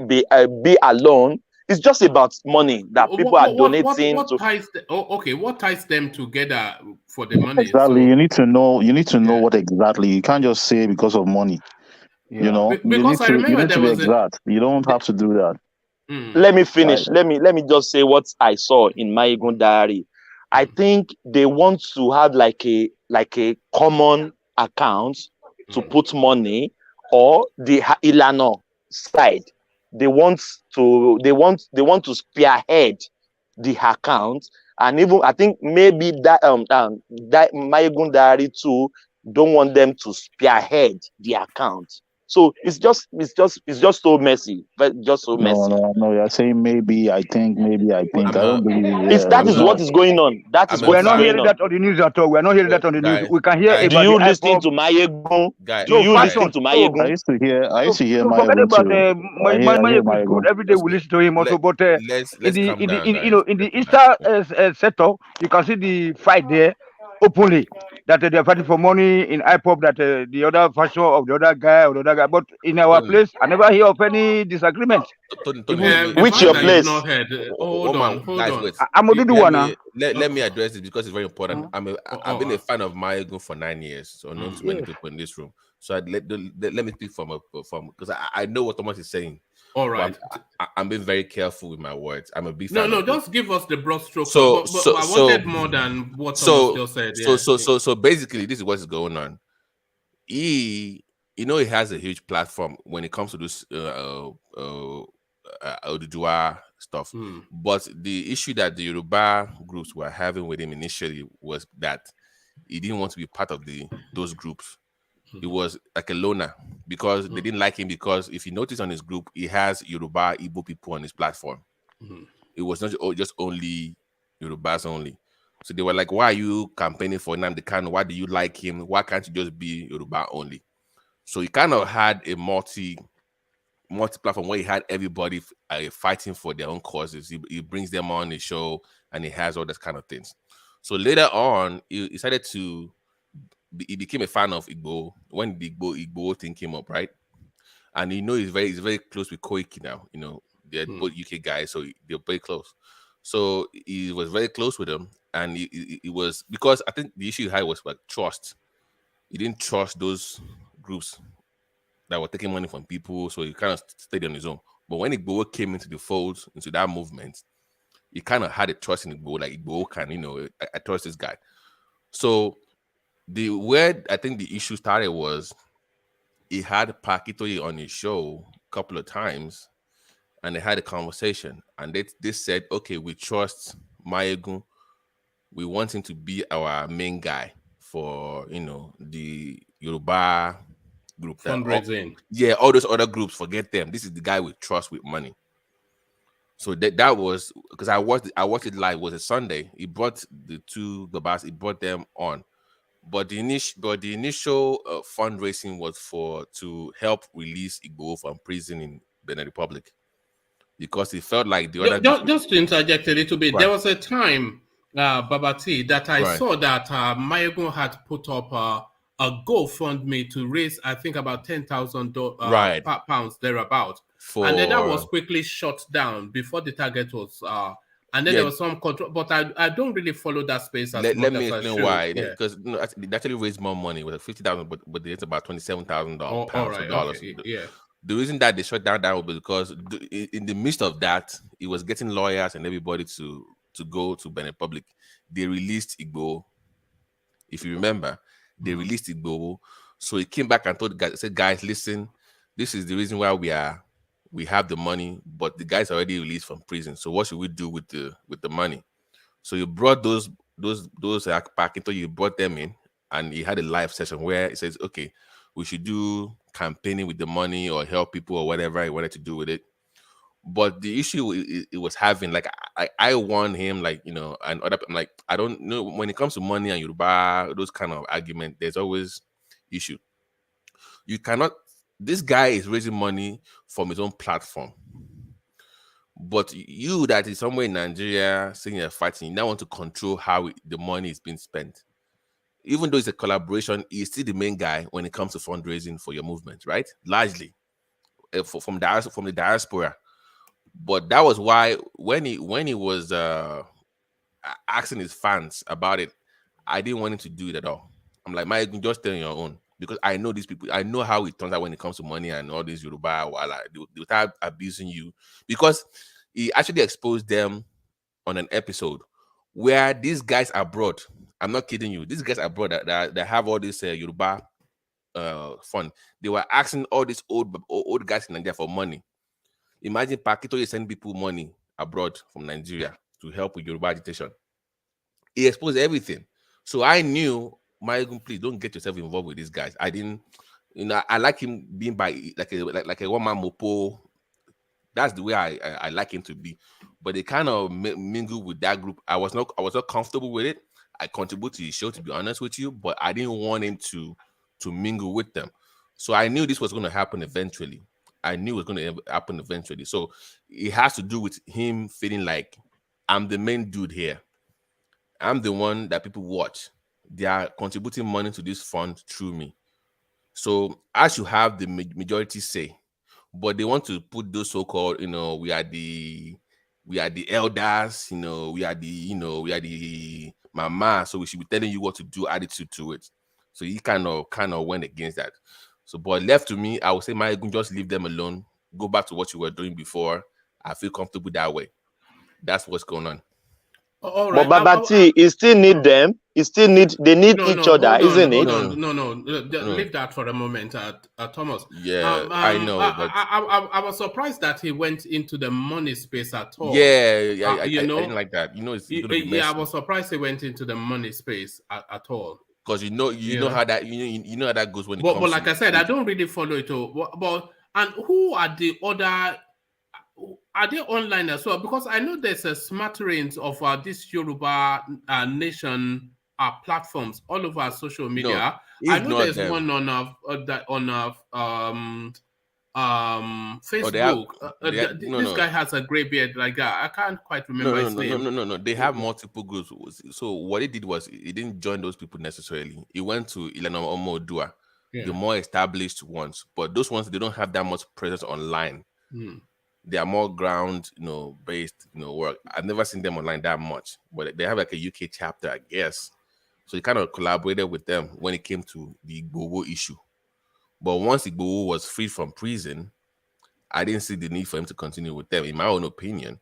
be alone. It's just about money that people are donating what ties them together for the money? Exactly. So, you need to know what exactly. You can't just say because of money. Yeah. You know, because I remember you need to be exact. You don't have to do that. Let me finish. Right. Let me just say what I saw in Mayegun Diary. I think they want to have like a common account to put money, or the Ilana side. They want to spearhead the account, and even I think maybe that Mayegun Diary too don't want them to spearhead the account. So it's just so messy, but just so messy. No. You're saying maybe. I think. I don't believe. If that is what is going on, that is what is going on. We're not hearing that on the news at all. We're not hearing that on the news. We can hear. Do you listen to Mayegun? Do you listen to Mayegun? I used to hear Mayegun. Forget about Mayegun is good. Every day we listen to him also. But in the Easter sector, you can see the fight there openly. That they're fighting for money in IPOP, that the other version of the other guy or the other guy. But in our place, I never hear of any disagreement. Which your place? Hold on. I'm going to do one. Let me address this because it's very important. I've been a fan of Mayegun for 9 years, so I know too many people in this room. So let me speak from because I know what Thomas is saying. All right, I'm being very careful with my words. I'm a big fan. No, just give us the broad stroke. But I wanted more than what Thomas just said. So basically, this is what is going on. He has a huge platform when it comes to this Oduduwa stuff. But the issue that the Yoruba groups were having with him initially was that he didn't want to be part of those groups. He was like a loner because they didn't like him, because if you notice on his group, he has Yoruba, Igbo people on his platform. It was not just only Yorubas only. So they were like, why are you campaigning for Nnamdi Kanu? Why do you like him? Why can't you just be Yoruba only? So he kind of had a multi-platform where he had everybody fighting for their own causes. He brings them on the show and he has all those kind of things. So later on, he decided to he became a fan of Igbo when the Igbo thing came up, right? And he's very close with Koiki now. They're both UK guys, so they're very close. So he was very close with them, and he was, because I think the issue he had was like trust. He didn't trust those groups that were taking money from people, so he kind of stayed on his own. But when Igbo came into the fold, into that movement, he kind of had a trust in Igbo, like Igbo can, I trust this guy. So where I think the issue started was he had Pakitoye on his show a couple of times, and they had a conversation, and they said, okay, we trust Mayegun. We want him to be our main guy for, the Yoruba group. Fundraising. All those other groups, forget them. This is the guy we trust with money. So that was, because I watched it live. It was a Sunday. He brought the two Babas, he brought them on. But the initial fundraising was to help release Igbo from prison in Benin Republic, because it felt like the other just to interject a little bit, there was a time, Babati, that I saw that Mayegun had put up a GoFundMe to raise, I think, about 10,000 pounds thereabout, and then that was quickly shut down before the target was. And then there was some control, but I don't really follow that space as much as I should. Let me explain why. Because they actually raised more money with 50,000, but it's about $27,000 pounds or dollars. Okay. Yeah. The reason that they shut down that was because in the midst of that, it was getting lawyers and everybody to go to Benin Republic. They released Igbo. If you remember, they released Igbo. So he came back and told the guys, said, guys, listen, this is the reason why we have the money, but the guy's already released from prison. So what should we do with the money? So you brought those back into, you brought them in, and he had a live session where he says, okay, we should do campaigning with the money or help people or whatever he wanted to do with it. But the issue it was having, like, I warned him, like, and other, I'm like, I don't know, when it comes to money and Yoruba, those kind of argument, there's always issue. You cannot. This guy is raising money from his own platform. But you that is somewhere in Nigeria saying you're fighting, you now want to control how the money is being spent. Even though it's a collaboration, he's still the main guy when it comes to fundraising for your movement, right? Largely from the diaspora. But that was why when he was asking his fans about it, I didn't want him to do it at all. I'm like, Mike, you can just stay on your own. Because I know these people, I know how it turns out when it comes to money and all these Yoruba, they start abusing you. Because he actually exposed them on an episode where these guys abroad, I'm not kidding you, these guys abroad that have all this Yoruba fund, they were asking all these old guys in Nigeria for money. Imagine Pakito is sending people money abroad from Nigeria to help with Yoruba agitation. He exposed everything. So I knew, Mayegun, please don't get yourself involved with these guys. I didn't, I like him being by like a one-man mopo. That's the way I like him to be. But they kind of mingle with that group. I was not comfortable with it. I contribute to the show, to be honest with you, but I didn't want him to mingle with them. So I knew this was going to happen eventually. So it has to do with him feeling like, I'm the main dude here. I'm the one that people watch. They are contributing money to this fund through me. So I should have the majority say. But they want to put those so-called, we are the elders, we are the mama, so we should be telling you what to do attitude to it. So he kind of went against that. So, but left to me, I would say, Mike, just leave them alone. Go back to what you were doing before. I feel comfortable that way. That's what's going on. All right. But Babati, you still need them. They need each other, isn't it? No. Leave that for a moment, Thomas. Yeah, I know. But I was surprised that he went into the money space at all. Yeah, I didn't like that. It's gonna be messy. I was surprised he went into the money space at all. Because you know how that you know how that goes when it comes. But like I said, I don't really follow it all. But and who are the other? Are they online as well? Because I know there's a smatterings of this Yoruba nation platforms all over social media. No, I know there's one on Facebook. This guy has a gray beard like that. I can't quite remember his name. No. They have multiple groups. So what he did was he didn't join those people necessarily. He went to Ilana Omodua, the more established ones. But those ones, they don't have that much presence online. They are more ground, based, work. I've never seen them online that much, but they have like a UK chapter, I guess. So he kind of collaborated with them when it came to the Igbo issue. But once Igbo was freed from prison, I didn't see the need for him to continue with them, in my own opinion.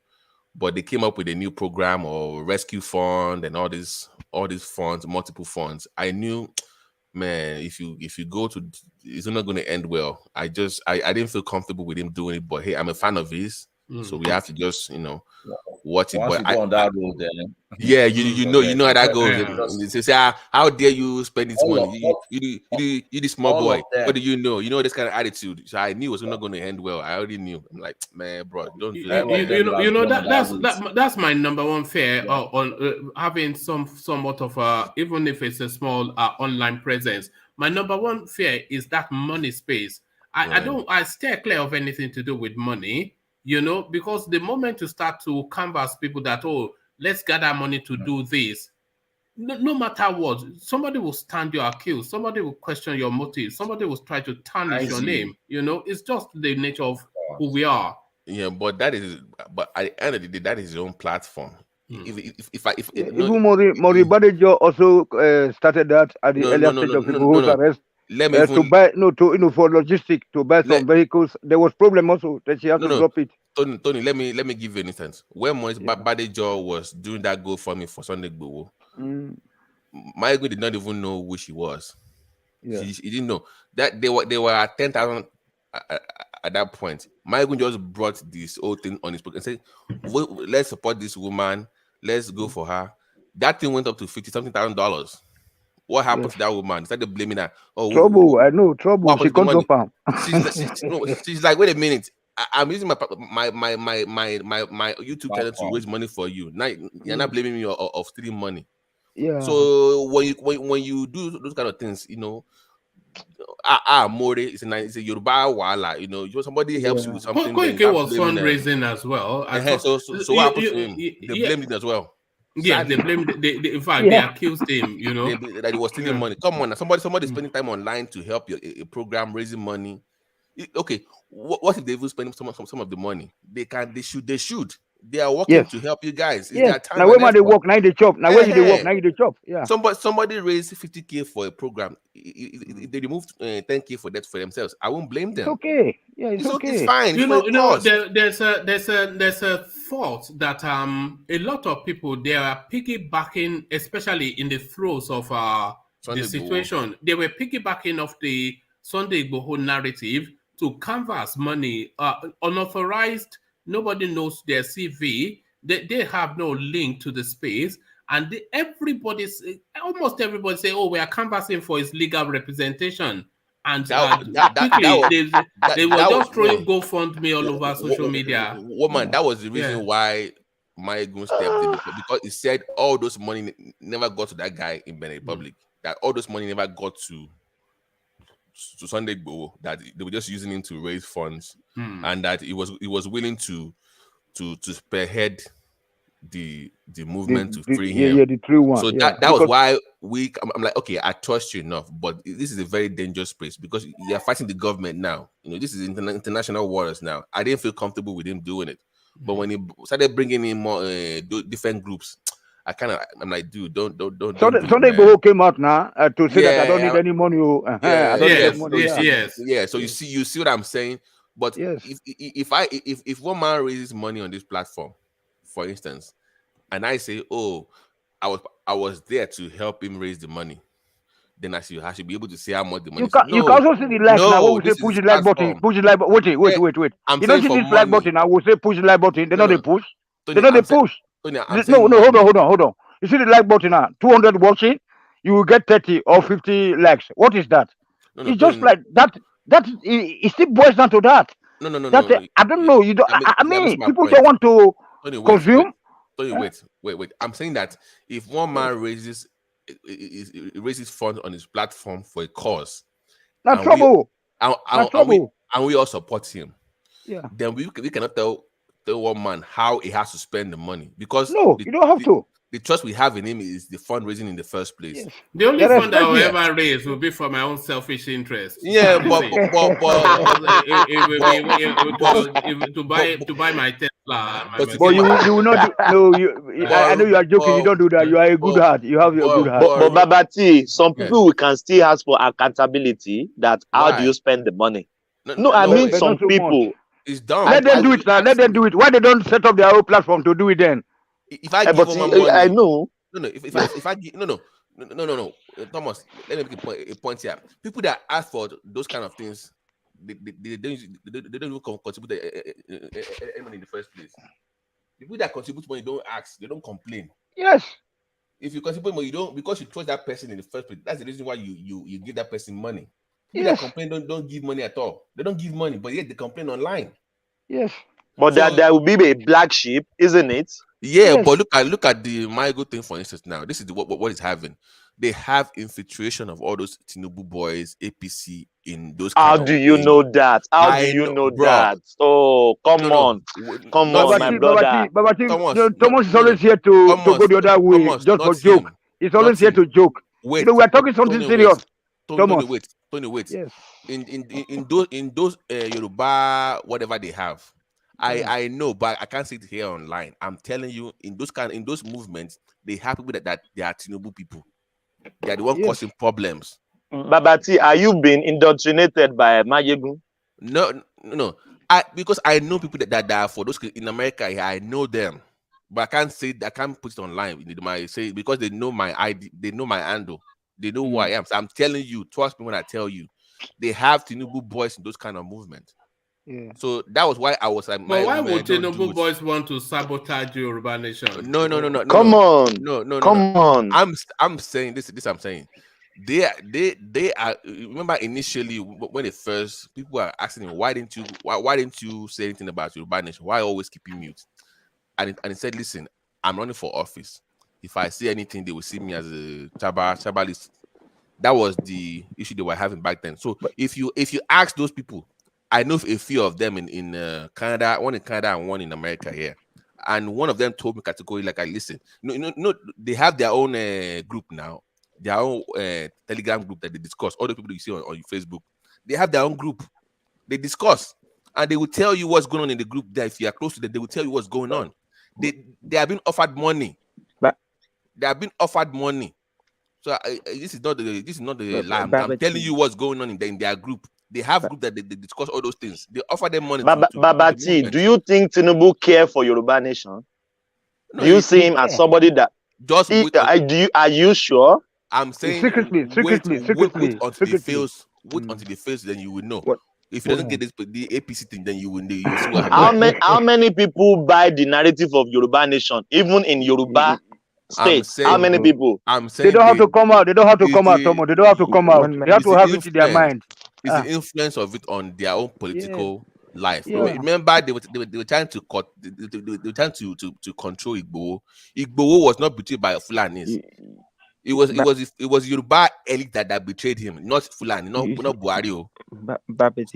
But they came up with a new program or rescue fund and all these funds, multiple funds. I knew, man, if you go to, it's not going to end well. I didn't feel comfortable with him doing it, but hey, I'm a fan of his, so we have to just watch it. Once But you go on that road, then yeah, you know how that goes. Because They say, how dare you spend this money? You the small all boy. of them. What do you know? You know this kind of attitude. So I knew it was not going to end well. I already knew. I'm like, man, bro, don't do that. That's my number one fear on having somewhat of even if it's a small online presence. My number one fear is that money space. I stay clear of anything to do with money, because the moment you start to canvas people that, let's gather money to do this, no matter what, somebody will stand your accused, somebody will question your motive, somebody will try to tarnish your name. It's just the nature of who we are. Yeah, but at the end of the day, that is your own platform. Even Mori Badejo also started that at the earlier stage of people's arrest. To buy for logistics to buy some vehicles. There was problem also that she had to drop it. Tony, let me give you an instance. When Maurice Badejo was doing that GoFundMe for Sunday Igboho, Michael did not even know who she was. Yeah. He didn't know that they were at 10,000 at that point. Michael just brought this whole thing on his book and said, let's support this woman, let's go for her. That thing went up to $50,000. What happened to that woman? They started blaming her. Trouble. I know trouble. She can't drop her. She's like, wait a minute. I'm using my YouTube channel to raise money for you. Now you're not blaming me of stealing money. Yeah. So when you do those kind of things, more it's a Yoruba wala, somebody helps you with something. Koike was fundraising as well. So what happened to him? They blamed him as well. Yeah, they blamed. In fact, they accused him. That he was stealing money. Come on, somebody spending time online to help a program raising money. Okay, what if they even spend some of the money? They should. They are working to help you guys. Yeah. Now when they work, now they chop. Now when they work, now they chop. Yeah. Somebody raised 50K for a program. If they removed 10K for that for themselves, I won't blame them. It's okay. Yeah, it's okay. It's fine. There's a thought that a lot of people, they are piggybacking, especially in the throes of the situation. They were piggybacking off the Sunday Igboho narrative to canvas money, unauthorized. Nobody knows their CV. They have no link to the space, and almost everybody say, "Oh, we are canvassing for his legal representation." And they were just throwing GoFundMe all over social media. Woman, that was the reason why my gun stepped in, because he said all those money never got to that guy in Benin Republic. That all those money never got to Sunday Igboho, that they were just using him to raise funds, and that he was willing to spearhead the movement to free him. Yeah, the true one. So that was why I'm like, okay, I trust you enough, but this is a very dangerous place because you are fighting the government now. This is international waters now. I didn't feel comfortable with him doing it, but when he started bringing in more different groups, I'm like, dude, don't. Sunday Igboho came out now to say that I don't need any money. I don't need money. Yeah. So you see what I'm saying. But if one man raises money on this platform, for instance, and I say, oh, I was there to help him raise the money, then I should be able to see how much the money. You can also see the like now. When we say push the like button, push the like button. Wait. You don't see this like button. I will say push the like button. They know they push. They know they push. No, hold on. You see the like button now, 200 watching, you will get 30 or 50 likes. What is that? It's just like that. It still boils down to that. No. I don't know. You don't. I mean, people don't want to consume. Wait. I'm saying that if one man raises funds on his platform for a cause, not trouble. And we all support him. Yeah. Then we cannot tell one man how he has to spend the money, because you don't have to. The trust we have in him is the fundraising in the first place. Yes. The only fund that I will ever raise will be for my own selfish interest. Yeah, but to buy my Tesla. But you will not. I know you are joking. You don't do that. You are a good heart. You have your good heart. But Babati, some people we can still ask for accountability. That how do you spend the money? No, I mean some people. It's done. Let them do it now. Let them do it. Why they don't set up their own platform to do it then? If I give money, I know. No. If I give no. Thomas, let me make a point here. People that ask for those kind of things, they don't even contribute any money in the first place. People that contribute money don't ask, they don't complain. Yes. If you contribute money, you don't, because you trust that person in the first place. That's the reason why you give that person money. People that complain don't give money at all. They don't give money, but yet they complain online. Yes. But So, there will be a black sheep, isn't it? Yeah, but look at the MyGo thing, for instance. Now, this is what it's having. They have infiltration of all those TINUBU boys, APC in those. How do you know that? How do you know that? Oh, come on, my brother. Thomas is always here to go the other way, just for joke. He's always here to joke. Wait, we are talking something serious. Tony, wait. Yes. In those Yoruba whatever they have, I know, but I can't see it here online. I'm telling you, in those movements, they have people that they are TINUBU people. They are the one causing problems. Babati, are you being indoctrinated by Mayegun? No. Because I know people that are for those in America. I know them, but I can't put it online. Because they know my ID, they know my handle, they know who I am. So I'm telling you, trust me when I tell you, they have TINUBU boys in those kind of movements. Yeah. So that was why I was like, but why would TINUBU boys want to sabotage Yoruba nation? No. Come on. Come on. I'm saying this. I'm saying they are. Remember initially when people are asking him, why didn't you say anything about Yoruba nation? Why always keeping mute? And he said, listen, I'm running for office. If I say anything, they will see me as a tribalist. That was the issue they were having back then. So if you ask those people, I know a few of them in Canada, one in Canada and one in America here. And one of them told me categorically, like, listen, no, they have their own group now, their own Telegram group that they discuss. All the people that you see on your Facebook, they have their own group. They discuss, and they will tell you what's going on in the group there. If you are close to them, they will tell you what's going on. They have been offered money. They have been offered money. So this is not the lie. I'm telling you what's going on in their group. They have group that they discuss all those things. They offer them money. Babati, do you think TINUBU care for Yoruba nation? No, do you see him as somebody that just are you sure? I'm saying secretly. Wait until the face, then you will know. If it doesn't get the APC thing, then you will see what happens. How many people buy the narrative of Yoruba nation, even in Yoruba states? How many people? I'm saying they don't have to come out. They don't have to come out. They don't have to come out. They have to have it in their mind. It's the influence of it on their own political life. Yeah. Remember, they were trying to cut. They were trying to control Igboho. Igboho was not betrayed by Fulanis. It was Yoruba elite that betrayed him, not Fulani, not Buhari.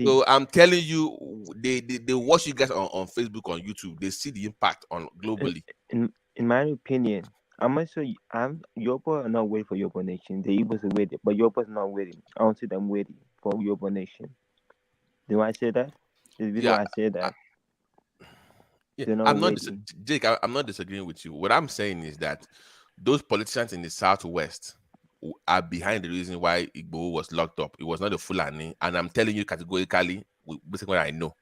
So I'm telling you, they watch you guys on Facebook, on YouTube. They see the impact on globally. In my opinion, Yoruba are not waiting for Yoruba nation. The Igbos are waiting, but Yoruba's not waiting. I don't see them waiting for Yoruba nation. Do I say that? I say that. I'm not Jake. I'm not disagreeing with you. What I'm saying is that those politicians in the Southwest are behind the reason why Igboho was locked up. It was not the Fulani, and I'm telling you categorically, basically what I know.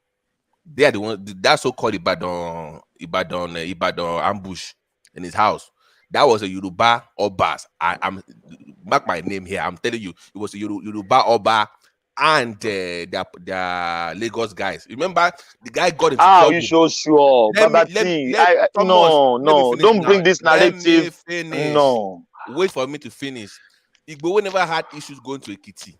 They are the ones that so-called Ibadan ambush in his house. That was a Yoruba Obas. I'm mark my name here. I'm telling you, it was a Yoruba Oba and their Lagos guys. Remember, the guy got into trouble. You so sure? No, don't bring this narrative. No, wait for me to finish. Igboho never had issues going to Ekiti.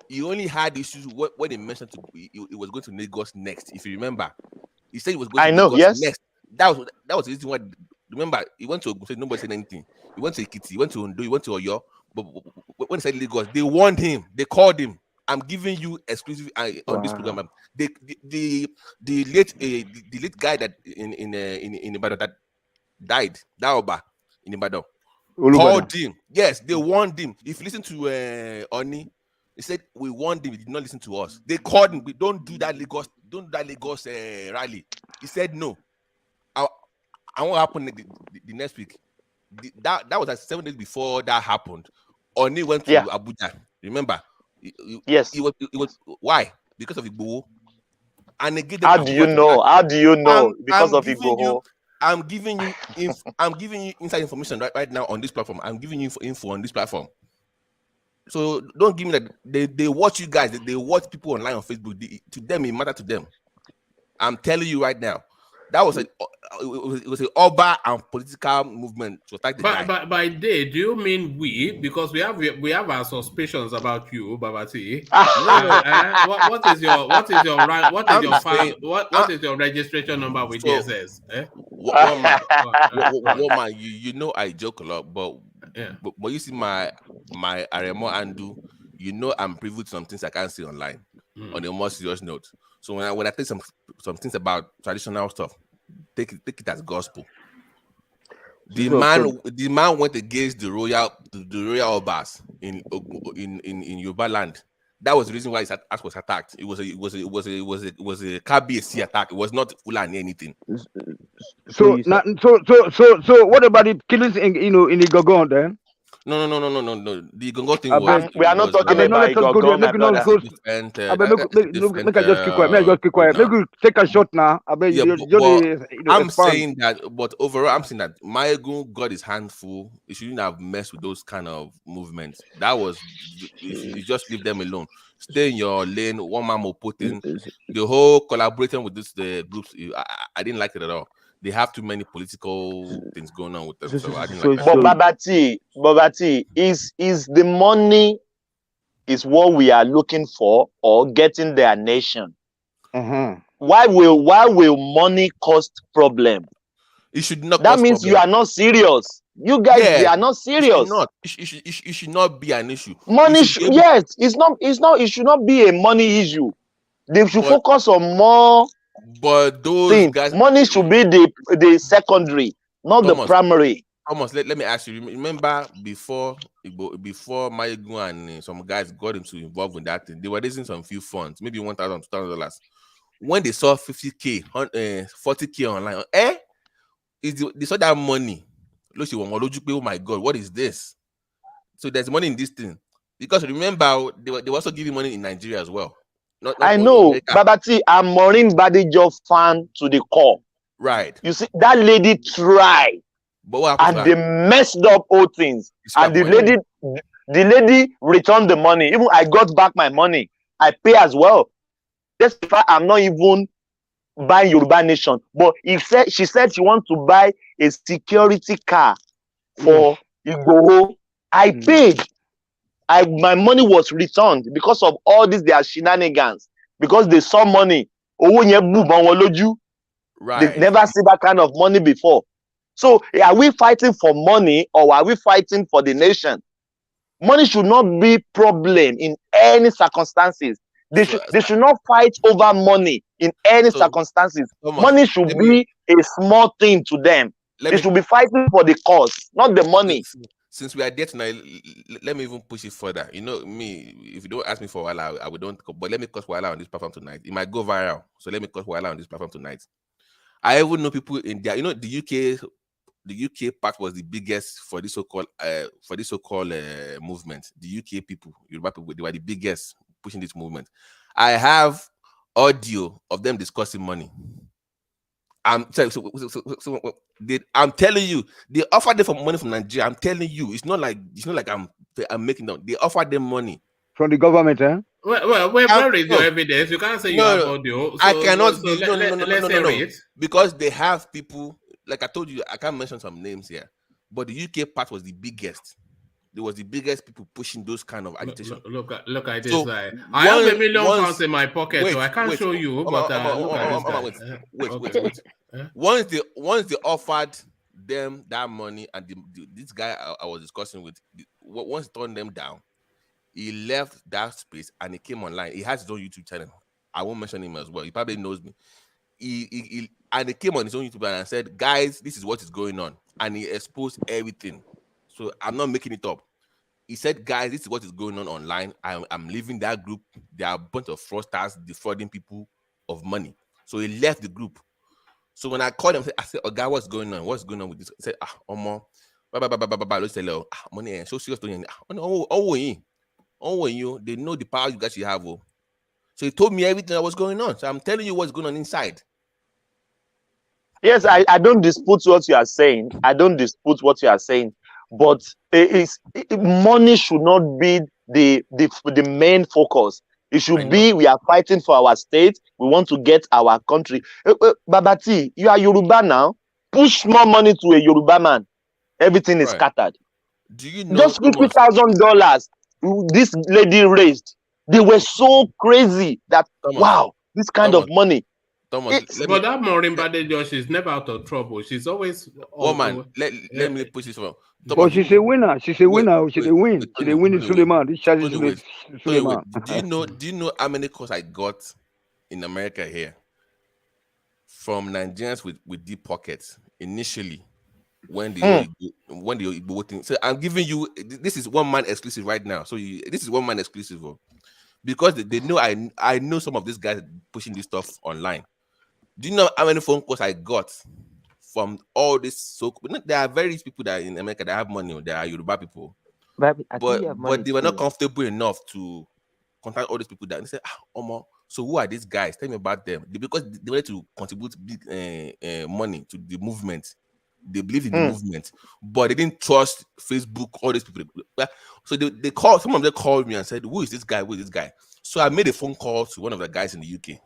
He only had issues when he mentioned he was going to Lagos next. If you remember, he said he was going to Lagos next. That was the reason why. Remember, he went to Ogun, nobody said anything. He went to Ekiti, he went to Ondo, he went to Oyo. But when he said Lagos, they warned him. They called him. I'm giving you exclusive on this program. The late guy that in Ibadan that died, Daoba in Ibadan, called him. Yes, they warned him. If you listen to Oni, he said we warned him. He did not listen to us. They called him. We don't do that Lagos. Don't do that Lagos rally. He said no. And what happened the next week? That was like 7 days before that happened. Oni went to Abuja. Remember? Yes. It was why? Because of Igboho. And again, how do you know? How do you know? Because of Igboho. I'm giving you inside information right now on this platform. I'm giving you info on this platform. So don't give me that. They watch you guys. They watch people online on Facebook. To them, it matters to them. I'm telling you right now. That was it was an urban and political movement to attack the guy. But by they, do you mean we? Because we have our suspicions about you, Babati. What is your registration number with DSS? One man, you know I joke a lot, but you see my Aremo Andu, you know I'm privy to some things I can't see online on a more serious note. So when I say some things about traditional stuff, take it as gospel. The man went against the royal Obas in Yoruba land. That was the reason why his ass was attacked. It was a KBC attack. It was not Fulani anything. So what about the killings in the Gogon then? No. The Gongo thing we are not talking about Gogon, my brother. Make I just keep quiet. Make you take a shot now. I'm saying that, but overall, I'm saying that Maegun got his hand full. He shouldn't have messed with those kind of movements. That was, you just leave them alone. Stay in your lane. One man will put in the whole collaborating with the groups. I didn't like it at all. They have too many political things going on with them. So I didn't like that. But Babati, is the money is what we are looking for or getting their nation? Why will money cause problem? It should not. That means problem. You are not serious. You guys, they are not serious. It should not be an issue. Money, yes, it's not. It should not be a money issue. They should focus on more. But those guys, money should be the secondary, not the primary. Almost. Let me ask you. Remember before Maegun and some guys got involved in that thing, they were raising some few funds, maybe $1,000, $2,000. When they saw 50K, 40K online, they saw that money. Oh my God, what is this? So there's money in this thing. Because remember, they were also giving money in Nigeria as well. Not I know, Babati, I'm Maureen Badijo fan to the core. Right. You see, that lady tried, and they messed up all things. And the lady returned the money. Even I got back my money. I pay as well. That's why I'm not even buying Yoruba Nation. But she said she wants to buy a security car for Igboho. I paid. My money was returned because of all these their shenanigans. Because they saw money. Right. They never see that kind of money before. So are we fighting for money or are we fighting for the nation? Money should not be problem in any circumstances. They should not fight over money in any circumstances. Money should be a small thing to them. They should be fighting for the cause, not the money. Since we are there tonight, let me even push it further. You know me, if you don't ask me for a while, I would don't. But let me cause while on this platform tonight. It might go viral, so let me cause while on this platform tonight. I even know people in there. You know, the UK part was the biggest for this so-called movement. The UK people, Yoruba people, they were the biggest pushing this movement. I have audio of them discussing money. I'm telling you, they offered them for money from Nigeria. I'm telling you, it's not like I'm making them. They offered them money from the government, eh? Well, where is your evidence? You can't say you have audio. So, I cannot. No. Because they have people. Like I told you, I can't mention some names here, but the UK part was the biggest. There was the biggest people pushing those kind of agitation. Look at this. So I have £1 million in my pocket, so I can't show you. But wait. Once they offered them that money, and this guy I was discussing with, once he turned them down, he left that space and he came online. He has his own YouTube channel. I won't mention him as well. He probably knows me. He came on his own YouTube channel and said, "Guys, this is what is going on," and he exposed everything. So I'm not making it up. He said, "Guys, this is what is going on online. I'm leaving that group. There are a bunch of fraudsters defrauding people of money." So he left the group. So when I called him, I said, "Oh, guy, what's going on? What's going on with this?" He said, Omo, money, so serious to you. They know the power you guys have. So he told me everything that was going on. So I'm telling you what's going on inside. Yes, I don't dispute what you are saying. But money should not be the main focus. It should be we are fighting for our state. We want to get our country. Babati, you are Yoruba now. Push more money to a Yoruba man. Everything is scattered. Do you know Just $50,000 this lady raised? They were so crazy that wow, this kind of money. But that Morimbade Josh is never out of trouble. She's always woman. Let me push this one. But she's a winner. She's a winner. She's a win. She's a winning Suleiman. This child is Suleiman. Do you know how many calls I got in America here from Nigerians with deep pockets initially when they voting? So I'm giving you this is one man exclusive right now. So this is one man exclusive because they know I know some of these guys pushing this stuff online. Do you know how many phone calls I got from all this? There are various people that in America that have money. There are Yoruba people, but they were not comfortable enough to contact all these people. That they said, Omo, so who are these guys? Tell me about them. Because they wanted to contribute big money to the movement. They believe in the movement, but they didn't trust Facebook. All these people. So they called. Some of them called me and said, "Who is this guy? Who is this guy?" So I made a phone call to one of the guys in the UK.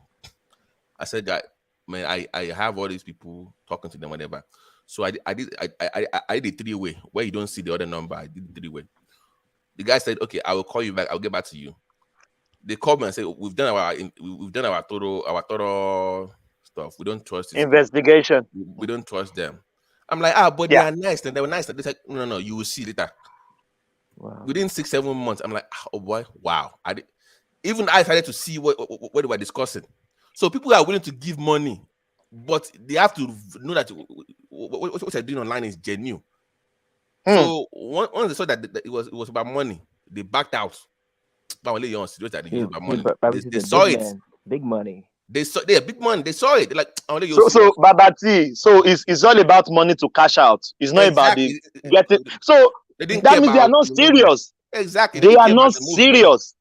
I said that, man, I have all these people talking to them, whatever. So I did a three-way where you don't see the other number. I did the three-way. The guy said, "Okay, I will call you back. I'll get back to you." They called me and said, "We've done our thorough stuff. We don't trust this investigation. We don't trust them." I'm like, but they are nice. And they were nice. They said, no, you will see later. Wow. Within 6-7 months, I'm like, oh boy, wow. Even I started to see what they were discussing. So people are willing to give money, but they have to know that what they're doing online is genuine. So once they saw that it was about money, they backed out. They saw it. Big money. They big money. They saw it. They're like, so Babati. So it's all about money to cash out. It's not about the getting. So that means they are not serious. Exactly. They are not serious.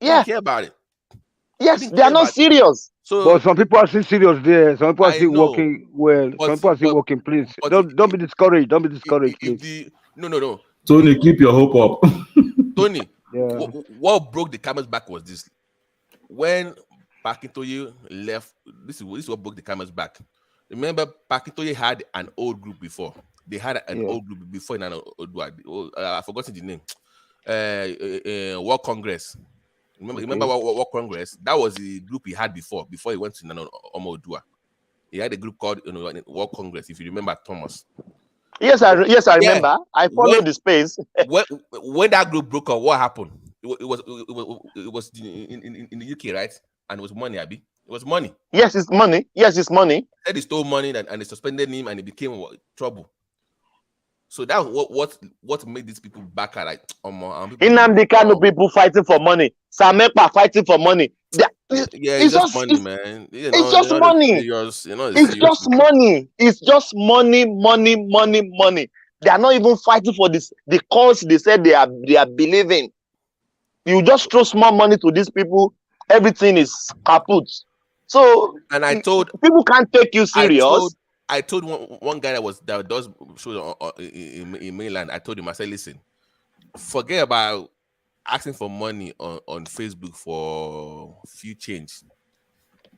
Yeah. They care about it. Yes, they are not serious. So, but some people are still serious there. Some people are still working well. Some people are still working. Please don't be discouraged. Don't be discouraged, please. No. Tony, keep your hope up. Tony, what broke the camel's back was this: when Pakintoye left, this is what broke the camel's back. Remember, Pakintoye had an old group before. They had an old group before in an old. I forgot the name. World Congress. Remember World Congress? That was the group he had before he went to Omodua. He had a group called World Congress. If you remember, Thomas. Yes, I remember. I followed the space. when that group broke up, what happened? It was in the UK, right? And it was money, Abi. It was money. Yes, it's money. They stole money and they suspended him and it became trouble. So that was what made these people back at like Nnamdi Kanu people fighting for money. Samepa fighting for money. It's just money, man. It's just money. It's just money. It's just money. They are not even fighting for this. The cause they said they are believing. You just throw small money to these people, everything is kaput. So and I told people can't take you serious. I told one guy that does shows in mainland. I told him, I said, listen, forget about asking for money on Facebook for few change.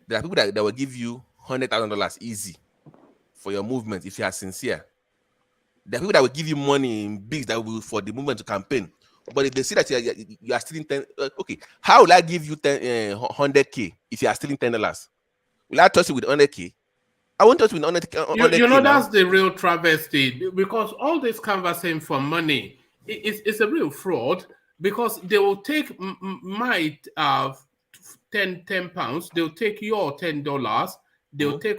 There are people that will give you $100,000 easy for your movement if you are sincere. There are people that will give you money in bigs that will for the movement to campaign. But if they see that you are stealing okay, how will I give you 100K if you are stealing $10? Will I touch you with 100K? I won't touch with 100K. That's the real travesty, because all this canvassing for money is a real fraud, because they will take my 10 pounds, they'll take your $10, they'll take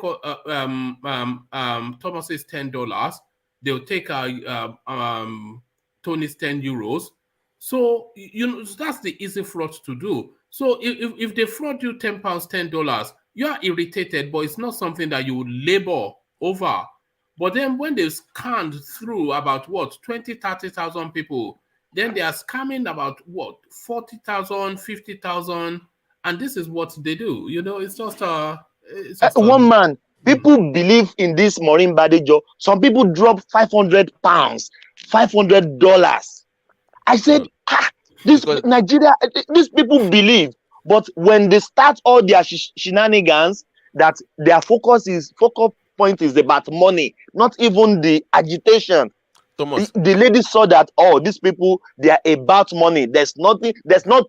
Thomas's $10, they'll take Tony's €10. So that's the easy fraud to do. So if they fraud you £10, $10, you are irritated, but it's not something that you would labor over. But then when they scanned through about 20,000-30,000 people, then they are scamming about 40,000, 50,000, and this is what they do. It's just one man. People believe in this Maureen Badejo. Some people drop £500, $500. I said, Nigeria, these people believe. But when they start all their shenanigans, that their focal point is about money, not even the agitation. Thomas, The lady saw that, oh, these people, they are about money. There's nothing, there is no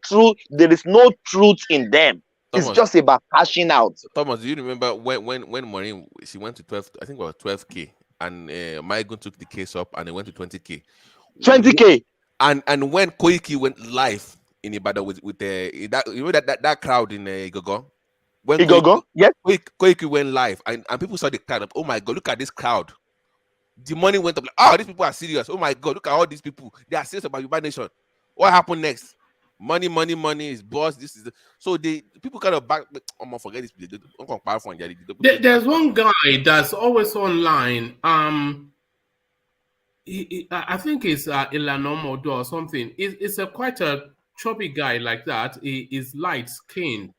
truth in them. Thomas, it's just about cashing out. Thomas, do you remember when Maureen, she went to 12, I think it was 12K, and Maigun took the case up and it went to 20K. 20K. And when Koiki went live in Ibadan with that, you know that crowd in Igogo? When Igogo, yes. Koiki went live and people saw the crowd of, oh my God, look at this crowd. The money went up like, oh, these people are serious. Oh my God, look at all these people. They are serious about Yoruba Nation. What happened next? Money is boss. This is so the people kind of back. I'm gonna forget this. There's one guy that's always online. I think it's Ilanom Odo or something. It's a quite a chubby guy like that. He is light skinned.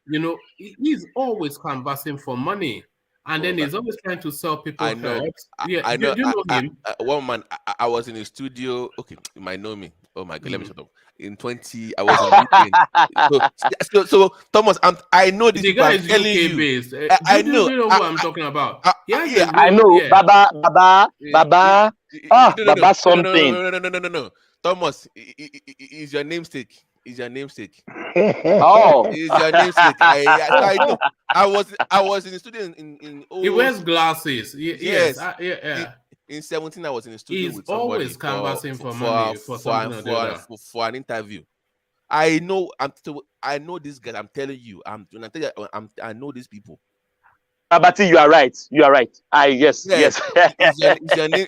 You know, he's always canvassing for money. And then he's always trying to sell people herbs. Yeah, I know. You know him? One man, I was in the studio. Okay, you might know me. Oh my God, let me shut up. In 20, I was in so Thomas, I know this. The guy is UK based. I do know. You know who I'm talking about? I know. Yeah. Baba. Baba something. No. Thomas, is your namesake. Is your namesake. Oh, is your namesake. I know. I was in the studio in he wears glasses. Yes. In 17, I was in the studio with somebody. Always canvassing for money for an interview. I know. I know this guy. I'm telling you. I know these people. Babati, you are right. Yes.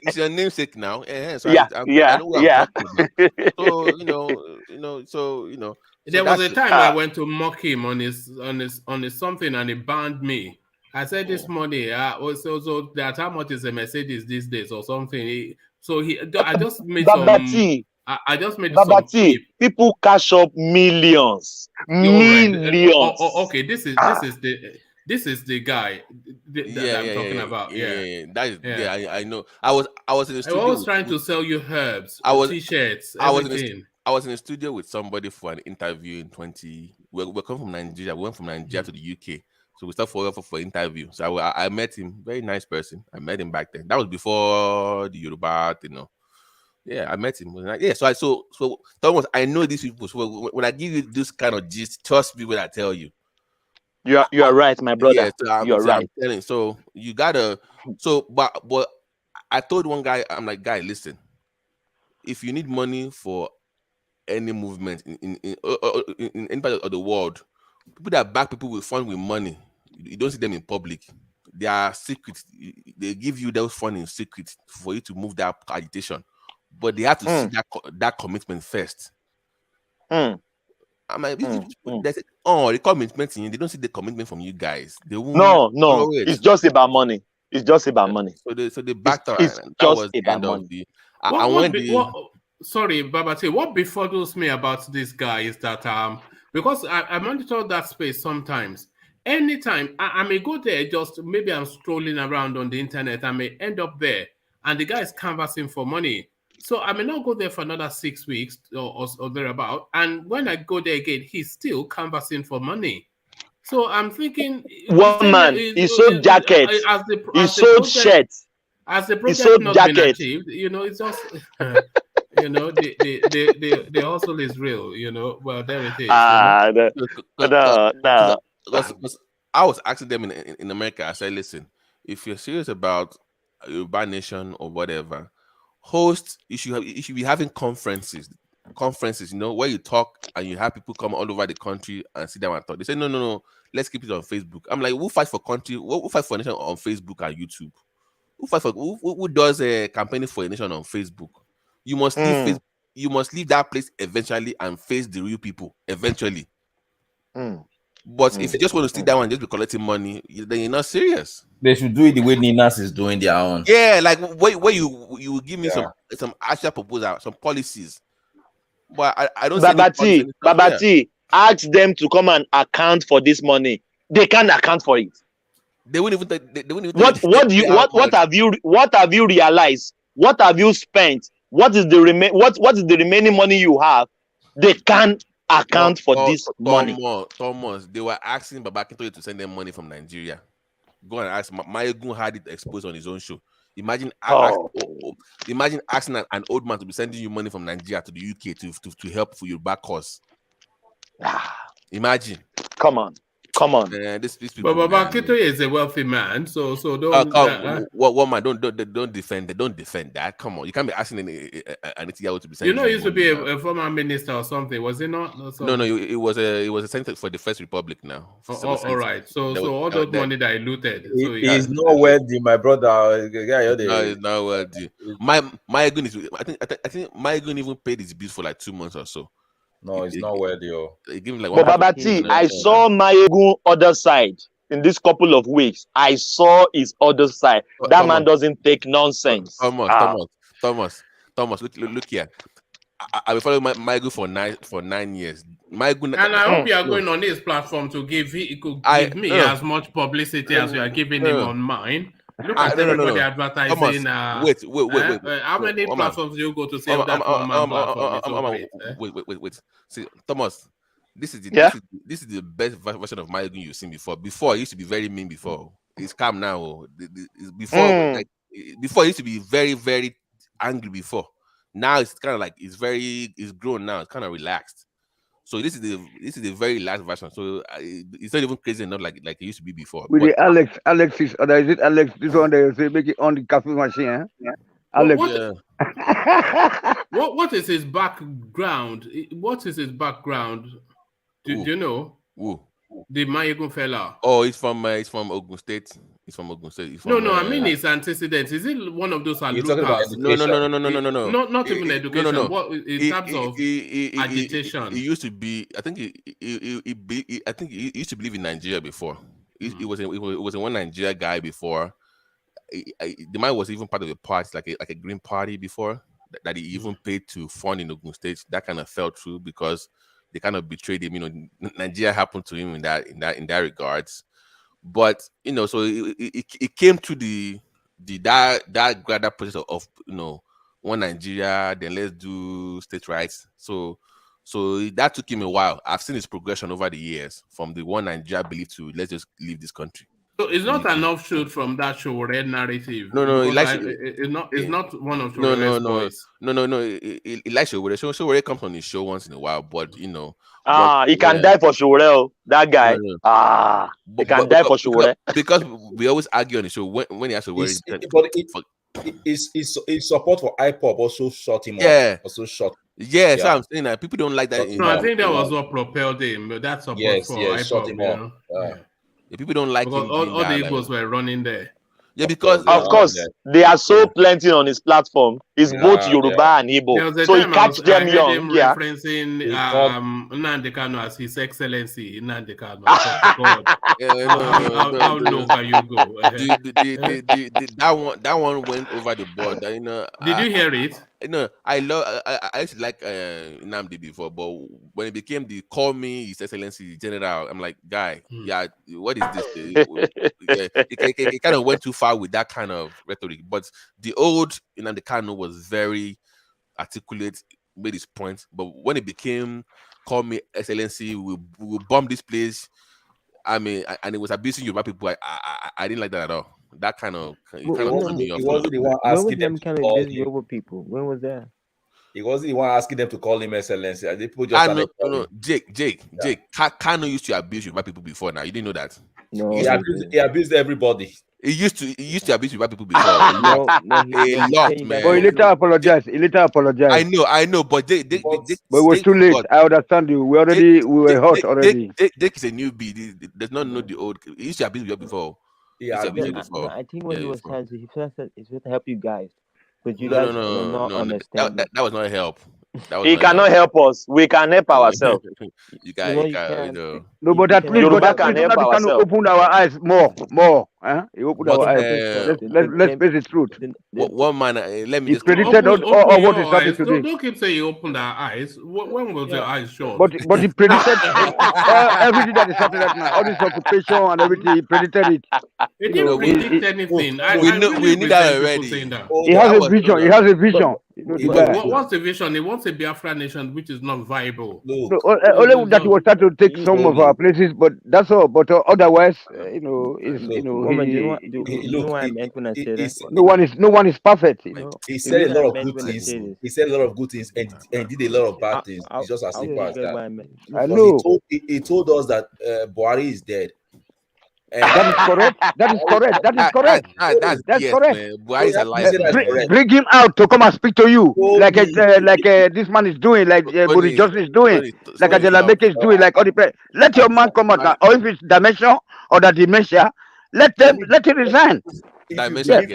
Is your namesake now? So yeah. I know what I'm talking about. So there was a time I went to mock him on his something, and he banned me. I said this money, so that how much is a Mercedes these days or something. I just made Babati. I just made Babati. People cash up millions. Millions. Okay, this is the guy that I'm talking about. I know. I was in the studio. I was trying to sell you herbs, t-shirts, everything. I was in the studio with somebody for an interview in 20. We're coming from Nigeria. We went from Nigeria to the UK. So we started for interview. So I met him, very nice person. I met him back then. That was before the Yoruba, Yeah, I met him. So Thomas, I know these people. So when I give you this kind of gist, trust me when I tell you. You are right, my brother. Yeah, you're right. I'm telling. So you gotta. So but I told one guy, I'm like, guy, listen. If you need money for any movement in any part of the world, people that back people with fund with money, you don't see them in public. They are secret. They give you those funds in secret for you to move that agitation, but they have to see that commitment first. I'm like, they say, the commitment in you. They don't see the commitment from you guys. They won't. No. It's just about money. It's just about money. So they backed out. It's just about money. Sorry, Babati, what befuddles me about this guy is that because I monitor that space sometimes. Anytime I may go there, just maybe I'm strolling around on the internet, I may end up there, and the guy is canvassing for money. So I may not go there for another 6 weeks or thereabout. And when I go there again, he's still canvassing for money. So I'm thinking, one man, he sold jackets, he sold shirts, as the project not been achieved, it's just. The hustle is real, well, there it is. I was asking them in America, I said, listen, if you're serious about Yoruba Nation or whatever, you should be having conferences, where you talk and you have people come all over the country and sit down and talk. They say, no, let's keep it on Facebook. I'm like, who fights for country? Who fights for a nation on Facebook and YouTube? Who does a campaign for a nation on Facebook? You must leave Facebook. You must leave that place eventually and face the real people eventually. But if you just want to sit down and just be collecting money, then you're not serious. They should do it the way Ninas is doing their own. Yeah, like where you give me some actual proposal, some policies. But I don't. Babati, ask them to come and account for this money. They can't account for it. They wouldn't even. What have you realized? What have you spent? What is the remaining money you have? They can't account for this money. Thomas, they were asking Baba Akintoye to send them money from Nigeria. Go and ask. Mayegun had it exposed on his own show. Imagine asking an old man to be sending you money from Nigeria to the UK to help for your back cause. Imagine. Come on. These people, but Baba Akintoye is a wealthy man, so don't. What man? Don't defend that. Come on, you can't be asking anything to be sending. You know, he used to be a former minister or something, was he not? No, it was a senator for the First Republic now. All right. So all those money that he looted. He's not wealthy, my brother. No, he's not wealthy. Mayegun is. I think Mayegun even paid his bills for like 2 months or so. No, it's not wealthy. But Babati, I saw Mayegun other side in this couple of weeks. I saw his other side. That man doesn't take nonsense. Thomas, look here. I've been following Mayegun for 9 years. Mayegun, and I hope you are going on his platform to give me as much publicity as you are giving him on mine. Look at everybody advertising. Wait. How many platforms do you go to see that platform? Wait. See, Thomas, this is the best version of Mayegun you've seen before. Before, it used to be very mean. Before, it's calm now. Before it used to be very, very angry. Before, now it's kind of like it's grown now. It's kind of relaxed. So this is the very last version. So it's not even crazy enough like it used to be before. With the Alex is it Alex? This one they say make it on the coffee machine. Yeah. Alex. What is his background? What is his background? Do you know? Who? The Mayegun fella. Oh, he's from Ogun State. He's from Ogun State. I mean his antecedents. Is it one of those? No. Not even education. No. What in terms of agitation? He used to be. I think he used to believe in Nigeria before. He was a one Nigeria guy before. The man was even part of a party, like a Green Party before that he even paid to fund in Ogun State. That kind of fell through because they kind of betrayed him. You know, Nigeria happened to him in that regards. But so it came to that gradual process of one Nigeria, then let's do state rights. So that took him a while. I've seen his progression over the years from the one Nigeria belief to let's just leave this country. So it's not an offshoot from that Showore narrative. No. It's not one of Showore's voice. No. It likes Showore. Showore comes on his show once in a while, but he can die for Showore. That guy. He can die for Showore. Because we always argue on the show when he has Showore. His support for IPOP also shot him up. Also shot. Yeah, so I'm saying that people don't like that. I think that was what propelled him. That support for IPOP. Shot him up. Yeah, people don't like him. All the Igbos were running there. Yeah, because of course they are so plenty on his platform. It's both Yoruba and Igbo, so he catch them young. Referencing Nnamdi Kanu as His Excellency Nnamdi Kanu. How low can you go? That one went over the board. Did you hear it? I used to like Nnamdi before, but when it became the call me His Excellency General, I'm like, guy, what is this? It kind of went too far with that kind of rhetoric. But the old Nnamdi Kanu was very articulate, made his point. But when it became call me Excellency, we bomb this place. I mean, and it was abusing Yoruba people. I didn't like that at all. That kind of he wasn't the one asking them to call him. Yoruba people. When was that? He wasn't the one asking them to call him Excellency. People just Jake. Kanu used to abuse Yoruba people before. Now you didn't know that. No, he abused everybody. He used to abuse Yoruba people before. a lot, man. But he later apologized. I know, but but it was too late. I understand you. We were hot already. Dick is a newbie. Does not know the old. He used to abuse Yoruba before. I think what he was trying to, he first said it's to help you guys, but you guys will not understand. That was not help. He cannot help us. We can help ourselves. You guys, No, but at least Yoruba can help ourselves. Open our eyes more. He opened our eyes. Let's face the truth. One man, let me just predicted all what is happening today. Don't keep saying he opened our eyes. When was your eyes shut? But he predicted everything that is happening right now. All this occupation and everything. He predicted it. He didn't predict anything. We need that already. He has a vision. What's the vision? He wants a Biafra nation which is not viable. Only that he was trying to take some of our places, but that's all. But otherwise, why I meant when I said that? no one is perfect. He said a lot of good things. He said a lot of good things and did a lot of bad things. It's just as simple as that. I know. He told us that Buhari is dead. And that is correct. That is correct. That is correct. That's correct. Buhari is alive. Bring him out to come and speak to you, like this man is doing, like Boris Johnson is doing, like Angela Merkel is doing, like all the. Let your man come out, or if it's dementia or the dementia, let him resign. Dimension.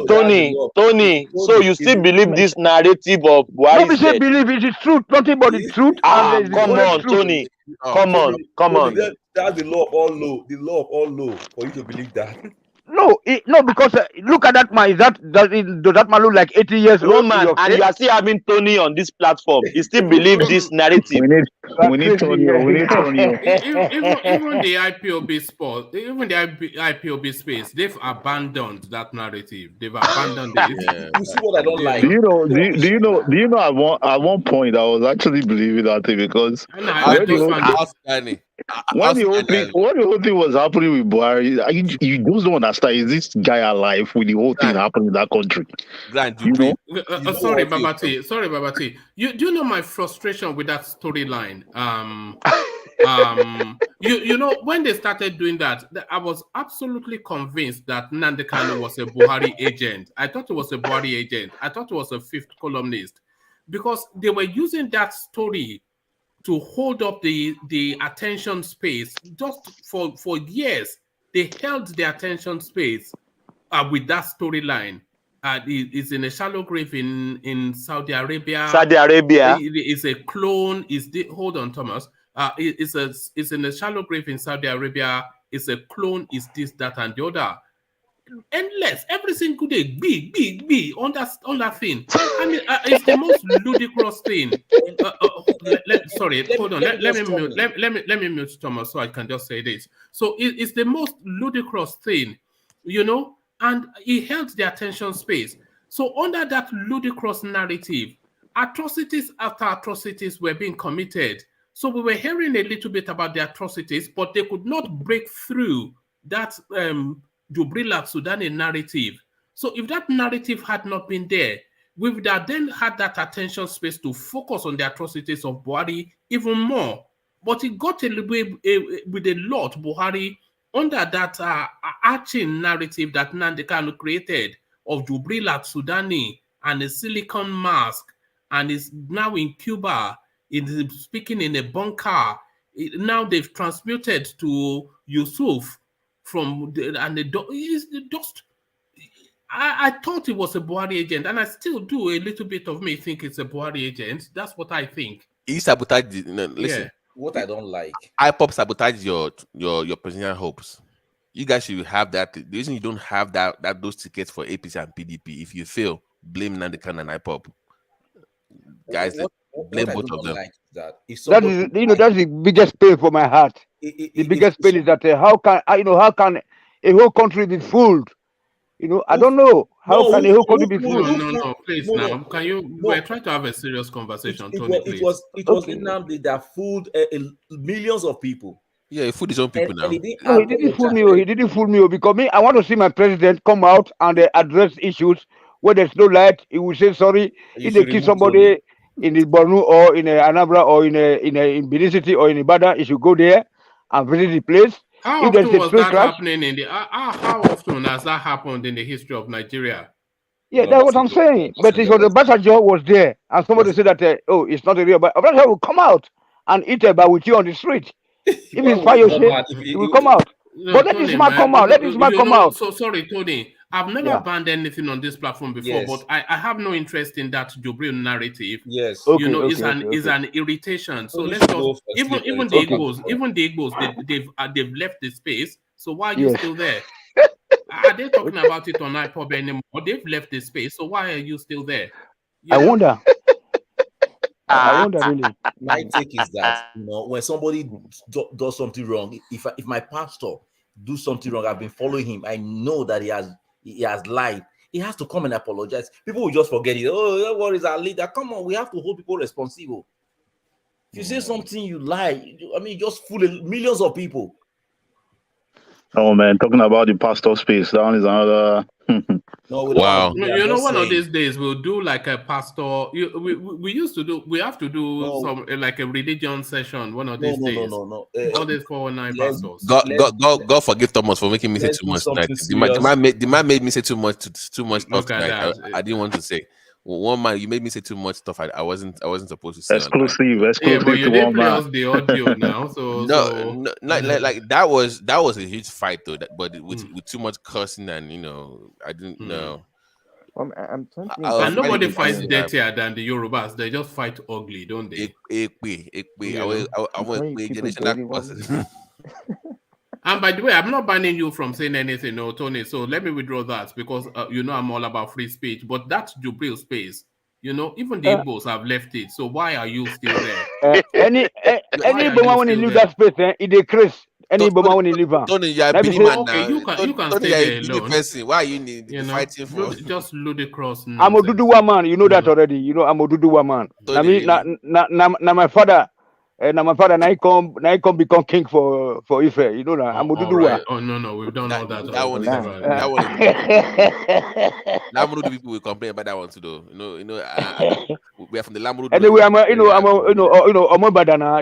Tony. So you still believe this narrative of Buhari? Nobody say believe it is truth. Nothing but the truth. Come on, Tony. Come on. That's the law of all law. The law of all law for you to believe that. No, because look at that man. Does that man look like 80 years old? Roman, and you are still having Tony on this platform. He still believes this narrative. We need Tony. Even the IPOB space, they've abandoned that narrative. They've abandoned it. You see what I don't like. Do you know? At one point, I was actually believing that thing because when the whole thing was happening with Buhari, you just don't understand. Is this guy alive with the whole thing happening in that country? Sorry, Babati. Do you know my frustration with that storyline? You know, when they started doing that, I was absolutely convinced that Nnamdi Kanu was a Buhari agent. I thought it was a Buhari agent. I thought it was a fifth columnist because they were using that story to hold up the attention space just for years. They held the attention space with that storyline. It's in a shallow grave in Saudi Arabia. It's a clone. Hold on, Thomas. It's in a shallow grave in Saudi Arabia. It's a clone. It's this, that, and the other. Endless. Every single day. Be on that thing. I mean, it's the most ludicrous thing. Sorry, hold on. Let me mute Thomas so I can just say this. So it's the most ludicrous thing, you know, and he held the attention space. So under that ludicrous narrative, atrocities after atrocities were being committed. So we were hearing a little bit about the atrocities, but they could not break through that Jubrila Sudani narrative. So if that narrative had not been there, we would have then had that attention space to focus on the atrocities of Buhari even more. But it got a little bit with a lot, Buhari, under that arching narrative that Nnamdi Kanu created of Jubrila Sudani and a silicon mask, and is now in Cuba, is speaking in a bunker. Now they've transmuted to Yusuf from I thought it was a Buhari agent, and I still do. A little bit of me think it's a Buhari agent. That's what I think. He sabotaged. Listen, what I don't like. IPOP sabotaged your presidential hopes. You guys should have that. The reason you don't have those tickets for APC and PDP, if you fail, blame Nnamdi Kanu and IPOP. Guys, blame both of them. Like that's the biggest pain for my heart. The biggest pain is that how can a whole country be fooled? You know, I don't know how can a whole country be fooled. No, please now. Can you? We're trying to have a serious conversation, Tony. It was Nnamdi that fooled millions of people. Yeah, he fooled his own people now. He didn't fool me. He didn't fool me because I want to see my president come out and address issues where there's no light. He will say sorry if they kill somebody in the Borno or in Anambra or in Benin City or in Ibadan. He should go there and visit the place. How often was that happening how often has that happened in the history of Nigeria? Yeah, that's what I'm saying. But if the Obasanjo was there and somebody said that it's not a real, but Obasanjo will come out and eat eba with you on the street. If it's fire shape, he will come out. But let this man come out. Let this man come out. So sorry, Tony. I've never banned anything on this platform before, but I have no interest in that Jubril narrative. Yes, it's an irritation. So let's just even the Igbos, they've left the space. So why are you still there? Are they talking about it on iPod anymore? They've left the space. So why are you still there? I wonder. I wonder really. My take is that when somebody does something wrong, if my pastor do something wrong, I've been following him. I know that he has lied. He has to come and apologize. People will just forget it. Oh, what is our leader? Come on, we have to hold people responsible. If you say something, you lie. I mean, you just fool millions of people. Oh man, talking about the pastor space, that one is another. No, wow. You know, one of these days we'll do like a pastor. We used to do. We have to do some like a religion session. One of these days. No. All these 419 pastors. God forgive Thomas for making me say too much tonight. The man made me say too much stuff tonight. I didn't want to say. One man, you made me say too much stuff I wasn't supposed to say. Exclusive. Yeah, but you didn't play us the audio now, so no, like that was a huge fight though. But with too much cursing and I didn't know. I'm and nobody fights dirtier than the Yorubas. They just fight ugly, don't they? I want generational causes. And by the way, I'm not banning you from saying anything, no, Tony. So let me withdraw that because I'm all about free speech. But that's Jubril space. Even the Igbos have left it. So why are you still there? Any Boma when you leave that space, it decrease. Any Boma when you leave. Tony, you are a Benin man now. Okay, you can Tony, stay there alone. Person. Why are you fighting for? Just ludicrous. I'm a Duduwa man. You know that already. I'm a Duduwa man. Now my father. Now my father, now he come become king for Ife. You know that. I'm a Duduwa. Right. Oh no, we've done all that. That one is Lamurudu people will complain about that one too, though. We are from the Lamurudu. Anyway, I'm a Badana.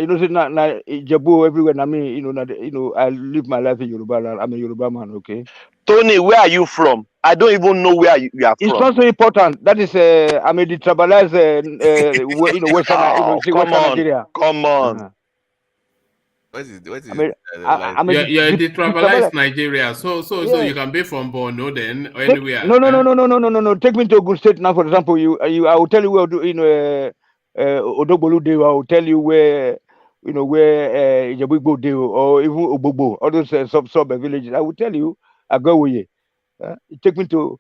Jabu everywhere. I live my life in Yoruba land. I'm a Yoruba man. Okay. Tony, where are you from? I don't even know where you are from. It's not so important. That is, I'm a detribalized, Western Nigeria. Come on. What is you're a detribalized Nigeria, so you can be from Borno then or anywhere. No. Take me to Ogun State now, for example. I will tell you where Odogbolu Deo. I will tell you where Ijebu Deo or even Ogbogbo, all those sub villages. I will tell you. I go with you. Take me to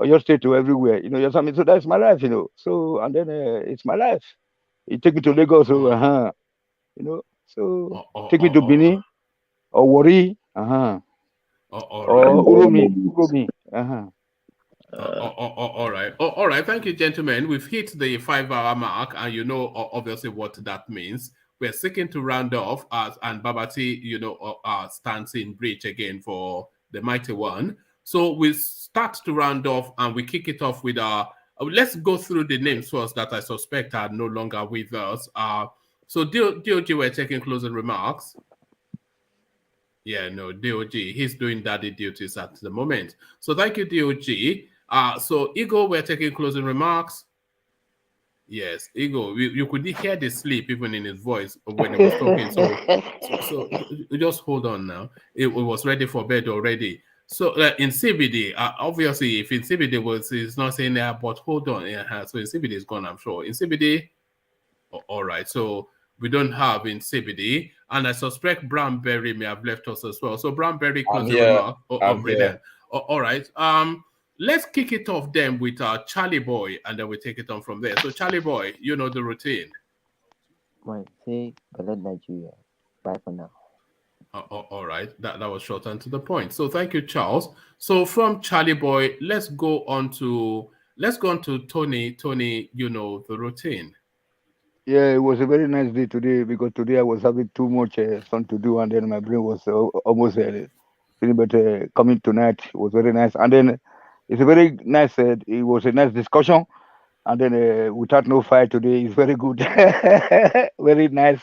your state to everywhere. So that's my life. So and then it's my life. You take me to Lagos, so take me to Benin or Warri, or Uromi. All right. Thank you, gentlemen. We've hit the 5-hour mark, and obviously what that means. We're seeking to round off and Babati, stands in breach again for the mighty one. So we start to round off and we kick it off with let's go through the names first that I suspect are no longer with us. So DOG, we're taking closing remarks. Yeah, no, DOG, he's doing daddy duties at the moment. So thank you, DOG. So Igor, we're taking closing remarks. Yes, Igor, you could hear the sleep even in his voice when he was talking. So just hold on now. It was ready for bed already. So in CBD, obviously, if in CBD it's not saying that, but hold on. So in CBD is gone, I'm sure. In CBD, all right. So we don't have in CBD, and I suspect Brownberry may have left us as well. So Brownberry, closing remark. Brilliant. All right. Let's kick it off then with Charlie Boy, and then we take it on from there. So, Charlie Boy, you know the routine. Right, say, Beloved Nigeria. Bye for now. All right, that was short and to the point. So, thank you, Charles. So, from Charlie Boy, let's go on to Tony. Tony, you know the routine. Yeah, it was a very nice day today because today I was having too much fun to do, and then my brain was almost feeling better. Coming tonight was very nice, and then. It's a very nice. It was a nice discussion, and then without no fight today, it's very good, very nice.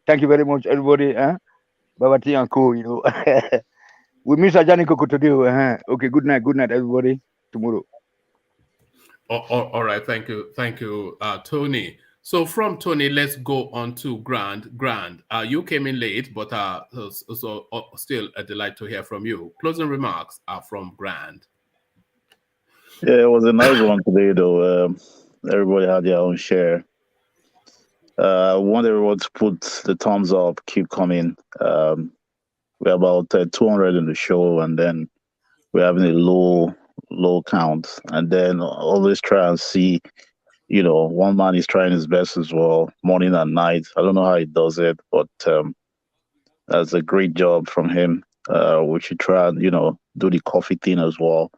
Thank you very much, everybody. Babati and Co. We miss Ajani Koko today. Okay, good night, everybody. Tomorrow. All right, thank you, Tony. So from Tony, let's go on to Grand. You came in late, but still a delight to hear from you. Closing remarks are from Grand. Yeah, it was a nice one today, though. Everybody had their own share. I want everyone to put the thumbs up, keep coming. We're about 200 in the show, and then we're having a low count. And then always try and see, one man is trying his best as well, morning and night. I don't know how he does it, but that's a great job from him. We should try and, do the coffee thing as well.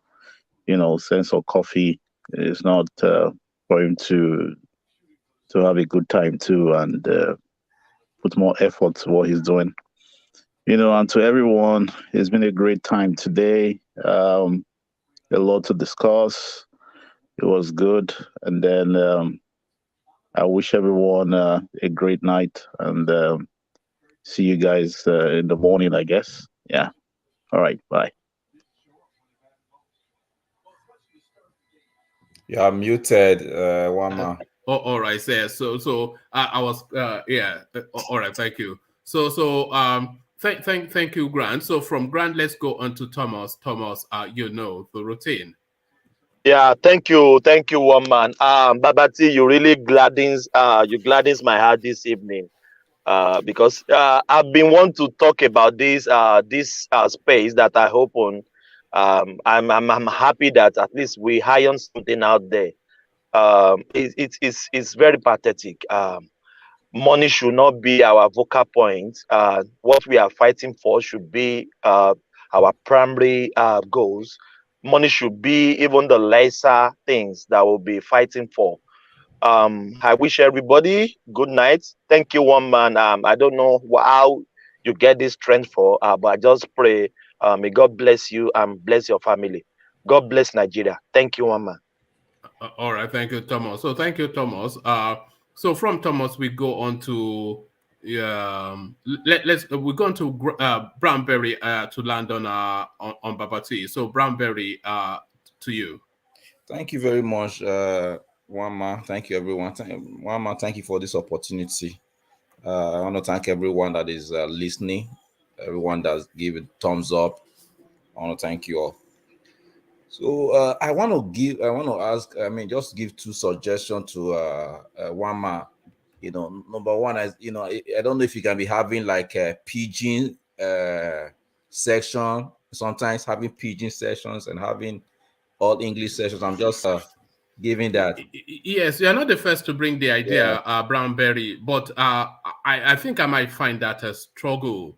sense of coffee. It's not for him to have a good time too and put more effort to what he's doing. And to everyone, it's been a great time today. A lot to discuss. It was good. And then I wish everyone a great night and see you guys in the morning, I guess. Yeah. All right. Bye. You are muted, Wama. All right, sir. So I was all right. Thank you. Thank you, Grant. So from Grant, let's go on to Thomas. Thomas, the routine. Yeah, thank you, one man. Babati, you really gladdens my heart this evening. Because I've been wanting to talk about this space that I open. I'm happy that at least we iron something out there. It's very pathetic. Money should not be our vocal point. What we are fighting for should be our primary goals. Money should be even the lesser things that we'll be fighting for. I wish everybody good night. Thank you, one man. I don't know how you get this strength for, but I just pray may God bless you and bless your family. God bless Nigeria. Thank you, one man. All right, thank you, Thomas. So thank you, Thomas. So from Thomas we go on to we're going to Brownberry to land on Babati. So Brownberry, to you. Thank you very much, Wama. Thank you, everyone. Wama, thank you for this opportunity. I want to thank everyone that is listening, everyone that's given thumbs up. I want to thank you all. So I want to ask, just give two suggestions to Wama. Number one is, I don't know if you can be having like a pidgin section, sometimes having pidgin sessions and having all English sessions. I'm just giving that. Yes, you are not the first to bring the idea, Brownberry, but I think I might find that a struggle.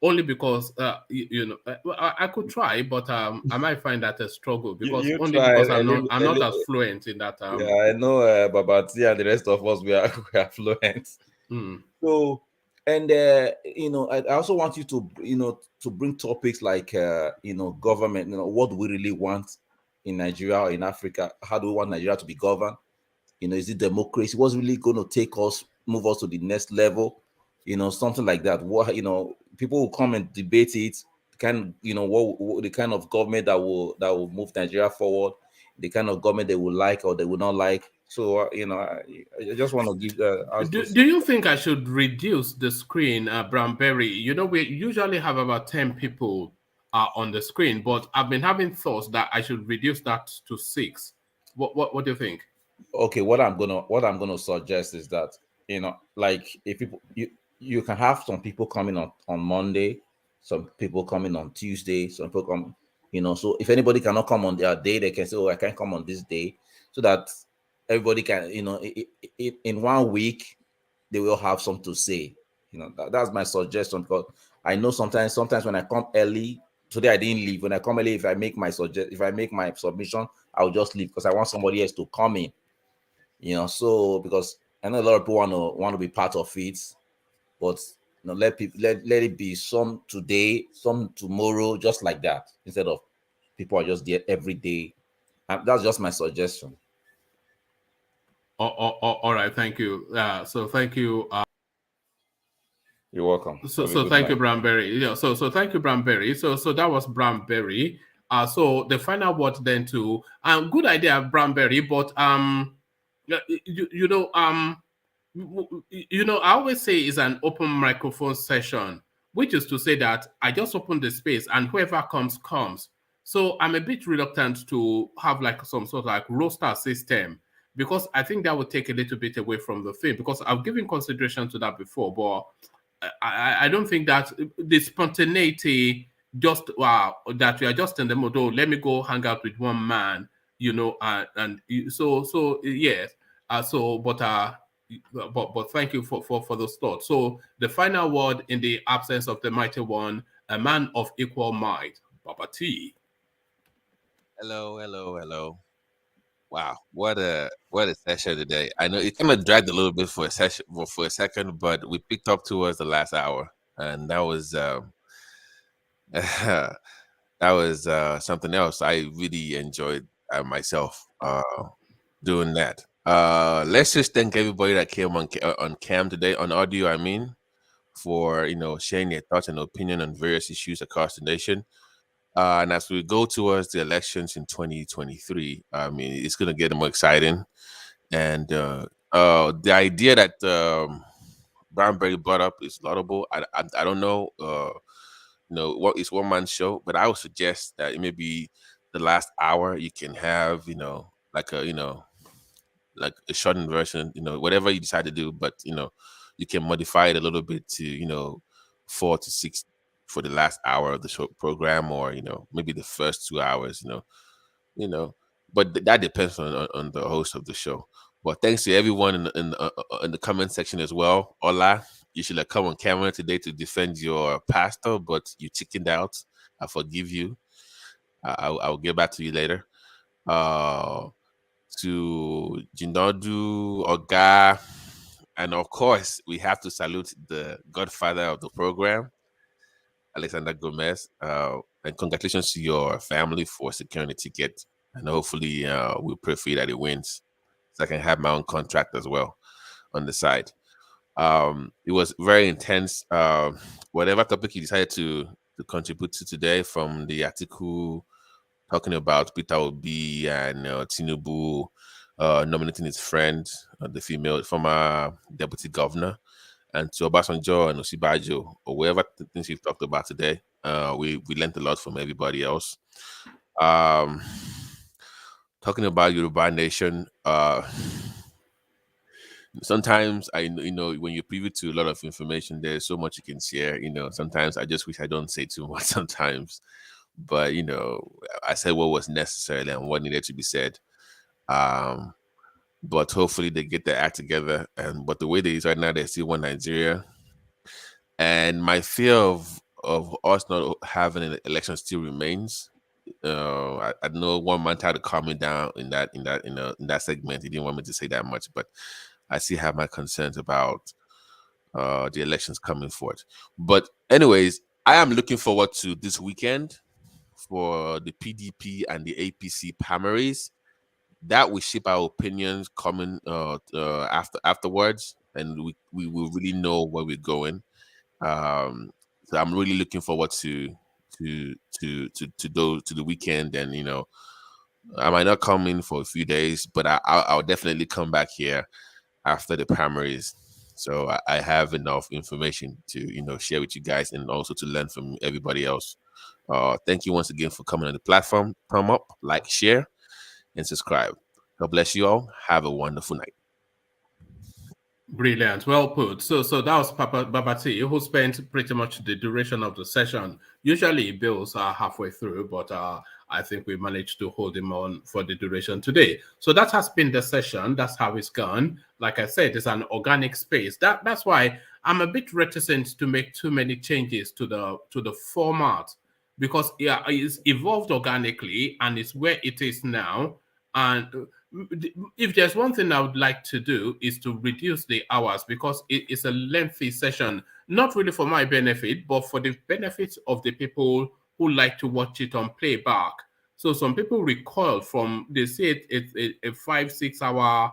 Only because I could try, but I might find that a struggle because because I'm not as fluent in that. Yeah, I know, Babati and the rest of us we are fluent. So, and I also want you to to bring topics like government. What do we really want in Nigeria or in Africa? How do we want Nigeria to be governed? Is it democracy? What's really going to move us to the next level? Something like that. What people will come and debate it. What the kind of government that will move Nigeria forward, the kind of government they will like or they will not like. So I just want to give. Do you think I should reduce the screen, Brownberry? We usually have about 10 people on the screen, but I've been having thoughts that I should reduce that to 6. What do you think? Okay, what I'm gonna suggest is that like if people you can have some people coming on Monday, some people coming on Tuesday, some people come, so if anybody cannot come on their day, they can say, oh, I can't come on this day, so that everybody can, in 1 week they will have something to say. That's my suggestion, because I know sometimes when I come early, today I didn't leave. When I come early, if I make my submission, I'll just leave because I want somebody else to come in. So because I know a lot of people want to be part of it, but let it be some today, some tomorrow, just like that, instead of people are just there every day. That's just my suggestion. All right, thank you. So thank you. You're welcome. So thank you, Brownberry. So thank you, Brownberry. So that was Brownberry. So the final word then to good idea, Brownberry, but I always say it's an open microphone session, which is to say that I just open the space and whoever comes. So I'm a bit reluctant to have like some sort of like roster system, because I think that would take a little bit away from the thing, because I've given consideration to that before, but I don't think that the spontaneity just that we are just in the mode, oh, let me go hang out with one man, and so yes. But thank you for those thoughts. So the final word in the absence of the mighty one, a man of equal might, Baba T. Hello. Wow, what a session today. I know it kind of dragged a little bit for a second, but we picked up towards the last hour, and that was that was something else. I really enjoyed myself doing that. Let's just thank everybody that came on cam today, on audio. I mean, for sharing their thoughts and opinion on various issues across the nation. And as we go towards the elections in 2023, I mean, it's going to get more exciting. And the idea that Brownberry brought up is laudable. I don't know, what is one man's show, but I would suggest that it may be the last hour you can have, like like a shortened version, whatever you decide to do, but you can modify it a little bit to, 4 to 6 for the last hour of the show program, or maybe the first 2 hours, but that depends on the host of the show. But thanks to everyone in the comment section as well. Ola, you should have come on camera today to defend your pastor, but you chickened out. I forgive you. I'll get back to you later. To Jindodu, Oga, and of course, we have to salute the godfather of the program, Alexander Gomez. And congratulations to your family for securing the ticket. And hopefully, we'll pray for you that it wins, so I can have my own contract as well on the side. It was very intense. Whatever topic you decided to contribute to today, from the Atiku talking about Peter Obi and TINUBU nominating his friend, the female former deputy governor, and to Obasanjo and OSINBAJO, or whatever things you've talked about today. We learned a lot from everybody else. Talking about Yoruba Nation, sometimes when you're privy to a lot of information, there's so much you can share. Sometimes I just wish I don't say too much sometimes, but I said what was necessary and what needed to be said. But hopefully they get their act together. But the way they is right now, they still want Nigeria. And my fear of us not having an election still remains. I know one man tried to calm me down in that segment. He didn't want me to say that much, but I still have my concerns about the elections coming forward. But anyways, I am looking forward to this weekend for the PDP and the APC primaries. That will shape our opinions coming afterwards, and we will really know where we're going. So I'm really looking forward to the weekend, and I might not come in for a few days, but I'll definitely come back here after the primaries. So I have enough information to share with you guys, and also to learn from everybody else. Thank you once again for coming on the platform. Thumb up, like, share, and subscribe. God bless you all. Have a wonderful night. Brilliant, well put. So that was Papa Babati, who spent pretty much the duration of the session. Usually bills are halfway through, but I think we managed to hold him on for the duration today. So that has been the session. That's how it's gone. Like I said, it's an organic space. That's why I'm a bit reticent to make too many changes to the format, because it's evolved organically and it's where it is now. And if there's one thing I would like to do, is to reduce the hours, because it's a lengthy session, not really for my benefit, but for the benefit of the people who like to watch it on playback. So some people recoil from, they say it's a 5-6 hour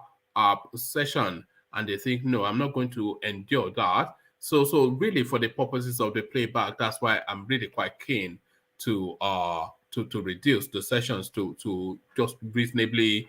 session, and they think, no, I'm not going to endure that. So really, for the purposes of the playback, that's why I'm really quite keen to reduce the sessions to just reasonably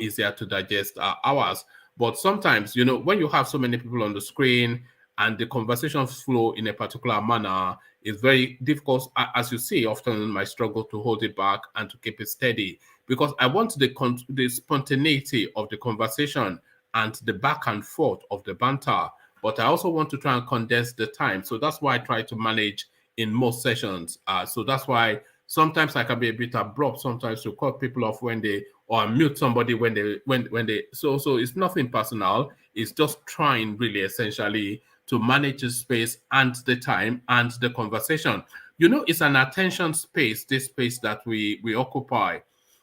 easier to digest hours. But sometimes, when you have so many people on the screen and the conversations flow in a particular manner, it's very difficult. As you see, often I struggle to hold it back and to keep it steady, because I want the spontaneity of the conversation and the back and forth of the banter. But I also want to try and condense the time. So that's why I try to manage in most sessions. So that's why sometimes I can be a bit abrupt sometimes to cut people off when they, or mute somebody when they so it's nothing personal. It's just trying really essentially to manage the space and the time and the conversation. It's an attention space, this space that we occupy.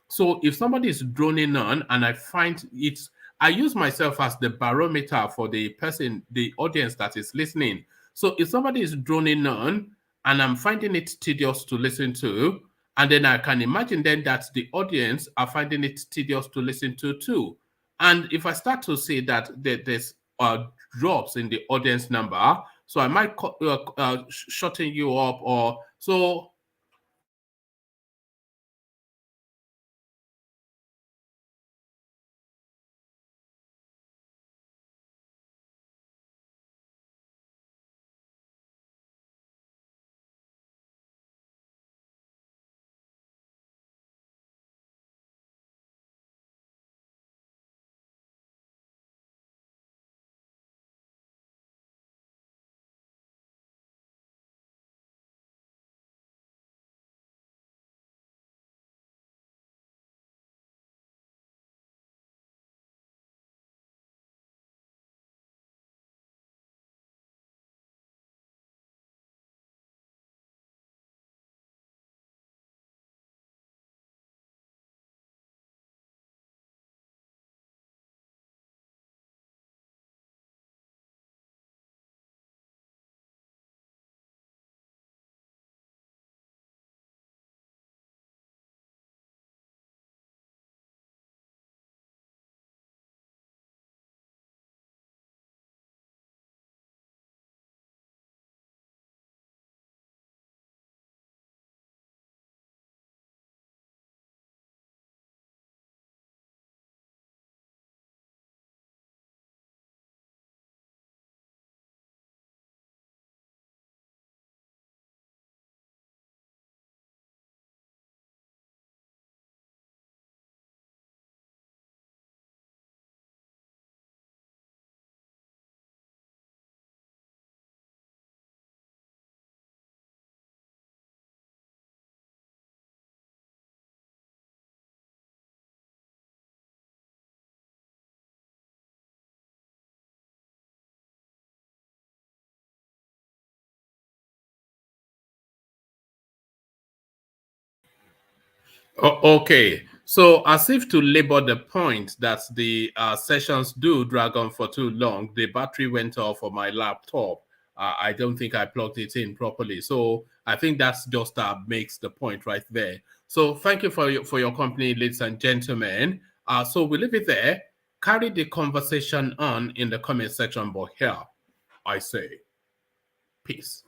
So if somebody is droning on and I find it's, I use myself as the barometer for the person, the audience that is listening. So if somebody is droning on and I'm finding it tedious to listen to, and then I can imagine then that the audience are finding it tedious to listen to too. And if I start to see that there's drops in the audience number, so I might shutting you up, or so. Okay, so as if to labor the point that the sessions do drag on for too long, the battery went off on my laptop. I don't think I plugged it in properly. So I think that's just makes the point right there. So thank you for your company, ladies and gentlemen. So we leave it there. Carry the conversation on in the comment section, but here I say peace.